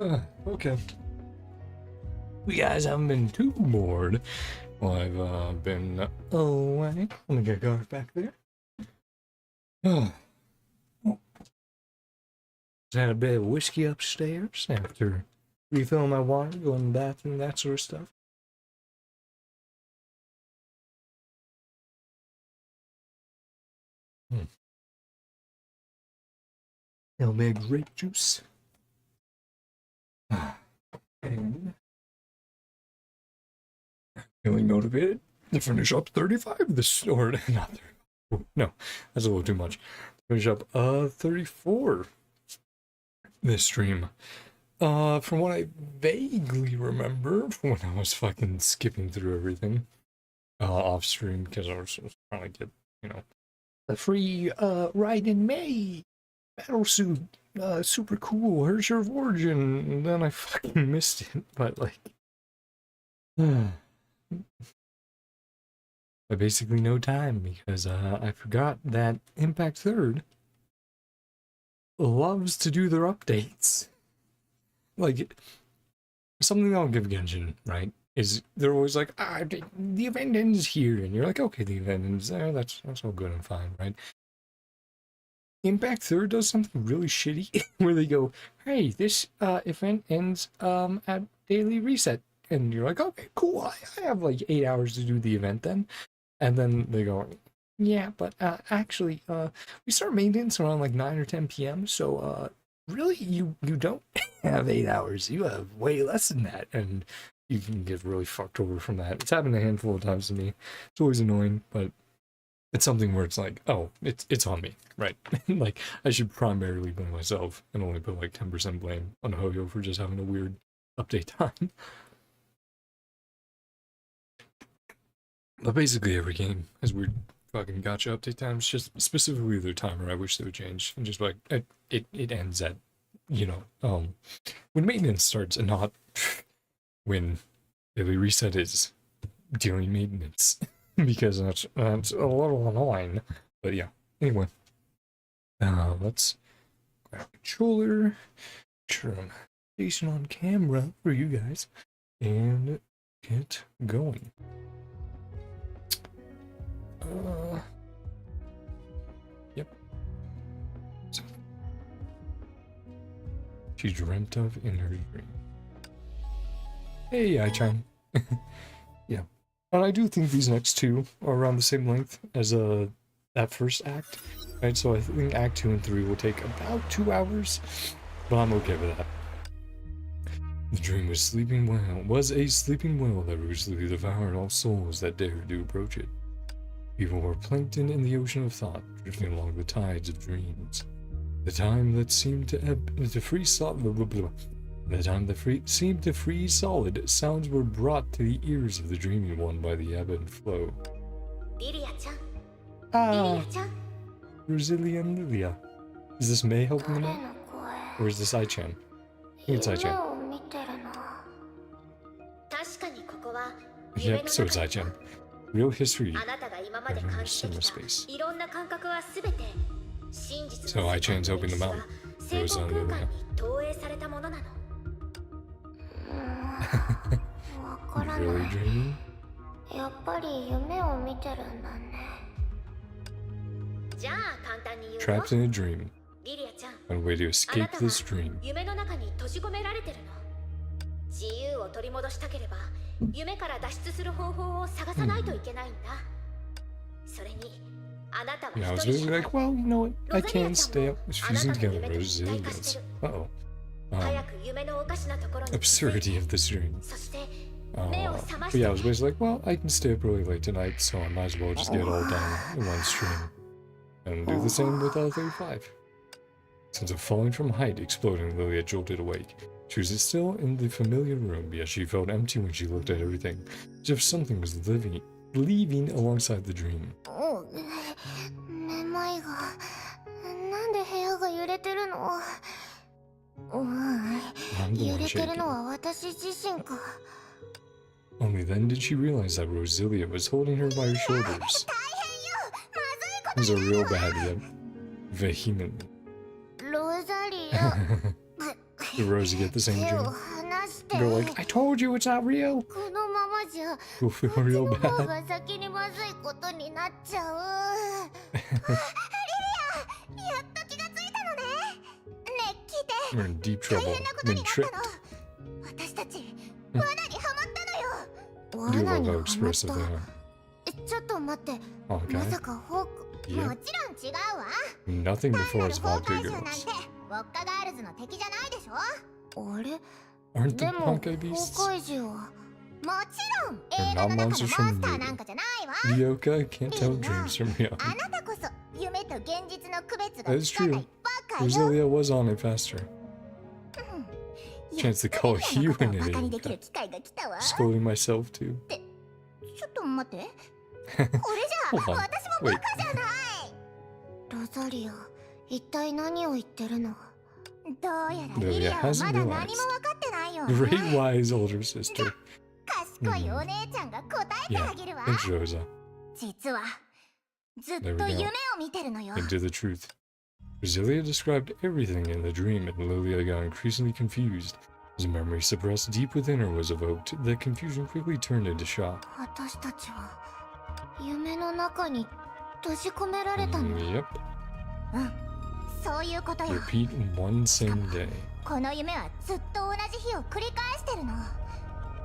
A: Okay. You guys haven't been too bored while I've been away. Let me get Garth back there. Just had a bit of whiskey upstairs after refilling my water, going to the bathroom, that sort of stuff. A little bit of grape juice. And feeling motivated to finish up 35 this, or not 30. No, that's a little too much. Finish up 34 this stream. From what I vaguely remember from when I was fucking skipping through everything off stream, because I was trying to get, you know, a free ride in May battle suit, super cool, here's your origin, and then I fucking missed it, but like I basically no time because I forgot that Impact 3rd loves to do their updates. Like, something I'll give Genshin, right, is they're always like, the event ends here, and you're like, okay, the event ends there, that's all good and fine, right? Impact 3rd does something really shitty, where they go, hey, this event ends at daily reset, and you're like, okay, cool, I have like 8 hours to do the event then, and then they go, yeah, but actually, we start maintenance around like 9 or 10 p.m., so really, you don't have 8 hours. You have way less than that, and you can get really fucked over from that. It's happened a handful of times to me. It's always annoying, but it's something where it's like, oh, it's on me, right? Like, I should primarily blame myself and only put like 10% blame on Hoyo for just having a weird update time. But basically every game has weird fucking gotcha update times, just specifically their timer. I wish they would change and just like it ends at, you know, when maintenance starts and not when daily reset is during maintenance, because that's a little annoying. But yeah, anyway, let's grab a controller, make sure I'm facing on camera for you guys, and get going. Yep. So, she dreamt of in her dream. Hey, I-chan. Yeah. And I do think these next two are around the same length as that first act. Right, so I think Act 2 and 3 will take about 2 hours, but I'm okay with that. The dream was a sleeping whale that ruthlessly devoured all souls that dared to approach it. People were plankton in the ocean of thought, drifting along the tides of dreams. The time that seemed to freeze solid, sounds were brought to the ears of the dreaming one by the ebb and flow. Brazilian Lilia. Is this May helping them out? Or is this I-chan? I think it's I-chan. Yep, so it's I-chan. Real history cinema space. So I-chan's helping them out. Really dreaming? Trapped in a dream. And a way to escape this dream. Yeah, I was really like, well, you know what? I can't stay up fusing together Rosilias. Uh-oh. Absurdity of this dream. But yeah, I was basically like, well, I can stay up really late tonight, so I might as well just get it all done in one stream. And do the same with 35. Since a falling from height, exploding, Lilia jolted awake. She was still in the familiar room, yet she felt empty when she looked at everything, as if something was leaving alongside the dream. I'm the one shaking. Only then did she realize that Rosilia was holding her by her shoulders. These are real bad, yet vehemently. The Rose get the same
C: 手を
A: dream.
C: 離して。
A: They're like, I told you it's not real.
C: このままじゃ
A: You'll
C: こ
A: feel
C: っち
A: real
C: の方
A: bad.
C: が先にまずいことになっちゃう。リリア、やっと気がついたのね。ね、聞いて。
A: We're in deep
C: 大
A: trouble.
C: 変なことに
A: Been
C: なった
A: tricked.
C: の。私たち罠にはまったのよ。
A: Do
C: 罠
A: love
C: に
A: how
C: はまっ
A: expressive
C: た。
A: they are.
C: ちょっと待って。ま
A: Okay.
C: さかホーク。
A: Yep.
C: もちろん違うわ。
A: Nothing
C: 単
A: before
C: なる
A: is
C: 崩
A: vodka
C: 壊獣なんて
A: girls.
C: ウォッカガールズの敵じゃないでしょ。あれ
A: Aren't
C: で
A: the
C: も
A: Honkai
C: 崩
A: beasts?
C: 壊獣はもちろん
A: They're
C: 映画
A: not
C: の中のモン
A: monsters
C: ス
A: from
C: ター
A: the
C: なんかじゃないわ。
A: Ryoka can't tell dreams from
C: あ
A: reality.
C: なたこそ夢と現実の区別が
A: That
C: つ
A: is
C: かな
A: true.
C: いバカよ。
A: Rosalia was on it faster.
C: や
A: Chance to call
C: っとリ
A: you
C: リア
A: an
C: のことをバカにで
A: idiot.
C: きる機会が来たわ。
A: Scolding myself too.
C: ちょっと待って。これじゃ
A: Hold on.
C: 私もバ
A: Wait.
C: カじゃない。ロザリア、一体何を言ってるの？どうやらリリアはまだ何も分かってないよ。
A: Great wise older sister.
C: 賢いお姉ちゃんが答えてあげるわ。
A: Thanks, Rosa.
C: 実はずっと
A: There we go.
C: 夢を見てるのよ。
A: Into the truth. Rosalia described everything in the dream, and Lilia got increasingly confused. As a memory suppressed deep within her was evoked, the confusion quickly turned into shock.
C: 私たちは夢の中に閉じ込められたの。
A: Yep.
C: そういうことよ。
A: Repeat one same day.
C: この夢はずっと同じ日を繰り返してるの。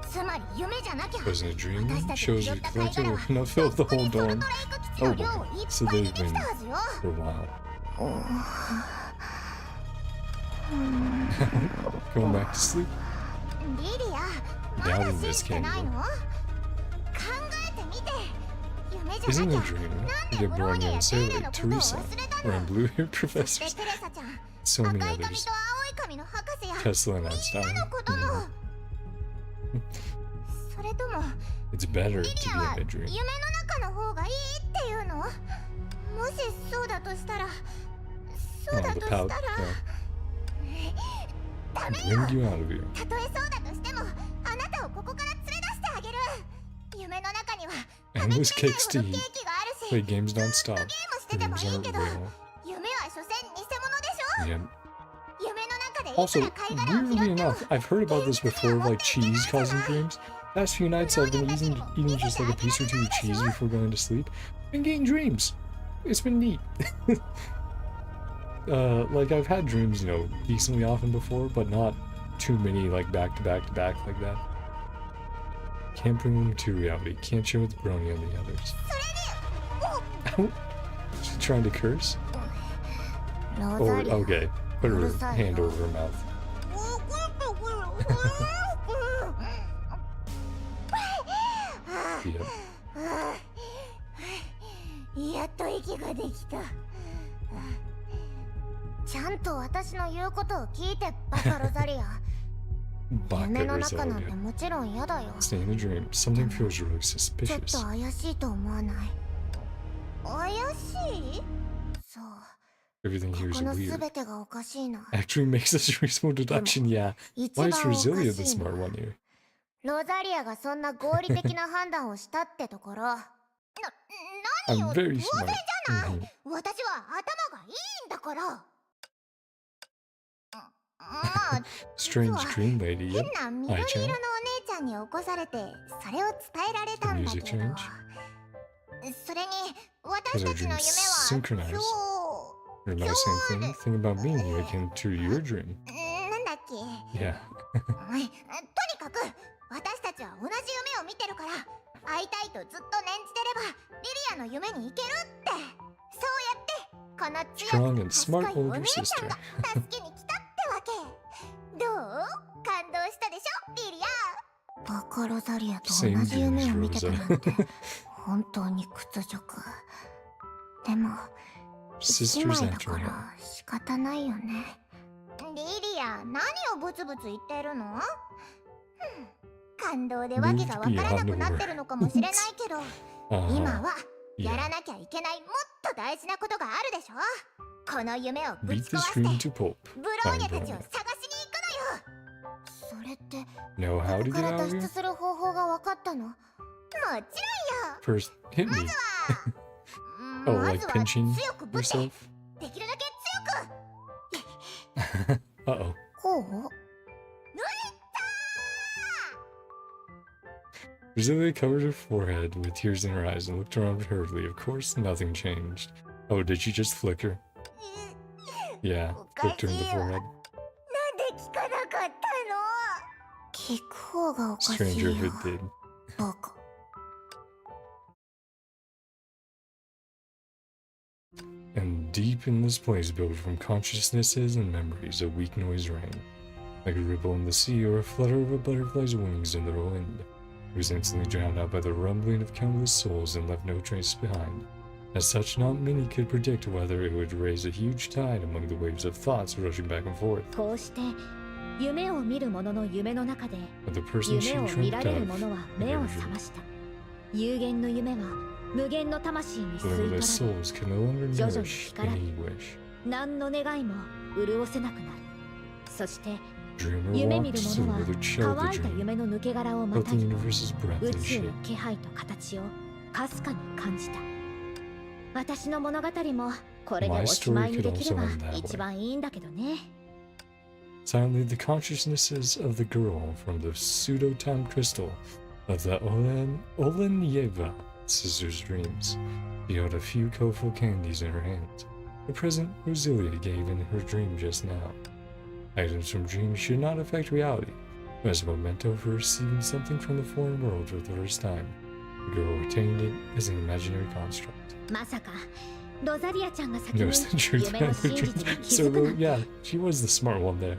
C: つまり夢じゃなきゃ
A: Wasn't a dream.
C: 私たち
A: Shows
C: に拾
A: you
C: った貝
A: collected
C: 殻は
A: enough fill the
C: とっく
A: whole
C: にソル
A: dorm
C: トレイク基地の量をいっぱいにできたはずよ。
A: for a while. Going back to sleep.
C: リリア、ま
A: Doubting
C: だ信
A: this
C: じて
A: can
C: ないの？
A: be.
C: 考えてみて。夢じゃ
A: Isn't
C: な
A: it
C: き
A: a
C: ゃ
A: dream?
C: なんで
A: Get
C: ブロー
A: Bronya
C: ニャや
A: and
C: テ
A: say
C: ーレ
A: like
C: のことを
A: Teresa,
C: 忘れた
A: or
C: の？
A: in Blue Hair
C: そして
A: Professors.
C: テレサちゃん、
A: So
C: 赤
A: many
C: い髪と
A: others.
C: 青い髪の博士や
A: Tesla and
C: みん
A: Einstein.
C: なのことも。
A: Mhm.
C: それとも
A: It's better
C: リ
A: to
C: リ
A: be
C: アは
A: in a
C: 夢
A: dream.
C: の中の方がいいっていうの？もしそうだとしたら、そう
A: Oh,
C: だ
A: the
C: とした
A: pout.
C: ら、
A: Yeah.
C: ダメ
A: Bring
C: よ。
A: you out of here.
C: たとえそうだとしても、あなたをここから連れ出してあげる。夢の中には食べ
A: Endless
C: きれない
A: cakes
C: ほ
A: to
C: どケ
A: eat.
C: ーキがある
A: Play
C: し、
A: games
C: ずっ
A: don't
C: と
A: stop.
C: ゲームしてても
A: Dreams
C: いい
A: aren't
C: けど、
A: real.
C: 夢は所詮偽物でしょ。
A: Yeah.
C: 夢の中でいく
A: Also,
C: ら貝殻を拾
A: weirdly
C: っても
A: enough, I've heard about this before of like cheese causing dreams. Past few nights I've been eating just like a piece or two of cheese before going to sleep. Been getting dreams. It's been neat. Like I've had dreams, you know, decently often before, but not too many like back to back to back like that. Can't bring them to reality. Can't share with Brony and the others.
C: それに、
A: She's trying to curse?
C: ロ
A: Or
C: ザリア。
A: okay, put her hand over her mouth. Yep.
C: やっと息ができた。ちゃんと私の言うことを聞いて、バカロザリア。夢
A: Baka
C: の中なんて
A: Rosalia.
C: もちろん嫌だよ。
A: Stay in a dream. Something feels really
C: ちょっ
A: suspicious.
C: と怪しいと思わない？怪しい？そう。
A: Everything
C: こ
A: here
C: こ
A: is
C: の
A: weird.
C: 全てがおかしいな。
A: Actually makes us reasonable deduction, yeah.
C: 一
A: Why
C: 番
A: is
C: おかし
A: Rosalia the
C: い
A: smart
C: の。
A: one here?
C: ロザリアがそんな合理的な判断をしたってところ。何
A: I'm
C: よ、当
A: very
C: 然
A: smart.
C: じゃない。
A: Mhm.
C: 私は頭がいいんだから。まあ、
A: Strange
C: 実は
A: dream lady,
C: 変
A: yep.
C: な緑色のお姉ちゃんに起こされて、それを伝えられたんだ
A: The
C: け
A: music
C: ど。
A: change?
C: それに、私たちの夢は
A: synchronized.
C: 今
A: Remember the same thing? Think about me and you akin to your dream.
C: 日、なんだっけ。
A: Yeah.
C: とにかく私たちは同じ夢を見てるから会いたいとずっと念じてればリリアの夢に行けるってそうやってこの強
A: Strong
C: く
A: and
C: 賢
A: smart
C: いお
A: older
C: 姉ちゃん
A: sister.
C: が助けに来たってわけどう感動したでしょリリアバカロザリアと同
A: Same
C: じ夢を
A: dreams,
C: 見てた
A: Rosa.
C: なんて本当に屈辱でも姉
A: Sisters
C: 妹だ
A: enter
C: か
A: him.
C: ら仕方ないよねリリア、何をブツブツ言ってるの？感動でわけがわからなくなってるのかもしれないけど、今
A: Uh-huh.
C: はや
A: Yeah.
C: らなきゃいけないもっと大事なことがあるでしょ？この夢をぶ
A: Beat
C: ち
A: this
C: 壊
A: dream
C: して
A: to pulp.
C: ブローニャ
A: Find
C: たちを
A: Bronya.
C: 探しに行くのよ。それって
A: Know
C: こ
A: how
C: こ
A: to
C: か
A: get
C: ら
A: out
C: 脱
A: of
C: 出
A: here?
C: する方法が分かったの？もち
A: First, hit
C: ろんよ。ま
A: me.
C: ずは
A: Oh,
C: ま
A: like
C: ずは
A: pinching
C: 強くぶって
A: yourself?
C: できるだけ強く
A: Uh-oh.
C: こう
A: Rosalia covered her forehead with tears in her eyes and looked around hurriedly. Of course, nothing changed. Oh, did she just flick her? Yeah, flicked her in the forehead.
C: なんで聞かなかったの？聞く方がおかしい
A: Stranger
C: よ
A: if it did.
C: バカ
A: And deep in this place built from consciousnesses and memories, a weak noise rang. Like a ripple in the sea or a flutter of a butterfly's wings in the wind. It was instantly drowned out by the rumbling of countless souls and left no trace behind. As such, not many could predict whether it would raise a huge tide among the waves of thoughts rushing back and forth.
B: こうして夢を見る者の夢の中で
A: But the person she
B: 夢を見
A: dreamt
B: られる
A: of
B: 者は目を覚ました。有限の夢は無限の魂に吸い取
A: limitless
B: られ
A: souls can no longer
B: 徐々に
A: nourish
B: 光ら
A: any wish.
B: 何の願いも潤せなくなる。そして
A: Dreamer
B: 夢見
A: walked
B: る
A: soon
B: 者は
A: with a chill
B: 乾い
A: the
B: た
A: dream,
B: 夢の抜け殻をま
A: felt
B: た
A: the
B: ぎ
A: universe's breath
B: 宇
A: and
B: 宙
A: shape.
B: の気配と形をかすかに感じた。私の物語もこれでおしまいにできれば一番いいんだけどね。
A: Silently, the consciousnesses of the girl from the pseudo-time crystal of the Olenyeva sister's dreams. She held a few colorful candies in her hands, the present Rosalia gave in her dream just now. Items from dreams should not affect reality, but as a memento for receiving something from the foreign world for the first time, the girl retained it as an imaginary construct.
B: まさかロザリアちゃんが先に
A: Knows the truth
B: 夢の
A: behind
B: 真
A: her
B: 実
A: dreams.
B: に気
A: So,
B: づくなんて
A: yeah, she was the smart one there.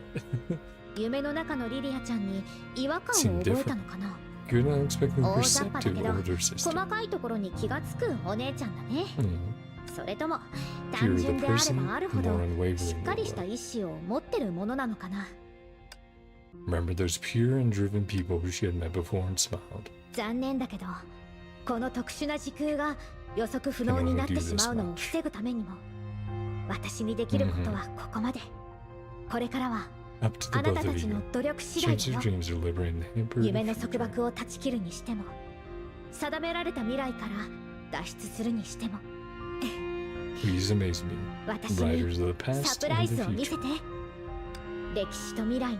B: 夢の中のリリアちゃんに違和感を
A: Seemed
B: 覚えたのかな。
A: Good and unexpectedly
B: 大雑把だけ
A: perceptive
B: ど
A: older sister.
B: 細かいところに気がつくお姉ちゃんだね。
A: Hmm.
B: それとも
A: Pure
B: 単
A: the
B: 純であれ
A: person,
B: ばあるほ
A: more
B: ど
A: unwavering
B: しっかりした
A: will.
B: 意志を持ってるものなのかな。
A: Remember those pure and driven people who she had met before and smiled.
B: 残念だけどこの特殊な時空が予測不能になってしまうのを防ぐためにも私にできることはここまで。これからは
A: Up to
B: あ
A: the
B: なた
A: both
B: た
A: of
B: ち
A: you.
B: の努力次第
A: Since
B: だ
A: your
B: よ。
A: dreams are liberating the hampered
B: 夢の
A: of
B: 束縛を断ち切るにしても定められた未来から脱出するにしても
A: Please amaze me.
B: 私に
A: Writers of the
B: サ
A: past
B: プラ
A: and
B: イ
A: the
B: ズを見せ
A: future.
B: て。歴史と未来の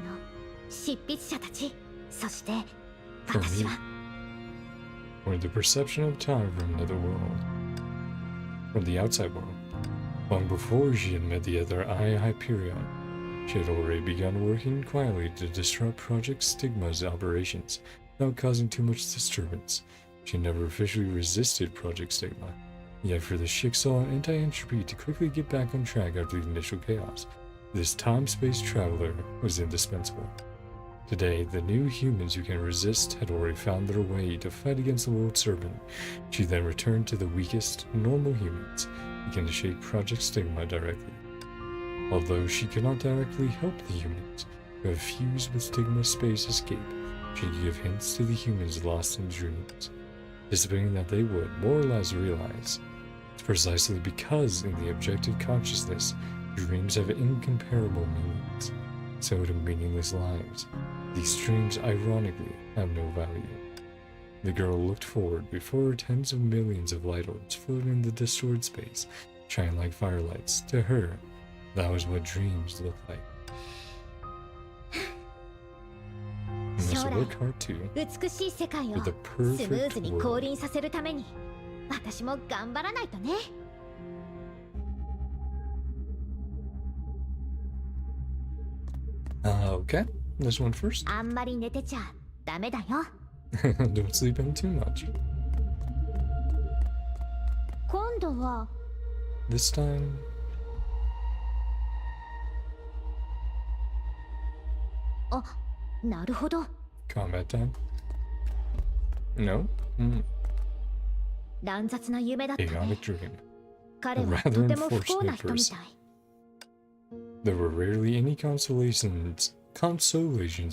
B: 執筆者たち、そして私は
A: Or the perception of time from another world. From the outside world. Long before she had met the other Hyperion, she had already begun working quietly to disrupt Project Stigma's operations without causing too much disturbance. She never officially resisted Project Stigma, yet for the Schicksal and anti-entropy to quickly get back on track after the initial chaos, this time-space traveler was indispensable. Today, the new humans who can resist had already found their way to fight against the World Serpent. She then returned to the weakest, normal humans, began to shape Project Stigma directly. Although she could not directly help the humans who have fused with Stigma's space escape, she could give hints to the humans lost in dreams, anticipating that they would, more or less, realize. It's precisely because in the objective consciousness, dreams have incomparable meanings. So do meaningless lives. These dreams, ironically, have no value. The girl looked forward before her tens of millions of light orbs floated in the distorted space, shining like firelights. To her, that was what dreams looked like. You must
B: 将来
A: work hard too
B: 美しい世界を
A: for the
B: スムー
A: perfect
B: ズに降
A: world.
B: 臨させるために私も頑張らないとね。
A: Okay, this one first.
B: あんまり寝てちゃダメだよ。
A: Don't sleep in too much.
B: 今度は
A: This time,
B: あ、なるほど。
A: combat time. No? Hmm.
B: 乱雑な夢だった
A: Chaotic
B: ね。
A: dream.
B: 彼はとても不幸な人みたい。
A: There were rarely any consolations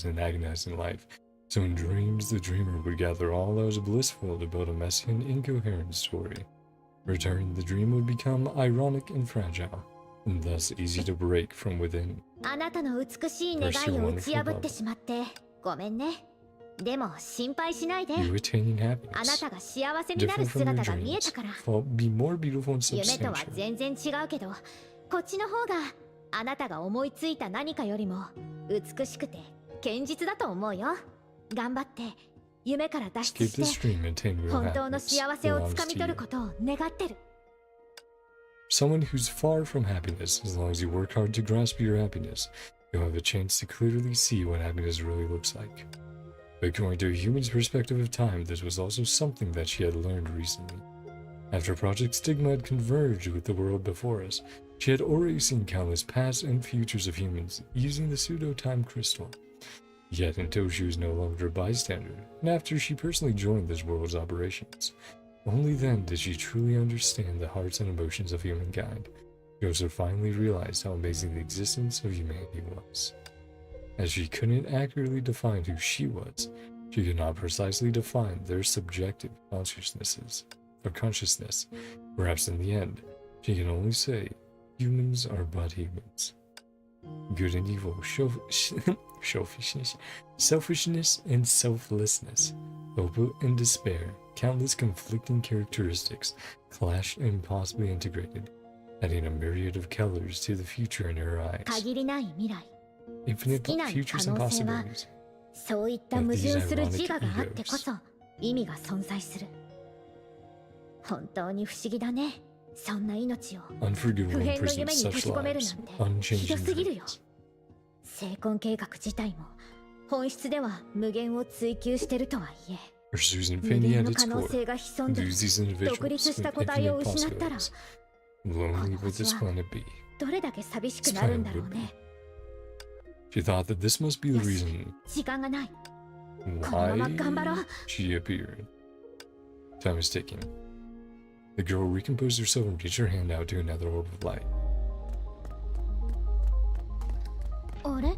A: in agonizing life, so in dreams the dreamer would gather all that was blissful to build a messy and incoherent story. Returning, the dream would become ironic and fragile, and thus easy to break from within.
B: あなたの美しい願いを打ち破ってしまってごめんね。でも心配しないで。
A: You attaining
B: あな
A: happiness,
B: たが幸せになる
A: different from your
B: 姿が見えた
A: dreams,
B: から。
A: be more beautiful and
B: 夢とは
A: substantial.
B: 全然違うけど、こっちの方があなたが思いついた何かよりも美しくて堅実だと思うよ。頑張って夢から脱
A: Escape
B: 出
A: this
B: して
A: dream and attain real
B: 本当の
A: happiness
B: 幸せを
A: belongs
B: つかみ
A: to
B: 取
A: you.
B: ることを願ってる。
A: Someone who's far from happiness, as long as you work hard to grasp your happiness, you'll have a chance to clearly see what happiness really looks like. According to a human's perspective of time, this was also something that she had learned recently. After Project Stigma had converged with the world before us, she had already seen countless past and futures of humans using the pseudo-time crystal. Yet until she was no longer a bystander, and after she personally joined this world's operations, only then did she truly understand the hearts and emotions of humankind. She also finally realized how amazing the existence of humanity was. As she couldn't accurately define who she was, she could not precisely define their subjective consciousness. Perhaps in the end, she can only say, humans are but humans. Good and evil, selfishness and selflessness, hope and despair, countless conflicting characteristics clashed and possibly integrated, adding a myriad of colors to the future in her eyes.
B: 限りない未来、
A: Infinite
B: 尽きない
A: futures
B: 可
A: and
B: 能性は
A: possibilities.
B: そういった矛盾する自我があってこそ意味が存在する。本当に不思議だね。そんな命を
A: Unforgivable
B: 不変の
A: imprisoned
B: 夢に閉
A: such
B: じ込める
A: lives,
B: なんてひど
A: unchanging
B: すぎるよ。
A: dreams.
B: 成婚計画自体も本質では無限を追求してるとはいえ、
A: Pursues
B: 無
A: infinity
B: 限
A: at
B: の
A: its
B: 可能
A: core.
B: 性が潜んで
A: Lose these
B: 独
A: individuals
B: 立した
A: with
B: 個体を
A: infinite
B: 失ったら
A: possibilities. Lonely would this planet be?
B: どれだけ寂しくなるんだろうね。
A: She thought that this must be the
B: よし
A: reason
B: 時間がない。このまま
A: why
B: 頑張ろう。
A: she appeared. Time is ticking. The girl recomposed herself and reached her hand out to another orb of light.
B: あれ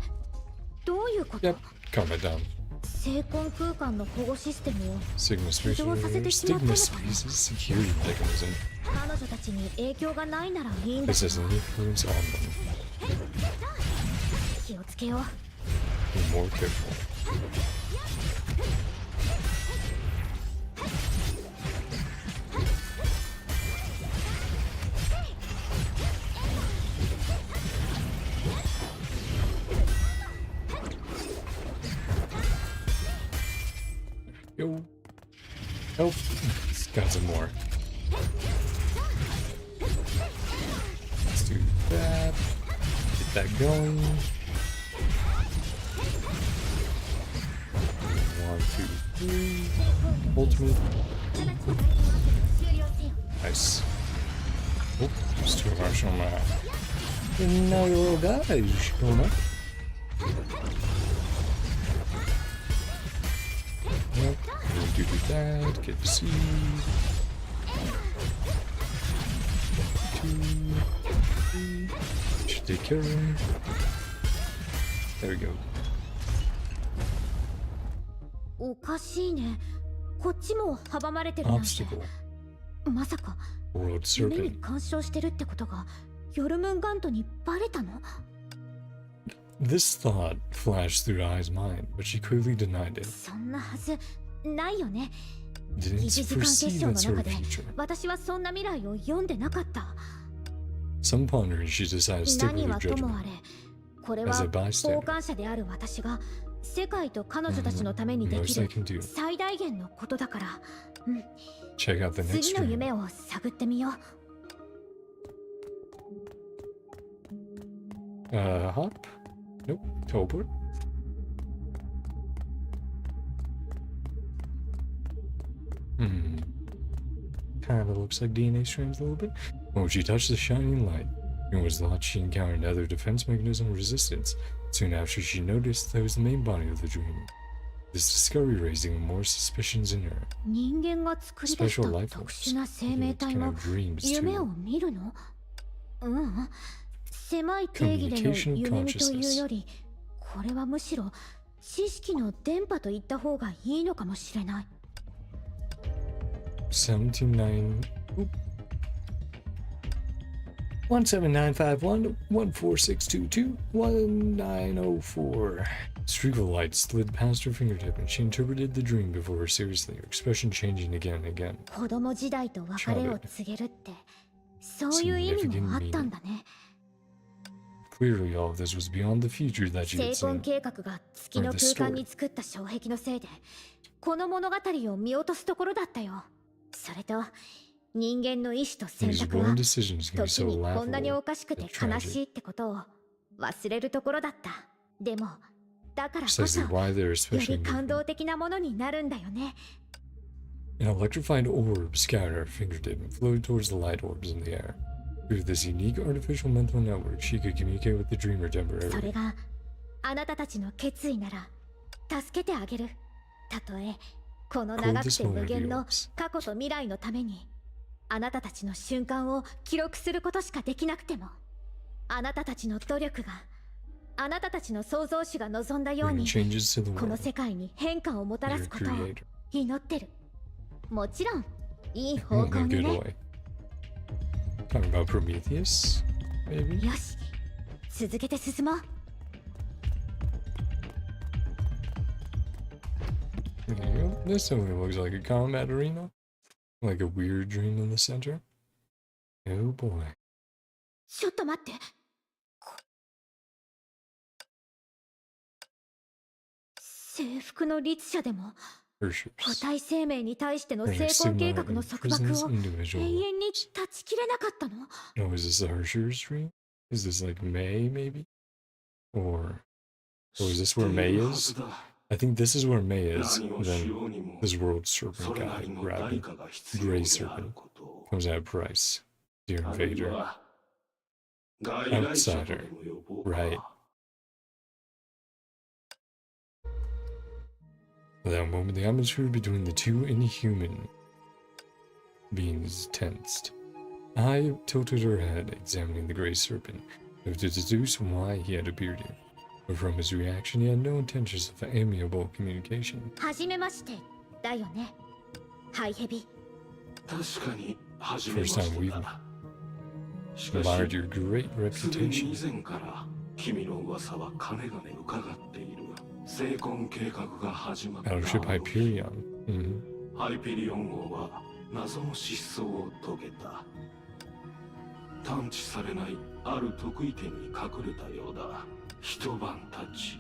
B: どういうこと
A: Yep, calm it down.
B: 成婚空間の保護システムを
A: Sigma space
B: Stigma
A: Stigma space's security mechanism.
B: 彼女たちに影響がないならいいんだ
A: This
B: け
A: has
B: ど
A: no influence on them.
B: 気をつけよう。
A: Be more careful. Yo. Help. Got some more. Let's do that. Get that going. 1, 2, 3. Ultimate. Nice. Oh, there's two of our showing up. And now your little guys showing up. Yep, we'll do that, get the seed. 2, 3. Should take care of him. There we go.
B: おかしいね。こっちも阻まれてるなんて。
A: Obstacle.
B: まさか
A: World
B: 夢に
A: Serpent.
B: 干渉してるってことがヨルムンガントにバレたの？
A: This thought flashed through Ai's mind, but she quickly denied it.
B: そんなはずないよね。
A: Didn't
B: 一時間結
A: foresee
B: 晶
A: that
B: の
A: sort
B: 中
A: of
B: で
A: future.
B: 私はそんな未来を読んでなかった。
A: Some pondering, she decided to stick
B: 何
A: with
B: は
A: her
B: とも
A: judgment.
B: あれ、これ
A: As
B: は
A: a bystander.
B: 傍観者である私が世界と彼女たちのためにでき
A: Most I
B: る
A: can do.
B: 最大限のことだから、
A: Check out the next
B: 次の
A: stream.
B: 夢を探ってみよう。
A: Hop? Nope. Teleport? Kinda looks like DNA strands a little bit. When she touched the shining light, it was thought she encountered another defense mechanism resistance. Soon after, she noticed that it was the main body of the dream. This discovery raised even more suspicions in her.
B: 人間が作り出し
A: Special
B: た
A: life
B: 特
A: forms.
B: 殊な生命
A: It
B: 体
A: kind
B: も
A: of dreams
B: 夢を
A: too.
B: 見るの？狭い定義での
A: Communication
B: 夢見という
A: consciousness.
B: より、これはむしろ知識の電波と言った方がいいのかもしれない。
A: 179. Oop. 17951-14622-1904. Streak of light slid past her fingertip and she interpreted the dream before her seriously, her expression changing again and again.
B: 子供時代と別れを告げるって、そういう意味もあったんだね。
A: Clearly, all of this was beyond the future that she
B: 成
A: had
B: 婚
A: seen.
B: 計画が月の空間に作った障壁のせいで、
C: この物語を見落とすところだったよ。それと人間の意志と選
A: These
C: 択は
A: wrong decisions can be
C: 時
A: so
C: にこんなに
A: laughable
C: おかしくて
A: and
C: 悲しい
A: tragic.
C: ってことを忘れるところだった。でもだからこそ
A: Precisely why they're
C: よ
A: especially
C: り感
A: moving.
C: 動的なものになるんだよね。
A: An electrified orb scattered her fingertip and floated towards the light orbs in the air. Through this unique artificial mental network, she could communicate with the dreamer
C: それ
A: temporarily.
C: があなたたちの決意なら助けてあげる。たとえこの長くて無限の過去と未来のためにあなたたちの瞬間を記録することしかできなくても、あなたたちの努力が、あなたたちの創造主が望んだよう
A: Bringing
C: に
A: changes to the
C: この
A: world.
C: 世界に変化をもたら
A: You're
C: す
A: a
C: ことを
A: creator.
C: 祈ってる。もちろんいい方
A: In
C: 向
A: a
C: に
A: good
C: ね。
A: way. Talking about Prometheus, maybe?
C: よし、続けて進もう。
A: There you go. This definitely looks like a combat arena. Like a weird dream in the center. Oh boy.
C: ちょっと待って。制服の律者でも
A: Hershey's.
C: 個体生命に対しての
A: Bringing
C: 成婚計
A: stigma
C: 画の
A: and
C: 束縛
A: prison's
C: を
A: individual.
C: 永遠に断ち切れなかったの？
A: Oh, is this the Hershey's dream? Is this like May, maybe? Or is this where May is? I think this is where May is. Then this world serpent guy, Rabbit, Gray Serpent, comes at price. Dear Invader. Outsider. Right. At that moment, the atmosphere between the two inhuman beings tensed. I tilted her head, examining the Gray Serpent, to deduce why he had appeared here. But from his reaction, he had no intentions of amiable communication.
C: はじめましてだよね。ハイヘビ。
A: First time we've admired your great reputation. Battleship Hyperion. Mm-hmm.
I: ハイペリオン号は謎の失踪を遂げた。探知されないある得意点に隠れたようだ。一晩経ち、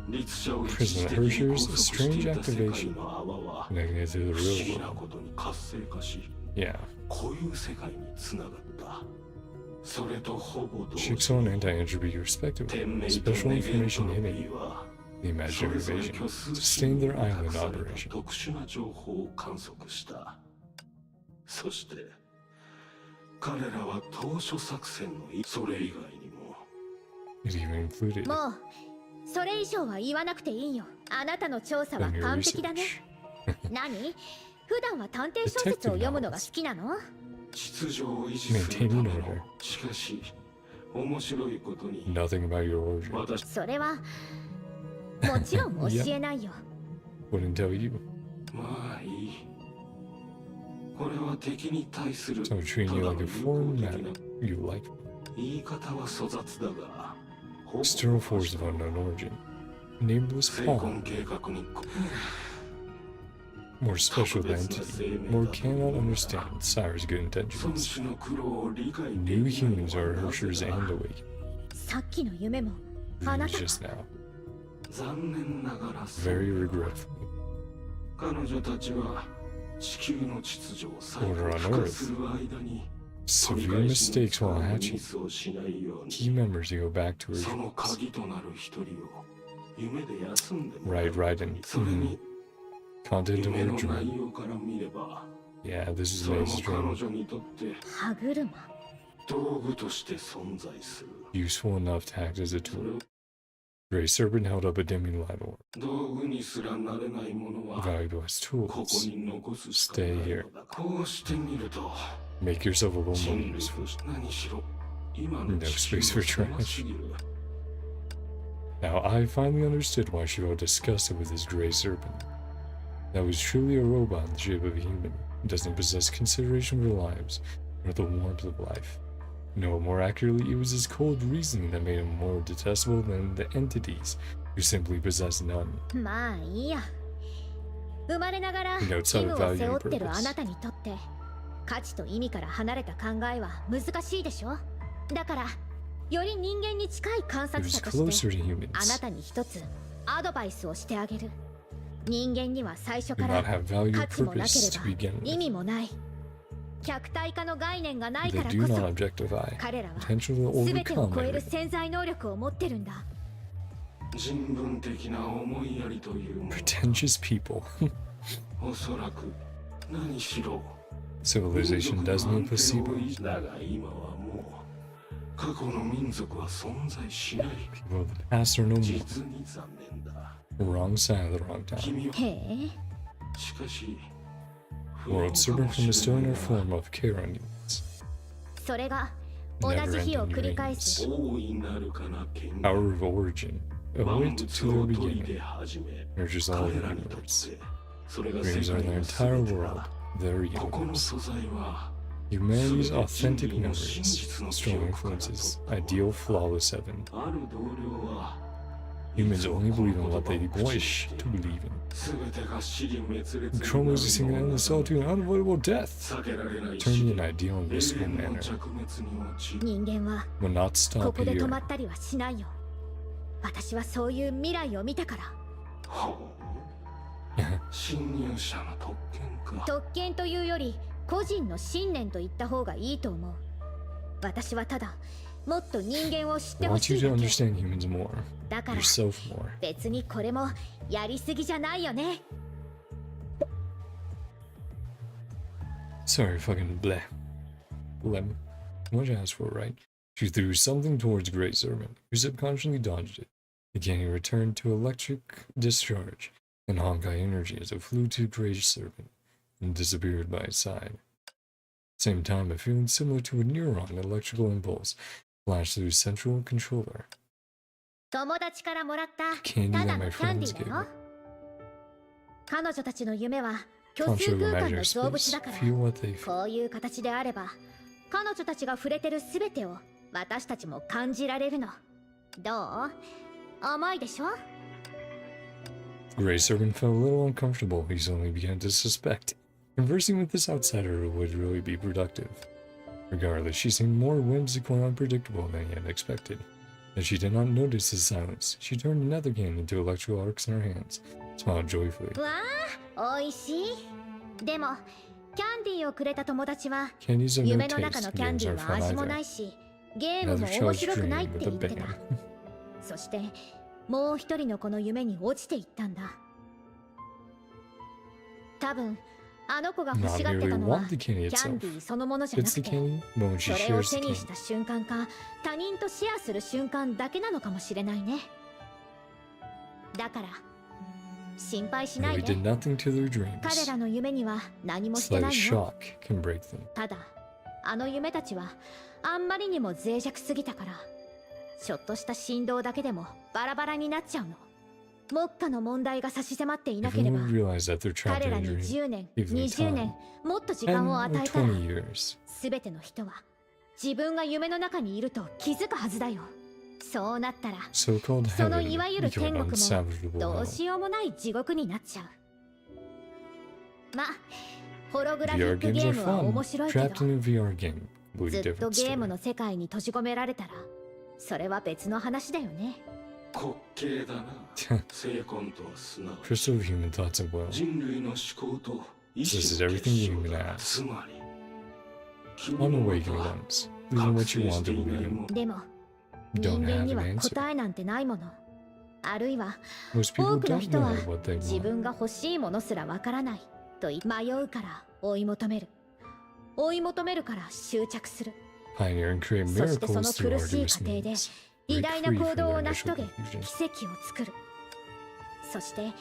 I: 律者を一時的に拘束していた世界の泡は不
A: Connecting it to the
I: 思
A: real
I: 議な
A: world.
I: ことに活性化し、
A: Yeah.
I: こういう世界につながった。それとほぼ同時
A: Jigsaw and anti-entropy respectively.
I: 天命と
A: Special
I: ネゲント
A: information
I: ロ
A: hidden.
I: ビーは
A: The
I: そ
A: imaginary
I: れぞれ
A: invasion
I: 虚数
A: sustained their
I: に
A: island
I: 隠された
A: operation.
I: 特殊な情報を観測した。そして彼らは当初作戦のそれ以外にも
A: It even included
C: もうそれ以上は言わなくていいよ。あなたの調査は
A: in your
C: 完璧だね。
A: research.
C: 何？普段は探偵小説を読むのが好きなの？
I: 秩序を維持するための。しかし面白いことに
A: Nothing about your origin.
I: 私
C: それはもちろん教えないよ。
A: Wouldn't tell you.
I: まあいい。これは敵に対する
A: So treating you like a foreign man. You like
I: 言い方は粗雑だが、
A: external force of unknown origin. Nameless
I: 成
A: pawn.
I: 婚計画に
A: More special than entity. More cannot understand Cyrus' good
I: 孫
A: intentions.
I: 子の苦労を理解でき
A: New
I: ない
A: humans
I: の
A: are
I: はなぜ
A: Hershers
I: だ
A: and Awakened.
C: さっきの夢もあな
A: Dreams
C: たが
A: just now.
I: 残念ながらそう
A: Very regretfully.
I: 彼女たちは地球の秩序を再
A: Order on
I: 復活する間に
A: Severe mistakes while
I: ミ
A: hatching.
I: スをしないよう
A: Key
I: に
A: members to go back to
I: その
A: her.
I: 鍵となる一人を夢で休んでも
A: Right, right, and
I: それに
A: content of
I: 夢
A: her
I: の内
A: dream.
I: 容から見れば
A: Yeah, this is
I: それも
A: May's
I: 彼
A: dream.
I: 女にとって
C: 歯車。
I: 道具として存在する
A: Useful enough to act as a
I: それ
A: tool.
I: を
A: Gray Serpent held up a dimming light orb.
I: 道具にすらなれないものは
A: Valuable as
I: ここ
A: tools.
I: に残すしかない
A: Stay
I: の
A: here.
I: だこうしてみると
A: Make yourself a little
I: 人
A: more
I: 類
A: useful.
I: として何しろ今の
A: No
I: 地球
A: space
I: は
A: for
I: 狭すぎる
A: Now, I finally understood why she felt disgusted with this Gray Serpent. That was truly a robot in the shape of a human. It doesn't possess consideration for lives, nor the warmth of life. No, more accurately, it was his cold reasoning that made him more detestable than the entities who simply possess none.
C: まあいいや。生まれながら
A: You know,
C: 義
A: outside
C: 務
A: of
C: を
A: value
C: 背負
A: and
C: ってる
A: purpose.
C: あなたにとって価値と意味から離れた考えは難しいでしょ。だからより人間に近い観
A: It
C: 察
A: was
C: 者として
A: closer to
C: あな
A: humans.
C: たに一つアドバイスをしてあげる。
B: 人間には最初
A: do
B: から
A: not have value
B: 価
A: or
B: 値もなけ
A: purpose to
B: れば
A: begin
B: 意
A: with.
B: 味もない。客体化の概念がない
A: They
B: から
A: do
B: こ
A: not
B: そ
A: objectify
B: 彼らは
A: potential to
B: 全てを
A: overcome
B: 超える
A: everything.
B: 潜在能力を持ってるんだ。
I: 人文的な思いやりというものは
A: Pretentious people.
I: おそらく何しろ
A: Civilization does no placebo.
I: だが今はもう過去の民族は存在しない。
A: People of the past are no more.
I: 実に残念だ。
A: Wrong side of the wrong time.
I: 君は
B: へえ、
I: しかし
A: World serpent from bestowing her form of care on humans.
B: それが同じ日を繰り返す。
I: 大いなるかな権
A: Power of origin. A
I: 万
A: way to
I: 物
A: their
I: を取り
A: beginning.
I: で始め
A: Nurtures all
I: 彼
A: the
I: らにとっ
A: universe.
I: てそれが
A: Dreams
I: 世
A: are
I: 界
A: their
I: の
A: entire
I: 全て
A: world.
I: だ。
A: Their
I: ここの
A: universe.
I: 素材は
A: Humanity's
I: 全て
A: authentic
I: 人類の真
A: memories.
I: 実の記
A: Strong
I: 憶から
A: influences.
I: 取った
A: Ideal flawless heaven.
I: ある同僚は
A: Humans only believe in what they wish to believe in.
I: 全てが死に滅裂になる
A: Control is seeking an endless solitude and unavoidable death.
I: 避けられない
A: Turning an ideal and
I: 永
A: blissful
I: 遠の
A: manner
I: 着滅に陥る。
B: 人間は
A: will not
B: こ
A: stop
B: こで止
A: here.
B: まったりはしないよ。私はそういう未来を見たから。
I: ほう侵入者の特権か。
B: 特権というより個人の信念と言った方がいいと思う。私はただもっと人間を知って
A: I
B: ほ
A: want
B: し
A: you
B: い
A: to
B: だけ。
A: understand humans more.
B: だから
A: Yourself more.
B: 別にこれもやりすぎじゃないよね。
A: Sorry, fucking bleh. Blem. What you asked for, right? She threw something towards Grey Servant, who subconsciously dodged it. Again, he returned to electric discharge and Honkai energy as it flew to Grey Servant and disappeared by its side. Same time, a feeling similar to a neuron electrical impulse flashed through central controller.
B: 友達からもらったた
A: Candy
B: だ
A: that
B: の
A: my
B: キャンデ
A: friends
B: ィー
A: gave
B: だ
A: me.
B: よ。彼女たちの夢は虚数
A: Construct of
B: 空間
A: imaginary
B: の造物
A: space.
B: だから、
A: Feel what they feel.
B: こういう形であれば彼女たちが触れてる全てを私たちも感じられるの。どう？甘いでしょ？
A: Grey Servant felt a little uncomfortable. He suddenly began to suspect conversing with this outsider would really be productive. Regardless, she seemed more whimsical and unpredictable than he had expected. As she did not notice his silence, she turned another can into electrical arcs in her hands, smiled joyfully.
B: わあ、おいしい。でもキャンディーをくれた友達は
A: Candies have no
B: 夢の中
A: taste.
B: のキャン
A: Games
B: ディ
A: aren't
B: ーは
A: fun
B: 味もな
A: either.
B: いし、ゲームも
A: Another
B: 面
A: child's
B: 白くないっ
A: dream
B: て
A: with
B: 言
A: a
B: ってた。
A: bang.
B: そしてもう一人の子の夢に落ちていったんだ。多分あの子が欲
A: Not
B: しがって
A: merely
B: たのは
A: want the
B: キ
A: candy
B: ャン
A: itself.
B: ディーそのものじゃな
A: It's
B: く
A: the
B: て、
A: candy, but when she
B: それを
A: shares
B: 手
A: the
B: にした
A: candy,
B: 瞬間か他人とシェアする瞬間だけなのかもしれないね。だから心配しない
A: really
B: で。
A: did nothing to their
B: 彼
A: dreams.
B: らの夢には何もしてな
A: Slight
B: いよ。
A: shock can break them.
B: ただあの夢たちはあんまりにも脆弱すぎたから、ちょっとした振動だけでもバラバラになっちゃうの。目下の問題が差し迫っていな
A: If
B: ければ
A: anyone realized that they're trapped
B: 彼ら
A: in a
B: に
A: dream,
B: 10年
A: give them
B: 20 年
A: time.
B: もっと時
A: 10
B: 間を
A: or
B: 与えたら、
A: 20 years.
B: 全ての人は自分が夢の中にいると気づくはずだよ。そうなったら
A: So-called
B: その
A: heaven
B: いわゆる
A: became
B: 天
A: an
B: 国も
A: unsalvageable
B: どう
A: hell.
B: しようもない地獄になっちゃう。まあホログラフィ
A: VR
B: ックゲ
A: games
B: ー
A: are
B: ムは面
A: fun.
B: 白いけど、
A: Trapped in a VR game.
B: ず
A: Completely
B: っと
A: different
B: ゲーム
A: story.
B: の世界に閉じ込められたらそれは別の話だよね。
I: 滑稽だな。精魂とはすなわち
A: Crystal of human thoughts and will.
I: 人類の思考と意志
A: This is
I: の
A: everything
I: 結
A: you
I: 晶
A: can
I: だ。
A: ask.
I: つまり
A: Unawakened ones. Believe in what you want to believe in.
B: でも
A: You
B: 人
A: don't
B: 間
A: have
B: に
A: an
B: は
A: answer.
B: 答えなんてないもの。あるいは
A: Most
B: 多
A: people
B: くの
A: don't
B: 人は
A: know what they
B: 自
A: want.
B: 分が欲しいものすらわからないと迷うから追い求める。追い求めるから執着する。
A: Pioneer and create
B: そしてそ
A: miracles
B: の
A: through
B: 苦しい
A: arduous
B: 過程で
A: means.
B: 偉
A: Break
B: 大な
A: free
B: 行
A: from
B: 動を
A: their
B: 成し
A: initial
B: 遂げ
A: confusion.
B: 奇跡を作る。そして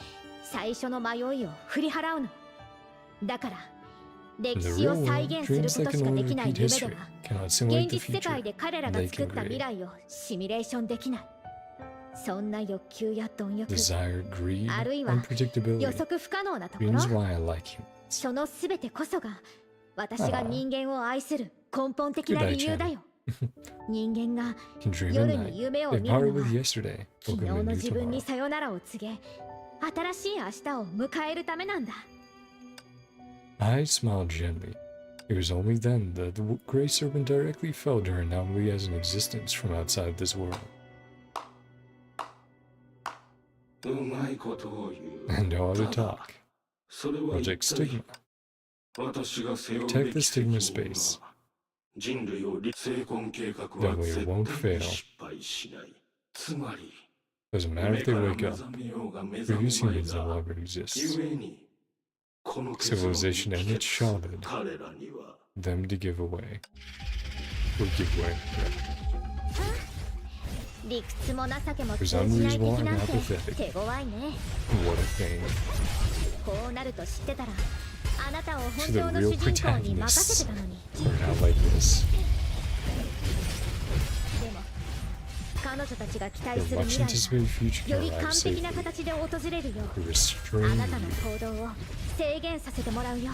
B: 最初の迷いを振り払うの。だから歴
A: In the
B: 史を
A: real
B: 再
A: world,
B: 現する
A: dreams
B: こ
A: that
B: とし
A: can
B: か
A: only
B: できない
A: repeat
B: 夢で
A: history
B: は
A: cannot
B: 現
A: simulate the
B: 実世界
A: future.
B: で彼らが
A: They
B: 作
A: can
B: った未
A: create.
B: 来をシミュレーションできない。そんな欲求や貪欲、
A: Desire, greed,
B: あるいは
A: unpredictability.
B: 予測不可能なところ、
A: Reasons why I like him.
B: その全てこそが私が人間を愛する根本的な理由だよ。人間が
A: Can dream at
B: 夜に
A: night.
B: 夢を
A: They
B: 見る
A: parted
B: の
A: with
B: は
A: yesterday.
B: 昨
A: Welcome
B: 日
A: to
B: の
A: new
B: 自分に
A: tomorrow.
B: さよならを告げ、新しい明日を迎えるためなんだ。
A: I smiled gently. It was only then that the Grey Serpent directly felt her anomaly as an existence from outside this world. And how to talk. Project Stigma. Protect the Stigma space. That way it won't fail. Doesn't matter if they wake up. Previous humans no longer exist. Civilization and its shaman. Them to give away. Or give away. There's unreasonable and apathetic. What a thing. To the real protagonists are now like this. The much anticipated future can arrive safely. To restrain you.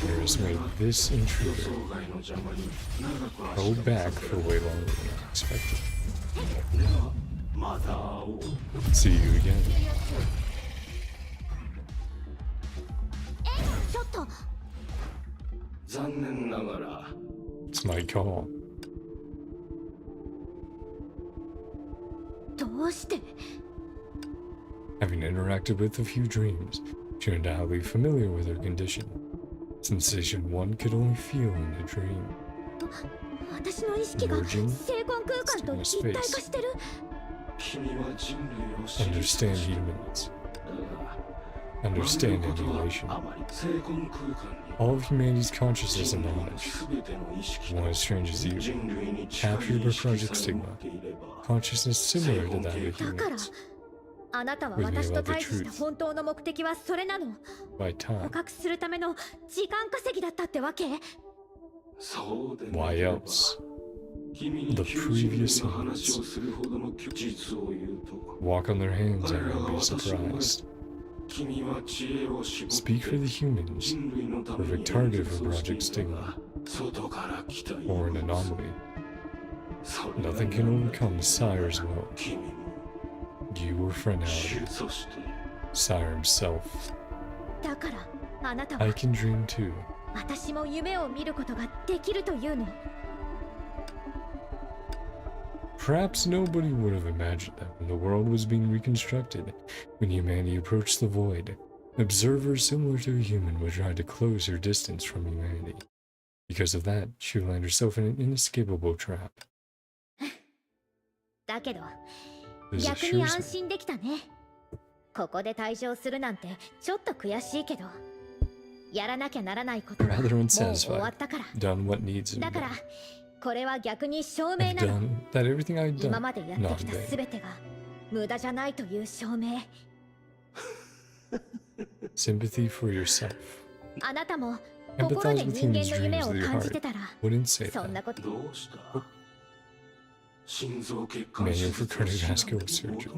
A: There's made this intruder go back for way longer than expected. See you again. It's my call. Having interacted with a few dreams, she undoubtedly familiar with her condition. Sensation one could only feel in a dream. Emerging stigma space. Understand humans. Understand annihilation. All of humanity's consciousness and knowledge. One as strange as you. Captured by Project Stigma. Consciousness similar to that of humans. With me about the truth. By time. Why else? The previous humans walk on their hands and won't be surprised. Speak for the humans, perfect target for Project Stigma, or an anomaly. Nothing can overcome Sire's will. You were finality. Sire himself. I can dream too. Perhaps nobody would have imagined that when the world was being reconstructed, when humanity approached the void, an observer similar to a human would try to close her distance from humanity. Because of that, she would land herself in an inescapable trap. There's a sure sign. Rather unsatisfied. Done what needs to be done. I've done that everything I've done, not in vain. Sympathy for yourself. Empathize with humans' dreams of your heart. Wouldn't say that. Manual for cardiovascular surgery.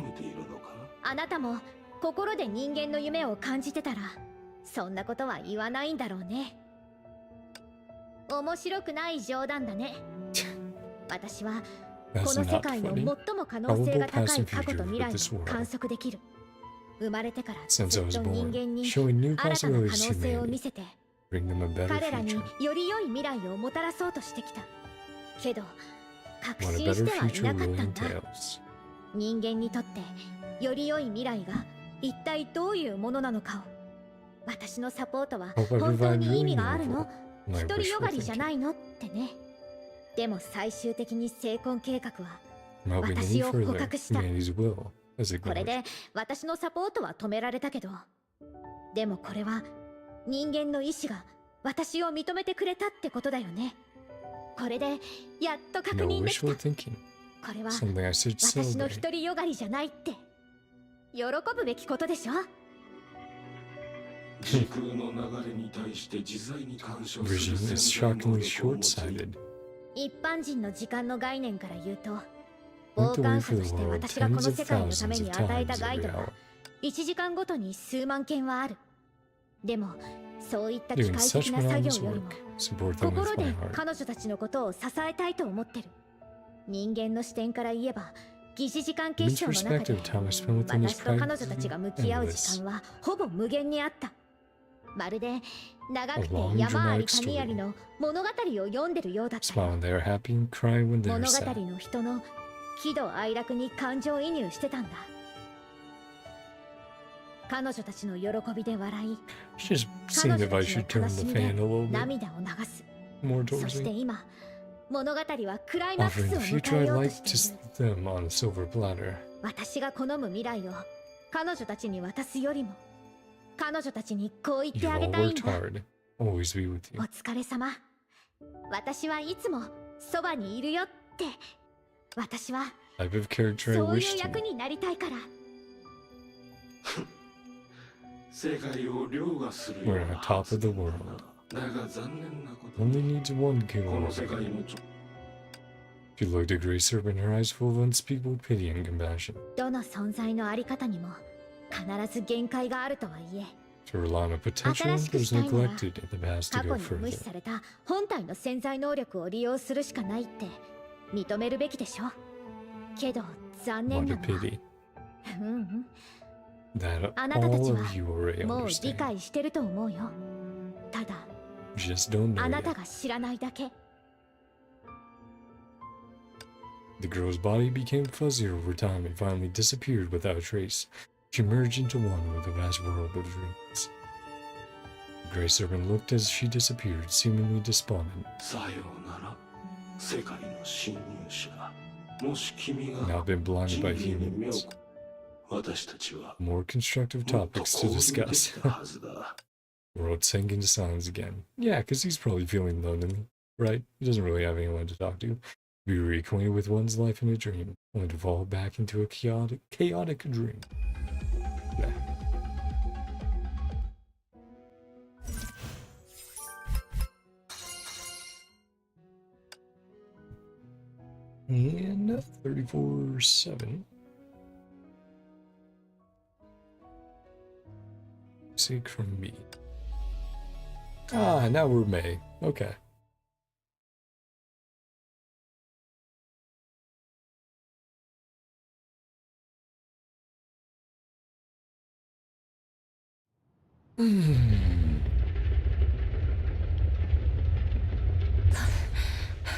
A: That's not funny. Probable past and future with this world. Since I was born, showing new possibilities to humanity. Bring them a better future. What a better future really entails. Hope I provide really meaningful. My wishful thinking. I'm hoping any further, humanity's will is ignored. No wishful thinking. Something I should celebrate. Vision is shockingly short-sighted. Looked away for the world tens of thousands of times every hour. Doing such monotonous work, support them with my heart. The introspective time I spent with them is quite endless. A long dramatic story. Smile when they are happy and cry when they are sad.
B: 喜怒哀楽に感情移入してたんだ。彼女たちの喜びで笑い、
A: She's
B: 彼
A: seeing
B: 女
A: if I
B: たちの
A: should turn
B: 悲
A: the
B: しみ
A: fan
B: で
A: a little bit
B: 涙を流す。
A: more
B: そ
A: towards
B: して
A: me.
B: 今、物語はクライマック
A: Offering
B: スを
A: the
B: 迎
A: future
B: え
A: I'd
B: ようと
A: like
B: してい
A: to
B: る。
A: them on a silver platter.
B: 私が好む未来を彼女たちに渡すよりも、彼女たちにこう言って
A: You've
B: あげ
A: all
B: たいん
A: worked
B: だ。
A: hard. Always be with
B: お
A: you.
B: 疲れ様。私はいつもそばにいるよって。私は
A: Type of character I
B: そういう
A: wish
B: 役
A: to.
B: になりたいから。
I: 世界を凌駕する
A: We're
I: よう
A: on
I: な
A: top
I: 発
A: of the
I: 言だ
A: world.
I: だが残念なことに
A: Only needs one
I: こ
A: kill
I: の世界
A: over.
I: のちょ
A: She looked at Grey Serpent, her eyes full of unspeakable pity and compassion.
B: どの存在のあり方にも必ず限界があるとはいえ、
A: To rely on a potential that was neglected in the past
B: 過
A: to
B: 去
A: go
B: に無視
A: further.
B: された本体の潜在能力を利用するしかないって認めるべきでしょ。けど残念
A: What
B: な
A: a
B: のは、
A: pity
B: うんうん、
A: that
B: あなたたち
A: all
B: は
A: of you already
B: もう理
A: understand.
B: 解してると思うよ。ただ
A: Just don't
B: あ
A: know
B: なた
A: yet.
B: が知らないだけ。
A: The girl's body became fuzzier over time and finally disappeared without a trace. She merged into one with the vast world of dreams. The Grey Serpent looked as she disappeared, seemingly despondent.
I: さようなら世界の侵入者。もし君が
A: Not been blinded
I: 人
A: by
I: 類に目を
A: humans.
I: 私たちは
A: More constructive
I: もっと
A: topics to
I: 交流で
A: discuss.
I: きたはずだ。
A: World sank into silence again. Yeah, because he's probably feeling lonely, right? He doesn't really have anyone to talk to. Be reacquainted with one's life in a dream, only to fall back into a chaotic dream. Yeah. And 34-7. Seek from me. Ah, now we're May. Okay.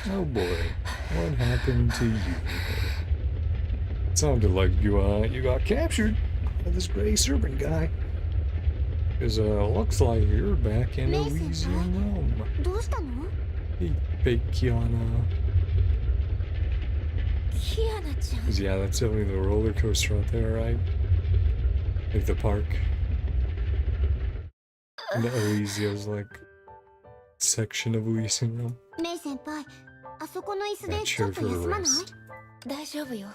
A: Oh boy, what happened to you? It sounded like you got captured by this Grey Serpent guy. Cause looks like you're back in
C: Mason,
A: Elysian realm.
C: どうしたの？
A: Hey, fake Kiana.
B: キアナちゃん。
A: 'Cause yeah, that's definitely the roller coaster out there, right? Like the park. And the Elysia's like section of Elysian realm.
C: メイ先輩、あそこの椅子で
A: That
C: ちょ
A: chair
C: っと
A: for
C: 休
A: the
C: まない？
A: rest.
B: 大丈夫よ。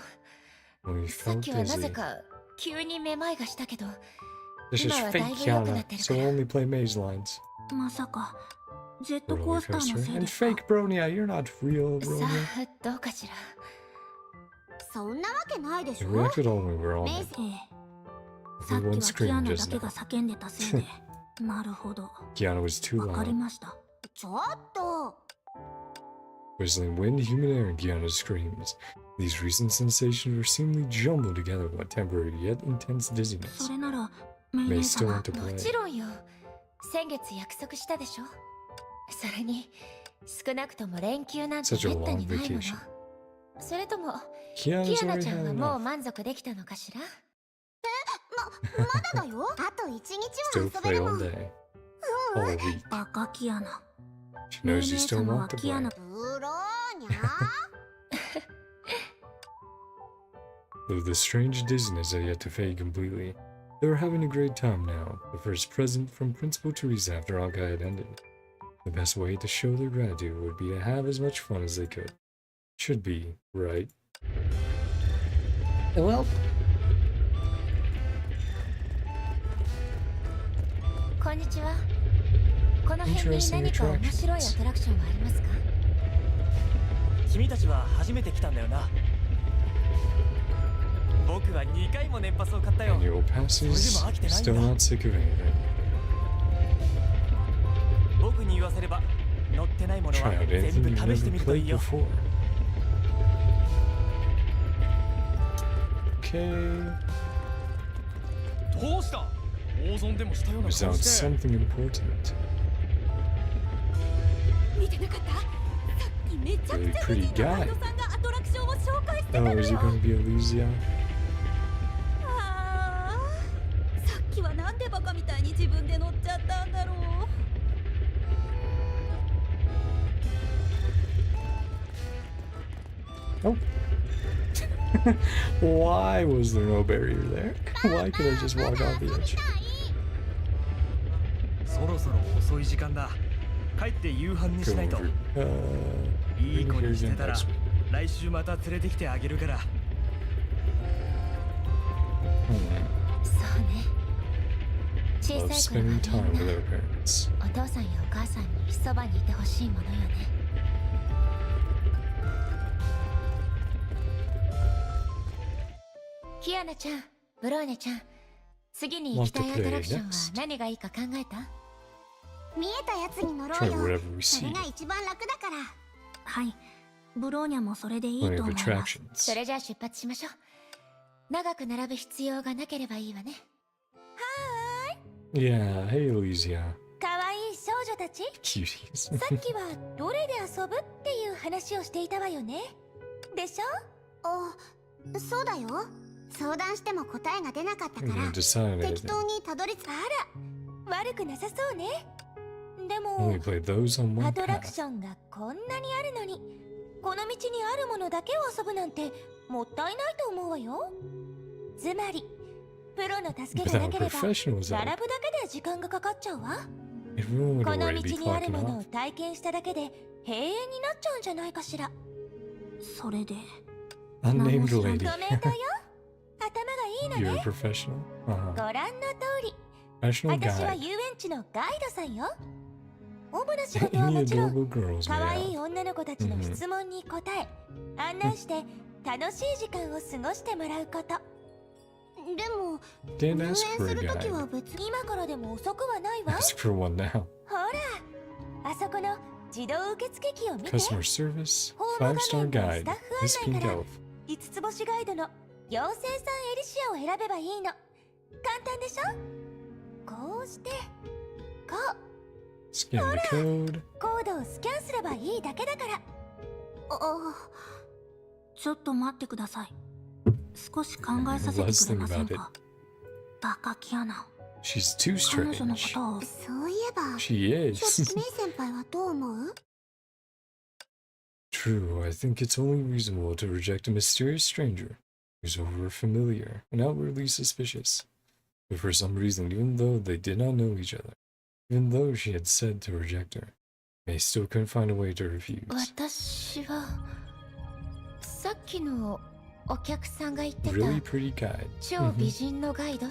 A: When we
B: さっ
A: felt
B: きはなぜ
A: dizzy.
B: か急にめまいがしたけど、
A: This is
B: 今はだい
A: fake
B: ぶ良くな
A: Kiana,
B: ってる
A: so
B: から。
A: only play maze lines.
E: まさかジェットコ
A: Roller
E: ースターの
A: coaster.
E: せい
A: And
E: ですか？
A: fake Bronia, you're not real
B: さ
A: Bronia.
B: あ、どうかしら。
C: そんなわけないでし
A: It
C: ょ。
A: reacted all when we were on
C: メイ
A: it.
C: さん、
E: ええ、さっ
A: Everyone
E: きはキア
A: screamed
E: ナだ
A: just
E: けが
A: now.
E: 叫んでたせいでなるほど
A: Kiana was too
E: わかり
A: loud.
E: ました。
C: ちょっと。
A: Whistling wind, human air, and Kiana's screams. These recent sensations were seemingly jumbled together with temporary yet intense
E: そ
A: dizziness.
E: れならメイ
A: May
E: 姉
A: still
E: 様
A: want to
B: も
A: play.
B: ちろんよ。先月約束したでしょ。それに少なくとも連休なんて
A: Such a
B: めったに
A: long
B: ないもの。
A: vacation.
B: それとも
A: Kiana's
B: キアナ
A: already
B: ちゃん
A: had
B: はもう
A: enough.
B: 満足できたのかしら。
C: まだだよ。あと一日は
A: Still
C: 遊べ
A: play
C: るも
A: all
C: ん。
A: day. All week.
E: バカキアナ
A: She
E: メイ
A: knows
E: 姉
A: you still
E: 様は
A: want to
E: キア
A: play.
E: ナ
C: ブローニャ
A: Though the strange dizziness had yet to fade completely, they were having a great time now, the first present from Principal Teresa after Honkai had ended. The best way to show their gratitude would be to have as much fun as they could. Should be, right? Well,
B: こんにちは。この辺に何か面白いアトラクションはありますか？
J: 君たちは初めて来たんだよな。僕は2回も年パスを買ったよ。
A: annual passes, still not sick of anything.
J: 僕に言わせれば乗ってないものは
A: Try out
J: 全
A: anything
J: 部
A: you've
J: 試してみ
A: never
J: るとい
A: played
J: いよ。
A: before. Okay,
J: どうした大損でもしたような
A: was
J: 顔
A: out
J: して。
A: something important.
B: 見てなかった？さっきめちゃく
A: Really
B: ちゃ
A: pretty
B: 美人の
A: guy.
B: ライドさんがアトラクションを
C: 紹介してた
A: Oh,
C: の
A: is it
C: よ。
A: going to be Elysia?
C: あー、さっきはなんでバカみたいに自分で乗っちゃったんだろう。
A: Oh. Why was there no barrier there? Why could I just walk off the edge?
J: そろそろ遅い時間だ。帰って夕飯にし
A: Go
J: ないと。
A: over.
J: いい子
A: Here
J: にして
A: again
J: たら
A: next week.
J: 来週また連れてきてあげるから。
A: Hmm.
B: そうね。小
A: Love
B: さい頃
A: spending
B: は
A: time
B: み
A: with
B: んな
A: our parents.
B: お父さんやお母さんにそばにいてほしいものよね。キアナちゃん、ブローニャちゃん、次に行きたいアトラクションは何がいいか考えた？
C: 見えたやつに乗ろ
A: Try
C: うよ。
A: whatever we
C: それ
A: see.
C: が一番楽だから。
E: はい。ブローニャもそれでいい
A: Plenty
E: と
A: of
E: 思います。
A: attractions.
B: それじゃあ出発しましょう。長く並ぶ必要がなければいいわね。
A: Yeah, hey Elysia.
C: かわいい少女たち。
A: Cuties.
C: さっきはどれで遊ぶっていう話をしていたわよね。でしょ？あ、そうだよ。相談しても答えが出なかったか
A: We
C: ら
A: didn't decide
C: 適
A: anything.
C: 当にたどり着あら、悪くなさそうね。でも
A: Only played those on
C: ア
A: one
C: トラク
A: path.
C: ションがこんなにあるのに、この道にあるものだけを遊ぶなんてもったいないと思うわよ。つまりプロの助けがな
A: Without
C: ければ
A: professionals
C: 並
A: out,
C: ぶだけで時間がかかっちゃうわ。
A: everyone would
C: この
A: already
C: 道
A: be
C: にある
A: clocking
C: ものを
A: off.
C: 体験しただけで閉園になっちゃうんじゃないかしら。
E: それで。
A: Unnamed
C: ご
A: lady.
C: めんだよ。頭がいいの
A: You're a
C: ね。
A: professional? Uh-huh.
C: ご覧の通り、
A: Professional
C: 私は
A: guy.
C: 遊園地のガイドさんよ。主な仕事
A: Any
C: はもちろん
A: adorable girls
C: 可
A: may
C: 愛
A: have.
C: い女の子たちの質問に答え、案内して楽しい時間を過ごしてもらうこと。でも
A: Didn't
C: 入園
A: ask
C: す
A: for a
C: るときは
A: guide.
C: 別に今からでも遅くはないわ。
A: Ask for one now.
C: ほら、あそこの自動受付機を見て。
A: Customer service.
C: ホーム
A: 5-star
C: 画面の
A: guide.
C: スタッフ
A: Miss
C: 案内
A: Pink
C: から
A: Elf.
C: 5つ星ガイドの妖精さんエリシアを選べばいいの。簡単でしょ？こうしてこう
A: Scan the code.
C: コードをスキャンすればいいだけだから。
E: ちょっと待ってください。少し考えさせてくれませんか？バカキアナ。
A: She's too
E: 彼女のこ
A: strange.
E: とを。
C: そういえば
A: She
C: ちょ
A: is.
C: っとメイ先輩はどう思う？
A: True, I think it's only reasonable to reject a mysterious stranger who's over-familiar and outwardly suspicious. But for some reason, even though they did not know each other, even though she had said to reject her, they still couldn't find a way to refuse.
B: 私はさっきのお客さんが言ってた
A: Really pretty guide.
B: 超美人のガイドっ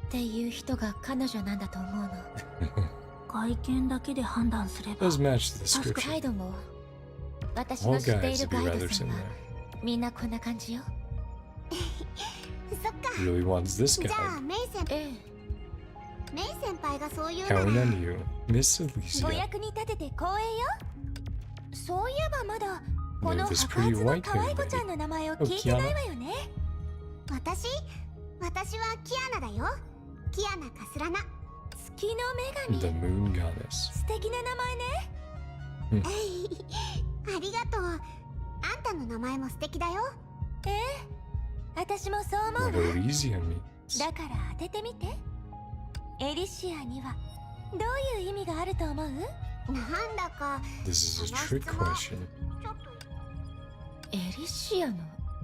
B: ていう人が彼女なんだと思うの。
E: 外見だけで判断すれば。
A: Does match the
B: 確か
A: description.
B: ガイドも私
A: All
B: の知ってい
A: guides
B: る
A: would
B: ガ
A: be
B: イド
A: rather
B: さん
A: similar.
B: はみんなこんな感じよ。
C: そっか。
A: Really wants this
C: じゃあ
A: guide.
C: メイ先輩、
B: え
C: メイ先輩がそう言うな
A: Counting
C: ら
A: on you, Miss
C: ご
A: Alicia.
C: 役に立てて光栄よ。そういえばまだこの
A: There's
C: 白
A: this
C: 髪
A: pretty
C: の
A: white
C: 可愛い子
A: haired
C: ちゃん
A: lady.
C: の名前を
A: Oh,
C: 聞いてない
A: Kiana?
C: わよね。私はキアナだよ。キアナカスラナ。月の女
A: The
C: 神。
A: moon goddess.
C: 素敵な名前ね。ありがとう。あんたの名前も素敵だよ。私もそう思う
A: What
C: わ。
A: Elysia means.
C: だから当ててみて。エリシアにはどういう意味があると思う？なんだか
A: This is a trick question.
C: ちょっと
B: エリシアの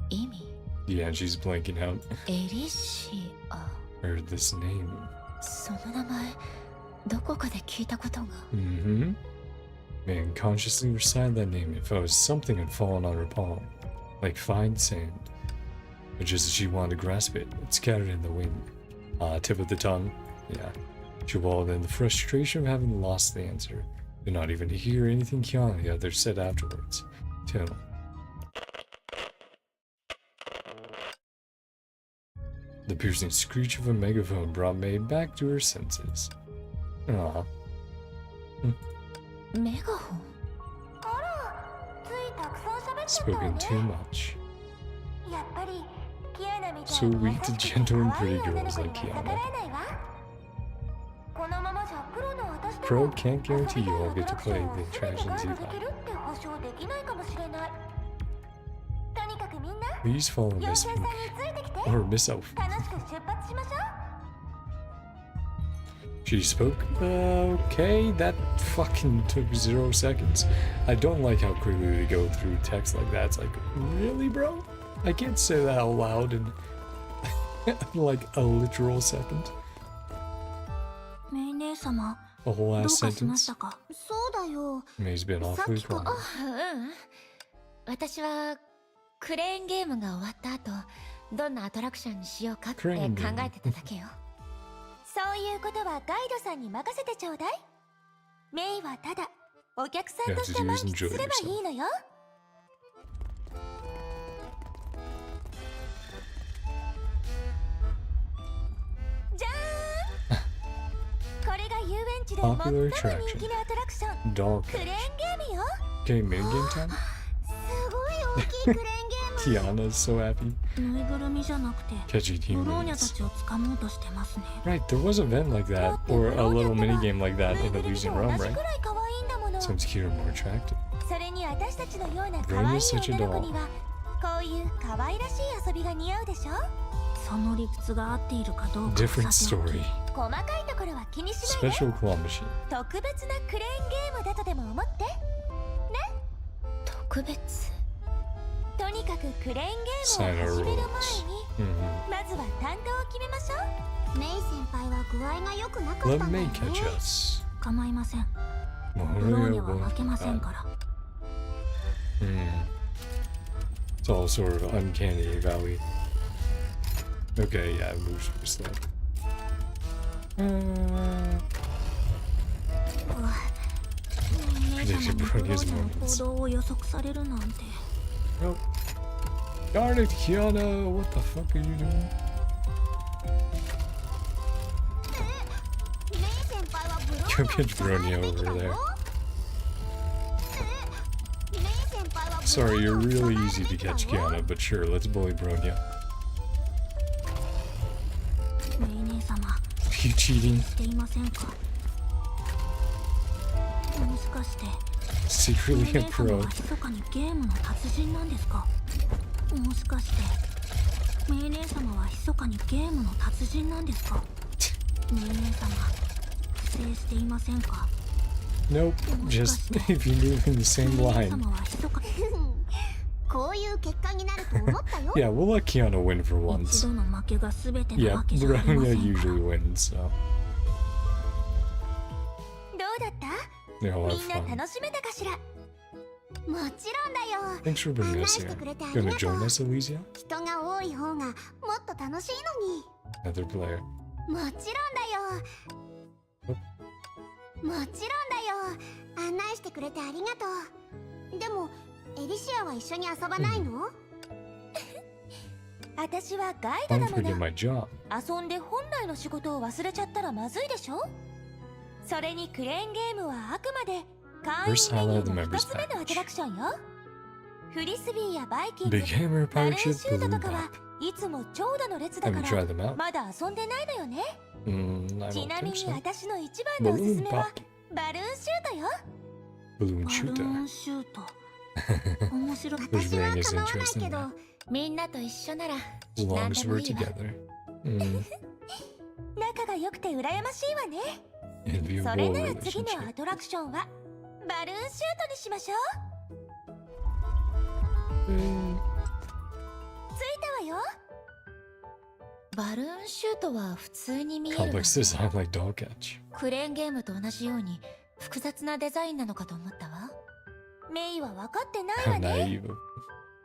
B: 意味？
A: Yeah, she's blanking out.
B: エリシア。
A: Heard this name.
B: その名前どこかで聞いたことが。
A: Mm-hmm. Man consciously recited that name if it was something had fallen on her palm, like fine sand. But just as she wanted to grasp it, it scattered in the wind. Tip of the tongue. Yeah. She wallowed in the frustration of having lost the answer, did not even hear anything Kiana the other said afterwards. Till the piercing screech of a megaphone brought May back to her senses. Aw.
B: メガホン？
C: あら、ついたくさん喋っちゃったわ
A: Spoken
C: ね。
A: too much.
C: やっぱりキアナみたい
A: So
C: に
A: weak
C: 優
A: to
C: しくて
A: gentle and
C: 可愛い
A: pretty
C: 女の
A: girls
C: 子に
A: like
C: は逆
A: Kiana.
C: らえないわ。このままじゃプロの私で
A: Pro
C: も
A: can't guarantee you won't get to play the
C: 遊びたいアトラクションを全て
A: attractions
C: ガイド
A: you
C: できるって保証できないかもしれない。
A: Please follow Miss or Miss Elf.
C: 楽しく出発しましょう。
A: She spoke. Okay, that fucking took 0 seconds. I don't like how quickly they go through text like that. It's like, really, bro? I can't say that out loud in like a literal second.
E: メイ姉様、
A: A whole
E: どう
A: ass
E: かしま
A: sentence.
E: したか？
C: そうだよ。
A: May's been
C: さっ
A: awfully
C: きか
A: quiet.
B: 私はクレーンゲームが終わった後、どんなアトラクションにしようかって考
A: クレーンゲーム
B: えてただけよ。
C: そういうことはガイドさんに任せてちょうだい。メイはただお客さんとして満喫すればいいのよ。じゃーん。これが遊園地で最も人気のアトラクション、
A: Dog
C: クレーンゲームよ。
A: Okay, main game time?
C: すごい大きいクレーンゲーム。
A: Tiana's so happy.
E: ぬいぐるみじゃなくて
A: Catchy
E: ブローニャた
A: teammates.
E: ちを掴もうとしてますね。
A: Right, there was an event like that, or a little minigame like that in Elysian Realm,
C: 同じ
A: right?
C: くらい可愛いんだもの。
A: Sounds cuter, more attractive.
C: それに私たちのような可
A: Brand
C: 愛
A: new
C: い
A: such a
C: 女の子
A: doll.
C: にはこういう可愛らしい遊びが似合うでしょ。
E: その理屈が合っているかどうかは
A: Different
E: さておき。
A: story.
C: 細かいところは気にしないで。
A: Special claw machine.
C: 特別なクレーンゲームだとでも思ってね。
B: 特別。
C: とにかくクレーンゲーム
A: Sign
C: を
A: our
C: 始める
A: rules.
C: 前に
A: Mhm.
C: まずは担当を決めましょう。メイ先輩は具合が良くなかった
A: Let
C: んだよ
A: May
C: ね。
A: catch us.
E: 構いません。ブローニャは負けませんから。
A: It's all sort of uncanny valley. Okay, yeah, it moves super slow.
E: メイ姉様にブローニャの行動を予測されるなんて。
A: Nope. Darn it, Kiana! What the fuck are you doing?
C: メイ先輩はブロ
A: You
C: ー
A: pitch
C: ニャを
A: Brony
C: 捕まえるべ
A: over
C: きだ
A: there.
C: よ。メイ先輩はブローニャを
A: Sorry, you're
C: 捕
A: really
C: まえる
A: easy
C: べ
A: to
C: きだよ。
A: catch, Kiana, but sure, let's bully Bronya.
E: メイ姉様、
A: You cheating?
E: していませんか？もしかして、
A: Secretly
E: メイ
A: a
E: 姉様
A: pro.
E: は密かにゲームの達人なんですか？もしかして、メイ姉様は密かにゲームの達人なんですか？メイ姉様、不正していませんか？
A: Nope, just if you move in the same
E: メイ姉
A: line.
E: 様は密かに
C: こういう結果になると思ったよ。
A: Yeah, we'll let Kiana win for
E: 一
A: once.
E: 度の負けが全てな
A: Yeah,
E: わけじゃありま
A: Bronya
E: せんから。
A: usually wins, so
C: どうだった？
A: they'll
C: み
A: have
C: んな
A: fun.
C: 楽しめたかしら？もちろんだよ。
A: Thanks for bringing us here. Gonna join us, Elysia?
C: 人が多い方がもっと楽しいのに。
A: Another player.
C: もちろんだよ。もちろんだよ。案内してくれてありがとう。でもエリシアは一緒に遊ばないの？私はガイド
A: Don't
C: だも
A: forget
C: の。
A: my job.
C: 遊んで本来の仕事を忘れちゃったらまずいでしょ。それにクレーンゲームはあくまで会員メニューの2つ目のアトラクションよ。フリスビーやバイキング、
A: Big Hammer,
C: バルー
A: Pirate
C: ン
A: Ship,
C: シュート
A: Balloon
C: とかは
A: Pop.
C: いつも長蛇の列だか
A: Haven't tried
C: ら
A: them out.
C: まだ遊んでないのよね。
A: I
C: ち
A: don't
C: なみ
A: think
C: に
A: so.
C: 私の一番のおすす
A: Balloon
C: めは
A: Pop.
C: バルーンシュートよ。
A: Balloon
E: バル
A: shooter.
E: ーンシュート。面白い。
C: 私は
A: Bring us
C: 構わない
A: interest
C: け
A: in
C: ど
A: that.
B: みんなと一緒なら
A: As
B: 何
A: long
B: で
A: as
B: も
A: we're
B: いいわ。
A: together.
C: 仲が良くて羨ましいわね。
A: Enviable
C: それなら次の
A: relationship.
C: アトラクションはバルーンシュートにしましょう。
A: Eh,
C: 着いたわよ。
B: バルーンシュートは普通に見えるわね。
A: Complex design like dog catch.
B: クレーンゲームと同じように複雑なデザインなのかと思ったわ。
C: メイは分かってない
A: How
C: わね。
A: naive.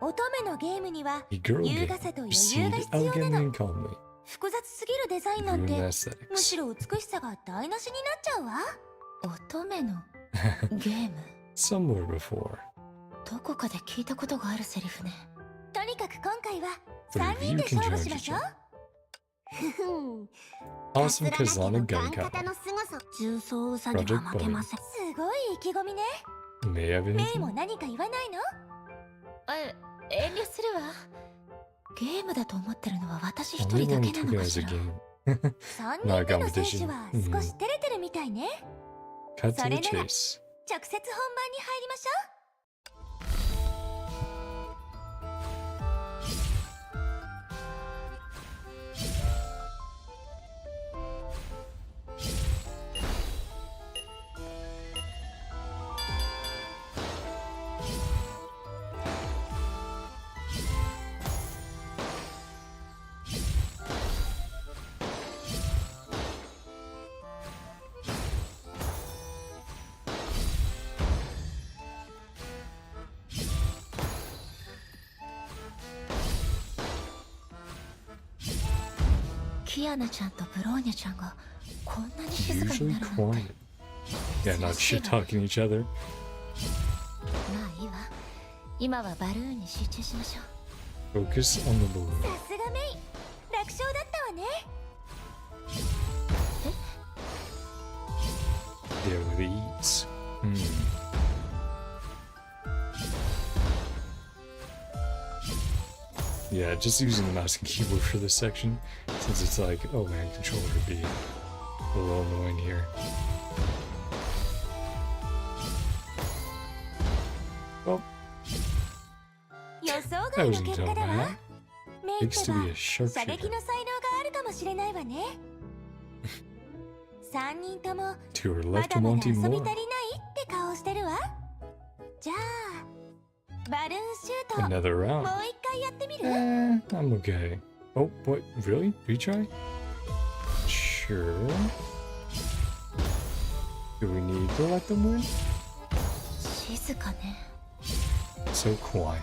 C: 乙女のゲームには
A: A girl
C: 優
A: game.
C: 雅さと余裕
A: Proceed
C: が必要な
A: elegantly
C: の。
A: and calmly.
C: 複雑すぎるデザインなん
A: Ruin
C: て
A: the
C: む
A: aesthetics.
C: しろ美しさが台無しになっちゃうわ。
B: 乙女のゲーム。
A: Somewhere before.
B: どこかで聞いたことがあるセリフね。
C: とにかく今回は
A: But
C: 3
A: if
C: 人
A: you
C: で
A: can
C: 勝負
A: join
C: しましょう。
A: Awesome
C: さすが
A: Kazana
C: だけどガン
A: Gunka.
C: 方の凄さ。
E: 重装ウサギは負けません。
C: すごい意気込みね。
A: May have
C: メイ
A: anything?
C: も何か言わないの？
B: 遠慮するわ。ゲームだと思ってるのは私一
A: Only
B: 人だ
A: one
B: け
A: who
B: な
A: took
B: の
A: it
B: か
A: as
B: し
A: a
B: ら。
A: game.
C: 3人目の選手は少し照れてるみたいね。
A: Cut to the
C: それなら
A: chase.
C: 直接本番に入りましょう。
B: キアナちゃんとブローニャちゃんがこんなに静かに
A: Usually
B: なるなんて。
A: quiet. Yeah, not shit talking to each other.
B: まあいいわ。今はバルーンに集中しましょう。
A: Focus on the balloon.
C: さすがメイ、楽勝だったわね。
A: Yeah, with ease. Yeah, just using the mouse and keyboard for this section, since it's like, oh man, controller would be a little annoying here. Oh,
C: 予想
A: that
C: 外の
A: wasn't
C: 結
A: so
C: 果だわ。
A: bad.
C: メイって
A: Looks to be a
C: ば射撃
A: sharpshooter.
C: の才能があるかもしれないわね。3人とも
A: To her
C: ま
A: left
C: だま
A: and
C: だ遊
A: wanting
C: び
A: more.
C: 足りないって顔してるわ。じゃあバルーンシュート
A: Another
C: もう
A: round.
C: 一回やってみる？
A: I'm okay. Oh, what? Really? Retry? Sure. Do we need to let them win?
B: 静かね。
A: So quiet.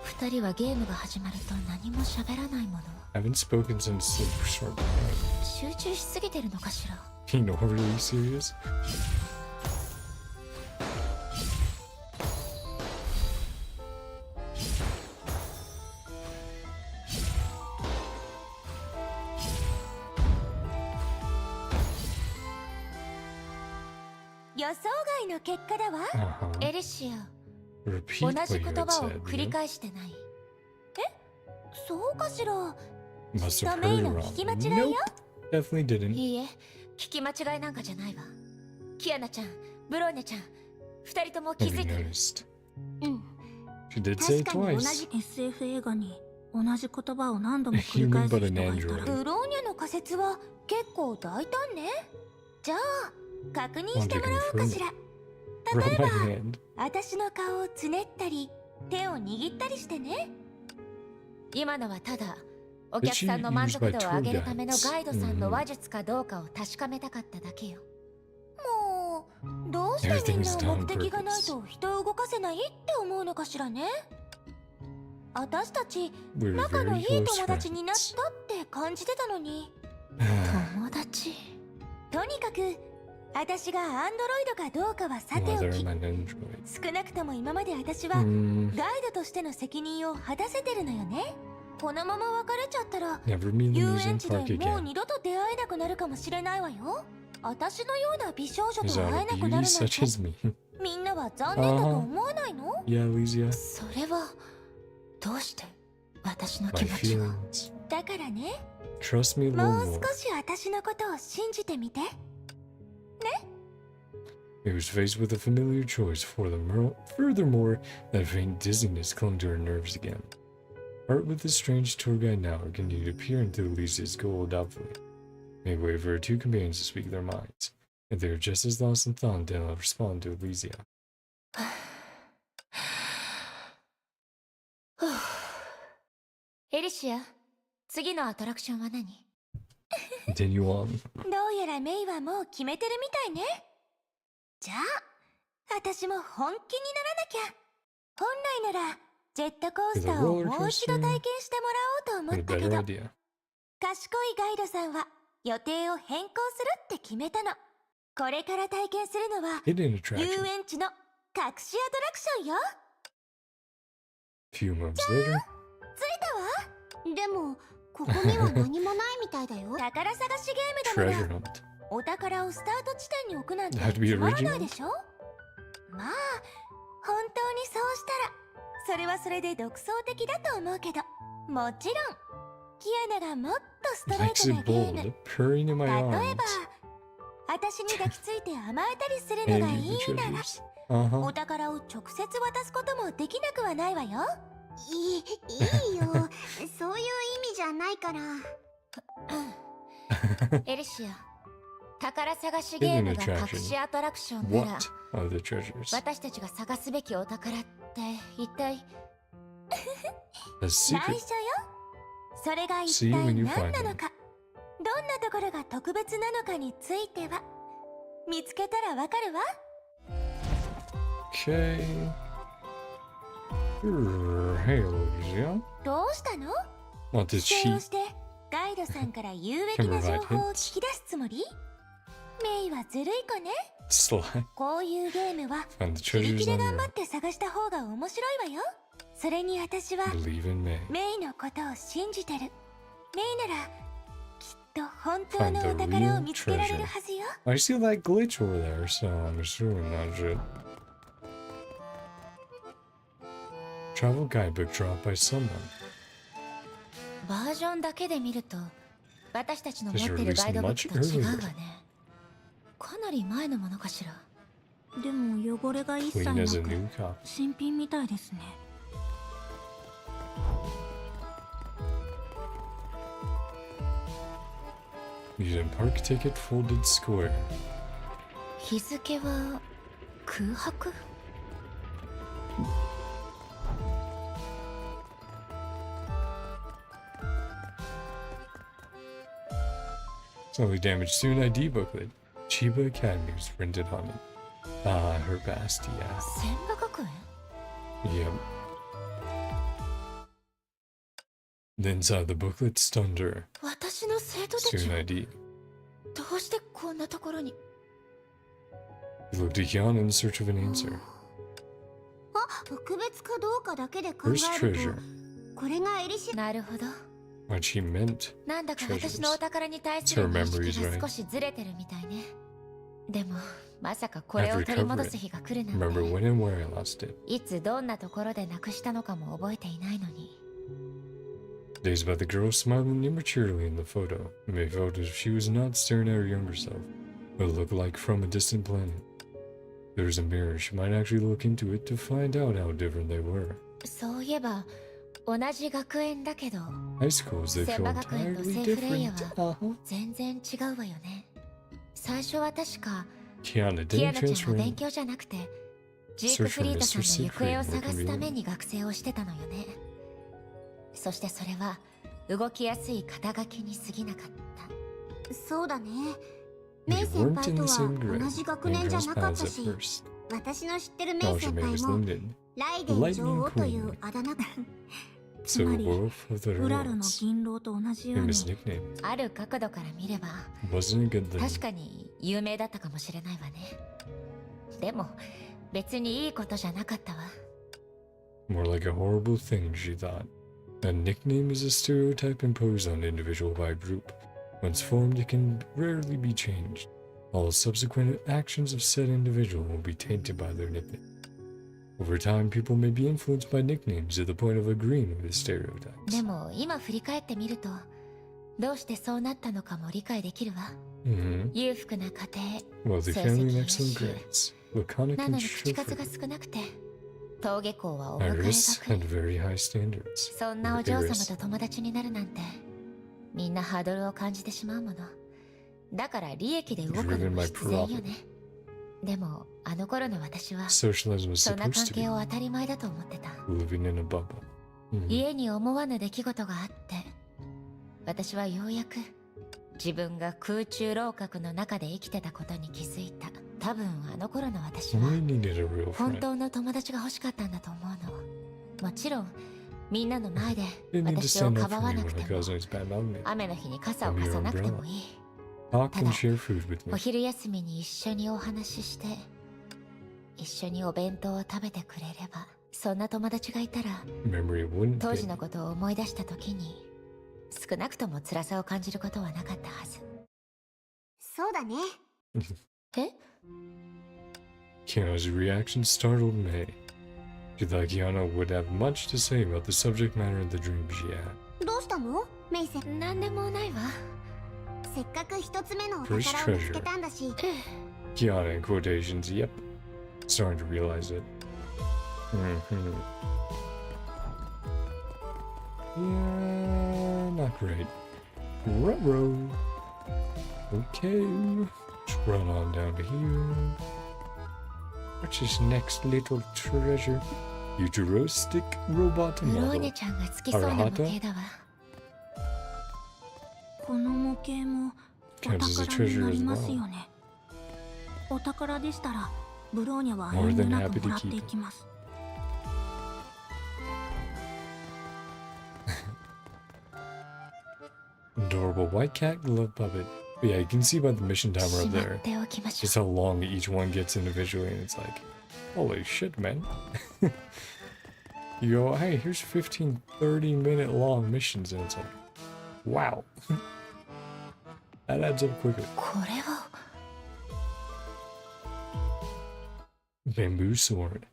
B: 二人はゲームが始まると何も喋らないもの。
A: Haven't spoken since the short time.
B: 集中しすぎてるのかしら。
A: You know, really serious?
C: 予想外の結果だわ。
A: Uh-huh.
B: エリシア、
A: Repeat
B: 同
A: what
B: じ
A: you
B: 言
A: had
B: 葉を
A: said.
B: 繰り返してない。
C: そうかしら。
A: Must have
C: メイ
A: heard
C: の
A: it
C: 聞き
A: wrong.
C: 間違いよ。
A: Nope. Definitely didn't.
B: いいえ、聞き間違いなんかじゃないわ。キアナちゃん、ブローニャちゃん、二人とも気づ
A: Have
B: い
A: you
B: てる。
A: noticed?
C: うん。
A: She did say it
C: 確かに同
A: twice.
C: じ。
E: SF 映画に同じ言葉を何度も
A: A
E: 繰り
A: human
E: 返す
A: but
E: 人
A: an
E: がいたら
A: android.
C: ブローニャの仮説は結構大胆ね。じゃあ確認してもらおうかしら。
A: Rub my hand.
C: 私の顔をつねったり手を握ったりしてね。
B: 今のはただ、お客さんの満足度を上げるためのガイドさんの話術かどうかを確かめたかっただけよ。
C: もうどうしてみんな目的がないと人を動かせないって思うのかしらね。私たち
A: We're
C: 仲の
A: very
C: いい
A: close
C: 友達になっ
A: friends.
C: たって感じてたのに。
B: 友達。
C: とにかく私がアンドロイドかどうかはさてお
A: Mother
C: き、
A: and an android.
C: 少なくとも今まで私は
A: Mm,
C: ガイドとしての責任を果たせてるのよね。このまま別れちゃったら
A: never meet the
C: 遊
A: amusement
C: 園地で
A: park
C: もう
A: again.
C: 二度と出会えなくなるかもしれないわよ。私のような美少女
A: Is
C: と
A: that
C: 会え
A: a
C: なく
A: beauty
C: なるなん
A: such
C: て
A: as me?
C: みんなは残念だと思わないの？
A: Yeah, Elysia.
B: それは、どうして私の
A: My
B: 気持ちが。
A: feelings.
C: だからね、
A: Trust me a
C: も
A: little
C: う
A: more.
C: 少し私のことを信じてみて。
A: He was faced with a familiar choice. Furthermore, that faint dizziness clung to her nerves again. Part with this strange tour guide now, or continue to peer into Elysia's goal doubtfully. Make way for her two companions to speak their minds. If they are just as lost in thought, they'll respond to Elysia.
B: エリシア、次のアトラクションは何？
A: Continue on.
C: どうやらメイはもう決めてるみたいね。じゃあ私も本気にならなきゃ。本来ならジェットコースターをもう一度体験してもらおうと思
A: What a
C: ったけ
A: better
C: ど、
A: idea.
C: 賢いガイドさんは予定を変更するって決めたの。これから体験するのは
A: Hidden
C: 遊
A: attraction.
C: 園地の隠しアトラクションよ。
A: Few moments later.
C: 着いたわ。
K: でもここには何もないみたいだよ。
C: 宝探しゲームだ
A: Treasure
C: もの。
A: hunt.
C: お宝をスタート地点に置くなんて
A: That'd be
C: つまら
A: original.
C: ないでしょ。まあ本当にそうしたらそれはそれで独創的だと思うけど、もちろんキアナがもっとストレー
A: Likes
C: トな
A: it
C: ゲーム、
A: bold, purring in my
C: 例え
A: arms.
C: ば私に抱きついて甘えたりするのがい
A: Maybe
C: い
A: the
C: なら
A: treasures. Uh-huh.
C: お宝を直接渡すこともできなくはないわよ。
K: いいよ。そういう意味じゃないから。
B: エリシア、宝探しゲームが隠しアトラクションなら、
A: What are the treasures?
B: 私たちが探すべきお宝って一体？
A: A
C: 内
A: secret.
C: 緒よ。それが一
A: See
C: 体
A: when you
C: 何
A: find
C: な
A: them.
C: のか、どんなところが特別なのかについては見つけたらわかるわ。
A: Okay. Hey, Elysia.
C: どうしたの？
A: Want to
C: 否定を
A: cheat?
C: して
E: ガイドさんから有益な情報を聞き出すつもり？メイはずるい子ね。
A: Sly.
E: こういうゲームは
A: Find the
E: 自
A: treasures
E: 力で
A: on
E: 頑
A: your
E: 張って探した方が面白いわよ。それに私は
A: Believe in May.
E: メイのことを信じてる。メイならきっと本当
A: Find
E: の
A: the
E: お宝
A: real
E: を見つけられる
A: treasure.
E: はずよ。
A: I see that glitch over there, so I'm assuming that's it. Travel guidebook dropped by someone.
B: バージョンだけで見ると私たちの持
A: This
B: ってる
A: released
B: ガイドブッ
A: much
B: クと違うわ
A: earlier.
B: ね。かなり前のものかしら。
E: でも汚れが一切
A: Clean
E: な
A: as a
E: く
A: new copy.
E: 新品みたいですね。
A: Use park ticket folded square.
B: 日付は空白？
A: Slightly damaged student ID booklet. Chiba Academy was printed on it. Ah, her past, yeah.
B: 千葉学園？
A: Yep. The inside of the booklet stunned her.
B: 私の生徒たち
A: Student
B: は
A: ID.
B: どうしてこんなところに？
A: He looked at Kiana in search of an answer.
C: 特別かどうかだけで考
A: First
C: えると
A: treasure.
C: これがエリシ
B: なるほど。
A: What she meant.
B: なんだか私のお宝に対す
A: Treasures.
B: る認
A: Her memories,
B: 識が
A: right?
B: 少しずれてるみたいね。でもまさかこれを取り戻す日が来るなん
A: Remember
B: て。
A: when and where I lost it.
B: いつどんなところでなくしたのかも覚えていないのに。
A: Days about the girl smiling immaturely in the photo. May felt as if she was not staring at her younger self, but looked like from a distant planet. There was a mirror. She might actually look into it to find out how different they were.
B: そういえば同じ学園だけど
A: High schools, they
B: 千
A: feel
B: 葉学園と
A: entirely
B: セーフレイヤ
A: different.
B: は全然違うわよね。最初は確か
A: Kiana
B: キア
A: didn't
B: ナちゃん
A: transfer
B: は勉
A: in.
B: 強じゃなくてジークフリートさんの行方を探すために学生をしてたのよね。そしてそれは動きやすい肩書きに過ぎなかった。
C: そうだね。
A: They
C: メイ先
A: weren't
C: 輩
A: in
C: と
A: the
C: は
A: same grade.
C: 同じ学
A: They
C: 年じゃ
A: crossed
C: なかっ
A: paths
C: た
A: at
C: し、
A: first.
C: 私の知ってるメイ
A: Knowledge
C: 先
A: of May
C: 輩
A: was
C: も
A: limited.
C: ライデン女王というあだ名が
E: つ
A: So
E: ま
A: a
E: り
A: wolf of the
E: ウラルの
A: Roads.
E: 銀狼と同じように
A: Famous nickname.
B: ある角度から見れば
A: Wasn't a good thing.
B: 確かに有名だったかもしれないわね。でも別にいいことじゃなかったわ。
A: More like a horrible thing, she thought. That nickname is a stereotype imposed on an individual by a group. Once formed, it can rarely be changed. All subsequent actions of said individual will be tainted by their nickname. Over time, people may be influenced by nicknames to the point of agreeing with the stereotypes.
B: でも今振り返ってみるとどうしてそうなったのかも理解できるわ。
A: Mm-hmm.
B: 裕福な家
A: Wealthy
B: 庭、成
A: family
B: 績
A: and excellent
B: 優秀
A: grades. Laconic
B: な
A: and
B: のに口数
A: chauffeur.
B: が少なくて登下校はお迎え
A: Iris
B: 学
A: had very high standards.
B: そんなお嬢様
A: Iris.
B: と友達になるなんてみんなハードルを感じてしまうもの。だから利益で動くのも必然よね。でもあの頃の私は
A: Socialism was
B: そんな関
A: supposed to be
B: 係を当たり前だと思ってた。
A: living in a bubble. Mhm.
B: 家に思わぬ出来事があって私はようやく自分が空中楼閣の中で生きてたことに気づいた。多分あの頃の私は
A: Only needed a real
B: 本
A: friend.
B: 当の友達が欲しかったんだと思うの。もちろんみんなの前で
A: Didn't need to
B: 私を
A: stand
B: か
A: up
B: ば
A: for
B: わ
A: me
B: な
A: when
B: く
A: my
B: ても
A: cousins badmouthed me.
B: 雨の日に傘を貸さなくてもいい。
A: Talk and share food with
B: お
A: me.
B: 昼休みに一緒にお話しして一緒にお弁当を食べてくれればそんな友達がいたら
A: Memory wouldn't
B: 当
A: be.
B: 時のことを思い出した時に少なくとも辛さを感じることはなかったはず。
C: そうだね。
B: え
A: Kiana's reaction startled May. She thought Kiana would have much to say about the subject matter of the dream she had.
C: どうしたのメイ先輩。
B: なんでもないわ。
C: せっかく一つ目のお
A: First
C: 宝を見つけたんだし。
A: Kiana in quotations, yep. Starting to realize it. Mm-hmm. Yeah, not great. Ruh-roh. Okay, let's run on down to here. What's this next little treasure? Futuristic robot
B: ブロー
A: model.
B: ニャちゃんが好きそうな模型だわ。
E: この模型もお
A: Counts as a
E: 宝に
A: treasure
E: な
A: as
E: ります
A: well.
E: よね。お宝でしたらブローニャは
A: More
E: 遠慮
A: than
E: な
A: happy
E: く
A: to
E: もらって
A: keep
E: い
A: it.
E: きます。
A: adorable white cat glove puppet. But yeah, you can see by the mission timer up there just how long each one gets individually, and it's like, holy shit, man. You go, hey, here's 15, 30-minute long missions, and it's like, wow. That adds up quickly. Bamboo sword.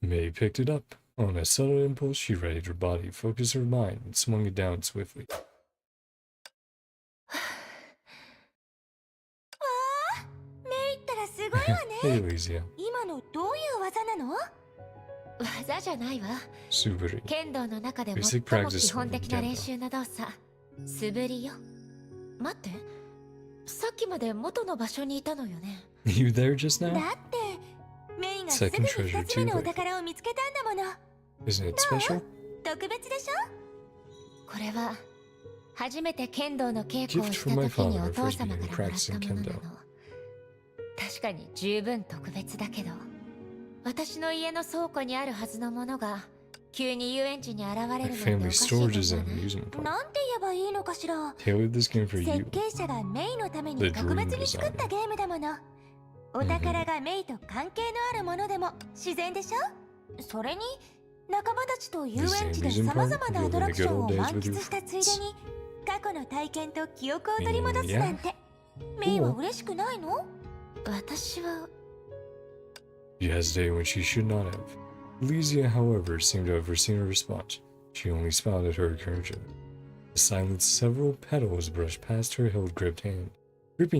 A: May picked it up. On a sudden impulse, she readied her body, focused her mind, and swung it down swiftly. Hey, Elysia.
B: 技じゃないわ。
A: Suburi.
B: 剣道の中で最
A: Basic
B: も
A: practice
B: 基本的な
A: from
B: 練習の動作。素振りよ。待って。さっきまで元の場所にいたのよね。
A: You there just now?
E: だってメイがすぐに2つ目のお宝を見つけたんだもの。
A: Isn't it special?
E: 特別でしょ？
B: これは初めて剣道の稽古をした時にお父様からもらったものなの。確かに十分特別だけど、私の家の倉庫にあるはずのものが急に遊園地に現れるなんておかしいもんじゃない。
E: なんて言えばいいのかしら。
A: Tailored this game for
E: 設
A: you.
E: 計者がメイのために特別に作ったゲームだもの。お宝がメイと関係のあるものでも自然でしょ。それに仲間たちと遊園地で様々なアトラクションを満喫したついでに過去の体験と記憶を取り戻すなんて、メイは嬉しくないの？
B: 私は
A: She hesitated when she should not have. Elysia, however, seemed to have foreseen her response. She only smiled at her encouragement. The silence, several petals brushed past her gripping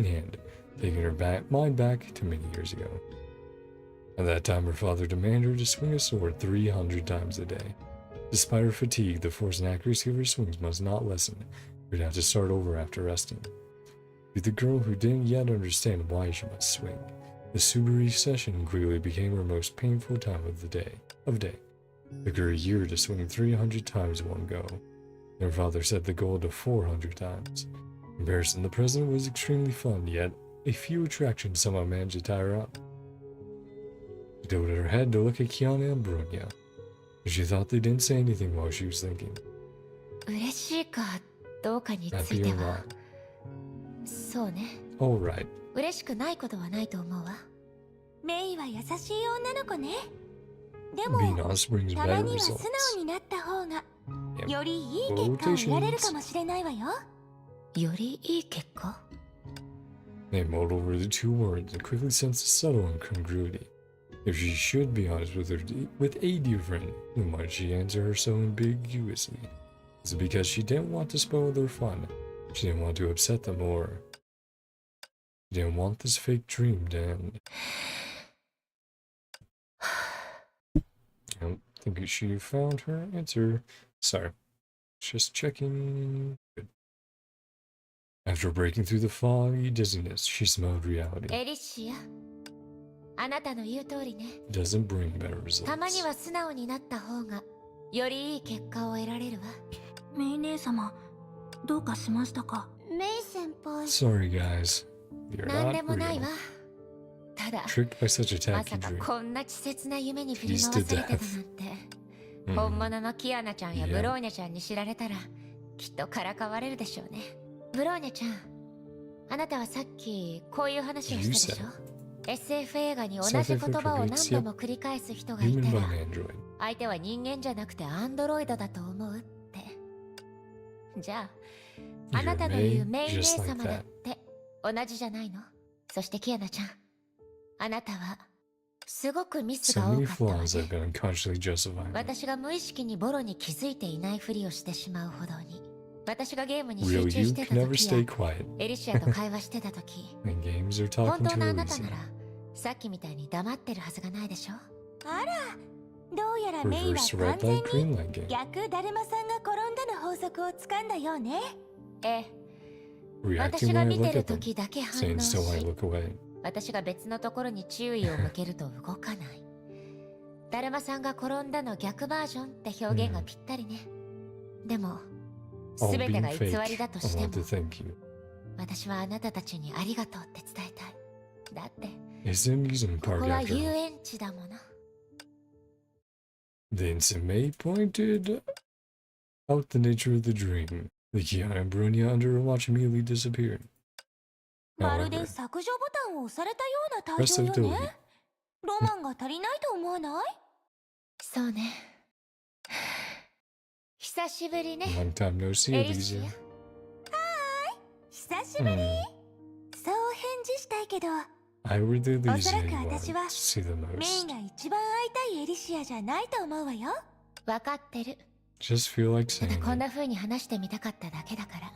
A: hand, taking her mind back to many years ago. At that time, her father demanded her to swing a sword 300 times a day. Despite her fatigue, the force and accuracy of her swings must not lessen. She would have to start over after resting. To the girl who didn't yet understand why she must swing, the Suburi session quickly became her most painful time of day. It took her a year to swing 300 times in one go. Her father set the goal to 400 times. In comparison, the present was extremely fun, yet a few attractions somehow managed to tie her up. She tilted her head to look at Kiana and Brunya. She thought they didn't say anything while she was thinking.
B: 嬉しいかどうかにつ
A: Happy
B: いて
A: or
B: は
A: not?
B: そうね。
A: Alright.
B: 嬉しくないことはないと思うわ。
E: メイは優しい女の子ね。でも
A: Being honest brings
E: たま
A: better
E: には素
A: results.
E: 直になった方が
A: Yep.
E: よりいい結果を得られるかもしれないわよ。
B: よりいい結果？
A: They mulled over the two words and quickly sensed a subtle incongruity. If she should be honest with a dear friend, then why did she answer her so ambiguously? Is it because she didn't want to spoil their fun? She didn't want to upset them, or she didn't want this fake dream to end? I don't think she found her answer. Sorry. Just checking. Good. After breaking through the foggy dizziness, she smelled reality.
B: エリシア、あなたの言う通りね。
A: Doesn't bring better results.
B: たまには素直になった方がよりいい結果を得られるわ。
E: メイ姉様、どうかしましたか？
K: メイ先輩
A: Sorry, guys. You're
B: なんで
A: not
B: もないわ。
A: real.
B: ただ、
A: Tricked by such a
B: ま
A: tacky
B: さか
A: dream.
B: こんな稚拙な夢に振り回されてたなんて。本物のキアナちゃんやブローニャちゃんに知られたら、きっとからかわれるでしょうね。ブローニャちゃん、あなたはさっきこういう話をしたでしょ？ SF 映画に同じ言葉を何度も繰り返す人がい
A: Human
B: た
A: by
B: ら
A: android.
B: 相手は人間じゃなくてアンドロイドだと思うって。じゃあ、あなたの言うメイン姉様だって同じじゃないの？そしてキアナちゃん、あなたはすごくミス
A: So
B: が多
A: many
B: かったわ
A: flaws
B: ね。
A: I've been unconsciously justifying.
B: 私が無意識にボロに気づいていないふりをしてしまうほどに。私がゲームに集
A: Really,
B: 中
A: you
B: して
A: can
B: た
A: never
B: 時
A: stay
B: や
A: quiet.
B: エリシアと会話してた時
A: And games are
B: 本
A: talking
B: 当
A: to
B: のあなたな
A: Elysia.
B: らさっきみたいに黙ってるはずがないでしょ？
E: あら、どうやらメイは
A: Reverse
E: 完
A: red
E: 全
A: light,
E: に
A: green light game.
E: 逆だるまさんが転んだの法則をつかんだようね。
B: ええ、
A: Reacting
B: 私が
A: when I
B: 見て
A: look
B: る
A: at them.
B: 時だけ反
A: Staying
B: 応
A: still when I
B: し、
A: look away.
B: 私が別のところに注意を向けると動かない。だるまさんが転んだの逆バージョンって表現がぴったりね。でも、す
A: All
B: べて
A: being
B: が偽
A: fake.
B: りだと
A: I
B: して
A: want
B: も
A: to、thank you.
B: 私はあなたたちにありがとうって伝えたい。だって、
A: It's an amusement
B: こ
A: park
B: こは
A: after
B: 遊
A: all.
B: 園地だもの。
A: Then Sime pointed out the nature of the dream. The Kiana and Brunia under her watch immediately disappeared.
E: まるで
A: However,
E: 削除ボタンを押されたような対
A: rest
E: 応
A: of
E: よ
A: Dodi.
E: ね。ロマンが足りないと思わない？
B: そうね。久しぶりね。
A: Long time no see,
B: エリシ
A: Elysia.
B: ア。
E: 久しぶり。そう返事したいけど、
A: I were the
E: おそら
A: Elysia
E: く
A: you wanted
E: 私は
A: to see the
E: メイ
A: most.
E: が一番会いたいエリシアじゃないと思うわよ。
B: わかってる。
A: Just feel like
B: ただ
A: saying
B: こん
A: it.
B: な風に話してみたかっただけだから。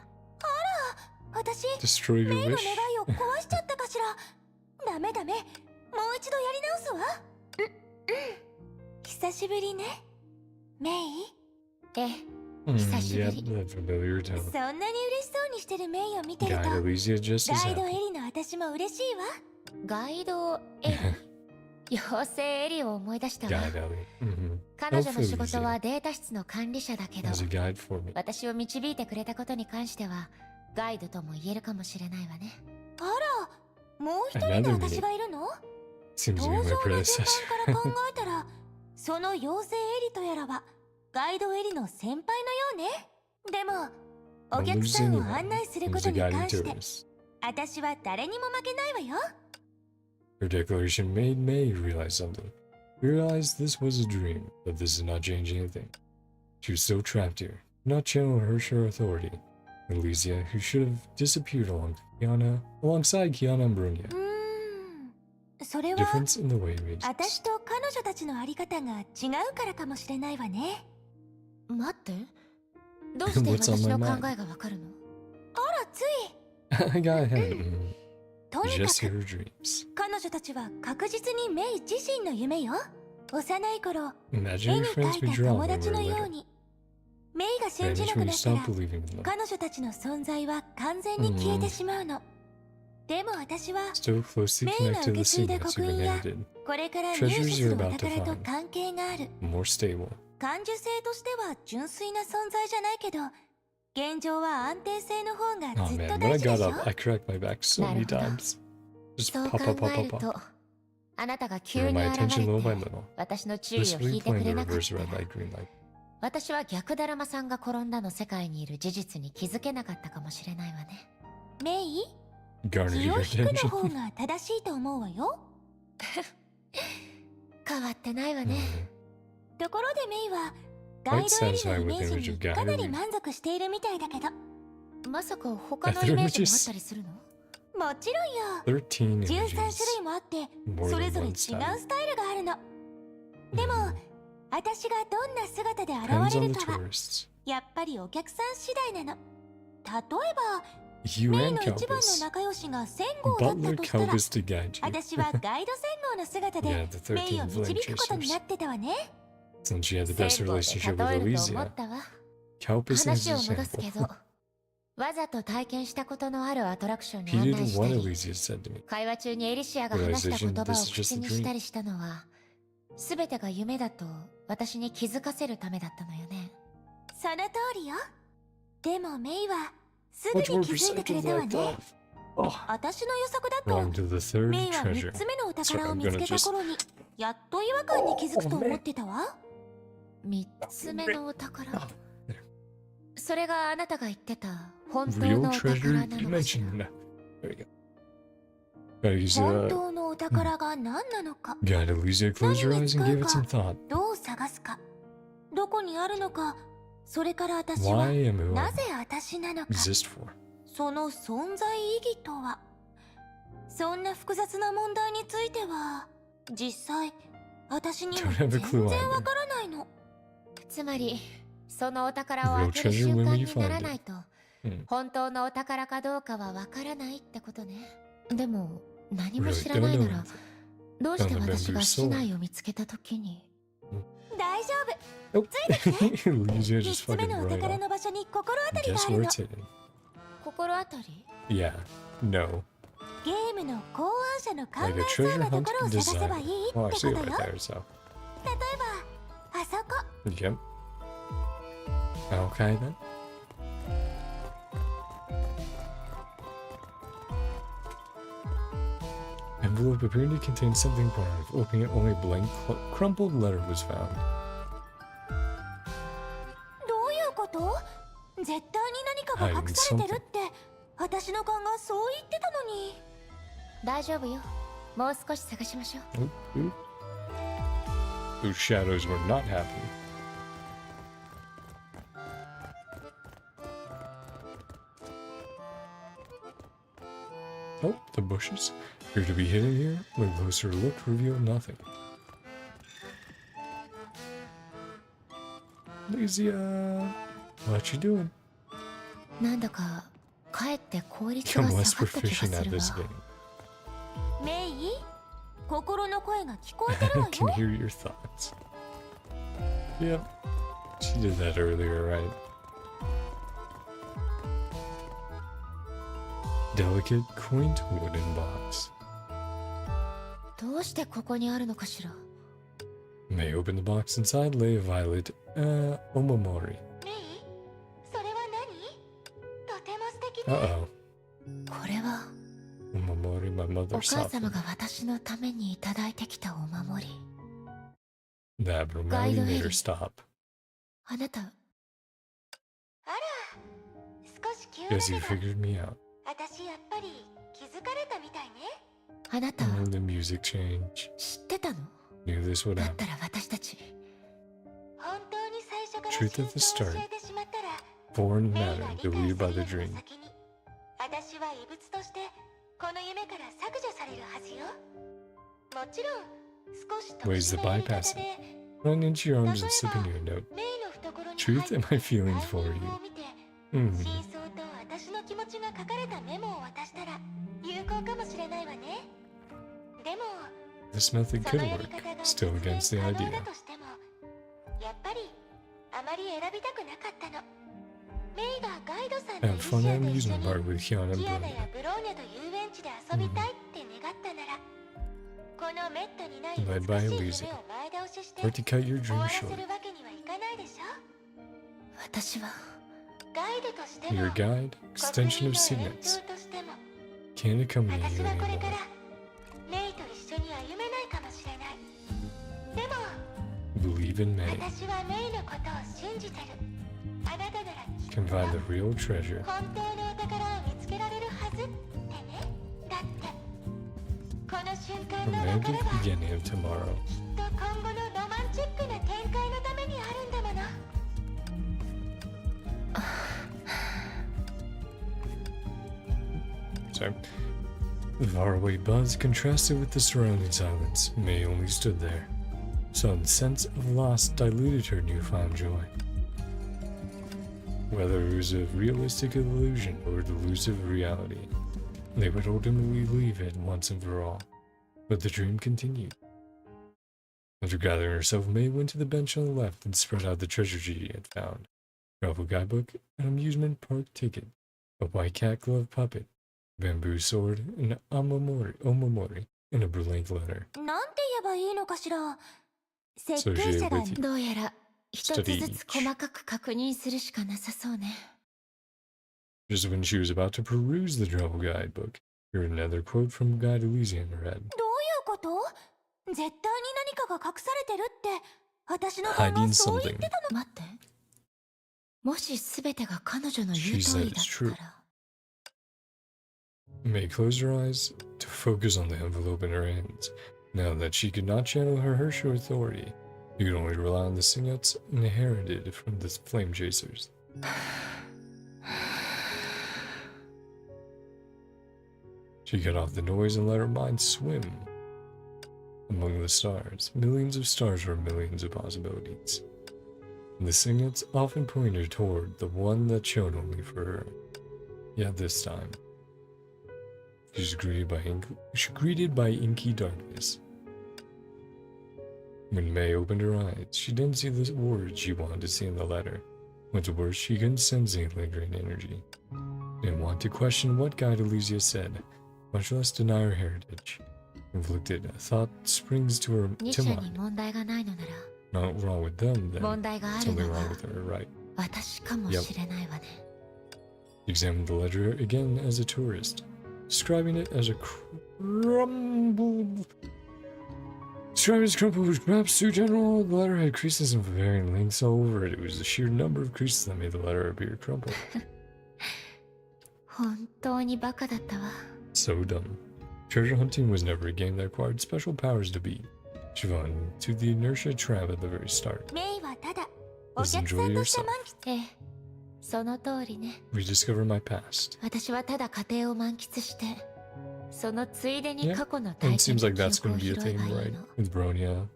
E: 私、
A: Destroy
E: メ
A: your
E: イの
A: wish?
E: 願いを壊しちゃったかしら。ダメダメ。もう一度やり直すわ。久しぶりね。メイ。
B: ええ、
A: Yeah,
B: 久しぶり。
A: that familiar tone.
E: そんなに嬉しそうにしてるメイを見てる
A: Guide
E: と、
A: Elysia just as
E: ガイドエ
A: happy.
E: リの私も嬉しいわ。
B: ガイドエリ。妖精エリを思い出したわ。
A: Guide Ellie. Mm-hmm.
B: 彼女の仕事はデータ室の管理者だけど、
A: As a guide for me.
B: 私を導いてくれたことに関しては、ガイドとも言えるかもしれないわね。
E: あら、もう一人の私がいるの？
A: Seems to
E: 登
A: be
E: 場
A: my
E: の順
A: predecessor.
E: 番から考えたら、その妖精エリとやらは、ガイドエリの先輩のようね。でも、お客さんを案内するこ
A: Who's
E: と
A: the
E: に
A: guiding
E: 関して、
A: tourist?
E: 私は誰にも負けないわよ。
A: Her declaration made May realize something. Realize this was a dream, but this did not change anything. She was still trapped here, not channel her sure authority. Elysia, who should have disappeared alongside Kiana and Brunia.
E: それは、
A: Difference in the way we exist.
E: 私と彼女たちのあり方が違うからかもしれないわね。
B: 待って。どうして
A: What's on
B: 私
A: my
B: の
A: mind?
B: 考えがわかるの？
E: あら、つい。
A: I got ahead.
E: とにか
A: Just
E: く、
A: her dreams.
E: 彼女たちは確実にメイ自身の夢よ。幼い頃、
A: Imagine
E: 絵
A: your
E: に
A: friends
E: 描い
A: be
E: た
A: drawn
E: 友
A: when
E: 達
A: we
E: の
A: were
E: よう
A: little.
E: に。メイが信じ
A: Vanished
E: なく
A: when
E: な
A: you
E: ったら
A: stopped believing in them.
E: 彼女たちの存在は完全に消えてしまうの。でも私は
A: Still closely
E: メイが
A: connected
E: 受
A: to
E: け
A: the
E: 継いだ
A: secrets
E: 刻
A: you've
E: 印や
A: inherited.
E: これから入手
A: Treasures
E: す
A: you're
E: るお
A: about to
E: 宝と
A: find.
E: 関係がある。
A: More stable.
E: 感受性としては純粋な存在じゃないけど、現状は安定性の方が
A: Oh
E: ずっ
A: man,
E: と
A: when
E: 大
A: I
E: 事で
A: got
E: しょ。
A: up, I cracked my back so many times. Just
B: そう
A: pop,
B: 考
A: pop, pop,
B: え
A: pop,
B: る
A: pop.
B: と、あなたが
A: Give
B: 急に
A: my
B: 現
A: attention little
B: れ
A: by
B: て、
A: little.
B: 私の注意を
A: Blissfully
B: 引いてく
A: playing
B: れ
A: the
B: なかっ
A: reverse
B: た
A: red
B: ら、
A: light, green light.
B: 私は逆だるまさんが転んだの世界にいる事実に気づけなかったかもしれないわね。
E: メイ、
A: Garner
E: 気を
A: your
E: 引くの
A: attention.
E: 方が正しいと思うわよ。
B: 変わってないわね。
E: ところでメイは、ガイ
A: Quite
E: ドエリ
A: satisfied
E: のイ
A: with
E: メ
A: the
E: ー
A: image
E: ジ
A: of
E: にかなり
A: Garner.
E: 満足しているみたいだけど。
B: まさか他のイメージもあったりするの？
E: もちろんよ。
A: 13
E: 13種
A: images.
E: 類もあって
A: More
E: それ
A: than
E: ぞれ違
A: one
E: う
A: style.
E: スタイルがあるの。でも
A: Mhm.
E: 私がどんな姿で
A: Depends
E: 現れ
A: on
E: る
A: the
E: かは
A: tourists.
E: やっぱりお客さん次第なの。例えば
A: You
E: メイ
A: and
E: の一番の
A: Calbus.
E: 仲良しが仙号だった
A: Butler
E: としたら
A: Calbus to guide you.
E: 私はガイド仙号の姿
A: Yeah,
E: で
A: the
E: メイを
A: 13 flame
E: 導くことに
A: chasers.
E: なってたわね。
A: Since she had the best
B: 仙号で
A: relationship with
B: 例えると思
A: Elysia,
B: ったわ。
A: Calbus is
B: 話
A: a
B: を戻すけ
A: sample.
B: ど、わざと体験したことのあるアトラクションに
A: He
B: 案
A: did
B: 内した
A: what
B: り、
A: Elysia said to me.
B: 会話中にエリシアが話した言葉を
A: Realization, this is
B: 口
A: just a
B: に
A: dream.
B: したりしたのは、すべてが夢だと私に気づかせるためだったのよね。
E: その通りよ。でもメイはすぐ
A: Much
E: に
A: more
E: 気づいてくれ
A: perceptive
E: たわ
A: like
E: ね。
A: that. Oh,
E: 私の予測だ
A: wrong
E: と
A: to the third
E: メイは
A: treasure.
E: 3つ目のお
A: Sorry,
E: 宝を
A: I'm
E: 見つ
A: gonna
E: けた
A: just.
E: 頃にやっと違和感に気づくと思ってたわ。
B: 三つ目のお宝。
A: Oh, there.
B: それがあなたが言ってた本当
A: Real
B: のお宝
A: treasure
B: な
A: you
B: のかしら。
A: mentioned. No. There you go. Gotta use
E: 本当のお宝が何なのか、
A: Got Elysia close your eyes and give it some thought.
E: どう探すか、どこにあるのか、それから私は
A: Why am I
E: なぜ私なのか、
A: exist for?
E: その存在意義とは。そんな複雑な問題については実際私には
A: Don't have a
E: 全
A: clue
E: 然
A: either.
E: わからないの。
B: つまり、そのお宝を
A: Real
B: 開ける
A: treasure
B: 瞬
A: when
B: 間
A: we
B: にな
A: find
B: ら
A: it.
B: ないと、
A: うん
B: 本当のお宝かどうかはわからないってことね。でも、何も
A: Really
B: 知らない
A: don't
B: な
A: know.
B: ら、どうして
A: Found the
B: 私
A: bamboo
B: が
A: sword.
B: 市内を見つけたときに。
E: 大丈夫。
A: Nope. Elysia
E: 3
A: just
E: つ目
A: fucking
E: のお
A: right
E: 宝
A: off.
E: の場所に心当たりが
A: Guess
E: ある
A: where
E: の。
A: it's hidden.
B: 心当たり？
A: Yeah. No.
E: ゲームの考案者の考
A: Like a
E: えそう
A: treasure
E: なと
A: hunt
E: ころを探せば
A: design.
E: いいって
A: Oh,
E: こ
A: I
E: と
A: see
E: よ。
A: it
E: 例え
A: right there, so.
E: ばあそこ。
A: Yep. Okay then. Envelope appeared to contain something part. Opening it, only a blank, crumpled letter was found.
E: どういうこと？絶対に何かが隠されてるって私の勘がそう言ってたのに。
B: 大丈夫よ。もう少し探しましょう。
A: Those shadows were not happy. Oh, the bushes appear to be hidden here. A closer look revealed nothing. Lysia, what you doing?
B: なんだかかえって効率
A: Become
B: が
A: less
B: 下がった気が
A: proficient
B: す
A: at
B: る
A: this
B: わ。
A: game.
E: メイ、心の声が聞こえてるわ
A: I can
E: よ。
A: hear your thoughts. Yep, she did that earlier, right? Delicate, quaint wooden box.
B: どうしてここにあるのかしら。
A: May open the box inside lay a violet, omamori.
E: メイ、それは何？とても素敵ね。
A: Uh-oh.
B: これは
A: Omamori, my
B: お
A: mother's
B: 母様
A: offering.
B: が私のためにいただいてきたお守り。
A: The abnormality
B: Guide
A: made her
B: lady.
A: stop.
B: あなた、
E: あら、少し急だ
A: Guess you
E: けど、
A: figured me out.
E: 私やっぱり気づかれたみたいね。
B: あなた
A: The music change.
B: 知ってたの？
A: Knew this would
B: だっ
A: happen.
B: たら私たち
E: 本当に最初から
A: Truth at the
E: 真相を
A: start.
E: 教えてしまったら、
A: Foreign
E: メイが
A: matter
E: 理解
A: deleted
E: す
A: by
E: る
A: the
E: より
A: dream.
E: も先に、私は異物としてこの夢から削除されるはずよ。もちろん少し特
A: Ways
E: 殊
A: to
E: な言い
A: bypass
E: 方
A: it.
E: で、
A: Run into your arms and slip into a note.
E: メイの懐に
A: Truth
E: 入
A: and
E: って
A: my feelings
E: タ
A: for
E: イミン
A: you.
E: グを見て、
A: Hmm.
E: 真相と私の気持ちが書かれたメモを渡したら有効かもしれないわね。でも
A: This method
E: そ
A: could
E: のやり
A: work.
E: 方が
A: Still
E: 実
A: against the
E: 現可能
A: idea.
E: だとしても、やっぱりあまり選びたくなかったの。メイがガイドさんと
A: Have
E: リシ
A: fun
E: ア
A: at
E: と一緒
A: amusement
E: に
A: park with Kiana
E: キ
A: and
E: アナ
A: Brenda.
E: やブローニャと遊園地で遊びたいって願ったなら、このメットにない
A: Led
E: 美
A: by
E: しい
A: Elysium.
E: 夢を前倒しして
A: Or to cut your
E: 終
A: dream
E: わらせ
A: short.
E: るわけにはいかないでしょ。
B: 私は
E: ガイドとしても
A: Your guide,
E: 国
A: extension
E: 民
A: of
E: の延
A: signets.
E: 長としても、
A: Can't accompany
E: 私
A: you
E: はこれから
A: anymore.
E: メイと一緒に歩めないかもしれない。でも
A: Believe in May.
E: 私はメイのことを信じてる。あなたならきっ
A: Can
E: と
A: find the real treasure.
E: 本当のお宝を見つけられるはずってね。だってこの瞬間の
A: Romantic
E: 別れは
A: beginning of tomorrow.
E: きっと今後のロマンチックな展開のためにあるんだもの。
A: Sorry. The faraway buzz contrasted with the surrounding silence. May only stood there. Some sense of loss diluted her newfound joy. Whether it was a realistic illusion or a delusive reality, they would ultimately leave it once and for all. But the dream continued. After gathering herself, May went to the bench on the left and spread out the treasure she had found. A travel guidebook, an amusement park ticket, a white cat glove puppet, a bamboo sword, an omamori, and a blank letter.
E: なんて言えばいいのかしら。設
A: So
E: 計
A: she
E: 者
A: ate
E: が
A: with you.
B: どうやら一つ
A: Study
B: ずつ
A: each.
B: 細かく確認するしかなさそうね。
A: Just when she was about to peruse the travel guidebook, heard another quote from Guide Elysium read.
E: どういうこと？絶対に何かが隠されてるって私の勘が
A: Hiding
E: そう言っ
A: something.
E: てたの。
B: 待って。もし全てが彼女の言
A: She
B: う通
A: said
B: りだ
A: it's
B: っ
A: true.
B: たら。
A: May closed her eyes to focus on the envelope in her hands. Now that she could not channel her Herrscher authority, she could only rely on the signets inherited from the flame chasers. She cut off the noise and let her mind swim among the stars. Millions of stars were millions of possibilities. And the signets often pointed toward the one that shone only for her. Yet this time, she was greeted by inky darkness. When May opened her eyes, she didn't see the words she wanted to see in the letter. What's worse, she couldn't sense any lingering energy. Didn't want to question what Guide Elysia said, much less deny her heritage. Conflicted, a thought springs to her
B: 二
A: to
B: 者
A: mind.
B: に問題がないのなら
A: Not wrong with them, then.
B: 問題がある
A: Something
B: の
A: wrong
B: は
A: with her, right?
B: 私かもしれないわね。
A: She examined the ledger again as a tourist, describing it as a crumbled Travis crumpled with perhaps too general. The letter had creases of varying lengths all over it. It was the sheer number of creases that made the letter appear crumpled.
B: 本当にバカだったわ。
A: So dumb. Treasure hunting was never a game that required special powers to beat. She fell into the inertia trap at the very start.
K: メイはただお
A: Just
K: 客さ
A: enjoy
K: んとして
A: yourself.
K: 満喫。
B: ええ、その通りね。
A: Rediscover my past.
B: 私はただ家庭を満喫して、そのついでに
A: Yeah.
B: 過去の
A: And
B: 体
A: it
B: 験
A: seems
B: の
A: like
B: 記
A: that's
B: 憶を
A: going to be
B: 拾
A: a
B: えば
A: thing,
B: いい
A: right?
B: の。
A: With Bronya,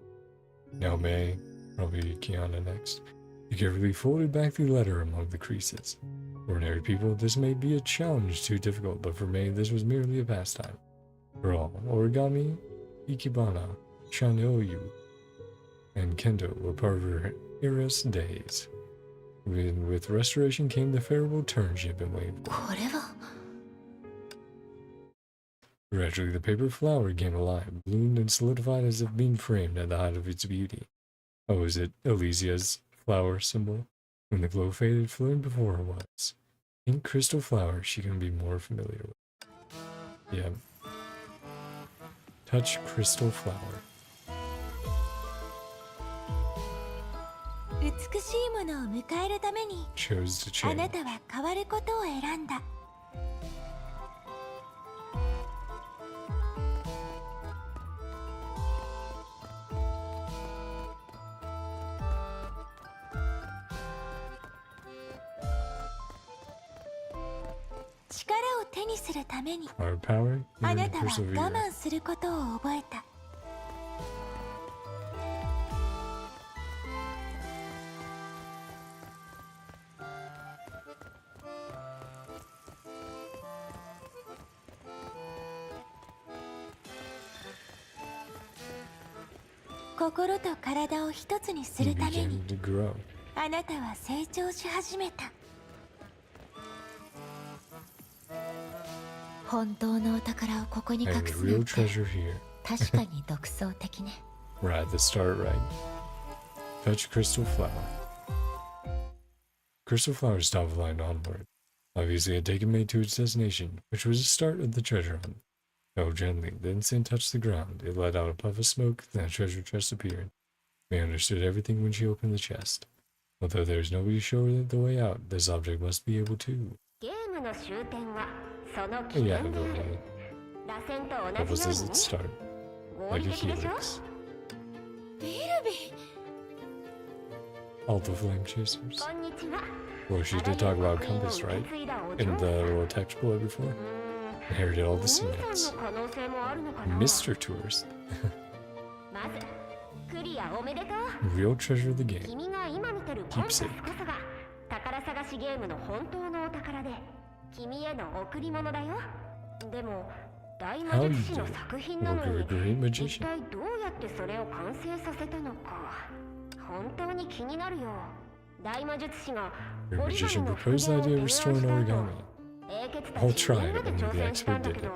A: now May, probably Kiana next. You carefully folded back the letter among the creases. For ordinary people, this may be a challenge too difficult, but for May, this was merely a pastime. For all, origami, ikebana, shanryu, and kendo were part of her heiress days. With restoration came the favorable turn she had been waiting for.
B: これは
A: Gradually, the paper flower came alive, bloomed and solidified as if being framed at the height of its beauty. Oh, is it Elysia's flower symbol? When the glow faded, floating before her was pink crystal flower she can be more familiar with. Yeah. Touch crystal flower.
E: 美しいものを迎えるために
A: Chose to
E: あな
A: change.
E: たは変わることを選んだ。力を手にするために
A: Our power,
E: あ
A: learn
E: な
A: to
E: たは我
A: persevere.
E: 慢することを覚えた。心と体を一つにす
A: You
E: るために
A: began to grow.
E: あなたは成長し始めた。
B: 本当のお宝をここに
A: I
B: 隠
A: have
B: す
A: a
B: な
A: real
B: んて
A: treasure here.
B: 確かに独創的ね。
A: We're at the start, right? Touch crystal flower. Crystal flower stopped flying onward. Obviously, it had taken May to its destination, which was the start of the treasure hunt. Fell gently, the instant it touched the ground, it let out a puff of smoke, then a treasure chest appeared. May understood everything when she opened the chest. Although there was nobody to show her the way out, this object must be able to.
C: ゲームの終点はその
A: Oh
C: 起
A: yeah,
C: 点である。
A: the
C: 螺旋と
A: levels
C: 同じよ
A: as
C: う
A: it
C: に
A: start,
C: 合
A: like
C: 理
A: a
C: 的でしょ。
A: helix.
B: ビルビ
A: All the flame chasers.
C: こんにちは。
A: Well, she did talk about compass, right? In the little text below before. Inherited all the
C: お姉
A: sea
C: さん
A: nets.
C: の可能性もあるのかな。
A: Mr. Tourist.
C: まずクリアおめでとう。
A: Real treasure of the game.
C: 君が今見てるコンパス
A: Keepsake.
C: こそが宝探しゲームの本当のお宝で、君への贈り物だよ。でも大魔
A: How you
C: 術師
A: did
C: の
A: it?
C: 作品なの
A: You're a
C: に
A: great
C: 一
A: magician.
C: 体どうやってそれを完成させたのか本当に気になるよ。大魔術師が
A: Your
C: 折り紙
A: magician
C: の
A: proposed
C: 筆
A: the
C: を
A: idea of
C: 提案
A: restoring
C: した後
A: origami.
C: 英傑た
A: I'll
C: ち
A: try
C: みんな
A: it,
C: で
A: only
C: 挑
A: the
C: 戦した
A: expert
C: んだ
A: did
C: け
A: it.
C: ど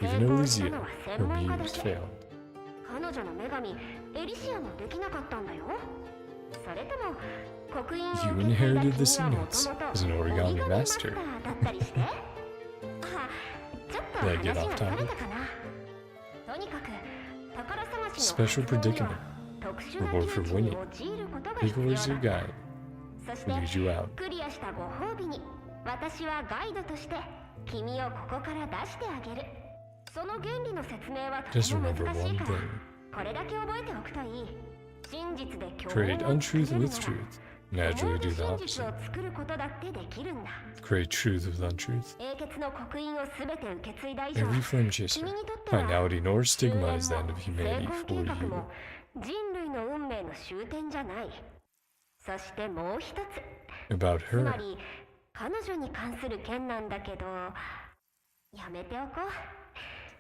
A: Even
C: 成功した
A: Elysia,
C: のは
A: her
C: 専門家だ
A: muse
C: け。
A: failed.
C: 彼女の女神エリシアもできなかったんだよ。それとも刻印を
A: You
C: 受け継いだ
A: inherited the
C: 君はも
A: signets
C: ともと
A: as an
C: 折り
A: origami
C: 紙マ
A: master.
C: スターだったりしてあ、ちょっと
A: Did I get
C: 話
A: off
C: がそれ
A: topic?
C: たかな。とにかく宝探しの
A: Special
C: 活動には
A: predicament.
C: 特殊な
A: Reward
C: 技
A: for
C: 術に
A: winning.
C: 用いることが
A: Here
C: 必
A: was
C: 要
A: your
C: だ。
A: guide.
C: そし
A: Will
C: て
A: lead you out.
C: クリアしたご褒美に私はガイドとして君をここから出してあげる。その原理の説明はと
A: Just
C: ても
A: remember
C: 難しい
A: one
C: から
A: thing.
C: これだけ覚えておくといい。真実で共
A: Create
C: 鳴を作
A: untruth
C: れる
A: with
C: なら
A: truth. Naturally do the
C: 真実
A: opposite.
C: を作ることだってできるんだ。
A: Create truth with untruth.
C: 英傑の刻印をすべて受け継いだ以上
A: Every flame chaser.
C: 君にとっては
A: Finality nor
C: 終
A: stigma
C: 焉
A: is the end
C: も
A: of
C: 成
A: humanity
C: 婚
A: for
C: 計画
A: you.
C: も人類の運命の終点じゃない。そしてもう一つ、
A: About
C: つま
A: her.
C: り彼女に関する件なんだけど、やめておこ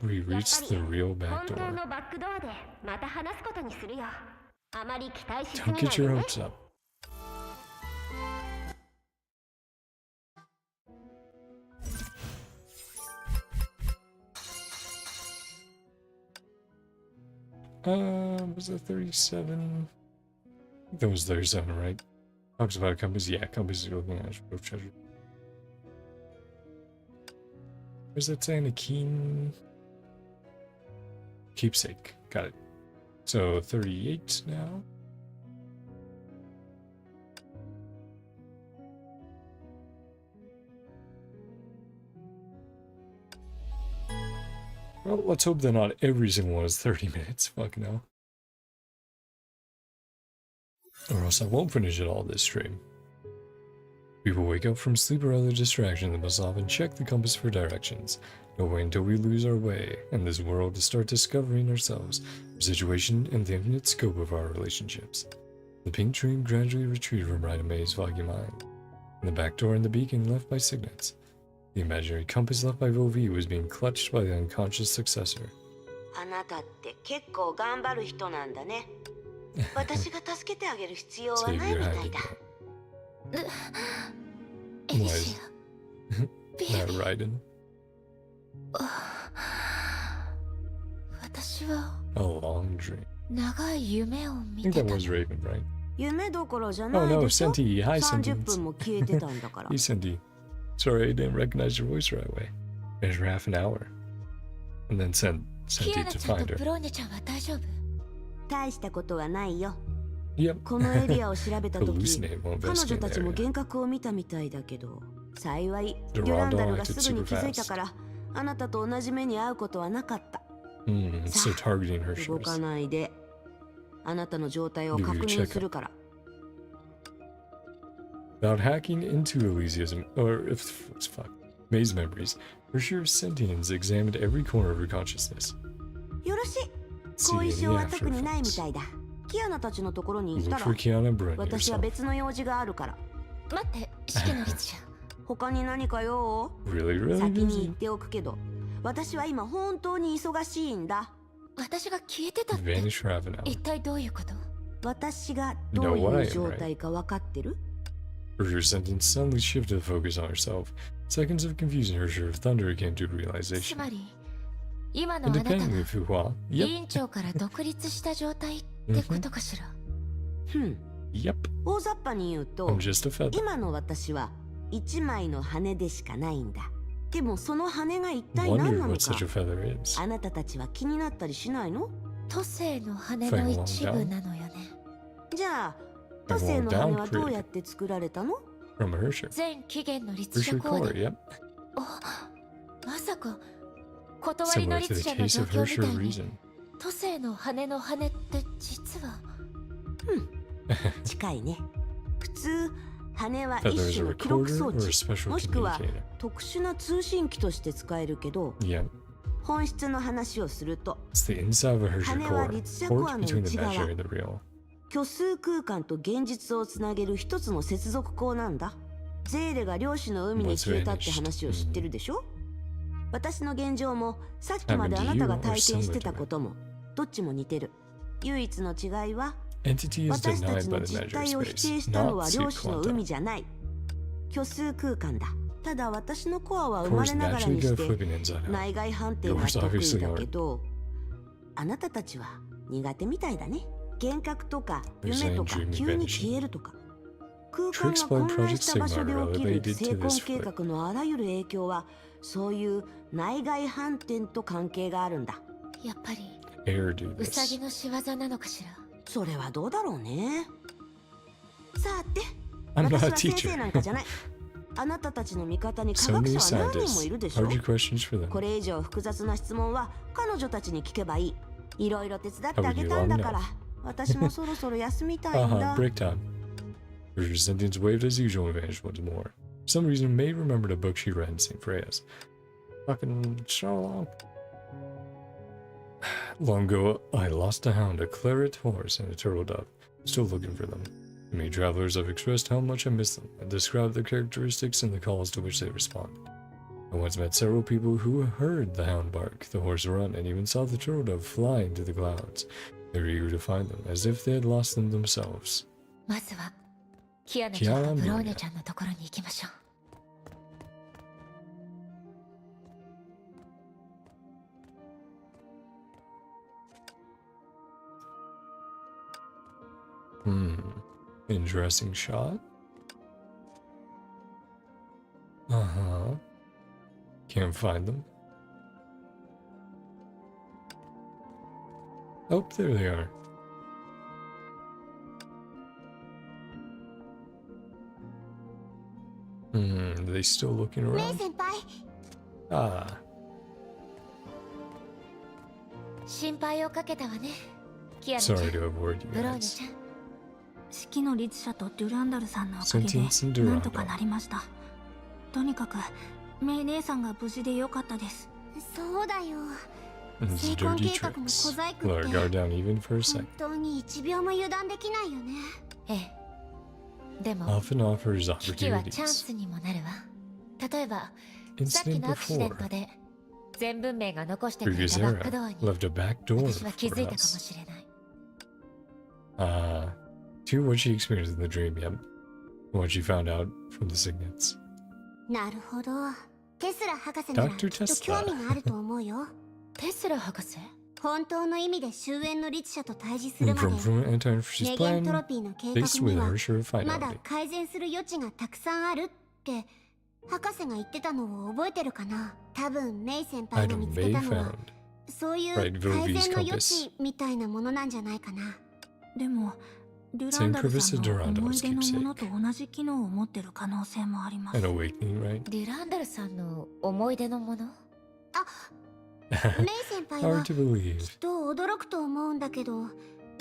C: う。
A: We
C: やっぱ
A: reached the
C: り
A: real
C: 本
A: back
C: 当
A: door.
C: のバックドアでまた話すことにするよ。あまり期待しす
A: Don't
C: ぎない
A: get
C: で
A: your
C: ね。
A: hopes up. Was that 37? I think that was 37, right? Talks about a compass. Yeah, compass is looking at real treasure. Where's that saying? A keen keepsake. Got it. So 38 now. Well, let's hope that not every single one is 30 minutes. Fucking hell. Or else I won't finish it all this stream. People wake up from sleep or other distractions and must often check the compass for directions. No way until we lose our way in this world to start discovering ourselves, our situation, and the infinite scope of our relationships. The pink dream gradually retreated from Rita May's foggy mind. And the back door and the beacon left by Signets. The imaginary compass left by Volvi was being clutched by the unconscious successor.
F: あなたって結構頑張る人なんだね。私が助けてあげる必要はないみたいだ。
B: エリシア、ベアリー。
A: Raiden.
B: 私は
A: A long dream.
B: 長い夢を
A: I
B: 見
A: think
B: て
A: that
B: た。
A: was Raven, right?
F: 夢どころじゃ
A: Oh
F: ない
A: no,
F: でしょ。
A: Senti. Hi,
F: 30
A: Senti.
F: 分も消えてたんだから。
A: Hey, Senti. Sorry, I didn't recognize your voice right away. It was for half an hour. And then sent
B: キ
A: Senti
B: アナ
A: to
B: ちゃん
A: find
B: と
A: her.
B: ブローニャちゃんは大丈夫？
F: 大したことはないよ。
A: Yep.
F: このエリアを調べた時
A: Hallucinate while
F: 彼女
A: investigating
F: た
A: the
F: ちも
A: area.
F: 幻覚を見たみたいだけど、幸い
A: The
F: デュランダル
A: Rondon
F: が
A: acted
F: すぐに
A: super
F: 気づいた
A: fast.
F: からあなたと同じ目に遭うことはなかった。
A: So targeting her
F: 動か
A: shows.
F: ないであなたの状態を確認するから。
A: Without hacking into Elysia's, or if fuck, May's memories, Hersher's sentience examined every corner of her consciousness.
F: よろしい。後遺症は特にないみたいだ。キアナたちのところに行った
A: Look
F: ら
A: for Kiana Brun
F: 私は
A: yourself.
F: 別の用事があるから。
B: 待って、式の律者。
F: 他に何かよ。
A: Really, really
F: 先に言
A: busy.
F: っておくけど、私は今本当に忙しいんだ。
B: 私が消えてたって
A: Vanished for half an hour.
B: 一体どういうこと？
F: 私がどういう状態か分かってる？
A: Hersher's sentence suddenly shifted the focus on herself. Seconds of confusion Hersher of Thunder came to
B: つ
A: realization.
B: まり、今のあなたは
A: Independently of Fuhua.
B: 委
A: Yep.
B: 員長から独立した状態ってことかしら。
A: Yep.
F: 大雑把に言うと
A: I'm、just a feather.
F: 今の私は一枚の羽でしかないんだ。でもその羽が一体
A: Wonder
F: 何なの
A: what
F: か
A: such a feather is.
F: あなたたちは気になったりしないの？
B: 都政の羽の一部なのよね。
F: じゃあ、都政の羽はどうやって作られたの？
A: From a Hersher.
B: 全起源の律者
A: Hersher
B: コー
A: core,
B: デ。
A: yep.
B: まさか、断りの
A: Similar to
B: 律
A: the
B: 者の
A: case
B: 状
A: of
B: 況み
A: Hersher
B: たいに、
A: Reason.
B: 都政の羽の羽って実は。
F: 近いね。普通、羽は
A: Feather
F: 一
A: is a
F: 種の記録
A: recorder
F: 装
A: or a
F: 置、
A: special
F: もしくは
A: communicator.
F: 特殊な通信機として使えるけど、
A: Yep.
F: 本質の話をすると、
A: It's the inside of a Hersher
F: 羽は
A: core.
F: 律者コ
A: Port
F: アの
A: between the
F: 内側。
A: imaginary and the real.
F: 虚数空間と現実をつなげる一つの接続項なんだ。ゼーレが漁師の海に消えたって話を知ってるでしょ？私の現状もさっきまであなたが体験してたこともどっちも似てる。唯一の違いは
A: Entity is
F: 私た
A: denied
F: ち
A: by
F: の
A: the
F: 実
A: imaginary
F: 態を否
A: space,
F: 定したの
A: not
F: は
A: Seed
F: 漁師の
A: Quanta.
F: 海じゃない。虚数空間だ。ただ私のコアは生
A: Cores
F: まれながら
A: naturally
F: に
A: go
F: して
A: flipping inside out.
F: 内外反転が
A: Yours
F: 得意
A: obviously
F: だけど、あなたたちは苦手みたいだね。幻覚とか夢とか
A: There's an
F: 急に
A: dream
F: 消えるとか。空間
A: Tricks
F: が
A: by
F: 混乱
A: Project
F: した場所で
A: Sigmar
F: 起きる
A: related
F: 成
A: to
F: 婚
A: this
F: 計
A: flip.
F: 画のあらゆる影響はそういう内外反転と関係があるんだ。
B: やっぱり
A: Air do
B: ウサ
A: this.
B: ギの仕業なのかしら。
F: それはどうだろうね。さて、
A: I'm not
F: 私
A: a
F: は先
A: teacher.
F: 生なんかじゃない。あなたたちの味方に科
A: So
F: 学
A: many
F: 者は何人も
A: scientists.
F: いるでしょ。
A: Hard your questions for them.
F: これ以上複雑な質問は彼女たちに聞けばいい。いろいろ手伝ってあげたんだから、私もそろそろ休みたいんだ。
A: Break time. Hersher's sentence waved as usual and vanished once more. For some reason, May remembered a book she read in St. Freya's. Fucking so long. Long ago, I lost a hound, a claret horse, and a turtle dove. Still looking for them. Many travelers have expressed how much I miss them and described their characteristics and the calls to which they respond. I once met several people who heard the hound bark, the horse run, and even saw the turtle dove fly into the clouds. They were eager to find them, as if they had lost them themselves.
B: まずはキアナちゃんとブローニャちゃんのところに行きましょう。
A: Interesting shot. Uh-huh. Can't find them. Oh, there they are. Are they still looking
C: メイ
A: around?
C: 先輩
A: Ah,
B: 心配をかけたわね。キアナちゃん、
A: sorry to avoid you
B: ブローニャ
A: guys.
B: ちゃん。
E: 式の律者とデュランダルさんのおかげで
A: Sentience and
E: なんとかなりました。とにかくメイ姉さんが無事でよかったです。
C: そうだよ
A: And these
C: 成婚
A: dirty
C: 計画も
A: tricks.
C: 小細工
A: Let
C: っ
A: our
C: て
A: guard down even for a
C: 本
A: sec.
C: 当に1秒も油断できないよね
B: ええ。でも、
A: Often offers
B: 危機はチャン
A: opportunities.
B: スにもなるわ。例えば、さっき
A: Incident
B: のアクシデント
A: before.
B: で、全文明が残してくれ
A: Previous
B: たバック
A: era
B: ドアに
A: left a back door
B: 私は気づ
A: for
B: いたかも
A: us.
B: しれない。
A: To what she experienced in the dream, yep. What she found out from the signets.
C: なるほどテスラ博士なら
A: Dr.
C: きっと興味があると思うよ
B: テスラ博士？
C: 本当の意味で終焉の律者と対峙するまで
A: From anti-infra's
C: ネゲントロ
A: plan,
C: ピーの計
A: based
C: 画に
A: with
C: は
A: her
C: まだ
A: finality.
C: 改善する余地がたくさんあるって博士が言ってたのを覚えてるかな多分メイ先輩が見
A: Item
C: つけ
A: May
C: たのは
A: found.
C: そういう
A: Right,
C: 改
A: Vilvi's
C: 善の余
A: compass.
C: 地みたいなものなんじゃないかな
E: でもデュランダルさん
A: Same purpose as
E: の
A: Durando's
E: 思い出の
A: keepsake.
E: ものと同じ機能を持ってる可能性もあります。
A: An awakening, right?
B: デュランダルさんの思い出のもの？
C: メイ先輩は
A: Hard to
C: きっ
A: believe.
C: と驚くと思うんだけど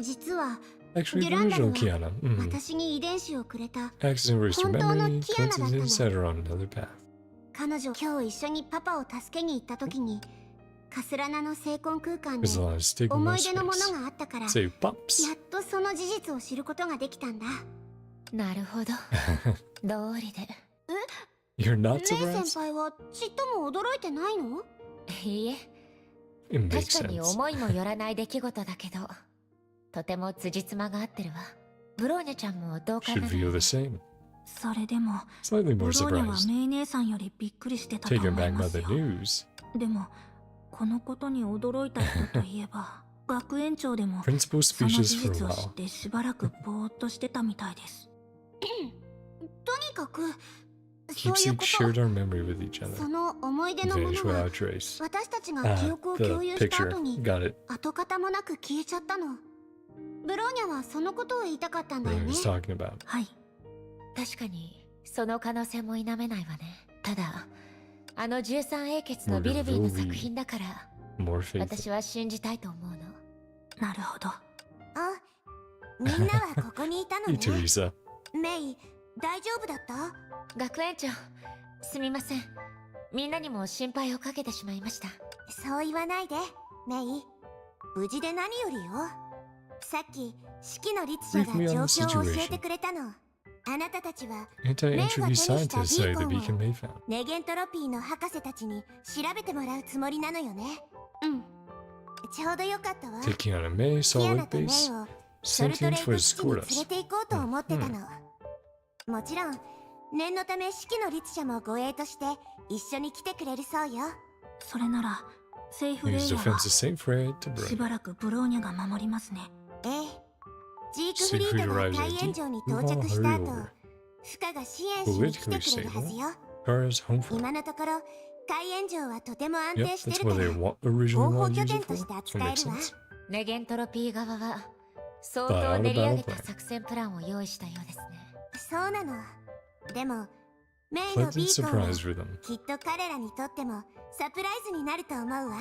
C: 実は
A: Actually, the
C: Durandal
A: original Kiana.
C: 私に遺伝子をくれた
A: Accident erased her
C: 本当の
A: memory,
C: キアナ
A: cleansed
C: だった
A: and
C: の
A: set her on another path.
C: 彼女今日一緒にパパを助けに行った時にカスラナの成婚空間で
A: There's a lot of stigma
C: 思
A: in
C: い出のも
A: space.
C: のがあったからや
A: Say
C: っ
A: pops.
C: とその事実を知ることができたんだ
B: なるほど。道理で。
A: You're
C: メ
A: not
C: イ先
A: surprised?
C: 輩はちっとも驚いてないの
B: いいえ、
A: It
B: 確
A: makes
B: かに
A: sense.
B: 思いもよらない出来事だけど、とても辻褄が合ってるわ。ブローニャちゃんも同感
A: Should
B: なの
A: feel
B: よ
A: the same.
E: それでも
A: Slightly
E: ブ
A: more
E: ローニャは
A: surprised.
E: メイ姉さんよりびっくりしてたと思
A: Taken
E: い
A: back
E: ま
A: by
E: す
A: the
E: よ。
A: news.
E: でもこのことに驚いた人といえば学園長でも
A: Principal
E: その
A: speeches
E: 事
A: for a
E: 実を知っ
A: while.
E: てしばらくぼーっとしてたみたいです。
C: とにかくそういう
A: Keepsake
C: こ
A: shared
C: と
A: our memory with each
C: そ
A: other.
C: の思い出のも
A: Vanished
C: のが
A: without trace.
C: 私たちが記憶を共
A: The
C: 有した
A: picture.
C: 後に
A: Got it.
C: 跡形もなく消えちゃったのブローニャはそのことを言いたかったんだよ
A: What
C: ね
A: he was talking about.
E: はい。
B: 確かに、その可能性も否めないわね。ただ、あの13英傑のビルビーの作品だから、
A: More faithful.
B: 私は信じたいと思うの。
E: なるほど。
C: あみんなはここにいたの
A: Hey,
C: ね
A: Teresa.
C: メイ大丈夫だった
B: 学園長、すみません。みんなにも心配をかけてしまいました。
C: そう言わないでメイ無事で何よりよさっき式の律者が
A: Brief me
C: 状
A: on the
C: 況を教え
A: situation.
C: てくれたのあなたたちは
A: Anti-entropy scientists say the beacon may found.
C: ネゲントロピーの博士たちに調べてもらうつもりなのよねうんちょうどよかったわ
A: Taking on a May
C: キアナ
A: solid
C: とメイ
A: base.
C: をソルトレイ
A: Sentience
C: ク
A: would
C: 基地に
A: escort
C: 連れ
A: us.
C: て行こうと思ってたのもちろん念のため式の律者も護衛として一緒に来てくれるそうよ
E: それならセーフレ
A: His
E: イヤー
A: defense
E: は
A: is safe for it to
E: し
A: bring.
E: ばらくブローニャが守りますね。
C: ええジークフリータが大炎上に到着した後フカが支援しに来てくれるはずよ
A: Kara's home for.
C: 今のところ海炎上はとても安
A: Yep,
C: 定して
A: that's
C: る
A: what
C: か
A: they
C: ら
A: originally
C: 合法
A: wanted
C: 拠
A: to
C: 点
A: use
C: と
A: it
C: し
A: for.
C: て
A: So
C: 扱
A: it
C: え
A: makes
C: るわ
A: sense.
B: ネゲントロピー側は、相
A: But
B: 当
A: out
B: 練
A: of
B: り上
A: battle
B: げた
A: plan.
B: 作戦プランを用意したようですね。
C: そうなのでもメイの
A: Pleasant
C: ビーコンは
A: surprise for them.
C: きっと彼らにとってもサプライズになると思うわ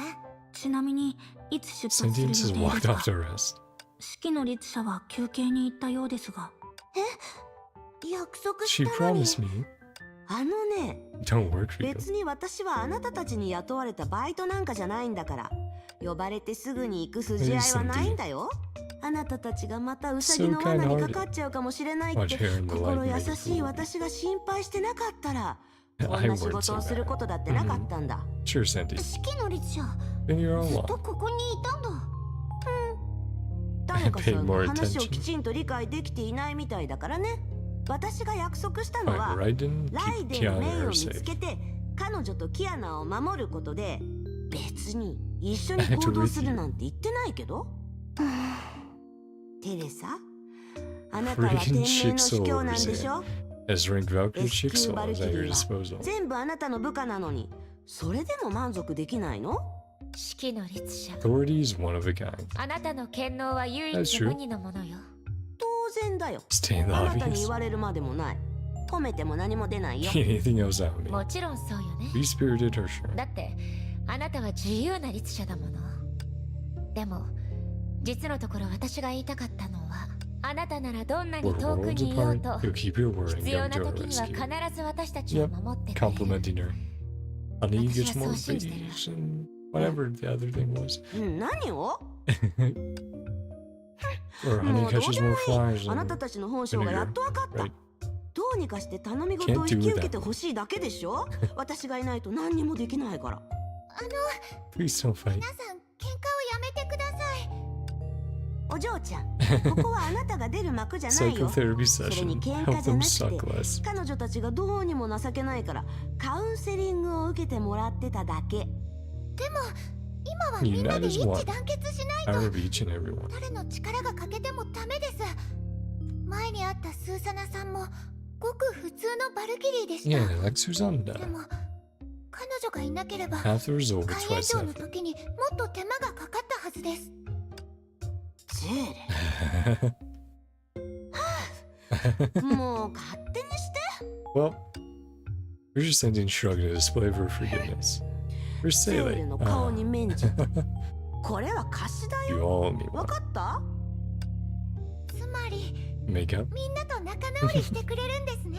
E: ちなみにいつ出発する
A: Sentience has
E: 予
A: walked
E: 定で
A: off
E: す
A: to
E: か？
A: rest.
E: 式の律者は休憩に行ったようですが。
C: 約束
A: She
C: したのに
A: promised me.
F: あのね
A: Don't work for you.
F: 別に私はあなたたちに雇われたバイトなんかじゃないんだから呼ばれてすぐに行く筋合いはないんだよあなたたちがまたウサギの罠にかかっちゃうかもしれないっ
A: Watch
F: て
A: her in the
F: 心
A: light
F: 優
A: make
F: しい私が心配してなかったらこ
A: I
F: んな仕
A: wouldn't
F: 事
A: say
F: をする
A: that.
F: ことだってなかったんだ
A: Sure, Sandy.
C: 式の律者
A: In your own
C: ずっ
A: law.
C: とここにいたんだ
F: 誰かさ
A: Pay
F: ん
A: more
F: の話を
A: attention.
F: きちんと理解できていないみたいだからね私が約束したの
A: Fine,
F: は
A: Raiden,
F: ライ
A: keep
F: デンのメイ
A: Kiana
F: を
A: or
F: 見つ
A: safe.
F: けて彼女とキアナを守ることで別に一緒に行動するなんて言ってないけどテレサあなたは天命の司教なんでしょ
A: As rank Valkyrie
F: SQ
A: Chixol is at your disposal.
F: 全部あなたの部下なのにそれでも満足できないの
B: 四季の律者。
A: Authority is one of a kind.
B: あなたの権能は唯
A: That's
B: 一
A: true.
B: 無二のものよ。
F: 当然だよ。
A: Stay in the
F: あなたに
A: obvious.
F: 言われるまでもない。褒めても何も出ないよ。
A: Anything else out of me?
B: もちろんそうよね。
A: Be spirited or sure.
B: だってあなたは自由な律者だもの。でも実のところ私が言いたかったのは、あなたならどんなに
A: We're
B: 遠く
A: worlds
B: にいよう
A: apart.
B: と
A: You'll keep your word and
B: 必要
A: come
B: な
A: to our
B: 時には
A: rescue.
B: 必ず私たちを
A: Yep,
B: 守ってくれる。
A: complimenting her. Honey gets more
B: 私はそう信じてる。
A: babies and whatever the other thing was.
F: 何を
A: Or
F: も
A: honey
F: うどう
A: catches
F: でも
A: more
F: いい。
A: flies
F: あな
A: than
F: たたちの本性がやっと分かった。
A: right?
F: どうにかして頼み事を引き受けてほしいだけでしょ。私がいないと何にもできないから。
A: Please don't fight.
C: 皆さん喧嘩をやめてください。
F: お嬢ちゃん、ここはあなたが出る幕じゃないよ。
A: Psychotherapy
F: それ
A: session.
F: に喧
A: Help
F: 嘩じゃ
A: them
F: なく
A: suck
F: て、
A: less.
F: 彼女たちがどうにも情けないからカウンセリングを受けてもらってただけ。
C: 今はみんなで
A: Unite
C: 一
A: as one.
C: 致団結しないと
A: Power of each and every one.
C: 誰の力が欠けてもダメです。前に会ったスーサナさんもごく普通のバルキリーでした。
A: Yeah, like
C: で
A: Susanna.
C: も彼女がいなければ
A: Half the result
C: 開
A: is
C: 演
A: twice
C: 場の
A: effort.
C: 時にもっと手間がかかったはずです。
F: ジェーレ。もう勝手にして。
A: Well, we're just sending Shrug to display of her forgiveness. For
F: ジェーレ
A: Sele.
F: の顔に免じて。これは貸しだ
A: You
F: よ。
A: all me
F: わ
A: one.
F: かった？
C: つまり
A: Make up?
C: みんなと仲直りしてくれるんですね。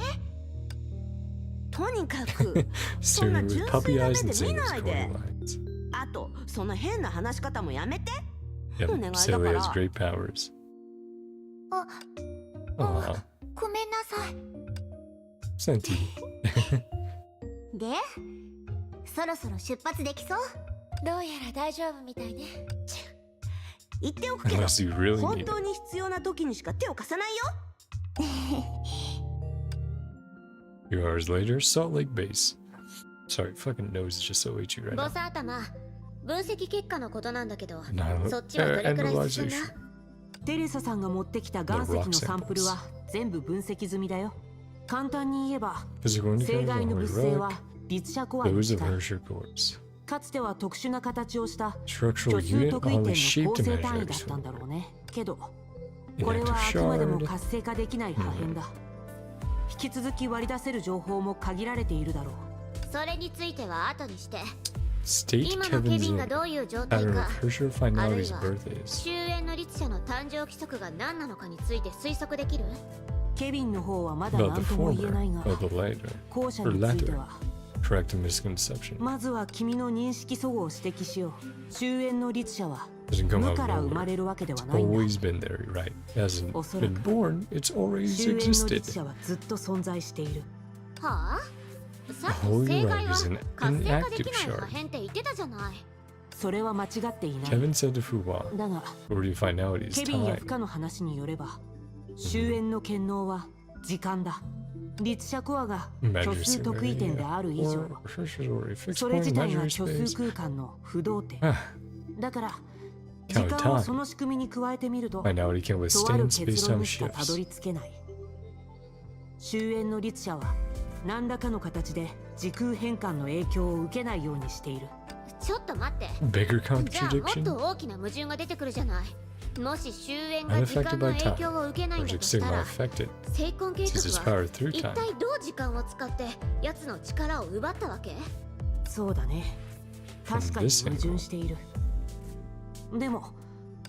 F: とにかく、そん
A: Staring
F: な
A: with
F: 純
A: puppy
F: 粋な
A: eyes
F: 目
A: and
F: で
A: saying
F: 見
A: those
F: ないで。
A: corny lines.
F: あと、その変な話し方もやめて。
A: Yep,
F: お願いだ
A: Sele
F: から
A: has great powers.
C: あ、
A: Aw,
C: ごめんなさい。
A: Senti.
K: でそろそろ出発できそう？
B: どうやら大丈夫みたいね。
F: 言っておくけど、
A: Unless you really
F: 本
A: need
F: 当
A: it.
F: に必要な時にしか手を貸さないよ。
A: Few hours later, Salt Lake Base. Sorry, fucking nose is just so itchy right
K: ボ
A: now.
K: ス頭、分析結果のことなんだけど、
A: Now,
K: そっちはどれくらい進んだ？
A: analyzation.
F: テレサさんが持ってきた岩石のサンプルは全部分析済みだよ。簡単に言えば、
A: Physical
F: 生
A: indicators
F: 害
A: of
F: の
A: Holy
F: 物性は
A: Relic,
F: 律者コアに
A: those
F: 近
A: of
F: い。
A: Hershey Corpse.
F: かつては特殊な形をした巨
A: Structural
F: 数
A: unit
F: 特異点
A: only
F: の
A: shaped
F: 構
A: to
F: 成
A: measure
F: 単位だったんだ
A: everything.
F: ろうね。けど、これ
A: Inactive
F: はあくまでも
A: shard.
F: 活性化できない破片だ。引き続き割り出せる情報も限られているだろう。
K: それについては後にして。
A: State
K: 今のケ
A: Kevin's
K: ビンが
A: line.
K: どういう状態
A: Pattern
K: か
A: of Hershey finality's
K: あるいは
A: birth is.
K: 終焉の律者の誕生規則が何なのかについて推測できる？
F: ケビンの方はまだ
A: About
F: 何
A: the
F: とも言えない
A: former,
F: が、
A: of the latter.
F: 後者
A: or
F: について
A: latter.
F: は、
A: Correct a misconception.
F: まずは君の認識齟齬を指摘しよう。終焉の律者は
A: Doesn't come
F: 無
A: out
F: か
A: of
F: ら生ま
A: nowhere.
F: れるわけでは
A: It's
F: ないんだ。
A: always been there, right? It hasn't
F: おそらく
A: been born, it's always
F: 終焉の
A: existed.
F: 律者はずっと存在している。
K: はあ？さっき
A: Holy
K: 正解
A: Relic
K: は
A: is an
K: 活性化で
A: inactive
K: きない破
A: shard.
K: 片って言ってたじゃない。
F: それは間違っていない。
A: Kevin said to Fuwa,
F: だが、
A: already finality's
F: ケビンや
A: time.
F: フカの話によれば、終焉の権能は時間だ。律者コアが虚
A: Measure
F: 数特異点である以上、
A: or Hershey's or a fixed
F: それ
A: point
F: 自
A: in
F: 体が
A: measure
F: 虚数
A: space.
F: 空間の不動点。
A: Ah,
F: だから、時
A: Count
F: 間を
A: time.
F: その仕組みに加えてみると、
A: Finality can
F: とある
A: withstand
F: 結論
A: space-time
F: にしかたど
A: shifts.
F: り着けない。終焉の律者は何らかの形で時空変換の影響を受けないようにしている。
K: ちょっと待って。
A: Bigger
K: じゃあもっ
A: contradiction?
K: と大きな矛盾が出てくるじゃない。もし終焉が時間
A: Unaffected
K: の
A: by
K: 影
A: time.
K: 響を受けないん
A: Or
K: だ
A: is
K: とした
A: Sigma
K: ら、
A: affected?
K: 成婚計
A: Since its
K: 画は
A: power through
K: 一
A: time.
K: 体どう時間を使って奴の力を奪ったわけ？
F: そうだね。確かに矛盾している。でも、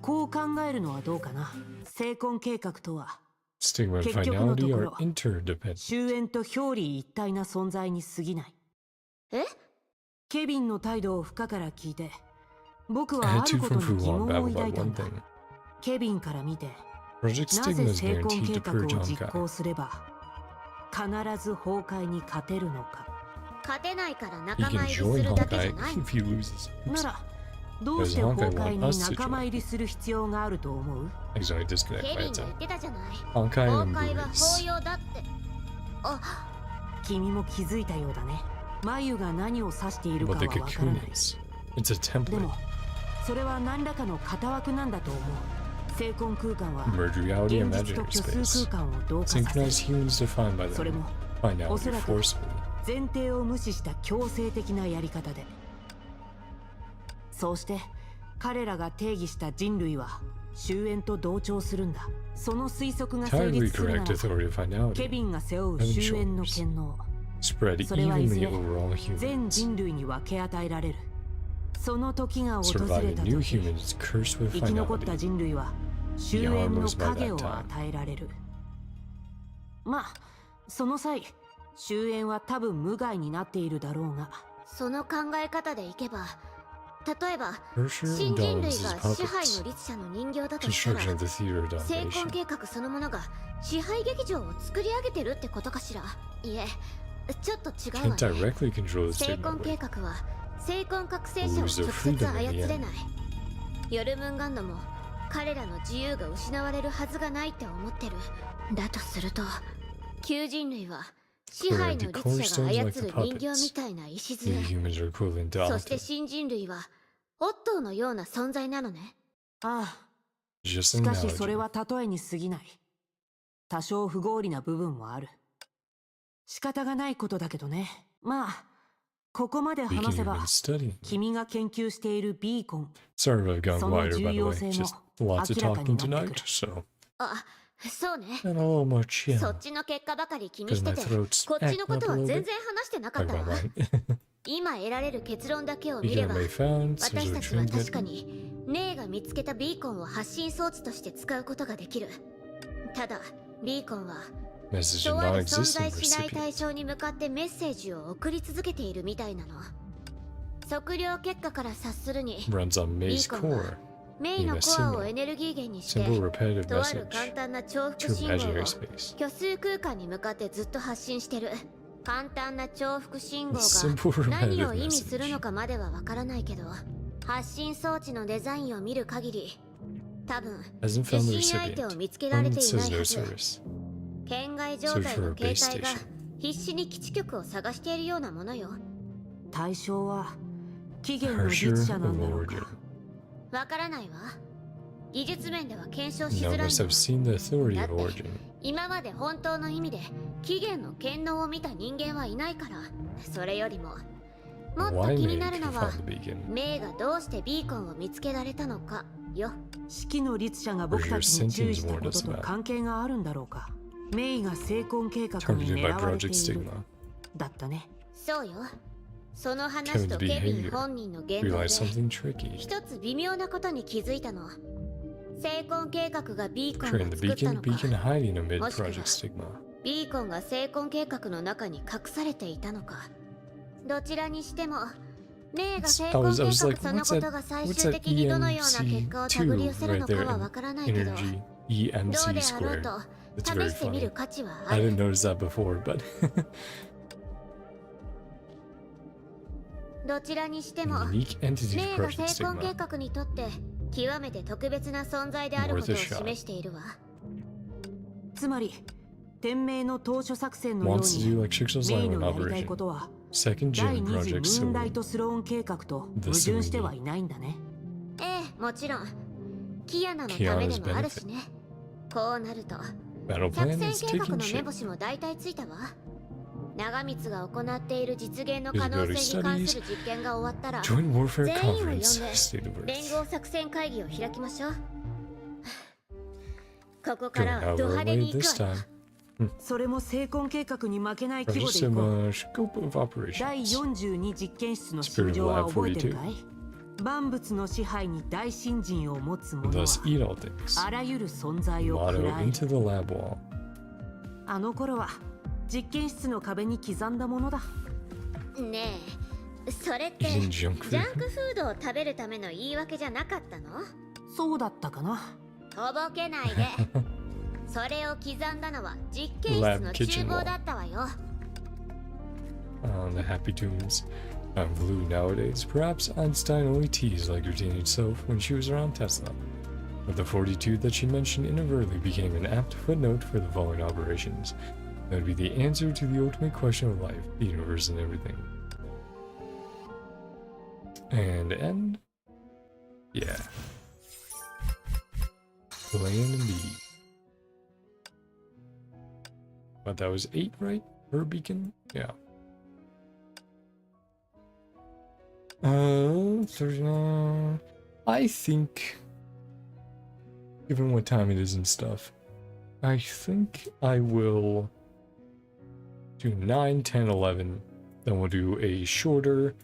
F: こう考えるのはどうかな。成婚計画とは、
A: Stigma and
F: 結局のと
A: finality
F: こ
A: are
F: ろ、
A: interdependent.
F: 終焉と表裏一体な存在に過ぎない。
K: え？
F: ケビンの態度をフカから聞いて、僕はある
A: Attitude
F: こと
A: from
F: に疑
A: Fuwan
F: 問を
A: babbled
F: 抱い
A: about
F: たん
A: one
F: だ。
A: thing.
F: ケビンから見て、
A: Project
F: なぜ
A: Stigma is
F: 成婚
A: guaranteed
F: 計
A: to
F: 画
A: purge
F: を実
A: Honkai.
F: 行すれば、必ず崩壊に勝てるのか。
K: 勝てないから
A: He
K: 仲
A: can
K: 間入り
A: join
K: するだけじ
A: Honkai
K: ゃない。
A: if he loses.
F: な
A: Oops.
F: ら、どうして崩壊に仲間入りする必要があると思う？
A: Accidentally disconnect
K: ケ
A: by
K: ビンが
A: itself.
K: 言ってたじゃない。
A: Honkai
K: 崩
A: and
K: 壊は法
A: Bruce.
K: 要だって。あ、
F: 君も気づいたようだね。眉が何を指しているか
A: What
F: は
A: the
F: わからない。
A: cocoon is. It's a
F: で
A: template.
F: も、それは何らかの型枠なんだと思う。成婚空間は
A: Merge reality and
F: 現実と
A: imaginary
F: 虚数
A: space.
F: 空間を同化させ
A: Synchronize humans defined by
F: それ
A: them.
F: も
A: Finality
F: おそらく
A: forcefully.
F: 前提を無視した強制的なやり方で。そうして彼らが定義した人類は終焉と同調するんだ。その推測が成
A: Entirely
F: 立するな
A: correct
F: ら、
A: authority
F: ケ
A: finality
F: ビンが背負う終焉の権能、
A: spread
F: それはいず
A: evenly
F: れ
A: over all
F: 全
A: humans.
F: 人類に分け与えられる。その時が訪れ
A: Surviving
F: た
A: new
F: 時、
A: humans cursed with
F: 生き残った
A: finality.
F: 人類は終焉の影を与えられる。まあその際、終焉は多分無害になっているだろうが、
C: その考え方でいけば、例えば
A: Cursor
C: 新人類
A: Dawn's
C: が支配
A: puppets.
C: の律者の人形だとしたら、
A: Construction of the theater
C: 成婚
A: domination.
C: 計画そのものが支配劇場を作り上げてるってことかしら。いえ、ちょっと違う
A: Can't
C: わね。
A: directly control the
C: 成
A: state
C: 婚
A: that
C: 計
A: way.
C: 画は成婚覚醒者を直
A: Lose their
C: 接
A: freedom
C: 操
A: in the
C: れ
A: end.
C: ない。ヨルムンガンドも彼らの自由が失われるはずがないって思ってる。だとすると、旧人類は支配の律者が操る人形みたいな
A: New
C: 礎。
A: humans are equivalent to
C: そして
A: Alta.
C: 新人類はオットーのような存在なのね。
F: ああ、
A: Just
F: し
A: an
F: かしそ
A: analogy.
F: れは例えに過ぎない。多少不合理な部分もある。仕方がないことだけどね。まあここまで
A: Speaking
F: 話せ
A: of
F: ば、
A: been studying.
F: 君が研究しているビーコン、
A: Sorry if I've gone
F: その
A: wider,
F: 重
A: by the
F: 要
A: way.
F: 性も
A: Just lots of
F: 明らか
A: talking
F: になって
A: tonight,
F: くる。
A: so
C: あ、そうね。
A: and a little more chill.
C: そっちの結果ばかり気に
A: Because
C: して
A: my
C: て、
A: throat's
C: こっちの
A: acting
C: こ
A: up
C: と
A: a
C: は
A: little
C: 全
A: bit.
C: 然話してなか
A: Talk
C: ったわ。
A: about mine.
C: 今得られる結論だけを見
A: Beacon
C: れば、
A: may found,
C: 私
A: seems
C: た
A: like
C: ちは
A: trinket.
C: 確かにネイが見つけたビーコンを発信装置として使うことができる。ただビーコンは
A: Message
C: と
A: of
C: ある存
A: non-existent
C: 在しない対
A: recipient.
C: 象に向かってメッセージを送り続けているみたいなの。測量結果から察するに、
A: Runs on
C: ビ
A: May's
C: ーコンは
A: core.
C: メイのコアをエネルギー源にして、
A: Simple repetitive
C: とある簡
A: message
C: 単な重複
A: to
C: 信号を
A: imaginary space.
C: 虚数空間に向かってずっと発信してる。簡単な重複信号
A: Simple
C: が何
A: repetitive
C: を意味する
A: message.
C: のかまではわからないけど、発信装置のデザインを見る限り、多分
A: Hasn't found the
C: 受信相手を
A: recipient.
C: 見つけられ
A: And
C: て
A: it
C: いな
A: says
C: い
A: no
C: はず。
A: service.
C: 圏外状
A: Search
C: 態
A: for
C: の
A: a
C: 携
A: base
C: 帯が
A: station.
C: 必死に基地局を探しているようなものよ。
F: 対象は起源の
A: Harsher
F: 律者な
A: of
F: んだろう
A: origin.
F: か。
C: わからないわ。技術面では検証しづ
A: None
C: ら
A: of
C: い
A: us
C: の。
A: have seen the authority
C: だ
A: of
C: って
A: origin.
C: 今まで本当の意味で起源の権能を見た人間はいないから。それよりももっと
A: Why
C: 気に
A: May
C: なるの
A: can
C: は
A: find the beacon?
C: メイがどうしてビーコンを見つけられたのかよ。
F: 式の律者が僕たちに注意したことと関係があるんだろうか。メイが成婚計画に
A: Targeted
F: 狙
A: by
F: われて
A: Project
F: いる
A: Stigma.
F: だったね。
C: そうよ。その話と
A: Kevin's
C: ケビン
A: behavior.
C: 本人の言動で
A: Realized something tricky.
C: 一つ微妙なことに気づいたの。成婚計画がビーコン
A: Train
C: が
A: the
C: 作った
A: beacon,
C: のか、
A: beacon hiding amid
C: もしくは
A: Project Stigma.
C: ビーコンが成婚計画の中に隠されていたのか。どちらにしてもメイが成婚計画そのことが最終的にどのような結果を手繰り寄せるのかはわからないけど、
A: Energy
C: どう
A: EMC
C: であろう
A: squared.
C: と
A: It's
C: 試
A: very
C: してみ
A: funny.
C: る価値はあ
A: I
C: る。
A: didn't notice that before, but
C: どちらにしても
A: unique entity
C: メ
A: to
C: イが
A: Project
C: 成婚計
A: Stigma.
C: 画にとって極めて特別な存在であることを示しているわ。
F: つまり天命の当初作戦のよう
A: Wants to do
F: に
A: like Sixel's
F: メイ
A: Line
F: のやりたい
A: operation.
F: ことは
A: Second
F: 第
A: gen
F: 2次
A: Project
F: ムーンライ
A: Sue.
F: トスローン計画と矛盾してはいないんだね。
C: ええ、もちろんキアナのためでもあるしね。こうなると
A: Battle
C: 作
A: plan
C: 戦
A: is
C: 計画
A: taking
C: の目
A: shape.
C: 星も大体ついたわ。長光が行っている実現の可能性に関する実験が終わったら
A: Joint Warfare
C: 全員を呼ん
A: Conference.
C: で
A: State of
C: 連
A: Earth.
C: 合作戦会議を開きましょう。ここか
A: Going
C: らは
A: out
C: ド
A: of
C: 派
A: our
C: 手
A: way
C: に行
A: this
C: くわよ。
A: time.
F: それも成婚計画に負けない規模
A: Project
F: でいこう。
A: Scope of
F: 第
A: operations.
F: 42実験室の
A: Spirit
F: 心
A: of
F: 情は
A: Lab
F: 覚えてる
A: 42.
F: かい？万物の支配に大信心を持つ者は
A: Thus eat all things.
F: あらゆる存在を
A: Motto
F: 喰らえる。
A: into the lab wall.
F: あの頃は実験室の壁に刻んだものだ。
C: ねえ、それって
A: Eating
C: ジ
A: junk
C: ャン
A: food.
C: クフードを食べるための言い訳じゃなかったの？
F: そうだったかな。
C: とぼけないで。それを刻んだのは実験室の厨房だったわよ。
A: On the happy tunes. I'm blue nowadays. Perhaps Einstein only teased like her teenage self when she was around Tesla. But the 42 that she mentioned inadvertently became an apt footnote for the following operations. That would be the answer to the ultimate question of life, the universe, and everything. And end? Yeah. Plan B. But that was 8, right? Per beacon? Yeah. I think, given what time it is and stuff, I think I will do 9, 10, 11. Then we'll do a shorter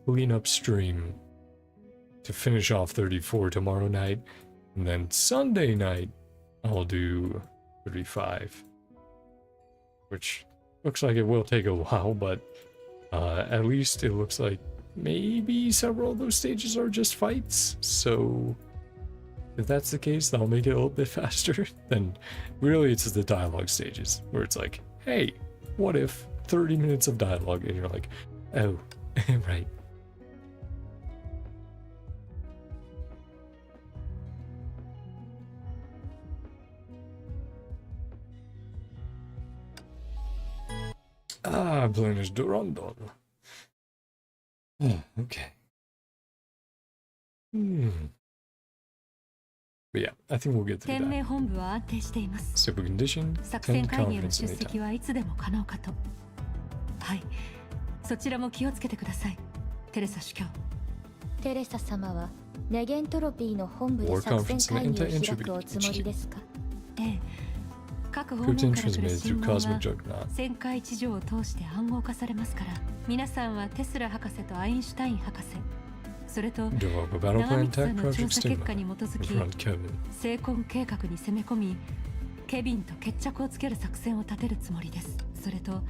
A: cleanup stream to finish off 34 tomorrow night. And then Sunday night, I'll do 35. Which looks like it will take a while, but at least it looks like maybe several of those stages are just fights. So if that's the case, that'll make it a little bit faster. Then really it's the dialogue stages where it's like, hey, what if 30 minutes of dialogue? And you're like, oh, right. Ah, Blennish Durandon. Oh, okay. But yeah, I think we'll get through
H: 天命
A: that.
H: 本部は安定しています。
A: Super condition,
H: 作戦
A: tend
H: 会議への
A: confidence
H: 出
A: anytime.
H: 席はいつでも可能かと。はい、そちらも気をつけてください。テレサ主教。
B: テレサ様はネゲントロピーの本部で作戦会議を開くおつもりですか？
H: ええ。各訪問
A: Crypto
H: から来る
A: transmitted
H: 信
A: through
H: 号
A: Cosmic
H: が
A: Juggernaut.
H: 旋回地上を通して暗号化されますから、皆さんはテスラ博士とアインシュタイン博士、それと
A: Develop a battle
H: 長
A: plan
H: 光さ
A: tech
H: んの調
A: project
H: 査結果
A: statement
H: に基づ
A: in
H: き
A: front Kevin.
H: 成婚計画に攻め込み、ケビンと決着をつける作戦を立てるつもりです。それと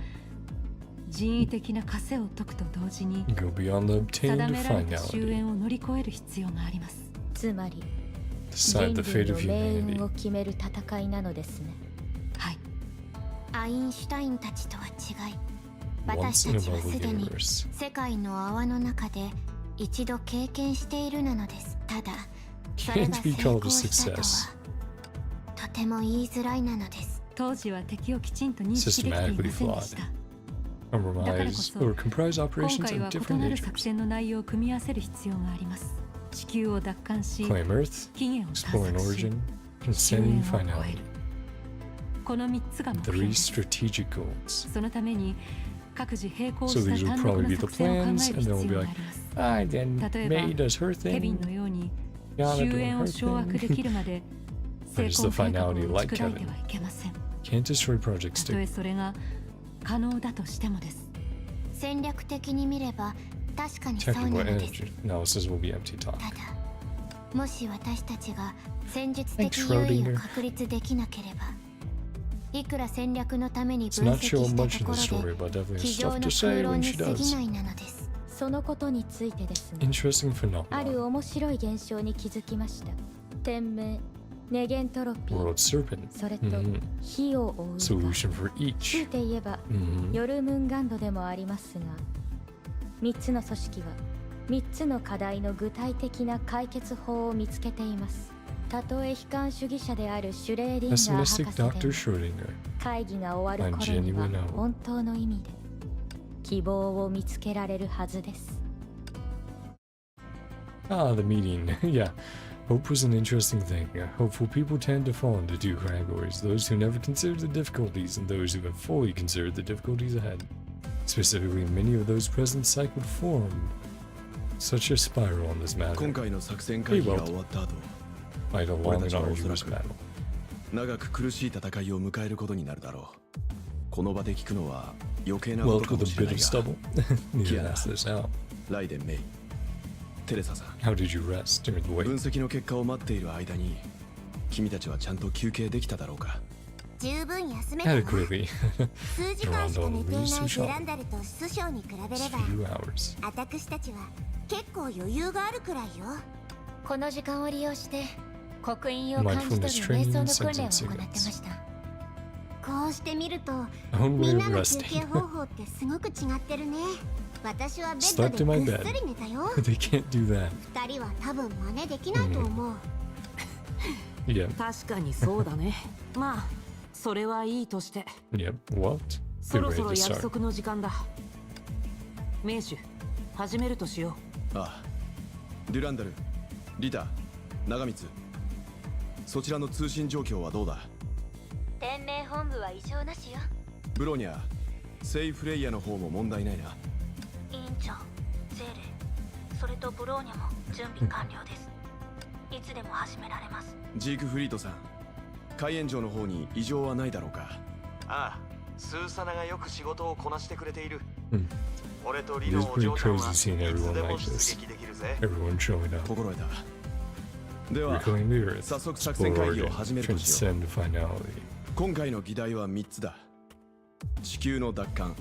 H: 人為的な枷を解くと同時に
A: Go beyond the
H: 定
A: obtained
H: められた終
A: finality.
H: 焉を乗り越える必要があります。
B: つまり
A: Decide
B: 人
A: the
B: 類
A: fate
B: の
A: of
B: 命運
A: humanity.
B: を決める戦いなのですね。
H: はい。
K: アインシュタインたちとは違い、
A: Once
K: 私
A: in
K: た
A: a
K: ちは
A: Marvel
K: すでに
A: universe.
K: 世界の泡の中で一度経験しているのです。ただそれが
A: Can't be
K: 成
A: called
K: 功
A: a
K: したと
A: success.
K: はとても言いづらいなのです。
H: 当時は敵をきちんと認識できていませんでした。
A: Compromise or comprise
H: 今
A: operations
H: 回
A: of
H: は異
A: different
H: なる作
A: natures.
H: 戦の内容を組み合わせる必要があります。地球を奪還し、
A: Claim Earth,
H: 起源を
A: exploring
H: 探索し、
A: origin,
H: 終
A: transcending
H: 焉を超え
A: finality.
H: る。この3つが目標
A: Three
H: です。
A: strategic goals.
H: そのために各自並行
A: So
H: し
A: these
H: た
A: will
H: 単独
A: probably
H: な
A: be the
H: 作戦を考え
A: plans,
H: る
A: and
H: 必
A: then
H: 要
A: we'll be
H: があ
A: like,
H: ります。
A: ah, then
H: 例えば
A: May does her
H: ケビン
A: thing,
H: のように
A: Yana
H: 終
A: doing
H: 焉を
A: her
H: 掌握でき
A: thing.
H: るまで
A: But
H: 成
A: it's
H: 功
A: the
H: 計画を
A: finality
H: 打
A: like
H: ち砕いて
A: Kevin.
H: はいけません。
A: Can't destroy projects
H: たと
A: too.
H: えそれが可能だとしてもです。
K: 戦略的に見れば確かにそうな
A: Technical
K: のです。
A: energy analysis will be empty talk.
K: ただもし私たちが戦術
A: Like
K: 的優位
A: Schrödinger.
K: を確立できなければ、いくら戦略のために
A: It's
K: 分
A: not
K: 析
A: sure
K: した
A: much
K: と
A: in
K: こ
A: the
K: ろ
A: story, but
K: で
A: definitely
K: 机
A: stuff
K: 上
A: to
K: の
A: say
K: 空論
A: when
K: に
A: she
K: 過ぎ
A: does.
K: ないなのです。
B: そのことについてですね。
A: Interesting
B: ある
A: phenomenon.
B: 面白い現象に気づきました。天命、ネゲントロピ
A: World
B: ー、
A: Serpent.
B: それと
A: Mhm.
B: 火を追うが、
A: Solution for
B: つい
A: each.
B: て言えば
A: Mhm.
B: ヨルムンガンドでもありますが、3つの組織は3つの課題の具体的な解決法を見つけています。たとえ悲観主義者であるシュレーディンガー博
A: Pessimistic
B: 士でも
A: Dr. Schrödinger.
B: 会議が終わる
A: I'm
B: 頃には
A: genuine now.
B: 本当の意味で希望を見つけられるはずです。
A: Ah, the meeting. Yeah. Hope was an interesting thing. Hopeful people tend to fall into two categories: those who never considered the difficulties and those who have fully considered the difficulties ahead. Specifically, many of those present cycled form such a spiral in this matter.
L: 今回の作戦会議が終わった後、
A: Quite a long
L: 俺
A: and
L: たちはおそら
A: arduous
L: く
A: battle.
L: 長く苦しい戦いを迎えることになるだろう。この場で聞くのは余計な
A: Well,
L: ことか
A: with
L: も
A: a
L: しれ
A: bit
L: ない
A: of
L: が、
A: stubble. Need to
L: Yeah.
A: ask this out.
L: ライデン・メイ、テレサさん、
A: How did you rest during the
L: 分
A: wait?
L: 析の結果を待っている間に君たちはちゃんと休憩できただろうか。
C: 十分休めたわ。
A: Adequately.
C: 数時間しか寝ていないグランダルと師匠に比べれば
A: Few hours.
C: 私たちは結構余裕があるくらいよ。
B: この時間を利用して刻印を感じ取る
A: Mindfulness
B: 瞑
A: training
B: 想
A: and
B: の訓練を
A: sentence
B: 行ってました。
C: こうして見ると
A: Own
C: み
A: way
C: ん
A: of
C: なの休
A: resting.
C: 憩方法ってすごく違ってるね。私はベッ
A: Slept
C: ド
A: in
C: で
A: my
C: ぐっ
A: bed.
C: すり寝たよ。
A: They can't do that.
C: 二人は多分真似できないと思う。
A: Yep.
F: 確かにそうだね。まあそれはいいとして、
A: Yep. What?
F: そ
A: Get
F: ろそ
A: ready
F: ろ
A: to
F: 約
A: start.
F: 束の時間だ。名手始めるとしよ
L: ああ、デュランダル、リタ、長光、そちらの通信状況はどうだ。
B: 天命本部は異常なしよ。
L: ブロニャ、セイフレイヤの方も問題ないな。
E: 委員長、ゼーレ、それとブローニャも準備完了です。いつでも始められます。
L: ジークフリートさん、海援城の方に異常はないだろうか。
G: ああ、スーサナがよく仕事をこなしてくれている。 俺と
A: It
G: リ
A: is
G: ノお嬢
A: pretty
G: ちゃんは
A: crazy
G: い
A: seeing
G: つ
A: everyone
G: でも
A: like
G: 出
A: this.
G: 撃できるぜ。
A: Everyone showing up.
L: 心得た。では
A: Reclaim the Earth.
L: 早速作戦会
A: Explore
L: 議を
A: and
L: 始めるとしよう。
A: transcend finality.
L: 今回の議題は3つだ。地球の奪還、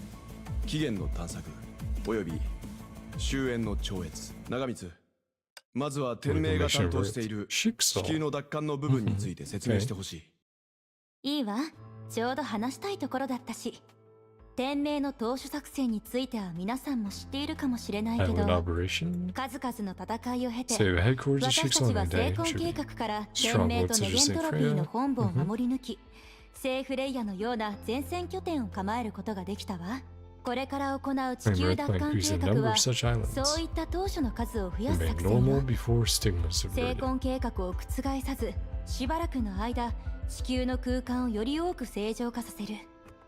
L: 起源の探索、および終焉の超越。長光、まずは天命が担当している地球の奪還の部分について説明してほしい。
B: いいわ。ちょうど話したいところだったし。天命の投手作戦については皆さんも知っているかもしれないけ
A: Have
B: ど、
A: an operation.
B: 数々の戦いを経て
A: So the headquarters of
B: 私たち
A: Shixon
B: は
A: and
B: 成
A: Day
B: 婚
A: should
B: 計
A: be
B: 画から天
A: strong
B: 命
A: works
B: と
A: such
B: ネ
A: as
B: ゲン
A: Saint
B: トロピーの
A: Freya.
B: 本部を守り抜き、聖フレイヤのような前線拠点を構えることができたわ。これから行う地
A: And
B: 球
A: Earth
B: 奪
A: might
B: 還
A: increase
B: 計
A: the
B: 画
A: number
B: は
A: of such islands
B: そういった当初の数を増や
A: and
B: す
A: make
B: 作戦
A: normal
B: よ。
A: before stigma
B: 成
A: subverted.
B: 婚計画を覆さず、しばらくの間地球の空間をより多く正常化させる。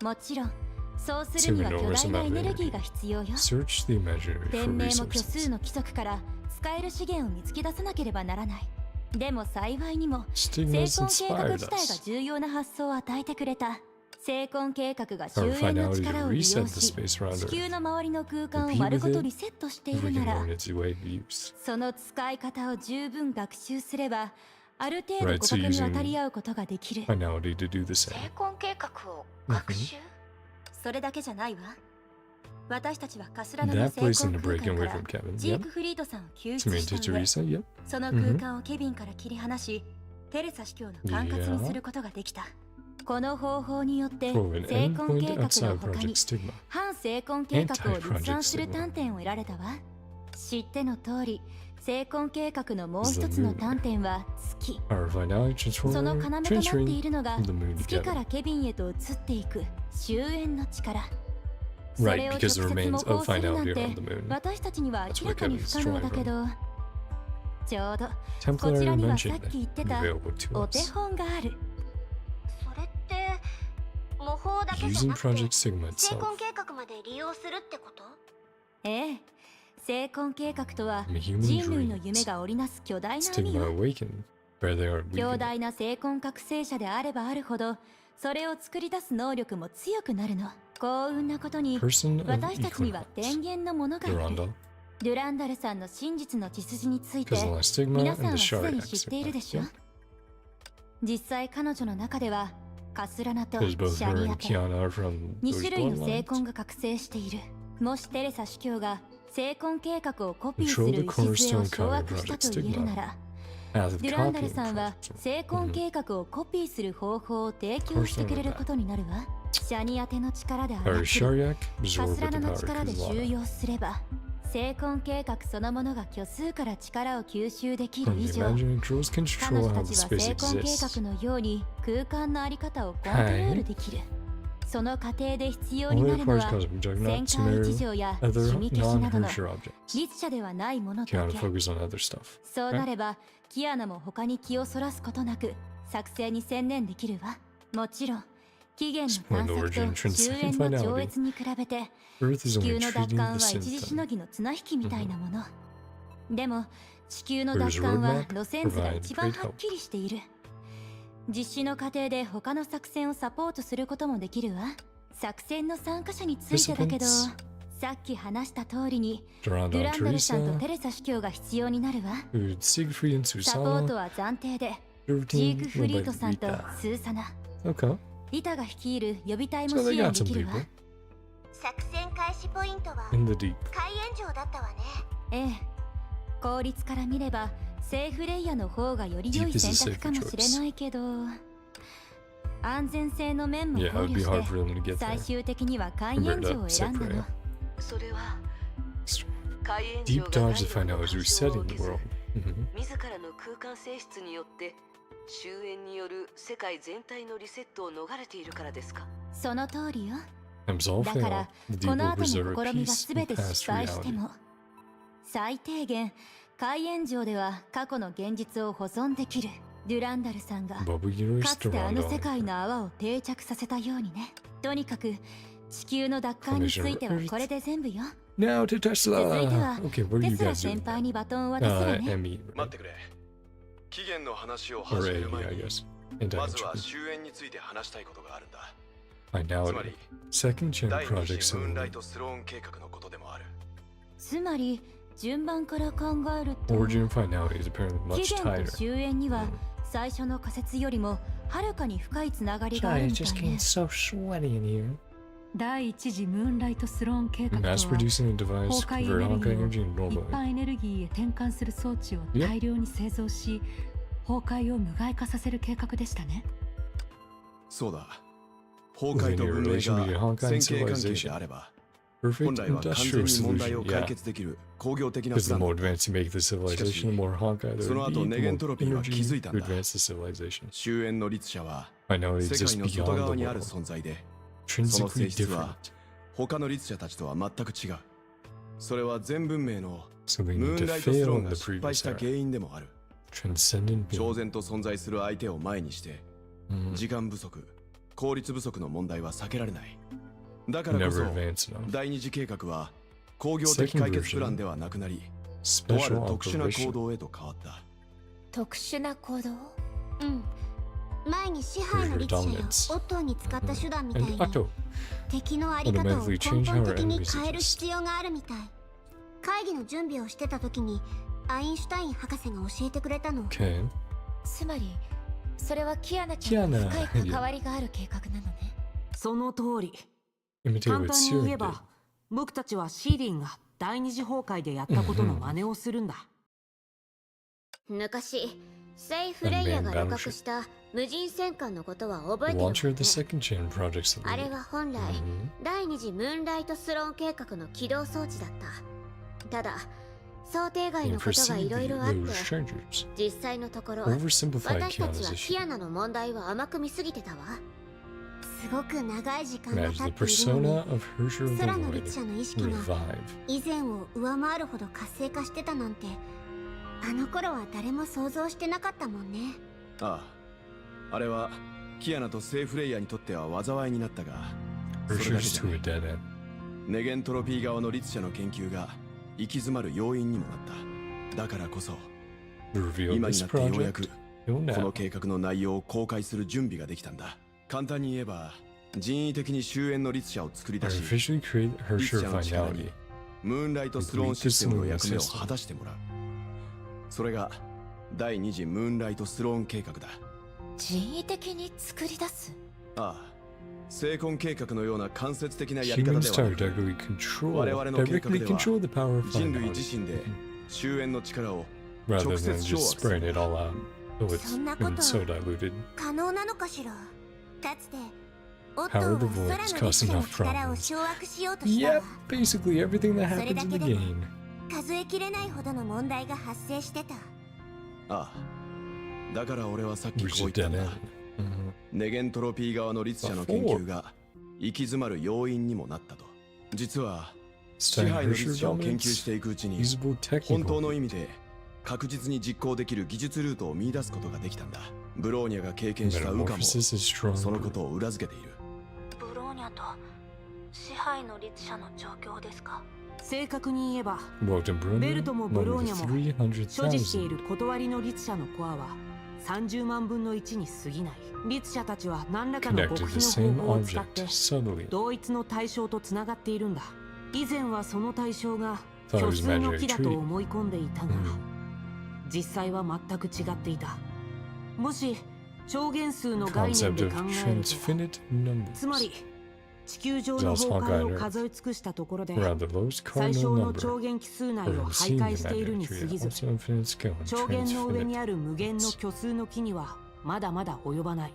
B: もちろんそうするには巨大なエネルギーが必要よ。
A: Search the imaginary for
B: 天命も虚
A: resources.
B: 数の規則から使える資源を見つけ出さなければならない。でも幸いにも成
A: Stigma's
B: 婚計画
A: inspired
B: 自体が
A: us.
B: 重要な発想を与えてくれた。成婚計画が終
A: Our
B: 焉の
A: finality
B: 力
A: to
B: を利
A: reset
B: 用
A: the
B: し、
A: space around
B: 地球
A: Earth.
B: の周りの空間を
A: Compete
B: 丸
A: with
B: ごと
A: it
B: リセットしてい
A: if
B: る
A: we
B: な
A: can
B: ら、
A: learn its way of use.
B: その使い方を十分学習すれば、ある程度
A: Right,
B: 互
A: so
B: 角に
A: using
B: 渡り合うことができる。
A: finality to do the same.
E: 成婚計画を学習？
B: それだけじゃないわ。私たちはカスラナ
A: That
B: の成
A: place
B: 婚
A: in the
B: 空
A: breaking
B: 間
A: away
B: から
A: from Kevin.
B: ジー
A: Yep.
B: クフリードさんを救
A: To
B: 出
A: mean
B: した
A: to
B: 上、
A: Teresa. Yep.
B: その空間をケビンから切り離し、テレサ司教の管轄にすることができた。この方法によって
A: For an
B: 成婚
A: endpoint
B: 計画の
A: outside
B: 他
A: Project
B: に
A: Stigma.
B: 反成婚計画を立案する端点を得られたわ。知っての通り、成婚計画のもう一つの端点は月。
A: Our finality
B: その要
A: transformer
B: となってい
A: transferring
B: るのが
A: from the moon
B: 月
A: to
B: か
A: Kevin.
B: らケビンへと移っていく終焉の力。そ
A: Right,
B: れを直
A: because
B: 接
A: the
B: 模
A: remains
B: 倣
A: of
B: するなん
A: finality
B: て
A: are on the moon.
B: 私たちには
A: That's
B: 明
A: where
B: らかに
A: Kevin's
B: 不可能だけ
A: thriving.
B: ど、ちょうどこ
A: Temporary
B: ちらにはさ
A: dimension
B: っき言ってた
A: available to
B: お手
A: us.
B: 本がある。
C: それって模倣だけじゃ
A: Using
C: なくて
A: Project Sigma
C: 成
A: itself.
C: 婚計画まで利用するってこと？
B: ええ、成婚計画とは
A: From a human
B: 人類の
A: dreams.
B: 夢が織りなす巨大な網
A: Stigma
B: よ。
A: awakened. Where they are
B: 強
A: weakened.
B: 大な成婚覚醒者であればあるほど、それを作り出す能力も強くなるの。幸運なことに
A: Person of
B: 私たちには
A: Equinox.
B: 電源のものがいる。
A: Durandal.
B: デュランダルさんの真実の血筋について
A: Because the last Stigma
B: 皆さん
A: and
B: は
A: the
B: すで
A: Shard
B: に知っているでしょ。
A: Sigma.
B: 実際彼女の中ではカスラナと
A: Because both
B: シャ
A: her
B: ニ
A: and
B: アテ、
A: Kiana are from
B: 2
A: those
B: 種類の成
A: bloodlines.
B: 婚が覚醒している。もしテレサ司教が成婚計画をコピーす
A: Control
B: る
A: the
B: 礎を
A: cornerstone
B: 掌
A: copy
B: 握
A: of
B: した
A: Project
B: と言えるな
A: Stigma.
B: ら、
A: As of
B: デュランダル
A: copying
B: さんは
A: Project
B: 成婚計画をコピーする方法を提供してくれることになるわ。シャニアテの力で
A: Our
B: 操る
A: Shariak
B: カ
A: absorbed
B: スラ
A: with
B: ナ
A: the
B: の
A: power
B: 力
A: of
B: で収
A: Kuzlana.
B: 容すれば、成婚計画そのものが虚数から力を吸収できる
A: From
B: 以
A: the
B: 上、
A: imaginary controls can
B: 彼
A: control
B: 女
A: how
B: た
A: the
B: ちは
A: space
B: 成婚計
A: exists.
B: 画のように空間のあり方をコントロールできる。その過程で必要にな
A: Only
B: る
A: the
B: の
A: parts
B: は
A: cause of Juggernaut
B: 旋
A: to
B: 回事
A: marry
B: 情や
A: other
B: シミ消しなどの
A: non-Hersher objects.
B: 律者ではないものだ
A: Kiana
B: け。
A: focus on other stuff.
B: そうなれば、キアナも他に気をそらすことなく作成に専念できるわ。もちろん、起源の探索と終焉の上越に比べて、
A: Earth
B: 地
A: is
B: 球
A: only
B: の奪
A: treating
B: 還
A: the
B: は一時し
A: symptom.
B: のぎの綱引きみたいなもの。でも、地球の
A: Whereas
B: 奪還は
A: roadmap
B: 路線図が
A: provides
B: 一番
A: great
B: はっきりしている。実施の過程で他の作戦をサポートすることもできるわ。作戦の参加者についてだけど、
A: Participants
B: さっき話した通りに、
A: Durandal
B: デュ
A: and
B: ランダルさんと
A: Teresa,
B: テレサ司教が必要になるわ。
A: with Siegfried and
B: サポート
A: Susana,
B: は暫定で、
A: every
B: ジー
A: team
B: クフ
A: led
B: リー
A: by
B: トさんと
A: Rita.
B: スーサナ、
A: Okay,
B: リタが率いる予備隊も
A: so
B: 支
A: they
B: 援
A: got
B: で
A: some
B: きるわ。
A: people
C: 作戦開始ポイントは
A: in the deep.
C: 海援城だったわね。
B: ええ、効率から見ればセーフレイヤの方がより良い選択かもしれないけど、安全性の面も考
A: Yeah, it would
B: 慮
A: be
B: し
A: hard for them to
B: て
A: get
B: 最
A: there.
B: 終的には海援城を選んだの。
F: それは海援
A: Deep
F: 城が
A: dodge to
F: 大
A: find
F: 量
A: out
F: の
A: who's
F: 干渉を
A: resetting
F: 受
A: the
F: けず
A: world. Mhm.
F: 自らの空間性質によって終焉による世界全体のリセットを逃れているからですか？
B: その通りよ。
A: Absolve
B: だか
A: fail.
B: ら
A: The
B: こ
A: deep
B: の
A: will
B: 後の
A: preserve
B: 試
A: a
B: みが
A: peace
B: 全
A: in
B: て失
A: past
B: 敗して
A: reality.
B: も、最低限海援城では過去の現実を保存できる。デュランダルさんが
A: Bubble Universe
B: かつてあの
A: Durandal.
B: 世界の泡を定着させたようにね。とにかく地球の奪還についてはこれで全部よ。
A: Now to
B: 続いては
A: Tesla. Okay, what are
B: テ
A: you
B: スラ
A: guys
B: 先
A: doing?
B: 輩にバトンを渡すわね。
A: Emmy
L: 待ってくれ。期限の話を
A: or
L: 始め
A: A,
L: る前
A: I
L: に
A: guess. And
L: まずは
A: I
L: 終焉について話したいことがあるんだ。
A: now
L: つまり
A: second gen
L: 第二
A: projects
L: 次ムーンライ
A: in
L: トスローン計画のことでもある。
B: つまり順番から考えると
A: origin finality is apparently
B: 期
A: much
B: 限
A: tighter.
B: と終焉には最初の仮説よりもはるかに深いつながりがある
A: Sorry,
B: み
A: it's
B: た
A: just
B: いね
A: getting。so sweaty in here.
H: 第一次ムーンライトスローン計画と
A: Mass
H: は
A: producing a device
H: 崩
A: to
H: 壊エ
A: convert
H: ネル
A: Honkai
H: ギー
A: energy
H: を
A: into
H: 一
A: normal.
H: 般エネルギーへ転換する装置を大量に製造し崩壊を無害化させる計画でしたね。
L: そうだ。崩壊と文明が線形関係であれば、本
A: Perfect
L: 来は完
A: industrial
L: 全に問題
A: solution,
L: を解
A: yeah.
L: 決できる工業的な
A: Because
L: プ
A: the
L: ラン
A: more
L: だ。
A: advanced you make the civilization, the more Honkai there
L: その
A: would
L: 後
A: be,
L: ネ
A: the
L: ゲン
A: more
L: トロピーは
A: energy
L: 気づいたん
A: to
L: だ。
A: advance the civilization.
L: 終焉の律者は
A: Finality
L: 世
A: exists
L: 界の外
A: beyond
L: 側
A: the
L: にある
A: world.
L: 存在で、その性
A: Intrinsically
L: 質
A: different.
L: は他の律者たちとは全く違う。それは全文明の
A: So they
L: ム
A: need
L: ー
A: to
L: ンライトスロ
A: fail
L: ーン
A: in
L: が
A: the
L: 失敗
A: previous
L: した
A: era.
L: 原因でもある。
A: Transcendent
L: 超
A: being.
L: 然と存在する相手を前にして、時間不足、効率不足の問題は避けられない。だからこそ
A: Never advanced enough.
L: 第二次計画は工業的解決プランではなくなり、とある
A: Special
L: 特殊な行
A: operation.
L: 動へと変わった。
B: 特殊な行動。
C: うん。前に支配の律者やオットーに使った手段みたい
A: And
C: に
A: Octo.
C: 敵のあり方を根本的に変える必要があるみたい。会議の準備をしてた時にアインシュタイン博士が教えてくれたの。
A: Okay.
B: つまりそれはキアナちゃんと深い関わりがある計画なのね。
F: その通り。
A: Imitate
F: 簡
A: what
F: 単に
A: Siri
F: 言え
A: did.
F: ば僕たちはシーリンが第二次崩壊でやったことの真似をするんだ。
B: 昔セイフレイヤが旅客した無人戦艦のことは覚え
A: The
B: てるわ
A: launcher
B: ね
A: of the second gen projects.
B: あれは本来、第二次ムーンライトスローン計画の起動装置だった。ただ想定外のことがいろいろあって
A: chargers.
B: 実際のところ
A: Oversimplified
B: 私たち
A: Kiana's
B: は
A: issue.
B: キアナの問題を甘く見すぎてたわ。
C: すごく長い時間が
A: Imagine
C: 経
A: the
C: っているの
A: persona
C: に
A: of Herrscher of the
C: 空の
A: Void
C: 律者の意識が
A: revive.
C: 以前を上回るほど活性化してたなんて、あの頃は誰も想像してなかったもんね。
L: ああ、あれはキアナとセーフレイヤにとっては災いになったが、それだけ
A: Herrscher's
L: じゃ
A: to
L: な
A: a
L: い。
A: dead end.
L: ネゲントロピー側の律者の研究が行き詰まる要因にもなった。だからこそ
A: We revealed
L: 今に
A: this
L: なってようやく
A: project. Till
L: この
A: now.
L: 計画の内容を公開する準備ができたんだ。簡単に言えば人為的に終焉の律者を作り
A: I
L: 出し、
A: officially create
L: 律
A: Herrscher
L: 者の力
A: finality.
L: にムーンライトスローンシステムの役目を果たしてもらう。それが第二次ムーンライトスローン計画だ。
B: 人為的に作り出す。
L: ああ、成婚計画のような間接的なやり方
A: Humans
L: ではな
A: directly
L: く、
A: control,
L: 我々の計画
A: directly
L: では
A: control the power of
L: 人類
A: finality.
L: 自身で終焉の力を
A: Rather
L: 直
A: than
L: 接掌
A: just
L: 握する
A: spreading it all out. So it's
C: そんなこと
A: been so diluted.
C: 可能なのかしら。かつてオット
A: Power
C: ー
A: the
C: は
A: Void
C: 空
A: is
C: の律
A: causing
C: 者の
A: enough
C: 力を
A: problems.
C: 掌握しようとした
A: Yep,
C: わ。
A: basically everything that
C: それ
A: happens
C: だ
A: in
C: け
A: the
C: でも
A: game.
C: 数えきれないほどの問題が発生してた。
L: ああ、だから俺はさっき
A: Which
L: こう
A: is
L: 言ったん
A: dead
L: だ。
A: end. Mhm.
L: ネゲントロピー側の律者の研究が行き詰まる要因にもなったと。実は支
A: Stein
L: 配の
A: Herrscher
L: 律者を研究し
A: dominates
L: ていくうちに
A: usable
L: 本当
A: technical.
L: の意味で確実に実行できる技術ルートを見出すことができたんだ。ブローニャが経験したウカも
A: Metamorphosis is
L: その
A: stronger.
L: ことを裏付けている。
E: ブローニャと支配の律者の状況ですか。
F: 正確に言えば
A: Welcome, Bruno.
F: ベルトもブローニャも
A: Number
F: 所持してい
A: 300,000.
F: る断りの律者のコアは30万分の1に過ぎない。律者たちは何らかの
A: Connected
F: 極
A: the
F: 秘の
A: same
F: 方法を使って
A: object subtly.
F: 同一の対象とつながっているんだ。以前はその対象が
A: Thought it
F: 虚
A: was
F: 数の
A: magic
F: 木だと
A: tree.
F: 思い込んでいたが、
A: Mhm.
F: 実際は全く違っていた。もし超原数の概念
A: Concept
F: で
A: of
F: 考えると、
A: transfinite numbers.
F: つまり地球上の崩壊を数え尽くしたところで
A: Around the lowest
F: 最
A: cardinal
F: 小の
A: number.
F: 超限奇数内
A: Or
F: を
A: in
F: 徘
A: seeing
F: 徊
A: the
F: している
A: magic
F: に
A: tree
F: 過ぎ
A: that
F: ず、
A: also infinite scale and
F: 超限の上に
A: transfinite.
F: ある無限の虚数の木にはまだまだ及ばない。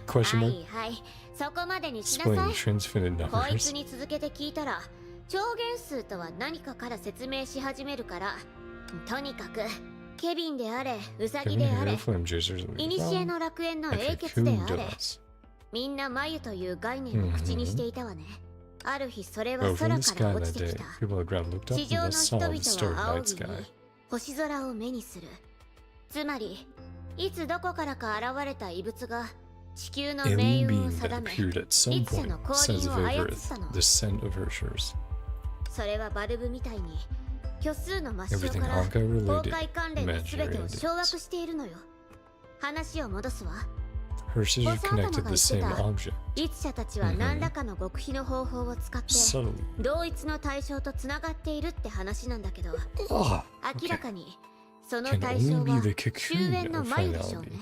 A: Question
B: は
A: mark?
B: いはい、そこまでにしな
A: Explain
B: さい。
A: transfinite
B: こいつ
A: numbers.
B: に続けて聞いたら超原数とは何かから説明し始めるから、とにかくケビンであれウサギ
A: Kevin
B: であ
A: here,
B: れ
A: flame chasers.
B: 古の楽園の英傑
A: Coon
B: であれ
A: does.
B: みんな眉という概念を口にしていたわね。ある日それは
A: Oh,
B: 空
A: from the
B: から
A: sky
B: 落
A: that
B: ちて
A: day,
B: きた。
A: people on the ground looked up
B: 地
A: and
B: 上の
A: they
B: 人
A: saw
B: 々
A: the starry
B: は仰
A: night
B: ぎに
A: sky.
B: 星空を目にする。つまりいつどこからか現れた異物が
C: 地球の
A: alien
C: 命運
A: being
C: を
A: that
C: 定め
A: appeared at some
C: 律者の
A: point
C: 降
A: says
C: 臨
A: of
C: を操っ
A: Earth,
C: たの。
A: the scent of Hershers.
C: それはバルブみたいに虚数の抹消
A: Everything
C: から
A: Honkai
C: 崩
A: related,
C: 壊関連の全
A: imaginary
C: てを
A: endings.
C: 掌握しているのよ。話を戻すわ。
A: Hershers are connected to the same object,
C: 律者たちは何らかの極秘の方法を使って
A: subtly.
C: 同一の対象とつながっているって話なんだけど、
A: Ah,
C: 明らかにその
A: can
C: 対象
A: only
C: は
A: be the
C: 終
A: cocoon
C: 焉の
A: of
C: 眉でしょう
A: finality.
C: ね。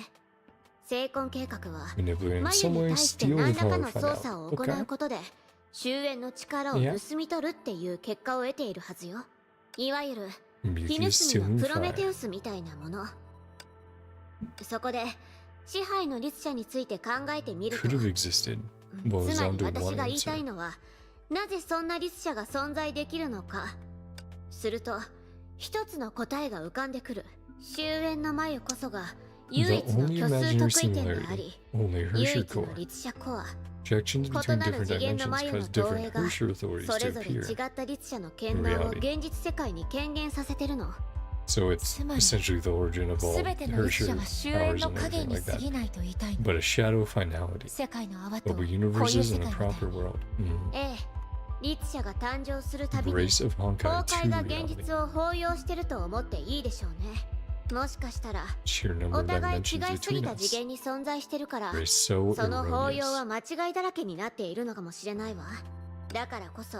C: 成婚計画は
A: Manipulating
C: 眉
A: some
C: に
A: way,
C: 対して
A: stealing
C: 何らか
A: power
C: の
A: of
C: 操作を
A: finality.
C: 行う
A: Okay.
C: ことで終焉の力を
A: Yeah.
C: 盗み取るっていう結果を得ているはずよ。いわゆる
A: Maybe
C: 火盗み
A: stealing
C: のプロメテ
A: fire.
C: ウスみたいなもの。そこで支配の律者について考えてみると、
A: Could have existed.
C: つ
A: Boils
C: ま
A: down
C: り
A: to
C: 私
A: one
C: が言いたい
A: answer.
C: のは、なぜそんな律者が存在できるのか。すると一つの答えが浮かんでくる。終焉の眉こそが
A: The
C: 唯一の
A: only
C: 虚数
A: imaginary
C: 特異点であ
A: similarity,
C: り、
A: only
C: 唯
A: Hersher
C: 一の
A: core.
C: 律者コア。
A: Projections
C: 異
A: between
C: なる
A: different
C: 次元の
A: dimensions
C: 眉の
A: cause
C: 投
A: different
C: 影が
A: Hersher authorities
C: そ
A: to
C: れぞれ
A: appear.
C: 違った律者の権能を現実世界に権限させてるの。
A: So it's essentially the origin of all
H: すべての律者
A: Hersher
H: は終焉
A: powers
H: の
A: and
H: 影
A: everything
H: に
A: like
H: 過
A: that.
H: ぎないと言いたいの。
A: But a shadow of finality.
H: 世界の泡と
A: But
H: こ
A: we
H: ういう
A: universes
H: 世
A: in
H: 界
A: a
H: みたい
A: proper
H: に
A: world.
C: ええ、律者が誕生するたびに
A: Grace of
C: 崩
A: Honkai
C: 壊
A: to
C: が現
A: reality.
C: 実を包容してると思っていいでしょうね。もしかしたら
A: Sheer number
C: お
A: of
C: 互い違い
A: dimensions
C: すぎ
A: between
C: た次
A: us.
C: 元に存在してるから、
A: Grace so
C: その包容は
A: erroneous.
C: 間違いだらけになっているのかもしれないわ。だからこそ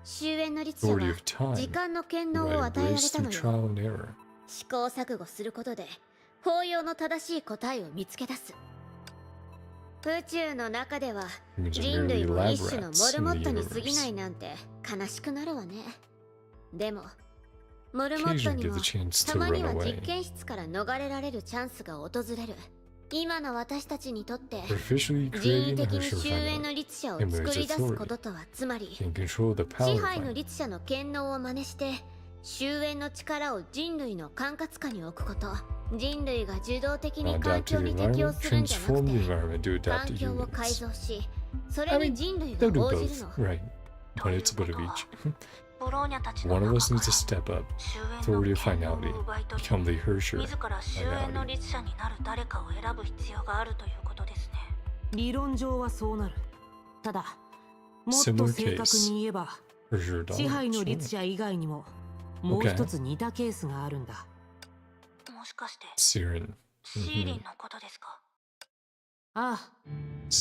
C: 終焉の律者
A: Authority
C: は
A: of time.
C: 時間の権能を
A: Right,
C: 与えられ
A: grace
C: た
A: through
C: のよ。
A: trial and error.
C: 試行錯誤することで包容の正しい答えを見つけ出す。宇宙の中では
A: Humans are
C: 人類
A: merely
C: も
A: lab
C: 一種のモ
A: rats
C: ル
A: in
C: モ
A: the
C: ットに過ぎな
A: universe.
C: いなんて悲しくなるわね。でもモルモット
A: Occasionally
C: に
A: get
C: も
A: the chance
C: た
A: to
C: まに
A: run
C: は実
A: away.
C: 験室から逃れられるチャンスが訪れる。今の私たちにとって
A: Artificially
C: 人為
A: creating
C: 的
A: the
C: に
A: Hersher
C: 終焉
A: finality
C: の律者を作り出すこととはつまり
A: can control the
C: 支
A: power
C: 配の
A: finality.
C: 律者の権能を真似して終焉の力を人類の管轄下に置くこと。人類が受動的に環
A: Adapt
C: 境
A: to the
C: に適応
A: environment,
C: するんじゃなく
A: transform the
C: て
A: environment to adapt
C: 環
A: to
C: 境を改
A: humans.
C: 造し、そ
A: I
C: れ
A: mean,
C: に人類
A: they'll
C: が
A: do
C: 応じる
A: both,
C: の。
A: right? But it's a bit of each.
E: ブローニャたちの
A: One of
E: 中
A: us
E: か
A: needs to
E: ら
A: step up,
E: 終焉
A: authority
E: の
A: of
E: 権能
A: finality,
E: を奪い取り
A: become the Hersher
E: 自ら終焉の
A: finality.
E: 律者になる誰かを選ぶ必要があるということですね。
F: 理論上はそうなる。ただもっと
A: Similar
F: 正確に言えば
A: Hersher
F: 支配の
A: dollars.
F: 律者以外にももう一つ似たケースがあるんだ。
E: もしかして
A: Siren.
E: シーリンのことですか？
F: ああ、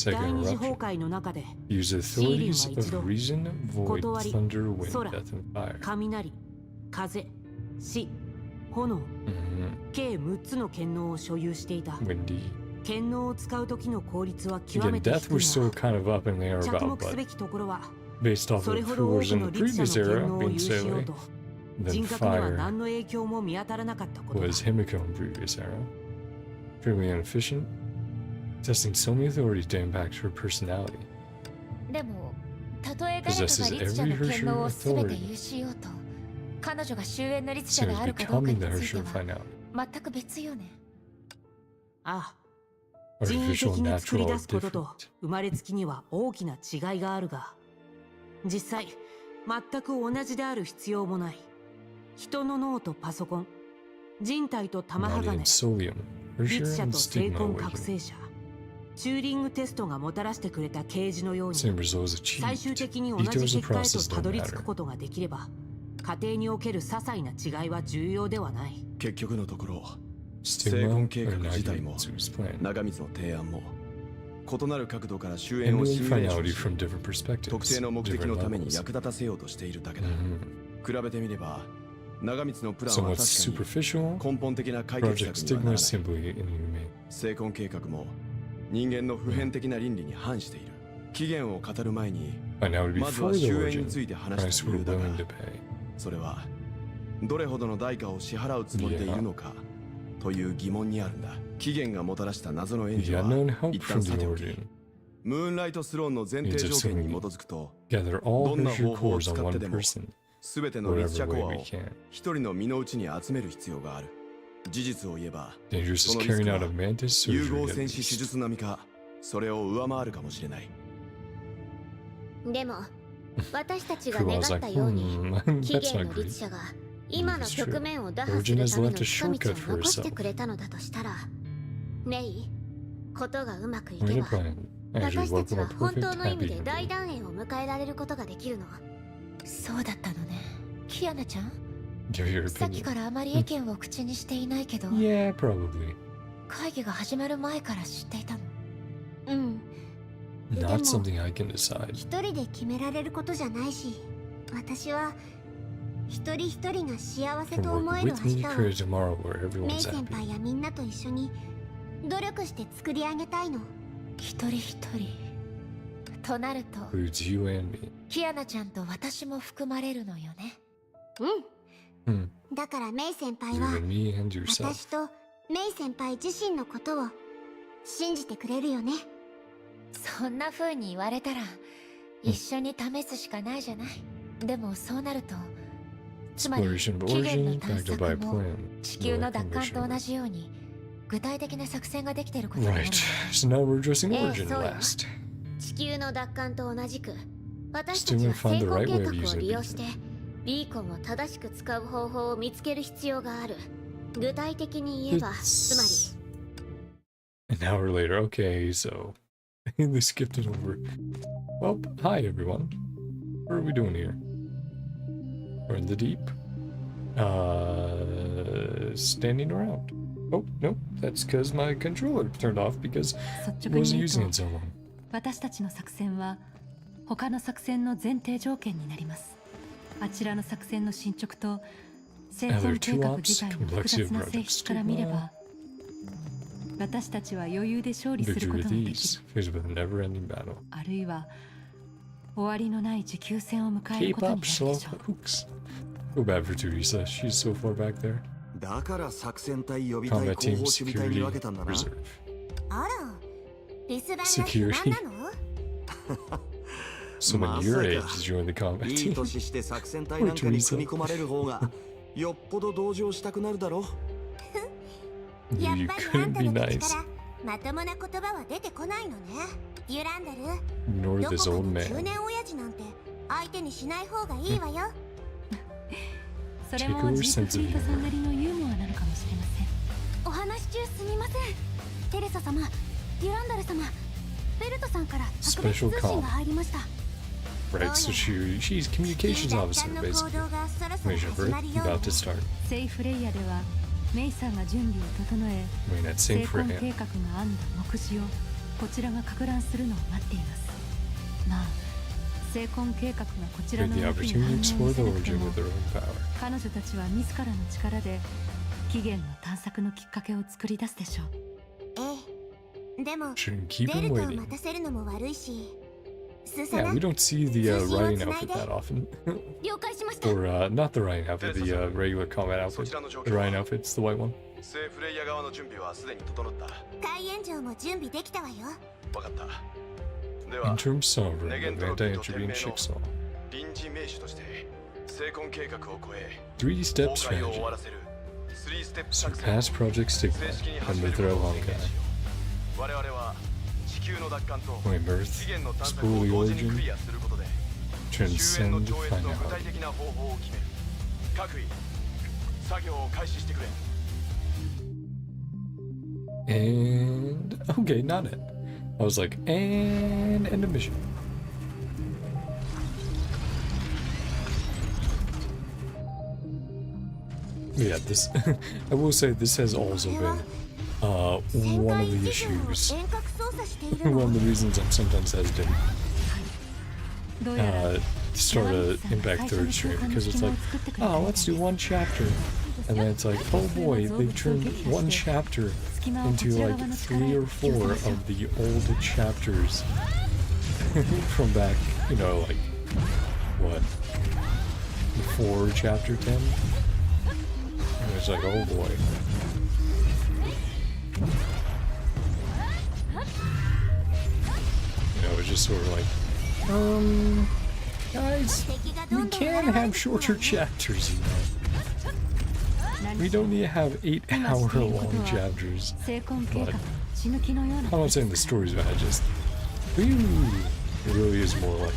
F: 第
A: Second
F: 二次崩
A: eruption.
F: 壊の中で
A: Use authorities of reason, void,
F: Kotori,
A: thunder, wind,
F: Sora,
A: death, and fire.
F: 雷、風、死、炎
A: Mhm.
F: 計6つの権能を所有していた。
A: Windy.
F: 権能を使う時の効率は極
A: Again,
F: めて
A: death
F: 低
A: we're
F: い
A: still
F: が
A: kind of up in the air
F: 着
A: about,
F: 目す
A: but
F: べきところは
A: based off
F: そ
A: of
F: れほ
A: who
F: ど多
A: was
F: く
A: in
F: の
A: the
F: 律者
A: previous
F: の
A: era,
F: 権能を
A: being
F: 有しよう
A: Sailor,
F: と
A: then
F: 人格には
A: fire
F: 何の影響も見当たらなかったことだ。
A: was Himiko in previous era. Extremely inefficient, testing so many authorities to impact her personality.
H: でもたとえ誰かが
A: Possesses
H: 律者の
A: every
H: 権能を
A: Hersher
H: 全て有しようと彼女が終焉の律者
A: So
H: で
A: it's
H: あるかどうか
A: becoming
H: に
A: the
H: ついて
A: Hersher
H: は
A: finality.
H: 全く別よね。
F: ああ、人為的
A: Artificial,
F: に作り
A: natural,
F: 出
A: or
F: すことと
A: different.
F: 生まれつきには大きな違いがあるが、実際全く同じである必要もない。人の脳とパソコン、人体と玉
A: Naughty
F: 鋼、
A: and Solium,
F: 律
A: Hersher
F: 者
A: and
F: と精
A: Stigma
F: 魂
A: awakening.
F: 覚醒者、チューリングテストがもたらしてくれた啓示のように
A: Same results
F: 最終
A: achieved.
F: 的に同じ
A: Details
F: 結
A: of
F: 果へ
A: process
F: とた
A: don't
F: どり着く
A: matter.
F: ことができれば、家庭における些細な違いは重要ではない。
L: 結局のところ
A: Stigma
L: 成婚計
A: or
L: 画自体も
A: Nagimitsu's plan.
L: 長光の提案も異なる角度から終焉を
A: Emulating
L: シミュレーション
A: finality
L: し
A: from different perspectives,
L: 特定の目的の
A: different
L: ために
A: levels.
L: 役立たせようとしているだけだ、
A: Mhm.
L: 比べてみれば長光のプランは
A: Somewhat
L: 確か
A: superficial.
L: に根本的な解決
A: Project
L: 策にはな
A: Stigma
L: らない
A: is simply inhumane.
L: 成婚計画も人間の普遍的な倫理に反している期限を語る前に
A: Finality
L: まずは
A: before the
L: 終焉
A: origin.
L: について話
A: Price
L: した理
A: we're
L: 由だが
A: willing to pay.
L: それはどれほどの代価を支払うつもりでいるのかという疑問にあるんだ期限がもたらした謎の援
A: The
L: 助は
A: unknown help
L: 一
A: from
L: 旦
A: the
L: さておき
A: origin.
L: ムーンライトスローンの前提条件に基づくと
A: Gather all
L: どんな
A: Hersher
L: 方法を
A: cores
L: 使
A: on
L: って
A: one
L: でも
A: person,
L: 全ての律
A: whatever
L: 者コア
A: way
L: を
A: we can.
L: 一人の身の内に集める必要がある事実を言えば
A: Dangerous is
L: そのリス
A: carrying
L: ク
A: out
L: は
A: a mantis
L: 融
A: surgery
L: 合
A: at
L: 戦士手
A: least.
L: 術並みかそれを上回るかもしれない
C: でも私たちが
A: Crew
C: 願
A: was
C: った
A: like,
C: ように
A: that's
C: 期限
A: not
C: の
A: great.
C: 律者が今の
A: It's true.
C: 局面を打破す
A: Origin
C: る
A: has
C: ための
A: left a
C: 近道
A: shortcut
C: を
A: for
C: 残して
A: herself.
C: くれたのだとしたら、メイ、ことがうまくい
A: I'm
C: け
A: gonna
C: ば
A: plan. Actually,
C: 私たち
A: welcome
C: は
A: a
C: 本
A: perfect
C: 当の意味
A: happy
C: で大
A: ending.
C: 団円を迎えられることができるの。
B: そうだったのね。キアナちゃん、
A: Give your
B: さっき
A: opinion.
B: からあまり意見を口にしていないけど、
A: Yeah, probably.
B: 会議が始まる前から知っていたの。
C: うん。
A: Not something I can decide.
C: 一人で決められることじゃないし、私は一人一人が幸せ
A: Can
C: と
A: work
C: 思える
A: with
C: 明
A: me
C: 日
A: to
C: を
A: create tomorrow where
C: メイ
A: everyone's
C: 先
A: happy.
C: 輩やみんなと一緒に努力して作り上げたいの。
B: 一人一人。となると、
A: Includes you and me.
B: キアナちゃんと私も含まれるのよね。
C: うん。
A: Hmm.
C: だからメイ先輩
A: You
C: は
A: and me and yourself.
C: 私とメイ先輩自身のことを信じてくれるよね。
B: そんな風に言われたら、一緒に試すしかないじゃない。でもそうなると、つまり
A: Exploration of
B: 期限の
A: origin
B: 探
A: backed by a
B: 索も
A: plan.
B: 地球の奪還と同
A: Right,
B: じように具体的な作戦ができていることになるのね。
A: so now we're addressing
C: ええ、
A: origin
C: そうよ。
A: last.
C: 地球の奪還と同じく私た
A: Still
C: ち
A: haven't
C: は
A: found
C: 成
A: the
C: 功
A: right
C: 計
A: way of
C: 画を
A: using
C: 利
A: the
C: 用してビーコンを正しく使う方法を見つける必要がある。具体的に言えば、つまり
A: An hour later, okay, so they skipped it over. Well, hi everyone. What are we doing here? We're in the deep. Standing around. Oh, no, that's because my controller turned off because
H: 率
A: I
H: 直に
A: wasn't
H: 言う
A: using
H: と
A: it so long.
H: 私たちの作戦は他の作戦の前提条件になります。あちらの作戦の進捗と成婚計画自体の複雑な性質から見れば、私たちは余裕で勝利する
A: Victory
H: こと
A: with
H: ができる。
A: ease, faced with a never-ending battle.
H: あるいは終わりのない持久戦を迎える
A: Keep
H: ことにな
A: up,
H: るで
A: slow
H: しょう。
A: hooks. Feel bad for Teresa. She's so far back there.
G: だから作戦隊予備隊
A: Combat
G: 後
A: team
G: 方守備隊に
A: security
G: 分けたんだな。
A: reserve.
C: あら、留守番が不
A: Security.
C: 満なの？
A: So when your age is join the combat
G: いい
A: team.
G: 年して作戦隊なんかに組み込まれる方がよっぽど同情したくなるだろ。
C: やっ
A: You
C: ぱりあん
A: couldn't
C: た
A: be
C: の口
A: nice.
C: からまともな言葉は出てこないのね。デュランダル、
A: Ignore
C: ど
A: this
C: こか
A: old
C: の
A: man.
C: 中年親父なんて相手にしない方がいいわよ。
H: それもジークフリートさんなりのユーモアなのかもしれません。
E: お話中すみません。テレサ様、デュランダル様、ベルトさんから特別
A: Special
E: 通
A: call.
E: 信が入りました。
A: Right, so she's communications officer,
C: 奪還の行
A: basically.
C: 動がそろそろ
A: Mission
C: 始まる
A: for
C: よう
A: about
C: ね
A: to start.
H: セイフレイヤではメイさんが準備を整え、
A: I mean, that
H: 成
A: same for
H: 婚
A: him.
H: 計画が編んだ目次をこちらが攪乱するのを待っています。まあ、成婚計画がこちら
A: Create
H: の
A: the
H: 動きに
A: opportunity
H: 反応
A: to
H: し
A: explore
H: な
A: the
H: くて
A: origin
H: も
A: with their own power.
H: 彼女たちは自らの力で起源の探索のきっかけを作り出すでしょう。
C: ええ、でも
A: Shouldn't keep
C: ベ
A: him
C: ルトを
A: waiting.
C: 待たせるのも悪いし、スーサ
A: Yeah,
C: ナ
A: we don't see the riding outfit that often.
E: 了解しました。
A: Or not the riding outfit, the regular combat outfit. The riding outfit's the white one.
L: セーフレイヤ側の準備はすでに整った。
C: 海援場も準備できたわよ。
L: わかった。では、
A: Interim sovereign
L: ネゲン
A: of
L: トロックと
A: anti-entropy
L: 天
A: and
L: 命の
A: Shixel.
L: 臨時名手として成婚計画を超え
A: 3-step
L: 崩壊を終わ
A: strategy.
L: らせる3ステップ作戦
A: Surpass Project
L: 正
A: Stigma
L: 式に
A: and
L: 始める
A: Mithra
L: ことを宣言
A: Honkai.
L: しよう。我々は地球の奪還と
A: Claim
L: 起
A: Earth.
L: 源の探索
A: Explore
L: を
A: the
L: 同時にク
A: origin.
L: リアすることで終焉
A: Transcend
L: の超越の具
A: finality.
L: 体的な方法を決める。各位作業を開始してくれ。
A: And okay, not it. I was like, and end of mission. Yeah, this I will say this has also been one of the issues.
C: 遠隔操作している
A: One
C: の
A: of。the reasons I'm sometimes hesitant
H: どうやら
A: to start a Impact 3rd stream because it's like, oh, let's do one chapter. And then it's like, oh boy, they've turned one chapter into like 3 or 4 of the old chapters from back, you know, like, what, before chapter 10? And it's like, oh boy. You know, it's just sort of like, guys, we can have shorter chapters, you know. We don't need to have 8-hour-long chapters.
H: 成婚計画の血抜きのような
A: I'm not saying the story's bad, just, it really is more like,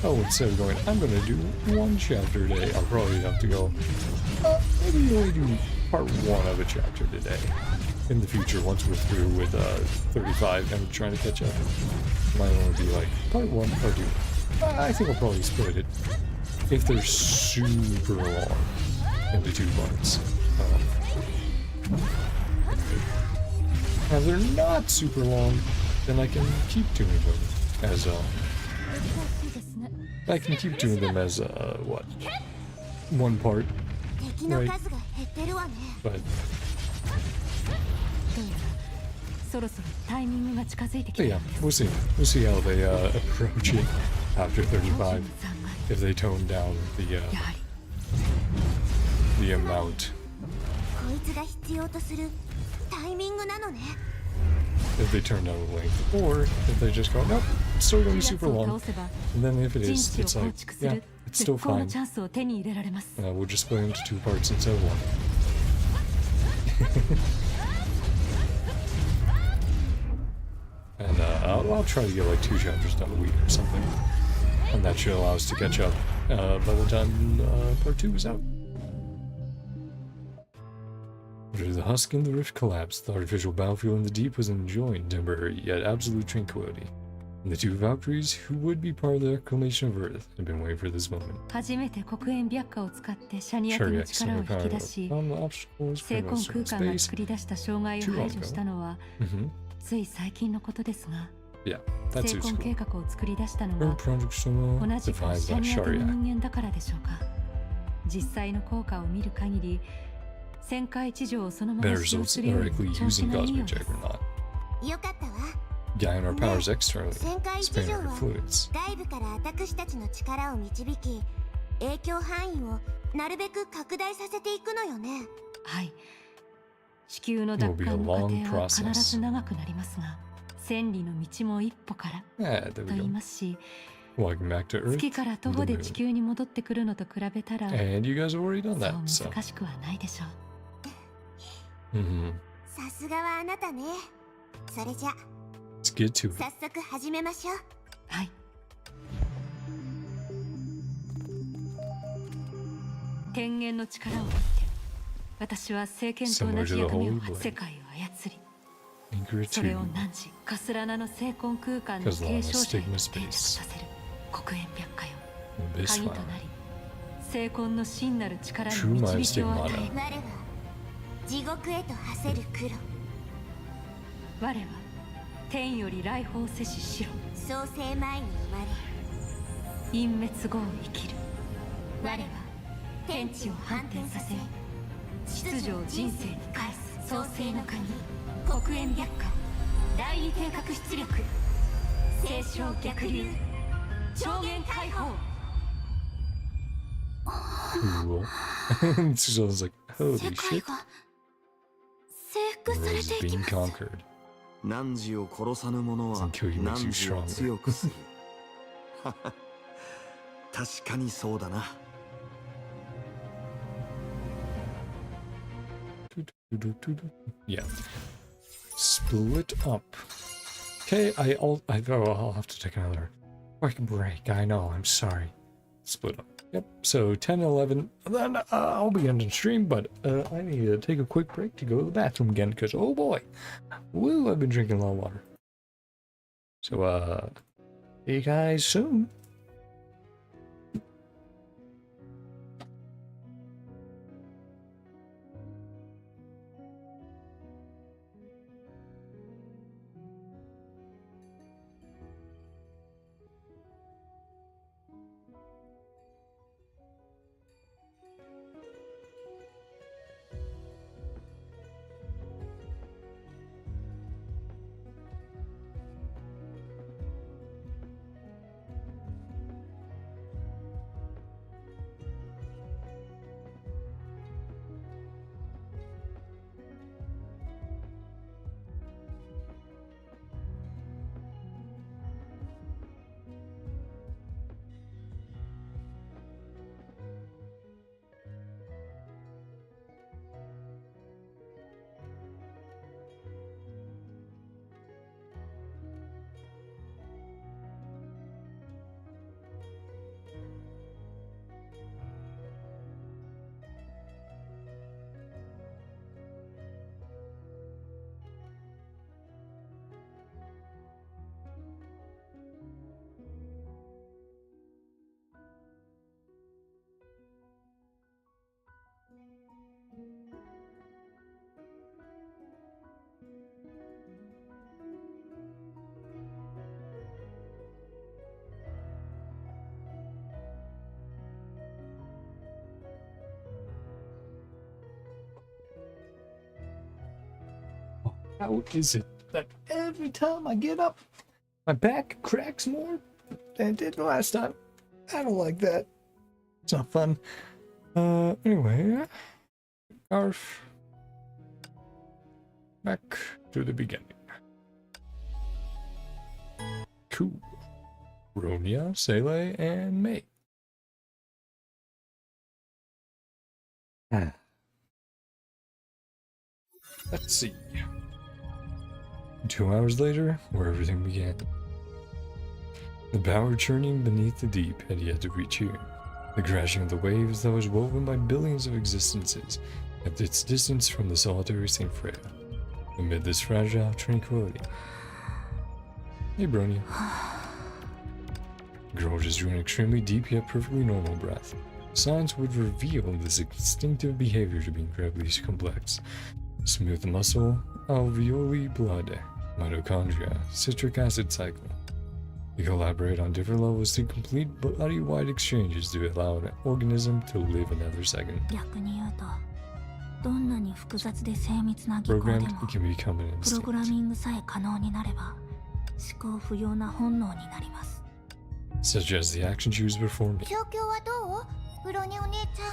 A: oh, instead of going, I'm gonna do one chapter a day, I'll probably have to go, maybe only do part 1 of a chapter today. in the future, once we're through with 35 and trying to catch up, might only be like part 1, part 2. I think I'll probably split it if they're super long into 2 parts. If they're not super long, then I can keep doing them as I can keep doing them as what? 1 part, right? But yeah, we'll see. We'll see how they approach it after 35. If they tone down the amount. If they turn down the length, or if they just go, nope, it's still gonna be super long. And then if it is, it's like, yeah, it's still fine. We'll just split into 2 parts instead of 1. And I'll try to get like 2 chapters done a week or something. And that should allow us to catch up by the time part 2 is out. After the husk and the rift collapsed, the artificial battlefield in the deep was enjoying temporary yet absolute tranquility. And the 2 Valkyries, who would be part of the reclamation of Earth, had been waiting for this moment. Shariak found the obstacles for most of space too long ago. Yeah, that's cool. Her project Soma defines that Shariak. Better results directly using cosmic juggernaut. Guiding our powers externally, expanding our fluids. It will be a long process. Yeah, there we go. Welcome back to Earth, the moon. And you guys have already done that, so. Let's get to it.
H: 天元の力を持って私は聖剣と同じ役目を世界を操りそれを汝カスラナの聖魂空間の継承者へ定着させる黒煙白火よ鍵となり聖魂の真なる力に導きを与え我は地獄へと馳せる黒我は天より来訪せし白創世前に生まれ隠滅後を生きる我は天地を反転させ秩序を人生に返す創世の鍵黒煙白火第二定格出力聖書逆流超限解放
A: Cool. So I was like, holy shit. Earth is being conquered.
D: 汝を殺さぬ者は汝を強くする。確かにそうだな。
A: Yeah. Split up. Okay, I'll have to take another quick break. I know, I'm sorry. Split up. Yep, so 10, 11, then I'll be ending stream, but I need to take a quick break to go to the bathroom again, because, oh boy, woo, I've been drinking a lot of water. So, see you guys soon. How is it that every time I get up, my back cracks more than it did last time? I don't like that. It's not fun. Anyway, Garf. Back to the beginning. Cool. Ronia, Sele, and May. Let's see. 2 hours later, where everything began. The power churning beneath the deep had yet to reach here. The crashing of the waves that was woven by billions of existences kept its distance from the solitary Saint Freya. Amid this fragile tranquility. Hey, Bronya. The girl just drew an extremely deep yet perfectly normal breath. Signs would reveal this instinctive behavior to be incredibly complex. Smooth muscle, alveoli blood, mitochondria, citric acid cycle. They collaborate on different levels to complete body-wide exchanges to allow an organism to live another second. Programmed, it can become an instinct. Such as the action she was performing.
C: 状況はどう？ブロニお姉ちゃ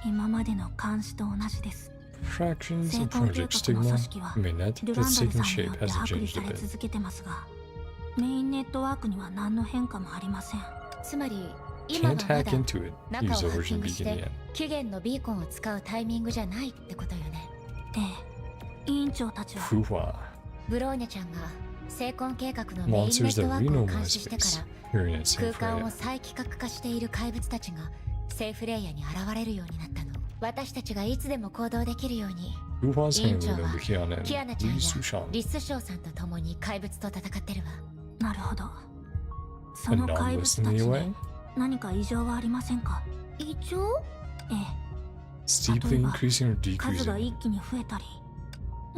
C: ん。
E: 今までの監視と同じです。
A: Fractions of Project Stigma may not that's taking shape hasn't changed a bit.
E: 続けてますが、メインネットワークには何の変化もありません。
B: つまり今は
A: Can't
B: ま
A: hack
B: だ
A: into it.
B: 中
A: Use
B: をハッ
A: origin
B: キングし
A: beacon
B: て
A: yet.
B: 期限のビーコンを使うタイミングじゃないってことよね。
E: ええ、委員長たちは
A: Fuhua.
B: ブローニャちゃんが聖婚計画のメインネ
A: Monsters
B: ット
A: that
B: ワーク
A: Reno
B: を監
A: might
B: 視してか
A: face
B: ら
A: hearing at Saint
B: 空間を
A: Freya.
B: 再企画化している怪物たちがセーフレイヤに現れるようになったの。私たちがいつでも行動できるように
A: Fuhua's
B: 委員長
A: handling
B: は
A: of Kiana
B: キア
A: and
B: ナちゃん
A: Lee
B: や
A: Sushan.
B: リスショーさんと共に怪物と戦ってるわ。
E: なるほど。その怪物たち
A: Anomalous
E: に何か異常はありませんか？
C: 異常？
E: ええ。
A: Steeply increasing or
E: 数が
A: decreasing.
E: 一気に増えたり、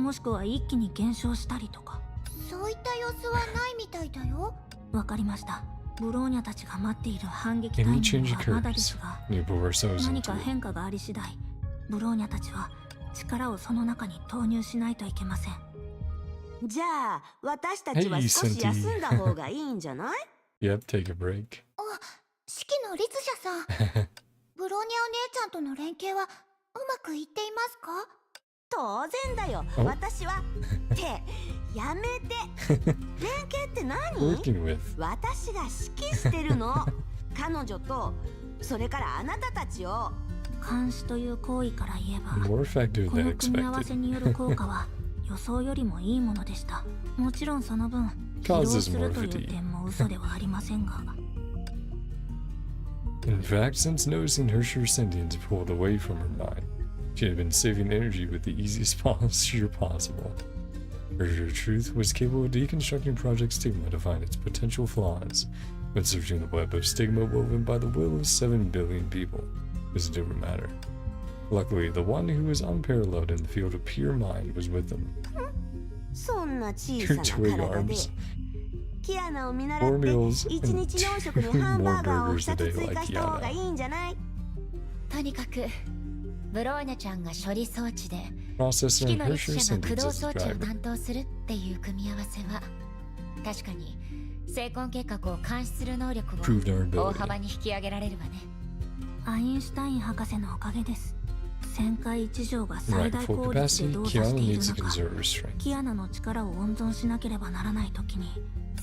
E: もしくは一気に減少したりとか。
C: そういった様子はないみたいだよ。
E: わかりました。ブローニャたちが待っている反撃タイ
A: Any
E: ミン
A: change
E: グはまだです
A: occurs.
E: が、
A: You bore ourselves
E: 何
A: into
E: か
A: it.
E: 変化があり次第、ブローニャたちは力をその中に投入しないといけません。
F: じゃあ私たちは少し休んだ方がいいんじゃない？
A: Yep, take a break.
C: あ、式の律者さん。ブロニアお姉ちゃんとの連携はうまくいっていますか？
F: 当然だよ。
A: お
F: 私はってやめて。連携って何？
A: Working with.
F: 私が指揮してるの。彼女とそれからあなたたちを。
E: 監視という行為から言えば、
A: More effective
E: こ
A: than
E: の組み合わせ
A: expected.
E: による効果は予想よりもいいものでした。もちろんその分疲労
A: Causes
E: する
A: more
E: という
A: fatigue.
E: 点も嘘ではありませんが。
A: In fact, since noticing her sure sentience pulled away from her mind, she had been saving energy with the easiest posture possible. Her truth was capable of deconstructing Project Stigma to find its potential flaws, but searching the web of stigma woven by the will of 7 billion people was a different matter. Luckily, the one who was unparalleled in the field of pure mind was with them.
F: そんな小
A: Her
F: さな
A: twig
F: 体で
A: arms.
F: キアナを見習
A: Four
F: って
A: meals
F: 1
A: and
F: 日4食に
A: 2
F: ハンバ
A: more
F: ーガーを
A: burgers a
F: 2
A: day
F: つ追
A: like
F: 加した方がい
A: Kiana.
F: いんじゃない？
B: とにかくブローニャちゃんが処理装置で
A: Processor
B: 式
A: and
B: の
A: her
B: 律
A: sure
B: 者が駆
A: sentience
B: 動
A: as
B: 装
A: the
B: 置を
A: driver.
B: 担当するっていう組み合わせは確かに聖婚計画を監視する能力を
A: Proved our
B: 大
A: ability.
B: 幅に引き上げられるわね。
E: アインシュタイン博士のおかげです。旋回一条が最
A: Right,
E: 大
A: full
E: 効率で
A: capacity,
E: 動作し
A: Kiana
E: ている
A: needs to
E: 中、
A: conserve her strength.
E: キアナの力を温存しなければならないときに、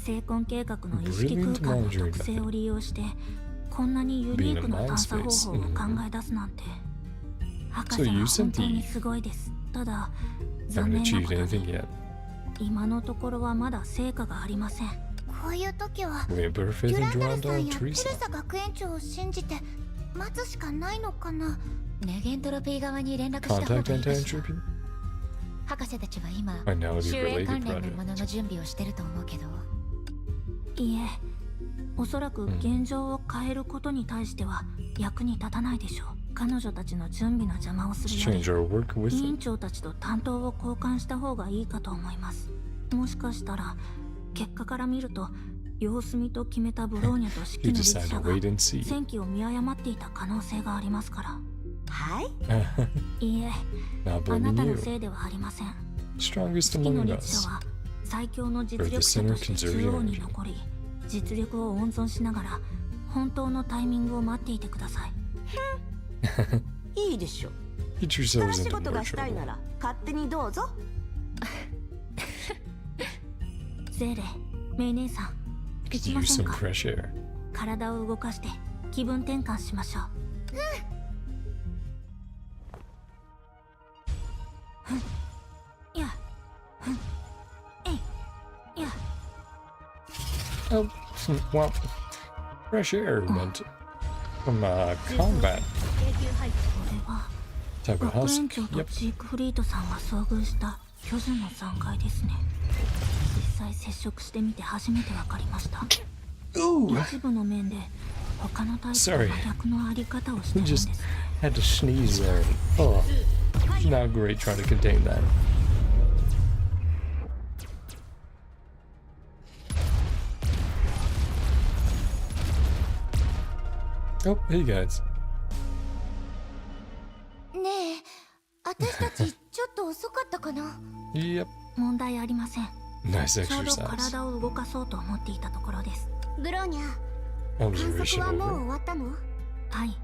E: 聖婚計画の意識空
A: Brilliant
E: 間の
A: monitoring
E: 特性を利用して、こんなにユニークな
A: Being a
E: 探査方
A: mind
E: 法を
A: space.
E: 考え出すなんて、博
A: So
E: 士
A: you
E: は
A: sent
E: 本当
A: the-
E: にすごいです。ただ、残
A: Haven't
E: 念な
A: achieved
E: こと
A: anything
E: に、
A: yet.
E: 今のところはまだ成果がありません。
C: こういう時は
A: We put her
C: デュ
A: faith
C: ラ
A: in
C: ンダル
A: Durandal
C: さん
A: and
C: やテレ
A: Teresa.
C: サ学園長を信じて待つしかないのかな。
B: ネゲントロピー側に連絡した方
A: Contact
B: がいいかしら。
A: anti-entropy?
B: 博士たちは今
A: Finality
B: 終焉
A: related
B: 関連のもの
A: project.
B: の準備をしてると思うけど、
E: いえ、おそらく現状を変えることに対しては役に立たないでしょう。彼女たちの準備の邪魔をす
A: Let's
E: るよ
A: change our work
E: り、
A: with
E: 委員
A: them.
E: 長たちと担当を交換した方がいいかと思います。もしかしたら、結果から見ると、様子見と決めたブローニャと式
A: You
E: の律
A: decide
E: 者
A: to
E: が
A: wait and see.
E: 戦機を見誤っていた可能性がありますから。
F: はい。
E: いいえ、
A: Not
E: あな
A: blaming
E: たの
A: you.
E: せいではありません。
A: strongest
E: 月の
A: among
E: 律者
A: us.
E: は最強の実力者として中央に残り、実力を温存しながら本当のタイミングを待っていてください。
F: いいでしょう。
A: Get
F: その
A: yourselves
F: 仕
A: into
F: 事
A: more
F: がしたい
A: trouble.
F: なら勝手にどうぞ。
E: ゼーレ、メイ姉さん、行き
A: Could
E: ま
A: use
E: せん
A: some
E: か？
A: fresh air.
E: 体を動かして気分転換しましょう。いや、えい、いや。
A: Oh, well, fresh air meant from combat
E: これは
A: type of
E: 学
A: house.
E: 園長と
A: Yep.
E: ジークフリートさんが遭遇した巨樹の残骸ですね。実際接触してみて初めて分かりました。
A: Ooh,
E: 一部の面で他のタイプと
A: Sorry.
E: 真逆のあり方をしてるん
A: we
E: で
A: just
E: すね。
A: had to sneeze there. Oh, not great trying to contain that. Oh, hey guys.
C: ねえ、私たちちょっと遅かったかな？
A: Yep,
E: 問題ありません。
A: nice
E: ちょうど
A: exercise.
E: 体を動かそうと思っていたところです。
C: ブローニャ、観
A: Observation
C: 測はもう
A: over.
C: 終わったの？
E: はい。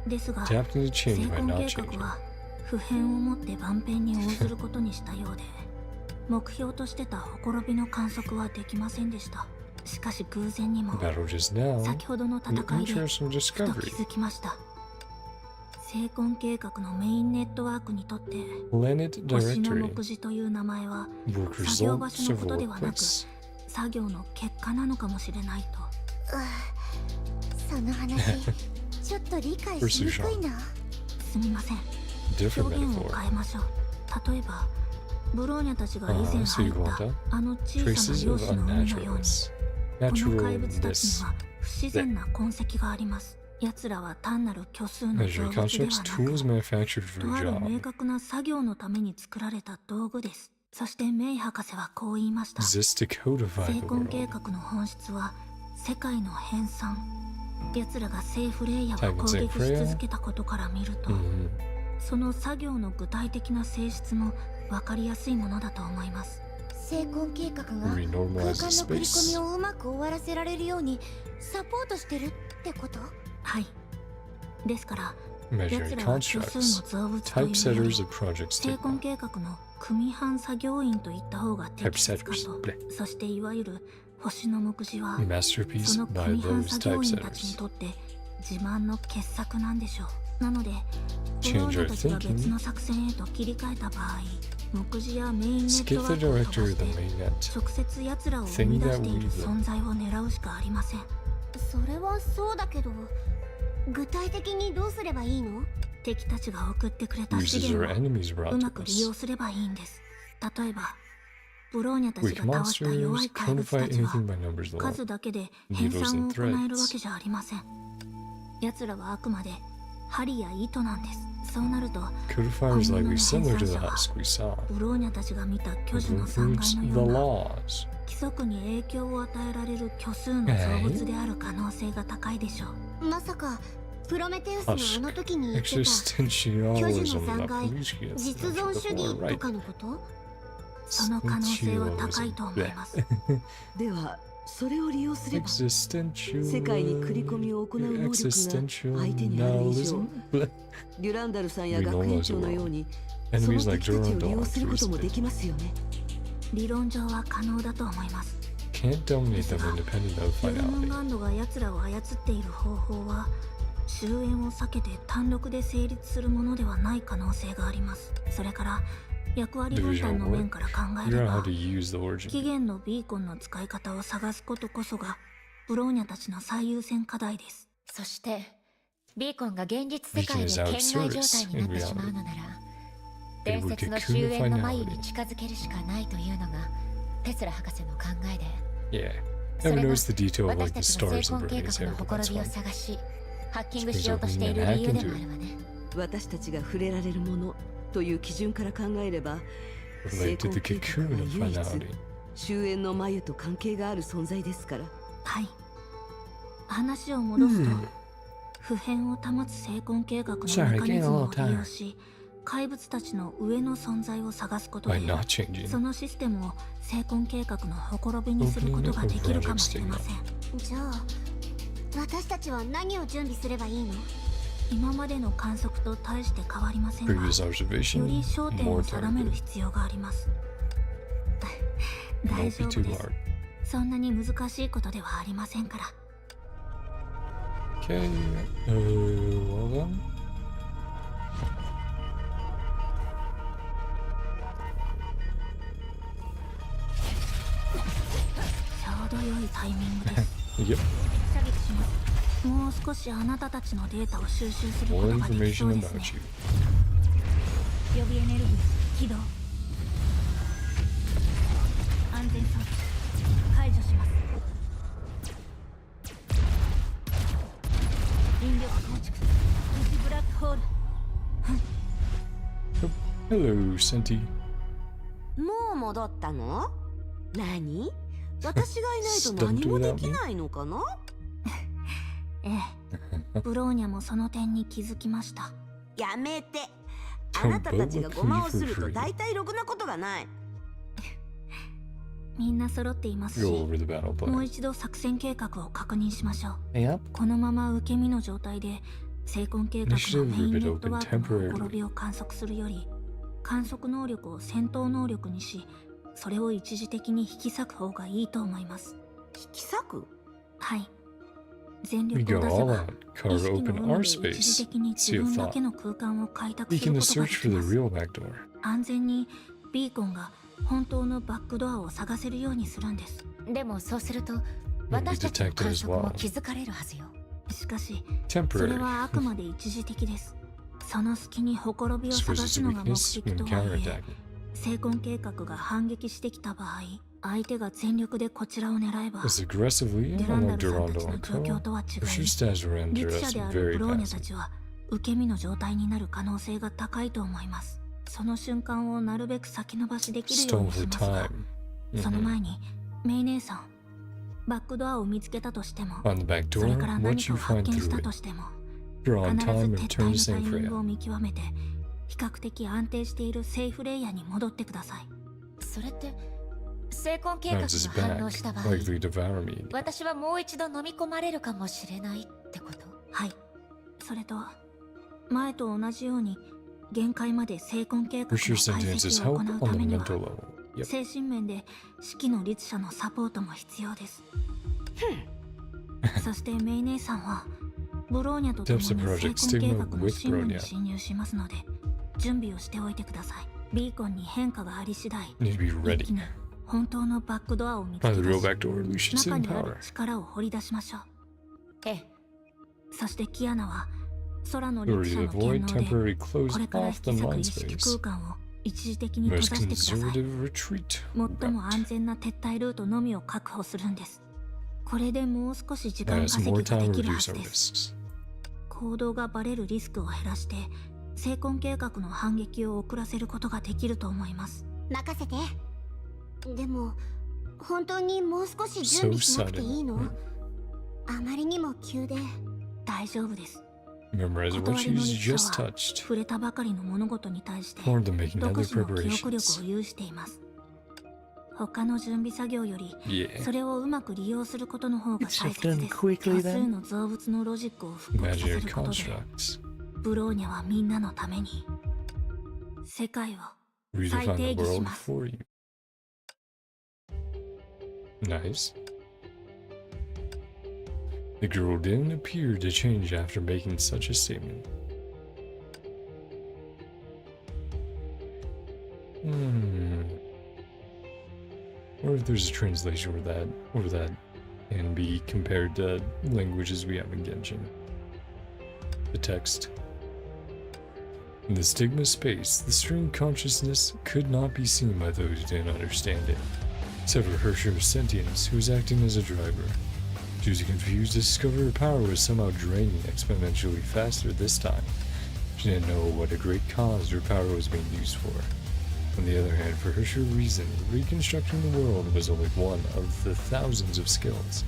E: ですが、
A: Tapped into
E: 成
A: change by
E: 婚
A: not
E: 計
A: changing.
E: 画は普遍をもって万遍に応ずることにしたようで、目標としてたほころびの観測はできませんでした。しかし偶然にも
A: Battle just now.
E: 先ほどの
A: An
E: 戦いで
A: interesting
E: ふと
A: discovery.
E: 気づきました。成婚計画のメインネットワークにとって
A: Planet
E: 星の
A: Directory.
E: 目次という名前は
A: Work
E: 作業場
A: results
E: 所の
A: of
E: ことではなく
A: workplace.
E: 作業の結果なのかもしれないと。
C: その話、ちょっと理解しにくいな。
E: すみません。
A: Different
E: 表現を
A: metaphor.
E: 変えましょう。例えばブローニャたちが以前
A: So you
E: 入っ
A: want
E: た
A: that?
E: あの小さな
A: Traces
E: 漁
A: of
E: 師の海のように、
A: unnaturalness.
E: この怪
A: Natural
E: 物たち
A: this.
E: には不自然な痕跡があります。奴らは単なる虚数の
A: Measuring
E: 造物では
A: constructs,
E: な
A: tools
E: く、
A: manufactured for
E: と
A: a
E: ある明
A: job.
E: 確な作業のために作られた道具です。そしてメイ博士はこう言いました。
A: Is this to codify
E: 成
A: the
E: 婚計
A: world?
E: 画の本質は世界の編纂。奴らが聖フレイヤを攻撃し続けたことから見ると、
A: Mhm.
E: その作業の具体的な性質も分かりやすいものだと思います。
C: 成婚計画が空
A: Renormalize
C: 間
A: the
C: の繰り込み
A: space.
C: をうまく終わらせられるようにサポートしてるってこと？
E: はい。ですから、
A: Measuring
E: 奴らは虚数
A: constructs.
E: の造物というより
A: Typesetters of project
E: 成婚
A: stigma.
E: 計画の組版作業員といった方が適切か
A: Typesetters.
E: と。
A: Bleh.
E: そしていわゆる星の目次は、そ
A: Masterpiece
E: の
A: by
E: 組版
A: those
E: 作業員たちに
A: typesetters.
E: とって自慢の傑作なんでしょう。なので、ブ
A: Change
E: ローニャ
A: our
E: たちが
A: thinking.
E: 別の作戦へと切り替えた場合、目次やメインネッ
A: Skip
E: トワ
A: the
E: ークを飛ば
A: director
E: し
A: of the
E: て
A: main net.
E: 直接奴らを生み出している存在を狙うしかありません。
C: それはそうだけど、具体的にどうすればいいの？
E: 敵たちが送ってくれた資
A: Uses our
E: 源
A: enemies
E: を
A: brought
E: うま
A: to
E: く利用
A: us.
E: すればいいんです。例えば、ブローニャたち
A: Weak
E: が倒した弱
A: monsters
E: い怪物
A: codify
E: たちは
A: anything by numbers
E: 数
A: alone.
E: だけで編
A: Needles
E: 纂を
A: and
E: 行えるわ
A: threads.
E: けじゃありません。奴らはあくまで針や糸なんです。そうなると、
A: Codifier is likely similar to the husk we saw.
E: ブローニャたちが見た巨樹の
A: It
E: 残
A: includes
E: 骸
A: the
E: のような
A: laws.
E: 規則に影響を与えられる虚数の造物である可能性が高いでしょう。
C: まさかプロメテウスのあの時に言ってた巨樹
A: Existentialism
C: の残
A: that
C: 骸、
A: Lucius
C: 実存主
A: mentioned
C: 義
A: before,
C: と
A: right?
C: かのこと？
E: その可能性は高いと思います。
F: ではそれを利用すれば世界に繰り込みを行う能力が相手にある以上、デュランダルさんや学園長のようにその
A: Enemies
F: 敵
A: like
F: たちを利
A: Durandal
F: 用
A: and
F: することもでき
A: Crucifix
F: ますよね。
E: 理論上は可能だと思います。
A: can't dominate them independent of
E: ユルムン
A: finality.
E: ガンドが奴らを操っている方法は終焉を避けて単独で成立するものではない可能性があります。それから役割分担の面から考え
A: Figure
E: れ
A: out how
E: ば
A: to use the
E: 起
A: origin.
E: 源のビーコンの使い方を探すことこそがブローニャたちの最優先課題です。
B: そしてビーコンが現実世界で圏外状態になってしまうのなら、伝説の終焉の眉に近づけるしかないというのがテスラ博士の考えで、
A: Yeah.
B: そ
A: Never
B: れが
A: noticed the detail of
B: 私
A: like
B: た
A: the
B: ちの成
A: stars
B: 婚
A: in
B: 計
A: Bernie's
B: 画
A: hair,
B: のほ
A: but
B: ころ
A: that's
B: びを
A: fine.
B: 探しハッキングしようとしている理由でもあるわね。
F: 私たちが触れられるものという基準から考えれば、成
A: Related to
F: 婚
A: the
F: 計画
A: cocoon
F: は
A: of
F: 唯一
A: finality.
F: 終焉の眉と関係がある存在ですから。
E: はい。話を戻すと、普遍を保つ成婚計画のメカニズムを利用し、怪物たちの上の存在を探すことで
A: By not changing.
E: そのシステムを成婚計画のほころびにすることができるかもしれません。
C: じゃあ私たちは何を準備すればいいの？
E: 今までの観測と大して変わりませんが、よ
A: Previous
E: り
A: observation,
E: 焦点
A: more
E: を定める
A: targeted.
E: 必要があります。大
A: Won't
E: 丈
A: be
E: 夫
A: too
E: です。
A: hard.
E: そんなに難しいことではありませんから。
A: Okay, well then.
E: ちょうど良いタイミングです。
A: Yep.
E: 射撃します。もう少しあなたたちのデータを収集するこ
A: More
E: とができそ
A: information
E: うですね。
A: about you.
E: 予備エネルギー起動。安全装置解除します。引力構築疑似ブラックホール。
A: Hello, Senti.
F: もう戻ったの？何？私がいないと何もできないのかな？
E: ええ、ブローニャもその点に気づきました。
F: やめて。あなたたちがゴマをすると大体ろくなことがない。
E: みんな揃っていますし、
A: Go over the battle
E: もう
A: plan.
E: 一度作戦計画を確認しましょう。
A: Yep.
E: このまま受け身の状態で成婚計画のメインネットワークのほころびを観測するより、観測能力を戦闘能力にし、それを一時的に引き裂く方がいいと思います。
F: 引き裂く？
E: はい。全
A: We
E: 力を
A: go
E: 出せ
A: all
E: ば
A: out,
E: 意
A: carve
E: 識の
A: open
E: 海
A: our
E: で一時
A: space,
E: 的に
A: see
E: 自
A: a
E: 分だ
A: thought.
E: けの空間を開拓す
A: Begin
E: る
A: to
E: ことが
A: search
E: でき
A: for
E: ま
A: the
E: す。
A: real back door.
E: 安全にビーコンが本当のバックドアを探せるようにするんです。
B: でもそうすると私たちの観測も気づかれるはずよ。
E: しかしそれ
A: Temporary.
E: はあくまで一時的です。その隙にほころびを
A: This
E: 探
A: was
E: す
A: a
E: のが目
A: weakness
E: 的
A: when
E: とはいえ、
A: counterattacking.
E: 成婚計画が反撃してきた場合、相手が全力でこちらを狙えば、
A: As aggressively
E: デランダ
A: along
E: ルさんたち
A: Durando
E: の状
A: and
E: 況とは違
A: Co. Her
E: い、
A: stats were
E: 律
A: under
E: 者
A: us
E: である
A: very
E: ブローニャた
A: passive.
E: ちは受け身の状態になる可能性が高いと思います。その瞬間をなるべく先延ばしできるよう
A: Stone
E: に
A: for
E: しますが、
A: time.
E: その前にメイ姉さん、バックドアを見つけたとしても、
A: On the back
E: それから
A: door,
E: 何
A: what
E: か
A: you
E: を発
A: find
E: 見し
A: through
E: た
A: it.
E: としても、
A: You're on
E: 必ず
A: time
E: 撤
A: and
E: 退
A: turn
E: の
A: the
E: タイ
A: same
E: ミング
A: Freya.
E: を見極めて、比較的安定しているセーフレイヤーに戻ってください。
B: それって成婚計画
A: Turns his
B: が反応
A: back,
B: した場合、
A: likely to devour me.
B: 私はもう一度飲み込まれるかもしれないってこと？
E: はい。それと、前と同じように限界まで成婚計画の
A: For sure
E: 解
A: sentences
E: 析を
A: help
E: 行う
A: on
E: た
A: the
E: めには、
A: mental level. Yep.
E: 精神面で指揮の律者のサポートも必要です。そしてメイ姉さんはブローニャと共に
A: Depths of
E: 成
A: Project
E: 婚計
A: Stigma
E: 画の
A: with
E: 進路に
A: Bronya.
E: 侵入しますので、準備をしておいてください。ビーコンに変化があり次第、
A: Need to be
E: 一
A: ready.
E: 気に本当のバックドアを見つけ
A: Find the
E: 出
A: real
E: し、
A: back door, we should
E: 中
A: sit in
E: にある
A: power.
E: 力を掘り出しましょう。
B: ええ。
E: そしてキアナは空の
A: In
E: 律
A: order
E: 者
A: to
E: の
A: avoid
E: 権能で、
A: temporary
E: こ
A: close
E: れから
A: off
E: 引
A: the
E: き裂く
A: mind
E: 意識
A: space.
E: 空間を一時的に閉
A: Most
E: ざしてください。
A: conservative retreat.
E: 最も安全な撤退ルートのみを確保するんです。これでもう少し時間
A: As
E: 稼
A: more
E: ぎが
A: time,
E: できるは
A: reduce
E: ず
A: our
E: です。
A: risks.
E: 行動がバレるリスクを減らして成婚計画の反撃を遅らせることができると思います。
C: 任せて。でも本当にもう少し準備しなくていいの？あまりにも急で。
E: 大丈夫です。
A: Memorize
E: 断
A: what
E: り
A: you
E: の律
A: just
E: 者は
A: touched.
E: 触れたばかりの物事に対して
A: Warn them making
E: 独
A: other
E: 自の記憶力
A: preparations.
E: を有しています。他の準備作業より
A: Yeah.
E: それをうまく利用することの方が
A: It's
E: 大
A: just
E: 切
A: done
E: です。
A: quickly
E: 多数
A: then.
E: の造物のロジックを復活させ
A: Imaginary
E: ることで
A: constructs.
E: ブローニャはみんなのために世界を
A: Redefine the
E: 再定義し
A: world
E: ます。
A: for you. Nice. The girl didn't appear to change after making such a statement. Or if there's a translation or that can be compared to languages we have in Genshin. The text. In the stigma space, the stream consciousness could not be seen by those who didn't understand it, except for Hersher's sentience, who was acting as a driver. She was confused to discover her power was somehow draining exponentially faster this time. She didn't know what a great cause her power was being used for. On the other hand, for Hersher reason, reconstructing the world was only one of the thousands of skills.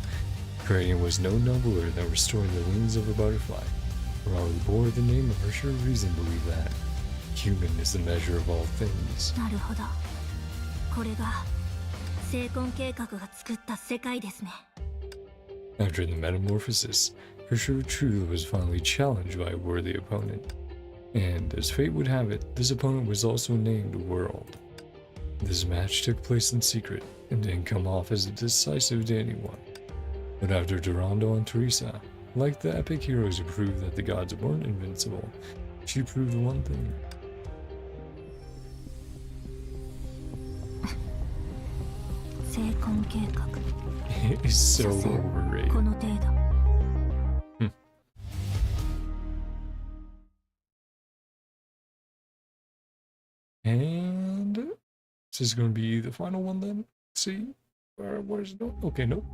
A: Creating was no nobler than restoring the wings of a butterfly. For all who bore the name of Hersher reason believed that. human is the measure of all things.
E: なるほど。これが聖婚計画が作った世界ですね。
A: After the metamorphosis, her sure truth was finally challenged by a worthy opponent. And as fate would have it, this opponent was also named World. This match took place in secret and didn't come off as decisive to anyone. But after Durando and Teresa, like the epic heroes who proved that the gods weren't invincible, she proved one thing.
E: 聖婚計画。
A: It is so overrated.
E: この程度。
A: And this is going to be the final one then. Let's see. Where's it going? Okay, nope.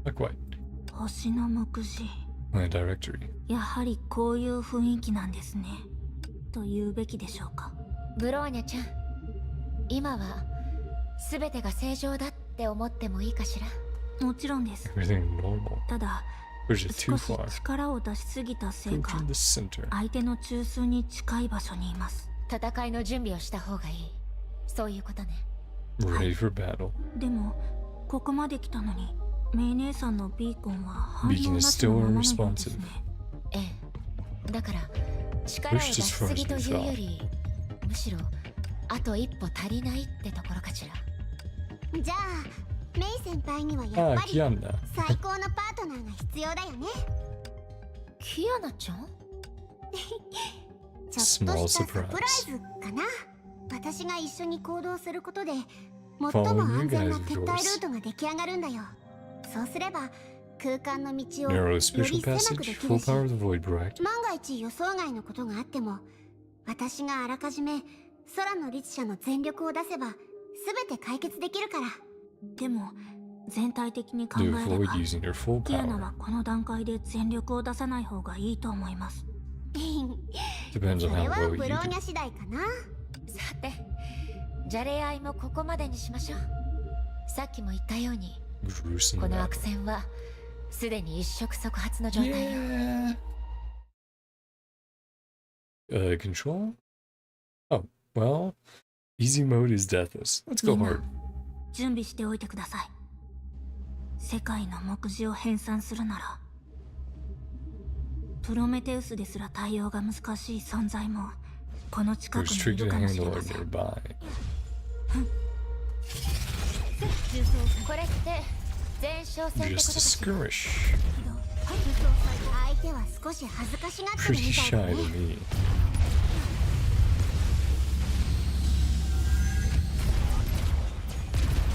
A: Not quite.
E: 星の目次。
A: My directory.
E: やはりこういう雰囲気なんですね。と言うべきでしょうか。
B: ブローニャちゃん、今は全てが正常だって思ってもいいかしら。
E: もちろんです。
A: Everything normal.
E: ただ、
A: Or is it too
E: 少し
A: far?
E: 力を出しすぎたせい
A: Go
E: か、
A: to the center.
E: 相手の中枢に近い場所にいます。
B: 戦いの準備をした方がいい。そういうことね。
A: Ready for battle.
E: でも、ここまで来たのに、メイ姉さんのビーコンは反
A: Beacon
E: 応な
A: is
E: しの
A: still
E: ままのようですね。
A: unresponsive.
B: ええ。だから力を出しすぎというより、むしろあと一歩足りないってところかしら。
C: じゃあメイ先輩にはやっ
A: Ah,
C: ぱり
A: Kiana.
C: 最高のパートナーが必要だよね。
B: キアナちゃん？
C: ちょっとしたサプライズかな。私が一緒に行動することで最も安全な撤退ルートが出来上がるんだよ。そうすれば空間の道をよ
A: Narrow
C: り
A: spatial
C: 狭くで
A: passage,
C: き
A: full
C: るし、
A: power of the void bright.
C: 万が一予想外のことがあっても私があらかじめ空の律者の全力を出せば全て解決できるから。
E: でも、全体的に考
A: To
E: えれ
A: avoid
E: ば、
A: using her full
E: キアナ
A: power.
E: はこの段階で全力を出さない方がいいと思います。
A: Depends
C: そ
A: on
C: れ
A: how
C: は
A: well
C: ブ
A: you
C: ロー
A: do.
C: ニャ次第かな。
B: さて、じゃれ合いもここまでにしましょう。さっきも言ったように、
A: Gruesome
B: この
A: battle.
B: 悪戦はすでに一触即発の状態よ。
A: Control? Oh, well, easy mode is deathless. Let's go
E: みん
A: hard.
E: な、準備しておいてください。世界の目次を編纂するなら、プロメテウスですら対応が難しい存在もこの近く
A: There's
E: にい
A: tricky
E: る
A: to
E: かもしれ
A: handle
E: ま
A: it
E: せん。
A: nearby.
B: これって前哨戦ってこと
A: Just
B: か
A: a
B: しら。
A: skirmish.
C: 相手は少し恥ずかしがってる
A: Pretty
C: みたい
A: shy
C: だね。
A: to me.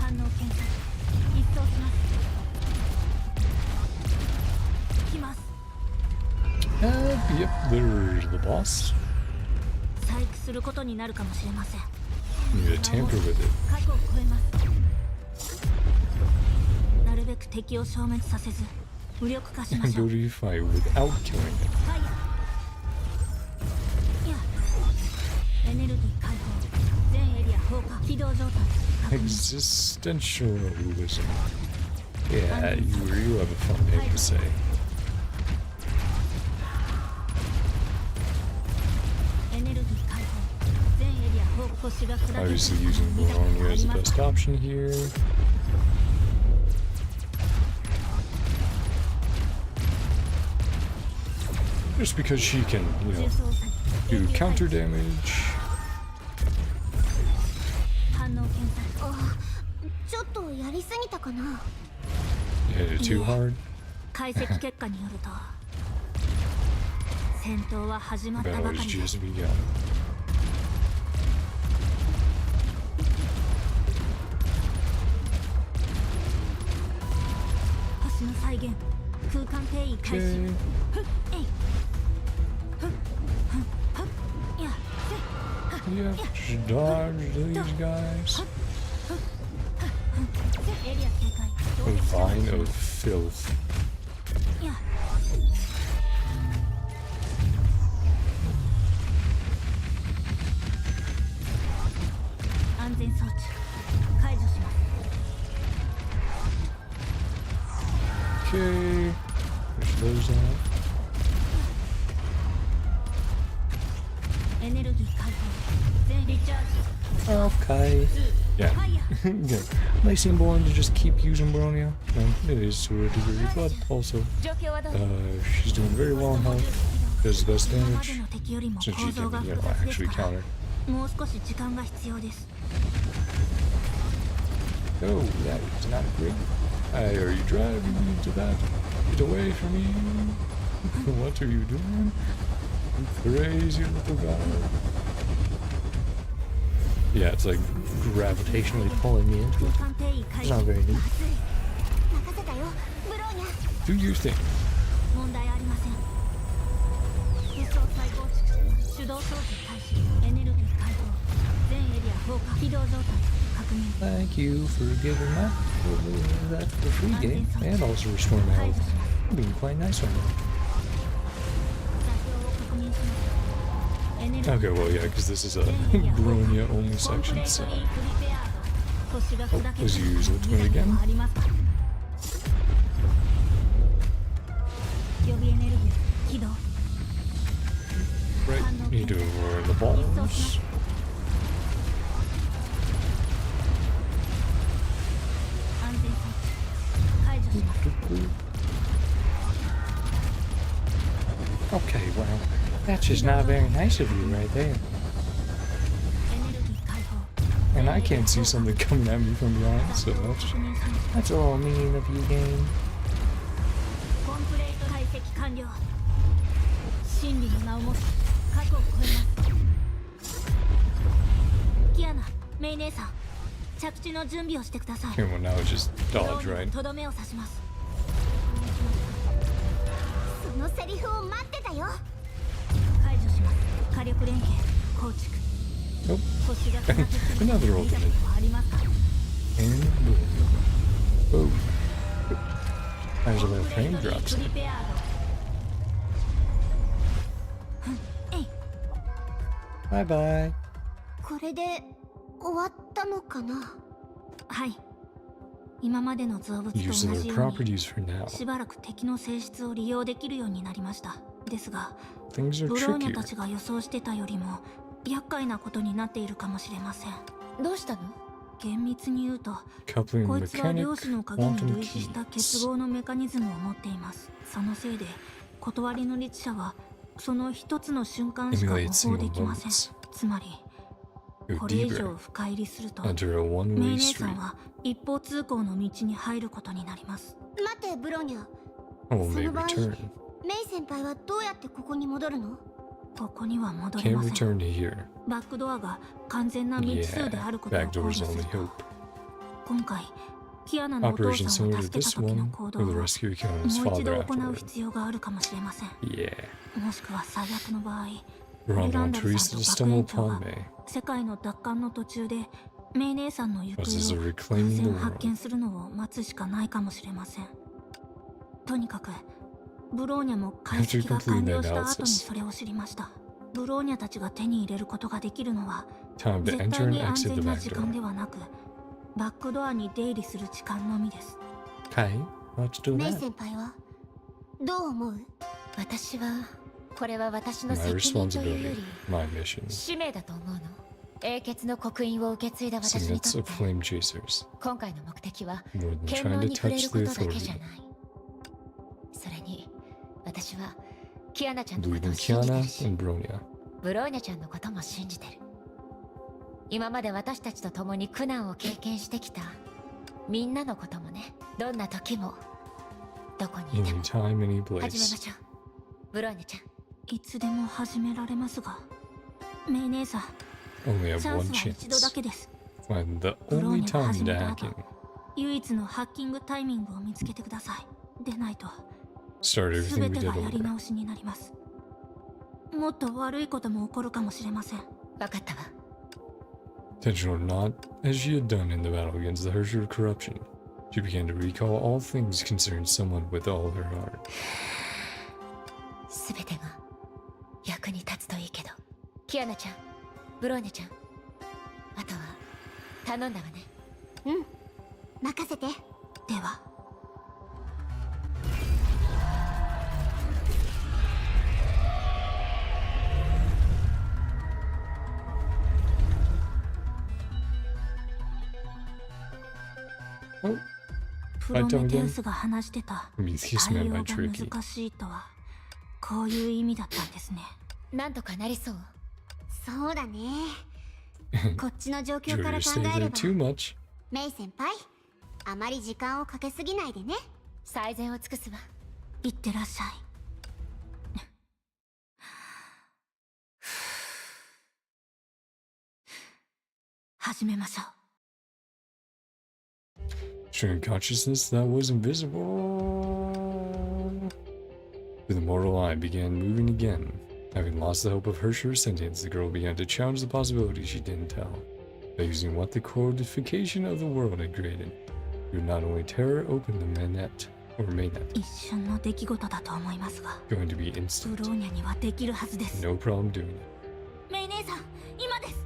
E: 反応検査、一掃します。来ます。
A: Yep, there's the boss.
E: 細工することになるかもしれません。
A: Need to tamper with it.
E: 過去を超えます。なるべく敵を消滅させず無力化しま
A: And
E: しょ
A: go
E: う。
A: to fight without killing it.
E: いや、エネルギー解放、全エリア放火、起動状態確認。
A: Existentialism. Yeah, you have a fun name to say.
E: エネルギー解放、全エリア放火、星が砕け
A: Obviously using Bologna as the best option here. Just because she can, you know, do counter damage.
E: 反応検査。
C: あ、ちょっとやりすぎたかな。
A: Hit it too hard.
E: 解析結果によると戦闘は始まったば
A: Battle
E: か
A: has
E: りで
A: just begun.
E: 星の再現、空間転移開始。
A: Okay.
E: ふっえいふっふっふっいや
A: Yep, just dodge these guys.
E: エリア警戒。
A: A vine of filth.
E: いや安全装置解除します。
A: Okay. Push those off.
E: エネルギー解放全リチャージ
A: Okay. Yeah. Yeah. They seem willing to just keep using Bronya. And it is to a degree, but also, she's doing very well in health. Does the best damage. Since she can, actually counter.
E: もう少し時間が必要です
A: Oh, that is not great. Why are you driving me to that? Get away from me. What are you doing? You crazy little guy. Yeah, it's like gravitationally pulling me into it. It's not very neat. Do your thing.
E: 問題ありません輸送再構築手動操作開始エネルギー解放全エリア放火起動状態確認
A: Thank you for giving that for free game and also restoring my health. You're being quite nice on me.
E: 座標を確認しますエネルギー
A: Okay, well, yeah, because this is a Bronya only section, so. Oh, let's use Ultimate again.
E: 予備エネルギー起動
A: Right, need to avoid the bombs.
E: 安全装置解除します
A: Okay, well, that's just not very nice of you right there.
E: エネルギー解放
A: And I can't see something coming at me from behind, so that's a little mean of you, game.
E: コンプレート解析完了真理の名を持つ過去を超えますキアナメイ姉さん着地の準備をしてください
A: Okay, well, now it's just
E: ドロ
A: dodge,
E: ーン
A: right?
E: にとどめを刺します
C: そのセリフを待ってたよ
E: 解除します火力連携構築
A: Nope.
E: 星が繋がっている
A: Another
E: 見たこと
A: ultimate.
E: はありますか
A: And boom. Oh. There's a little frame drops.
E: プリペアード
A: Bye bye.
C: これで終わったのかな
E: はい今までの造物と同
A: Use
E: じ
A: their
E: ように
A: properties for now.
E: しばらく敵の性質を利用できるようになりましたですが
A: Things are
E: ブローニャ
A: trickier.
E: たちが予想してたよりも厄介なことになっているかもしれません
B: どうしたの？
E: 厳密に言うと
A: Coupling
E: こいつは
A: mechanic,
E: 量子の鍵に
A: quantum
E: 類似した
A: keys.
E: 結合のメカニズムを持っていますそのせいで断りの律者はその一つの瞬間しか模倣できませんつまり
A: Go
E: これ以
A: deeper.
E: 上深入りすると
A: Enter a
E: メイ
A: one-way
E: 姉さ
A: street.
E: んは一方通行の道に入ることになります
C: 待ってブロニャ
A: Oh,
C: そ
A: may
C: の場合
A: return.
C: メイ先輩はどうやってここに戻るの
E: ここには戻れ
A: Can't
E: ません
A: return to here.
E: バックドアが完全な未知数であ
A: Yeah,
E: ることを
A: back
E: 考慮
A: door's
E: す
A: only
E: ると
A: hope.
E: 今回キアナのお父
A: Operation
E: さんを
A: similar to
E: 助け
A: this
E: た時の
A: one,
E: 行動
A: or
E: を
A: the
E: もう
A: rescue Kiana's
E: 一
A: father
E: 度行う
A: afterward.
E: 必要があるかもしれません
A: Yeah.
E: もしくは最悪の場合
A: Ron
E: ラン
A: want
E: ダルさ
A: Teresa
E: ん
A: to
E: と学園
A: stumble
E: 長
A: upon
E: が
A: May.
E: 世界の奪還の途中でメイ姉さんの行方
A: Was this a
E: を偶
A: reclaiming the
E: 然発
A: world?
E: 見するのを待つしかないかもしれませんとにかくブローニャも解析が完了した後にそれを知りましたブローニャたちが手に入れることができるのは
A: Time to
E: 絶
A: enter
E: 対
A: and
E: に安
A: exit the
E: 全な
A: back
E: 時間
A: door.
E: ではなくバックドアに出入りする時間のみです
A: Okay, let's do
C: メイ
A: that.
C: 先輩はどう思う
B: 私はこれは私の
A: My
B: 責任というよ
A: responsibility,
B: り
A: my mission.
B: 使命だと思うの英傑の刻印を受け継いだ私に
A: Signets
B: とっ
A: of
B: て
A: flame chasers.
B: 今回の目的は
A: More than
B: 剣
A: trying
B: 能
A: to
B: に触れ
A: touch
B: るこ
A: the
B: とだけじゃ
A: authority.
B: ないそれに私はキアナちゃんのこ
A: Believe
B: と
A: in
B: を信じて
A: Kiana
B: るし
A: and Bronya.
B: ブローニャちゃんのことも信じてる今まで私たちと共に苦難を経験してきたみんなのこともねどんな時もどこにいても
A: Anytime, any
B: 始めま
A: place.
B: しょうブローニャちゃん
E: いつでも始められますがメイ姉さん
A: Only
E: チ
A: have
E: ャン
A: one
E: スは一度だ
A: chance.
E: けです
A: Find the
E: ブロー
A: only
E: ニャが
A: time
E: 始め
A: to
E: た後
A: hacking.
E: 唯一のハッキングタイミングを見つけてくださいでないと
A: Start
E: 全
A: everything we
E: て
A: did
E: がやり
A: over.
E: 直しになりますもっと悪いことも起こるかもしれません
B: 分かったわ
A: Intentional not as she had done in the battle against the Herrscher of Corruption. She began to recall all things concerning someone with all her heart.
B: 全てが役に立つといいけどキアナちゃんブローニャちゃんあとは頼んだわね
C: うん任せて
E: ではプロメテウスが話してた
A: Prometheus
E: 対
A: man
E: 応
A: by
E: が
A: Tricky.
E: 難しいとはこういう意味だったんですね。
B: なんとかなりそう。
C: そうだね。こっちの状況から
A: Julia
C: 考
A: stay
C: えれ
A: there
C: ば
A: too much.
C: メイ先輩、あまり時間をかけすぎないでね。
B: 最善を尽くすわ。
E: いってらっしゃい。始めましょう。
A: Showing consciousness that was invisible. The mortal eye began moving again. Having lost the hope of her sure sentience, the girl began to challenge the possibilities she didn't tell. By using what the codification of the world had created, it would not only tear open the Mainnet, or Mainnet,
E: 一瞬の出来事だと思いますが、
A: going to be
E: ブ
A: instant.
E: ローニャにはできるはずです。
A: No problem doing it.
E: メイ姉さん、今です。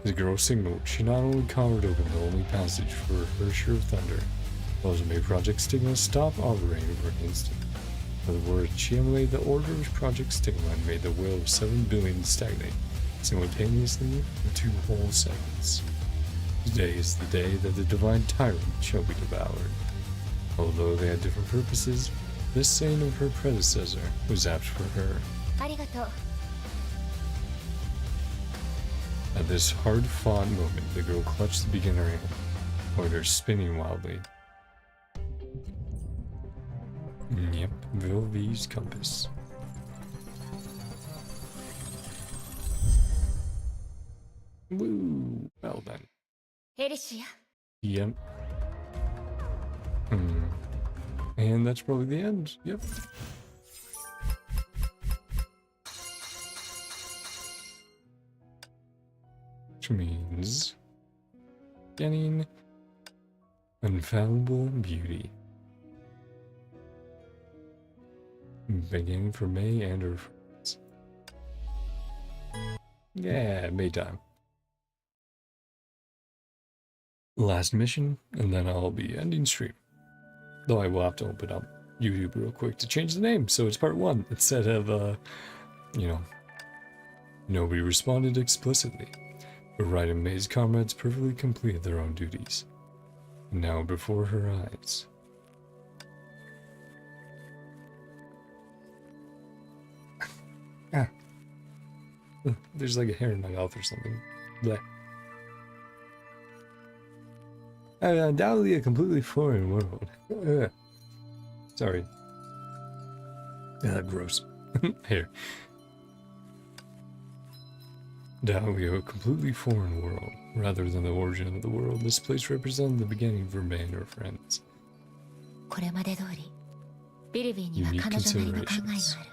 A: The girl signaled she not only carved open the only passage for her share of thunder, but also made Project Stigma stop operating for an instant. In other words, she emulated the order of Project Stigma and made the will of 7 billion stagnate simultaneously for 2 whole seconds. Today is the day that the divine tyrant shall be devoured. Although they had different purposes, this saying of her predecessor was apt for her.
B: ありがとう。
A: At this hard-fought moment, the girl clutched the beginner hand, pointer spinning wildly. Yep, Vilvi's compass. Woo! Well then.
B: エリシア。
A: Yep. And that's probably the end. Yep. Which means getting infallible beauty. Beginning for May and her friends. Yeah, May time. Last mission, and then I'll be ending stream. Though I will have to open up YouTube real quick to change the name, so it's part 1 instead of, you know, nobody responded explicitly. But Wright and May's comrades perfectly completed their own duties. Now before her eyes. There's like a hair in my mouth or something. Blech. Undoubtedly a completely foreign world. Sorry. Gross. Hair. Undoubtedly a completely foreign world. Rather than the origin of the world, this place represented the beginning for May and her friends.
B: これまで通り、ビリビーには
A: Unique
B: 彼女なりの考えが
A: considerations.
B: ある。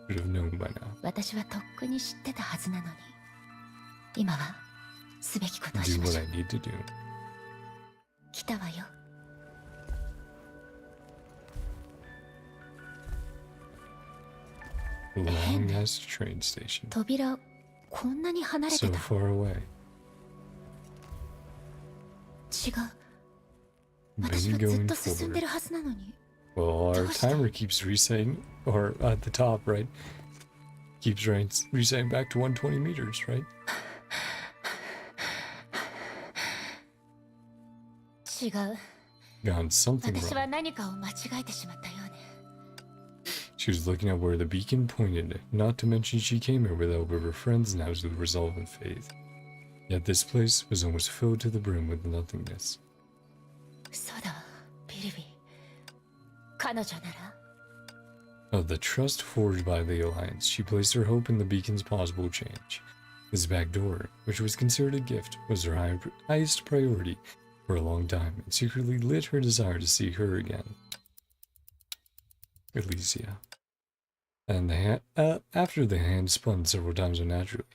A: Should have known by now.
B: 私はとっくに知ってたはずなのに、今はすべきことをし
A: Do
B: まし
A: what
B: ょ
A: I
B: う。
A: need to do.
B: 来たわよ。
A: Long ass train station.
B: 扉、こんなに離れて
A: So
B: た。
A: far away.
B: 違う。私
A: Busy
B: はずっ
A: going
B: と進んで
A: forward.
B: るはずなのに。
A: Well, our
B: どうして？
A: timer keeps resetting, or at the top, right? Keeps resetting back to 120 meters, right?
B: 違う。
A: Gone something
B: 私は
A: wrong.
B: 何かを間違えてしまったようね。
A: She was looking at where the beacon pointed, not to mention she came here with the help of her friends and as with resolve and faith. Yet this place was almost filled to the brim with nothingness.
B: そうだわ、ビリビー。彼女なら
A: Of the trust forged by the Alliance, she placed her hope in the beacon's possible change. This back door, which was considered a gift, was her highest priority for a long time and secretly lit her desire to see her again. Elysia. And after the hand spun several times unnaturally,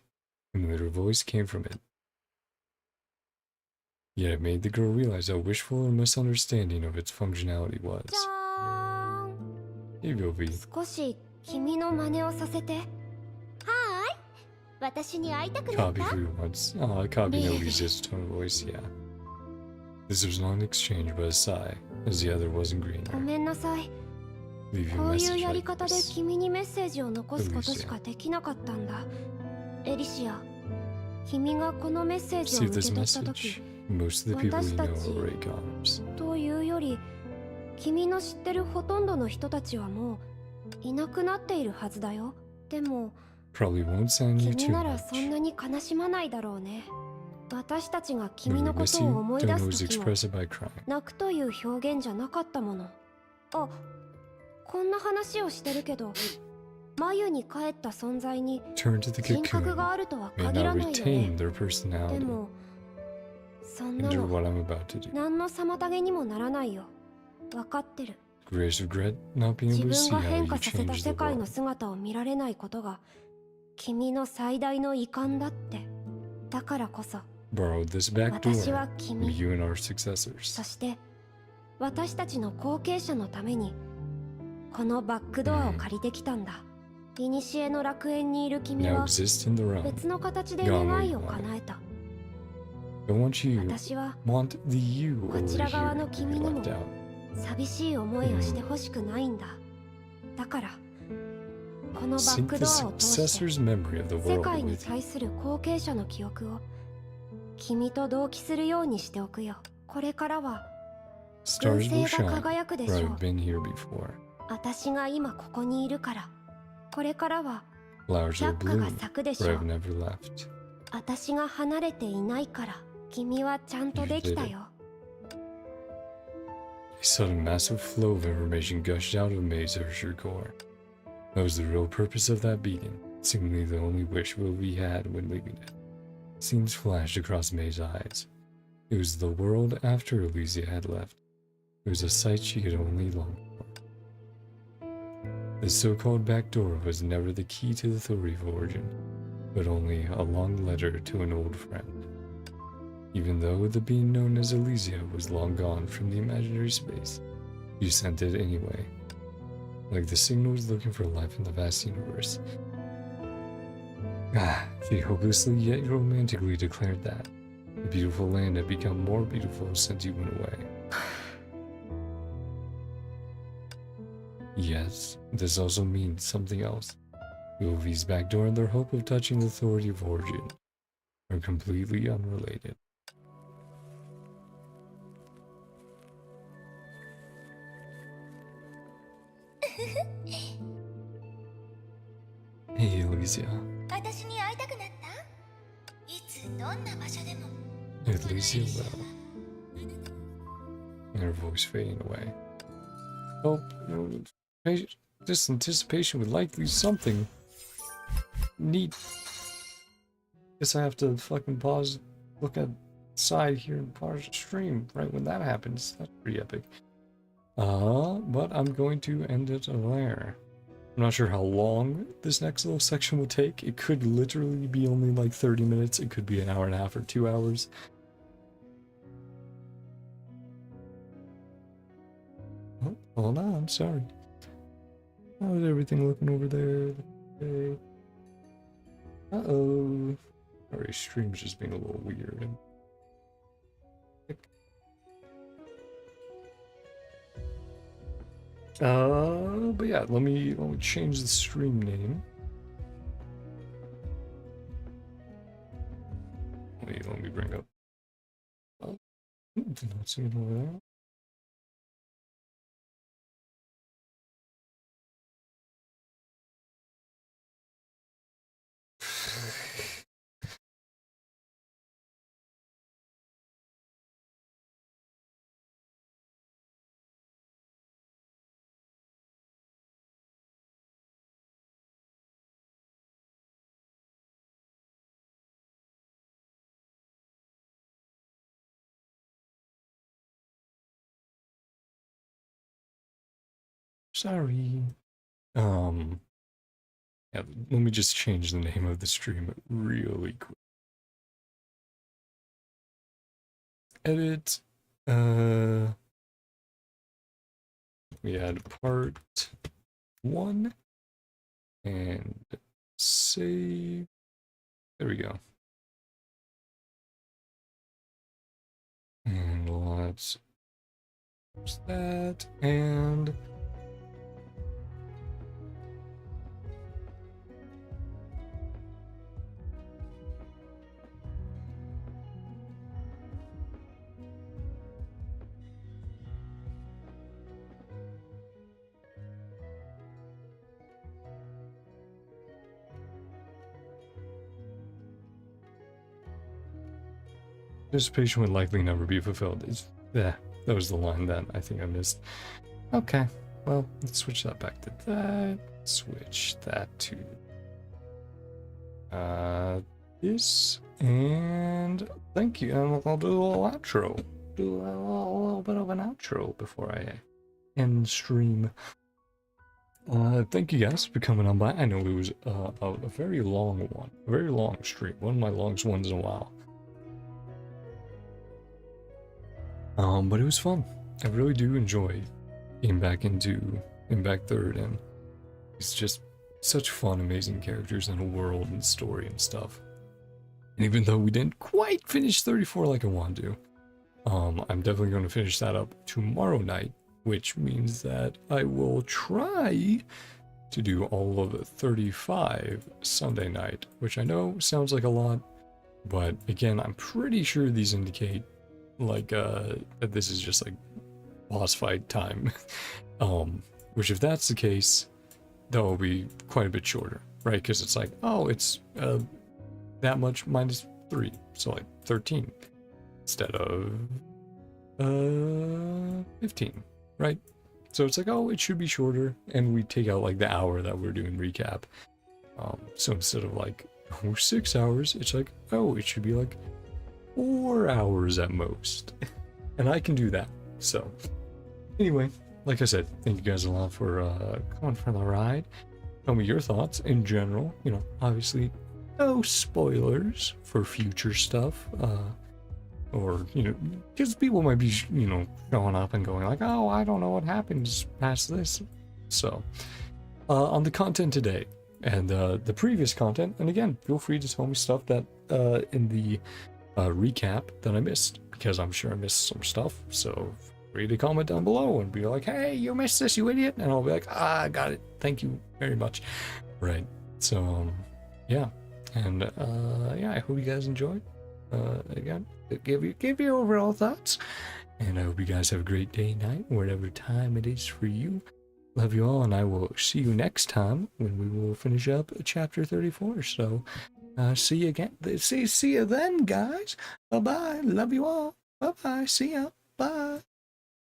A: a familiar voice came from it. Yet it made the girl realize how wishful and misunderstanding of its functionality was.
C: じゃーん。
A: Here you go, V.
C: 少し君の真似をさせて。はーい。私に会いたくなっ
A: Copy
C: た？
A: for you once. Oh, copy no Elysia's tone of voice, yeah. This was not an exchange but a sigh, as the other wasn't greeting
C: ご
A: her.
C: めんなさい。
A: Leave you
C: こ
A: a
C: ういう
A: message
C: やり
A: like
C: 方で
A: this.
C: 君にメッセージを残すことしかできなかったんだ。エリシア、君がこのメッセージを
A: Receive
C: 受け
A: this
C: 取った時、
A: message. Most of the people you know
C: 私たち
A: are Ray Connors.
C: どういう
M: り、君の知ってるほとんどの人たちはもういなくなっているはずだよ。でも
A: Probably won't sound you
M: 君
A: too
M: ならそん
A: much.
M: なに悲しまないだろうね。私たちが
A: When
M: 君
A: we
M: のこ
A: miss
M: とを
A: you,
M: 思い
A: don't
M: 出す
A: always
M: 時も
A: express it by crying.
M: 泣くという表現じゃなかったもの。あ、こんな話をしてるけど、眉に帰った存在に
A: Turn to the
M: 人格
A: cocoon
M: があるとは
A: may
M: 限ら
A: not
M: ないよね。
A: retain their
M: で
A: personality.
M: もそんな
A: Endure
M: の
A: what I'm about to do.
M: 何の妨げにもならないよ。わかってる。
A: Greatest regret not being
M: 自
A: able to
M: 分
A: see
M: が
A: how
M: 変
A: you
M: 化させた
A: changed
M: 世
A: the
M: 界の
A: world.
M: 姿を見られないことが君の最大の遺憾だって。だからこそ
A: Borrowed this back
M: 私
A: door
M: は
A: from
M: 君、
A: you and our
M: そ
A: successors.
M: して私たちの後継者のためにこのバックドアを借りてきたんだ。古の楽園にいる君
A: Now
M: は
A: exist in the realm.
M: 別の形で
A: Gone
M: 願
A: where
M: い
A: you
M: を
A: wanted.
M: 叶えた。
A: I want you
M: 私は
A: want the you
M: こ
A: over
M: ちら
A: here
M: 側の
A: that
M: 君
A: you
M: にも
A: left out.
M: 寂しい思いをしてほしくないんだ。だからこのバッ
A: Sync
M: ク
A: the
M: ドアを通して
A: successor's memory of the
M: 世
A: world
M: 界に
A: with you.
M: 対する後継者の記憶を君と同期するようにしておくよ。これからは
A: Stars will
M: 群星が
A: shine
M: 輝くで
A: where
M: しょ
A: I've
M: う。
A: been here before.
M: 私が今ここにいるから。これからは
A: Flowers will
M: 百花が
A: bloom
M: 咲くでし
A: where
M: ょ
A: I've
M: う。
A: never left.
M: 私が離れていないから君はちゃんとできたよ。
A: A sudden massive flow of information gushed out of May's Ursher core. That was the real purpose of that beacon, seemingly the only wish Wilby had when leaving it. Scenes flashed across May's eyes. It was the world after Elysia had left. It was a sight she could only long for. The so-called back door was never the key to the theory of origin, but only a long letter to an old friend. Even though the being known as Elysia was long gone from the imaginary space, you sent it anyway. Like the signals looking for life in the vast universe. She hopelessly yet romantically declared that the beautiful land had become more beautiful since you went away. Yes, this also means something else. Wilvy's back door and their hope of touching the authority of origin are completely unrelated. Hey, Elysia.
C: 私に会いたくなった？いつどんな場所でも。
A: Elysia will. And her voice fading away. Oh, this anticipation would likely something neat. Guess I have to fucking pause, look at side here and pause the stream right when that happens. That's pretty epic. But I'm going to end it there. I'm not sure how long this next little section will take. It could literally be only like 30 minutes. It could be an hour and a half or 2 hours. Oh, hold on, sorry. How's everything looking over there? Okay. Uh-oh. Sorry, stream's just being a little weird. But yeah, let me change the stream name. Let me bring up. Oh, did not see it over there. Sorry. Yeah, let me just change the name of the stream really quick. Edit. We had part 1 and save. There we go. And let's use that and Anticipation would likely never be fulfilled. Yeah, that was the line that I think I missed. Okay, well, let's switch that back to that. Switch that to this, and thank you. And I'll do a little outro. Do a little bit of an outro before I end stream. Thank you guys for coming on by. I know it was a very long one, a very long stream, one of my longest ones in a while. But it was fun. I really do enjoy getting back into Impact 3rd, and it's just such fun, amazing characters and a world and story and stuff. And even though we didn't quite finish 34 like I wanted to, I'm definitely going to finish that up tomorrow night, which means that I will try to do all of 35 Sunday night, which I know sounds like a lot, but again, I'm pretty sure these indicate like that this is just like boss fight time. Which if that's the case, that will be quite a bit shorter, right? Because it's like, oh, it's that much minus 3, so like 13 instead of 15, right? So it's like, oh, it should be shorter, and we take out like the hour that we're doing recap. So instead of like 6 hours, it's like, oh, it should be like 4 hours at most. And I can do that. So anyway, like I said, thank you guys a lot for coming for the ride. Tell me your thoughts in general. You know, obviously no spoilers for future stuff. Or, you know, because people might be, you know, showing up and going like, oh, I don't know what happens past this. So, on the content today and the previous content, and again, feel free to tell me stuff that in the recap that I missed, because I'm sure I missed some stuff. So, feel free to comment down below and be like, hey, you missed this, you idiot. And I'll be like, I got it. Thank you very much. Right. So, yeah. And, yeah, I hope you guys enjoyed. Again, give your overall thoughts, and I hope you guys have a great day, night, whatever time it is for you. Love you all, and I will see you next time when we will finish up chapter 34. So, see you again. See you then, guys. Bye bye. Love you all. Bye bye. See ya. Bye.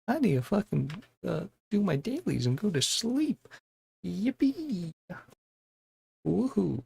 A: I need to fucking do my dailies and go to sleep. Yippee. Woohoo.